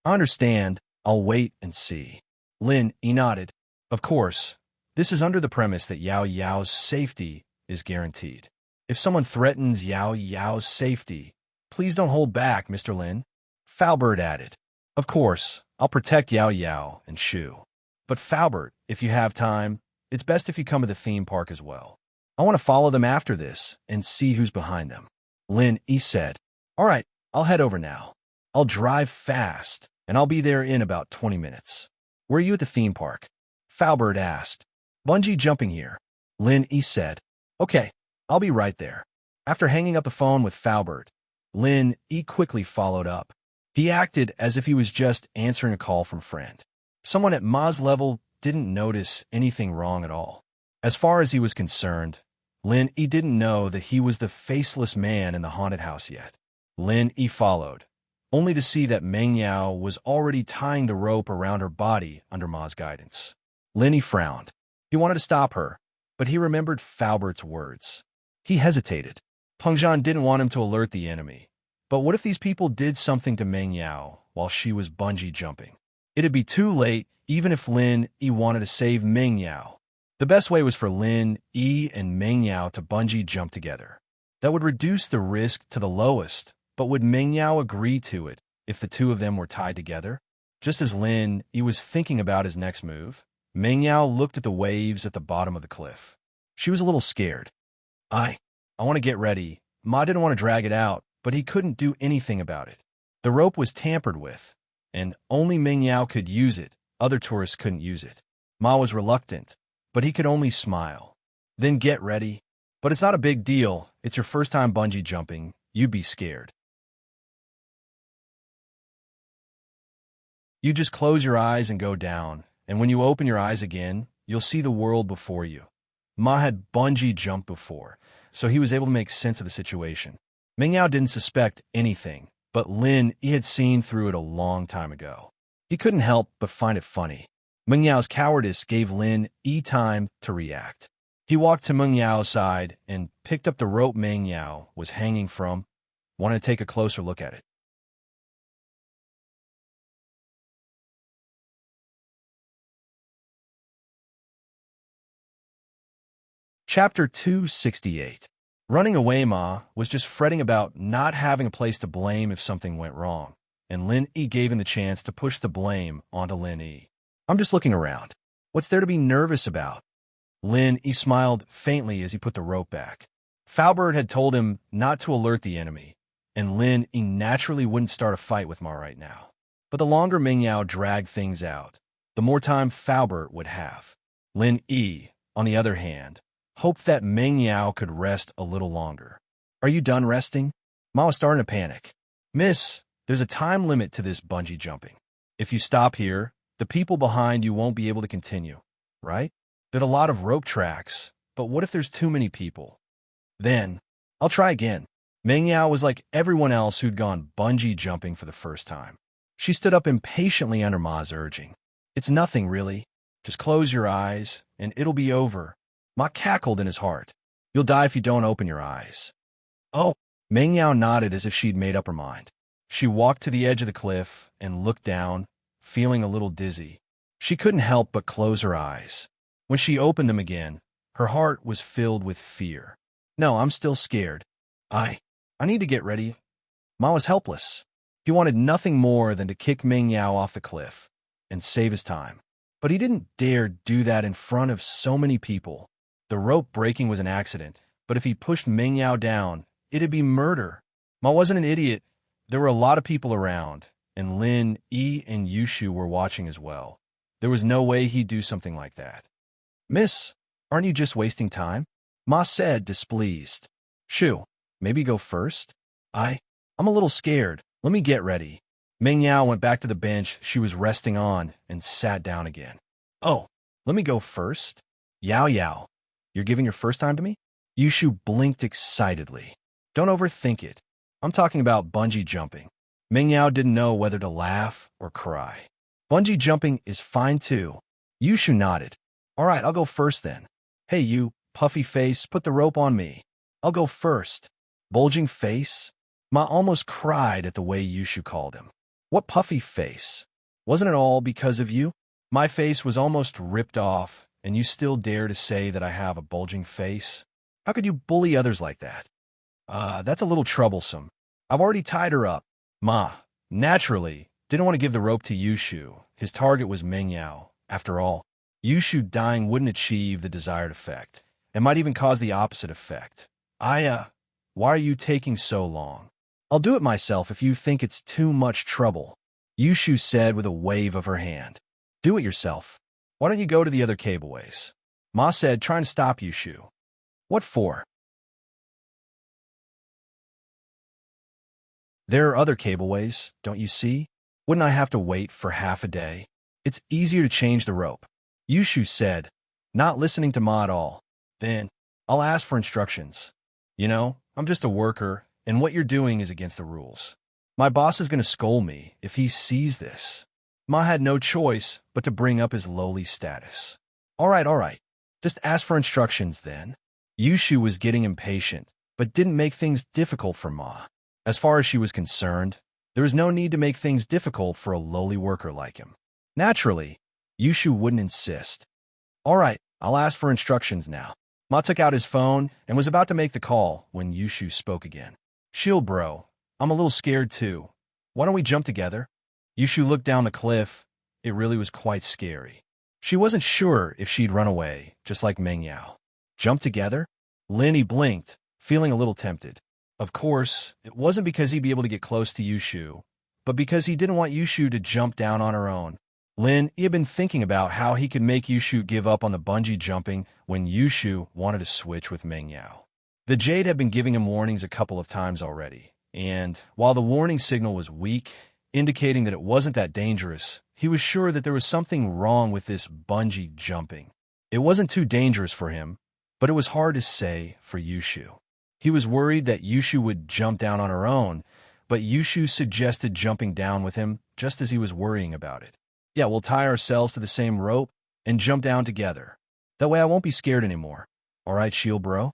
I understand. I'll wait and see. Lin Yi nodded. Of course, this is under the premise that Yao Yao's safety is guaranteed. If someone threatens Yao Yao's safety, please don't hold back, Mr. Lin. Falbert added. Of course, I'll protect Yao Yao and Shu. But Falbert, if you have time, it's best if you come to the theme park as well. I want to follow them after this and see who's behind them. Lin Yi said. All right, I'll head over now. I'll drive fast, and I'll be there in about 20 minutes. Where are you at the theme park? Falbert asked. Bungee jumping here. Lin Yi said. Okay, I'll be right there. After hanging up the phone with Falbert, Lin Yi quickly followed up. He acted as if he was just answering a call from a friend. Someone at Ma's level didn't notice anything wrong at all. As far as he was concerned, Lin Yi didn't know that he was the faceless man in the haunted house yet. Lin Yi followed, only to see that Meng Yao was already tying the rope around her body under Ma's guidance. Lin Yi frowned. He wanted to stop her, but he remembered Falbert's words. He hesitated. Peng Zhan didn't want him to alert the enemy. But what if these people did something to Meng Yao while she was bungee jumping? It'd be too late, even if Lin Yi wanted to save Meng Yao. The best way was for Lin Yi and Meng Yao to bungee jump together. That would reduce the risk to the lowest, but would Meng Yao agree to it if the two of them were tied together? Just as Lin Yi was thinking about his next move, Meng Yao looked at the waves at the bottom of the cliff. She was a little scared. I want to get ready. Ma didn't want to drag it out, but he couldn't do anything about it. The rope was tampered with, and only Meng Yao could use it. Other tourists couldn't use it. Ma was reluctant, but he could only smile. Then get ready. But it's not a big deal. It's your first time bungee jumping. You'd be scared. You just close your eyes and go down, and when you open your eyes again, you'll see the world before you. Ma had bungee jumped before, so he was able to make sense of the situation. Meng Yao didn't suspect anything, but Lin Yi had seen through it a long time ago. He couldn't help but find it funny. Meng Yao's cowardice gave Lin Yi time to react. He walked to Meng Yao's side and picked up the rope Meng Yao was hanging from, wanted to take a closer look at it. Chapter 268. Running away Ma was just fretting about not having a place to blame if something went wrong, and Lin Yi gave him the chance to push the blame onto Lin Yi. I'm just looking around. What's there to be nervous about? Lin Yi smiled faintly as he put the rope back. Falbert had told him not to alert the enemy, and Lin Yi naturally wouldn't start a fight with Ma right now. But the longer Meng Yao dragged things out, the more time Faubert would have. Lin Yi, on the other hand, hoped that Meng Yao could rest a little longer. Are you done resting? Ma was starting to panic. Miss, there's a time limit to this bungee jumping. If you stop here, the people behind you won't be able to continue, right? There's a lot of rope tracks, but what if there's too many people? Then, I'll try again. Meng Yao was like everyone else who'd gone bungee jumping for the first time. She stood up impatiently under Ma's urging. It's nothing, really. Just close your eyes, and it'll be over. Ma cackled in his heart. You'll die if you don't open your eyes. Oh, Meng Yao nodded as if she'd made up her mind. She walked to the edge of the cliff and looked down, feeling a little dizzy. She couldn't help but close her eyes. When she opened them again, her heart was filled with fear. No, I'm still scared. I need to get ready. Ma was helpless. He wanted nothing more than to kick Meng Yao off the cliff and save his time. But he didn't dare do that in front of so many people. The rope breaking was an accident, but if he pushed Meng Yao down, it'd be murder. Ma wasn't an idiot. There were a lot of people around, and Lin Yi and Yushu were watching as well. There was no way he'd do something like that. Miss, aren't you just wasting time? Ma said, displeased. Shoo, maybe go first? I'm a little scared. Let me get ready. Meng Yao went back to the bench she was resting on and sat down again. Oh, let me go first? Yao Yao, you're giving your first time to me? Yushu blinked excitedly. Don't overthink it. I'm talking about bungee jumping. Meng Yao didn't know whether to laugh or cry. Bungee jumping is fine too. Yushu nodded. All right, I'll go first then. Hey you, puffy face, put the rope on me. I'll go first. Bulging face? Ma almost cried at the way Yushu called him. What puffy face? Wasn't it all because of you? My face was almost ripped off, and you still dare to say that I have a bulging face? How could you bully others like that? That's a little troublesome. I've already tied her up. Ma, naturally, didn't want to give the rope to Yushu. His target was Meng Yao. After all, Yushu dying wouldn't achieve the desired effect, and might even cause the opposite effect. Why are you taking so long? I'll do it myself if you think it's too much trouble, Yushu said with a wave of her hand. Do it yourself. Why don't you go to the other cableways? Ma said, trying to stop Yushu. What for? There are other cableways, don't you see? Wouldn't I have to wait for half a day? It's easier to change the rope, Yushu said, not listening to Ma at all. Then, I'll ask for instructions. You know, I'm just a worker, and what you're doing is against the rules. My boss is going to scold me if he sees this. Ma had no choice but to bring up his lowly status. All right. Just ask for instructions then. Yushu was getting impatient, but didn't make things difficult for Ma. As far as she was concerned, there was no need to make things difficult for a lowly worker like him. Naturally, Yushu wouldn't insist. All right, I'll ask for instructions now. Ma took out his phone and was about to make the call when Yushu spoke again. Shield bro, I'm a little scared too. Why don't we jump together? Yushu looked down the cliff. It really was quite scary. She wasn't sure if she'd run away, just like Meng Yao. Jump together? Lin Yi blinked, feeling a little tempted. Of course, it wasn't because he'd be able to get close to Yushu, but because he didn't want Yushu to jump down on her own. Lin Yi had been thinking about how he could make Yushu give up on the bungee jumping when Yushu wanted to switch with Meng Yao. The Jade had been giving him warnings a couple of times already, and while the warning signal was weak, indicating that it wasn't that dangerous, he was sure that there was something wrong with this bungee jumping. It wasn't too dangerous for him, but it was hard to say for Yushu. He was worried that Yushu would jump down on her own, but Yushu suggested jumping down with him just as he was worrying about it. Yeah, we'll tie ourselves to the same rope and jump down together. That way I won't be scared anymore. All right, shield bro?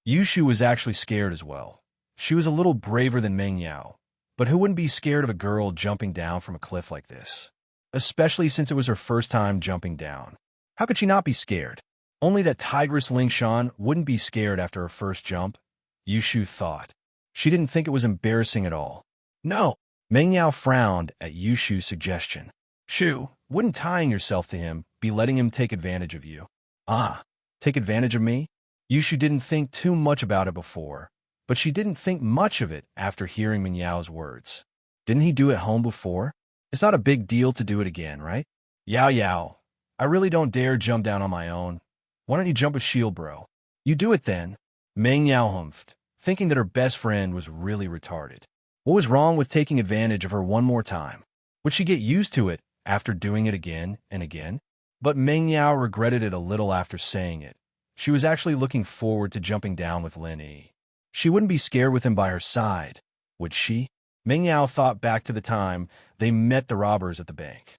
Yushu was actually scared as well. She was a little braver than Meng Yao, but who wouldn't be scared of a girl jumping down from a cliff like this? Especially since it was her first time jumping down. How could she not be scared? Only that Tigress Lingshan wouldn't be scared after her first jump, Yushu thought. She didn't think it was embarrassing at all. No, Meng Yao frowned at Yushu's suggestion. Shu, wouldn't tying yourself to him be letting him take advantage of you? Take advantage of me? Yushu didn't think too much about it before, but she didn't think much of it after hearing Ming Yao's words. Didn't he do it home before? It's not a big deal to do it again, right? Yao Yao, I really don't dare jump down on my own. Why don't you jump with Shield, bro? You do it then. Meng Yao humphed, thinking that her best friend was really retarded. What was wrong with taking advantage of her one more time? Would she get used to it after doing it again and again? But Meng Yao regretted it a little after saying it. She was actually looking forward to jumping down with Lin Yi. She wouldn't be scared with him by her side, would she? Meng Yao thought back to the time they met the robbers at the bank.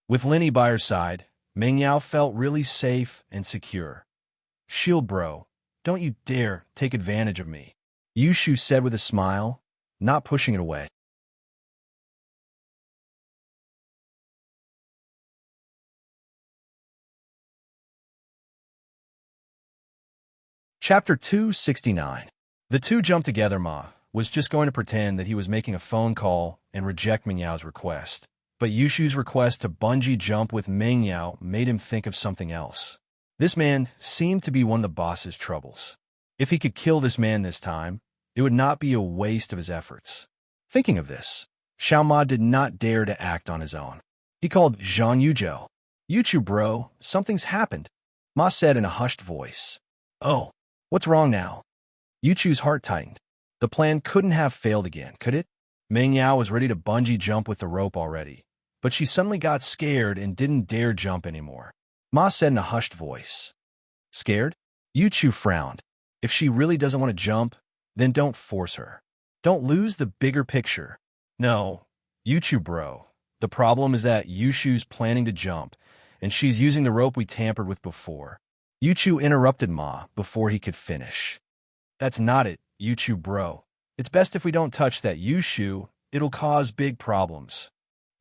With Lin Yi by her side, Meng Yao felt really safe and secure. Shield, bro, don't you dare take advantage of me, Yu Shu said with a smile, not pushing it away. Chapter 269. The two jumped together. Ma was just going to pretend that he was making a phone call and reject Meng Yao's request. But Yushu's request to bungee jump with Meng Yao made him think of something else. This man seemed to be one of the boss's troubles. If he could kill this man this time, it would not be a waste of his efforts. Thinking of this, Xiao Ma did not dare to act on his own. He called Zhang Yuzhou. Yuchu, bro, something's happened, Ma said in a hushed voice. Oh, what's wrong now? Yuchu's heart tightened. The plan couldn't have failed again, could it? Meng Yao was ready to bungee jump with the rope already, but she suddenly got scared and didn't dare jump anymore. Ma said in a hushed voice. Scared? Yuchu frowned. If she really doesn't want to jump, then don't force her. Don't lose the bigger picture. No, Yuchu, bro. The problem is that Yushu's planning to jump, and she's using the rope we tampered with before. Yuchu interrupted Ma before he could finish. That's not it, Yuchu, bro. It's best if we don't touch that Yushu. It'll cause big problems.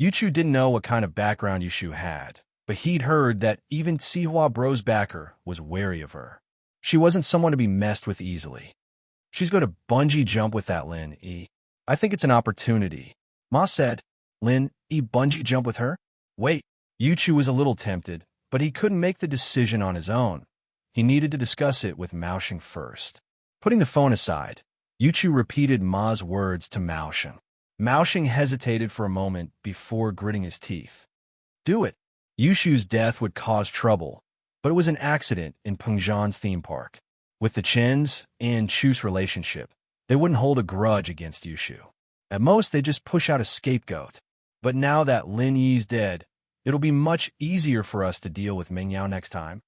Yuchu didn't know what kind of background Yushu had, but he'd heard that even Sihua Bro's backer was wary of her. She wasn't someone to be messed with easily. She's going to bungee jump with that Lin Yi. I think it's an opportunity. Ma said, Lin Yi bungee jump with her? Wait, Yuchu was a little tempted, but he couldn't make the decision on his own. He needed to discuss it with Maosheng first. Putting the phone aside, Yuchu repeated Ma's words to Maosheng. Maosheng hesitated for a moment before gritting his teeth. Do it. Yushu's death would cause trouble, but it was an accident in Pengzhan's theme park. With the Chen's and Chu's relationship, they wouldn't hold a grudge against Yushu. At most, they'd just push out a scapegoat. But now that Lin Yi's dead, it'll be much easier for us to deal with Meng Yao next time.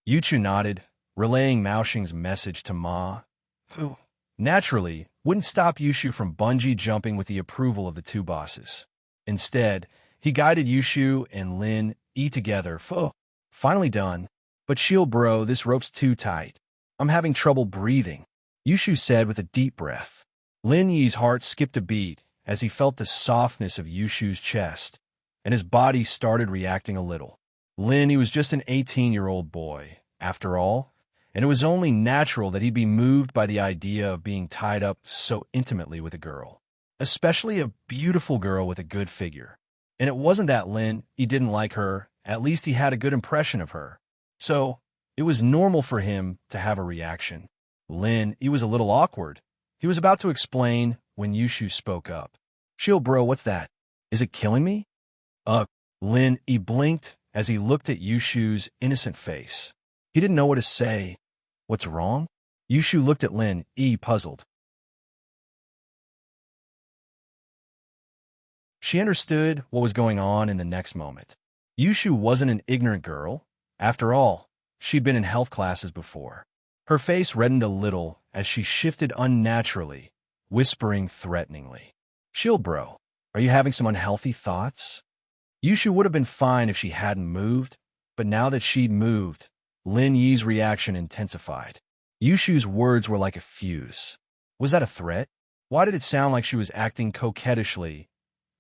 Yuchu nodded, relaying Maosheng's message to Ma, who, naturally, wouldn't stop Yushu from bungee jumping with the approval of the two bosses. Instead, he guided Yushu and Lin Yi together. Finally done. But Shield, bro, this rope's too tight. I'm having trouble breathing, Yushu said with a deep breath. Lin Yi's heart skipped a beat as he felt the softness of Yushu's chest, and his body started reacting a little. Lin Yi was just an 18-year-old boy, after all, and it was only natural that he'd be moved by the idea of being tied up so intimately with a girl, especially a beautiful girl with a good figure. And it wasn't that Lin Yi didn't like her, at least he had a good impression of her. So, it was normal for him to have a reaction. Lin Yi was a little awkward. He was about to explain when Yushu spoke up. Shield, bro, what's that? Is it killing me? Lin Yi blinked as he looked at Yushu's innocent face. He didn't know what to say. What's wrong? Yushu looked at Lin Yi, puzzled. She understood what was going on in the next moment. Yushu wasn't an ignorant girl. After all, she'd been in health classes before. Her face reddened a little as she shifted unnaturally, whispering threateningly. Shield, bro, are you having some unhealthy thoughts? Yushu would have been fine if she hadn't moved, but now that she'd moved, Lin Yi's reaction intensified. Yushu's words were like a fuse. Was that a threat? Why did it sound like she was acting coquettishly?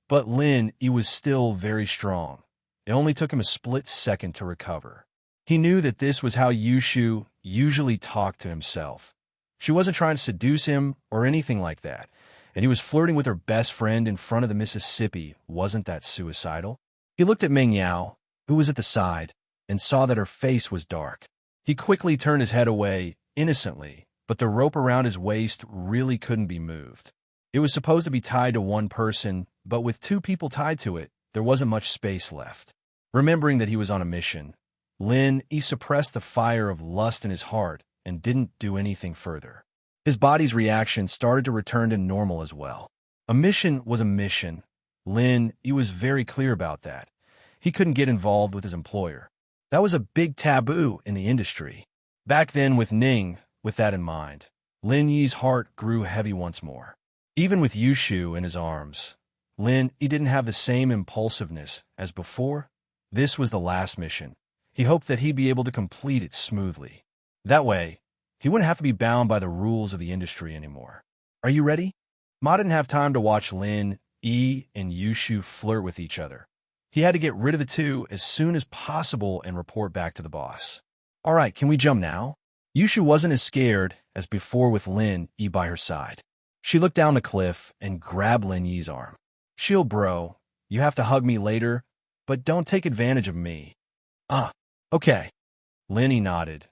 But Lin Yi was still very strong. It only took him a split second to recover. He knew that this was how Yushu usually talked to himself. She wasn't trying to seduce him or anything like that, and he was flirting with her best friend in front of the Mississippi. Wasn't that suicidal? He looked at Meng Yao, who was at the side, and saw that her face was dark. He quickly turned his head away, innocently, but the rope around his waist really couldn't be moved. It was supposed to be tied to one person, but with two people tied to it, there wasn't much space left. Remembering that he was on a mission, he suppressed the fire of lust in his heart and didn't do anything further. His body's reaction started to return to normal as well. A mission was a mission. He was very clear about that. He couldn't get involved with his employer. That was a big taboo in the industry. Back then with Ning, with that in mind, Lin Yi's heart grew heavy once more. Even with Yushu in his arms, he didn't have the same impulsiveness as before. This was the last mission. He hoped that he'd be able to complete it smoothly. That way, he wouldn't have to be bound by the rules of the industry anymore. Are you ready? Ma didn't have time to watch Lin, Yi, and Yushu flirt with each other. He had to get rid of the two as soon as possible and report back to the boss. All right, can we jump now? Yushu wasn't as scared as before with Lin Yi by her side. She looked down the cliff and grabbed Lin Yi's arm. Shield bro, you have to hug me later, but don't take advantage of me. Okay. Lin Yi nodded.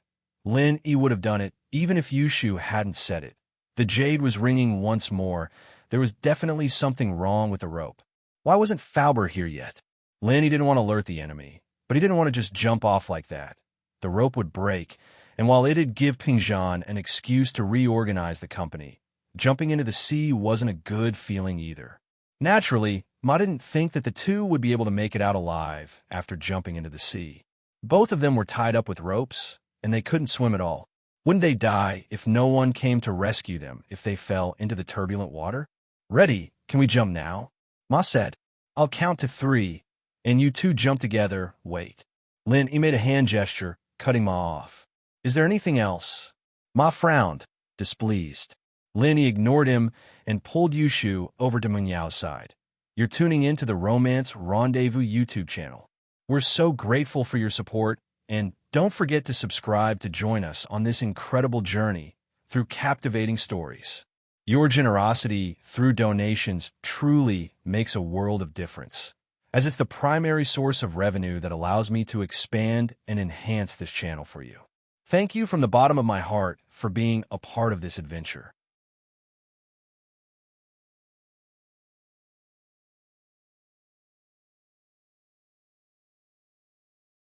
Lin Yi would have done it even if Yushu hadn't said it. The jade was ringing once more. There was definitely something wrong with the rope. Why wasn't Fauber here yet? Lin Yi didn't want to alert the enemy, but he didn't want to just jump off like that. The rope would break, and while it'd give Pingzhan an excuse to reorganize the company, jumping into the sea wasn't a good feeling either. Naturally, Ma didn't think that the two would be able to make it out alive after jumping into the sea. Both of them were tied up with ropes, and they couldn't swim at all. Wouldn't they die if no one came to rescue them if they fell into the turbulent water? Ready, can we jump now? Ma said, I'll count to 3, and you two jump together, wait. He made a hand gesture, cutting Ma off. Is there anything else? Ma frowned, displeased. He ignored him and pulled Yushu over to Mengyao's side. You're tuning in to the Romance Rendezvous YouTube channel. We're so grateful for your support, and don't forget to subscribe to join us on this incredible journey through captivating stories. Your generosity through donations truly makes a world of difference, as it's the primary source of revenue that allows me to expand and enhance this channel for you. Thank you from the bottom of my heart for being a part of this adventure.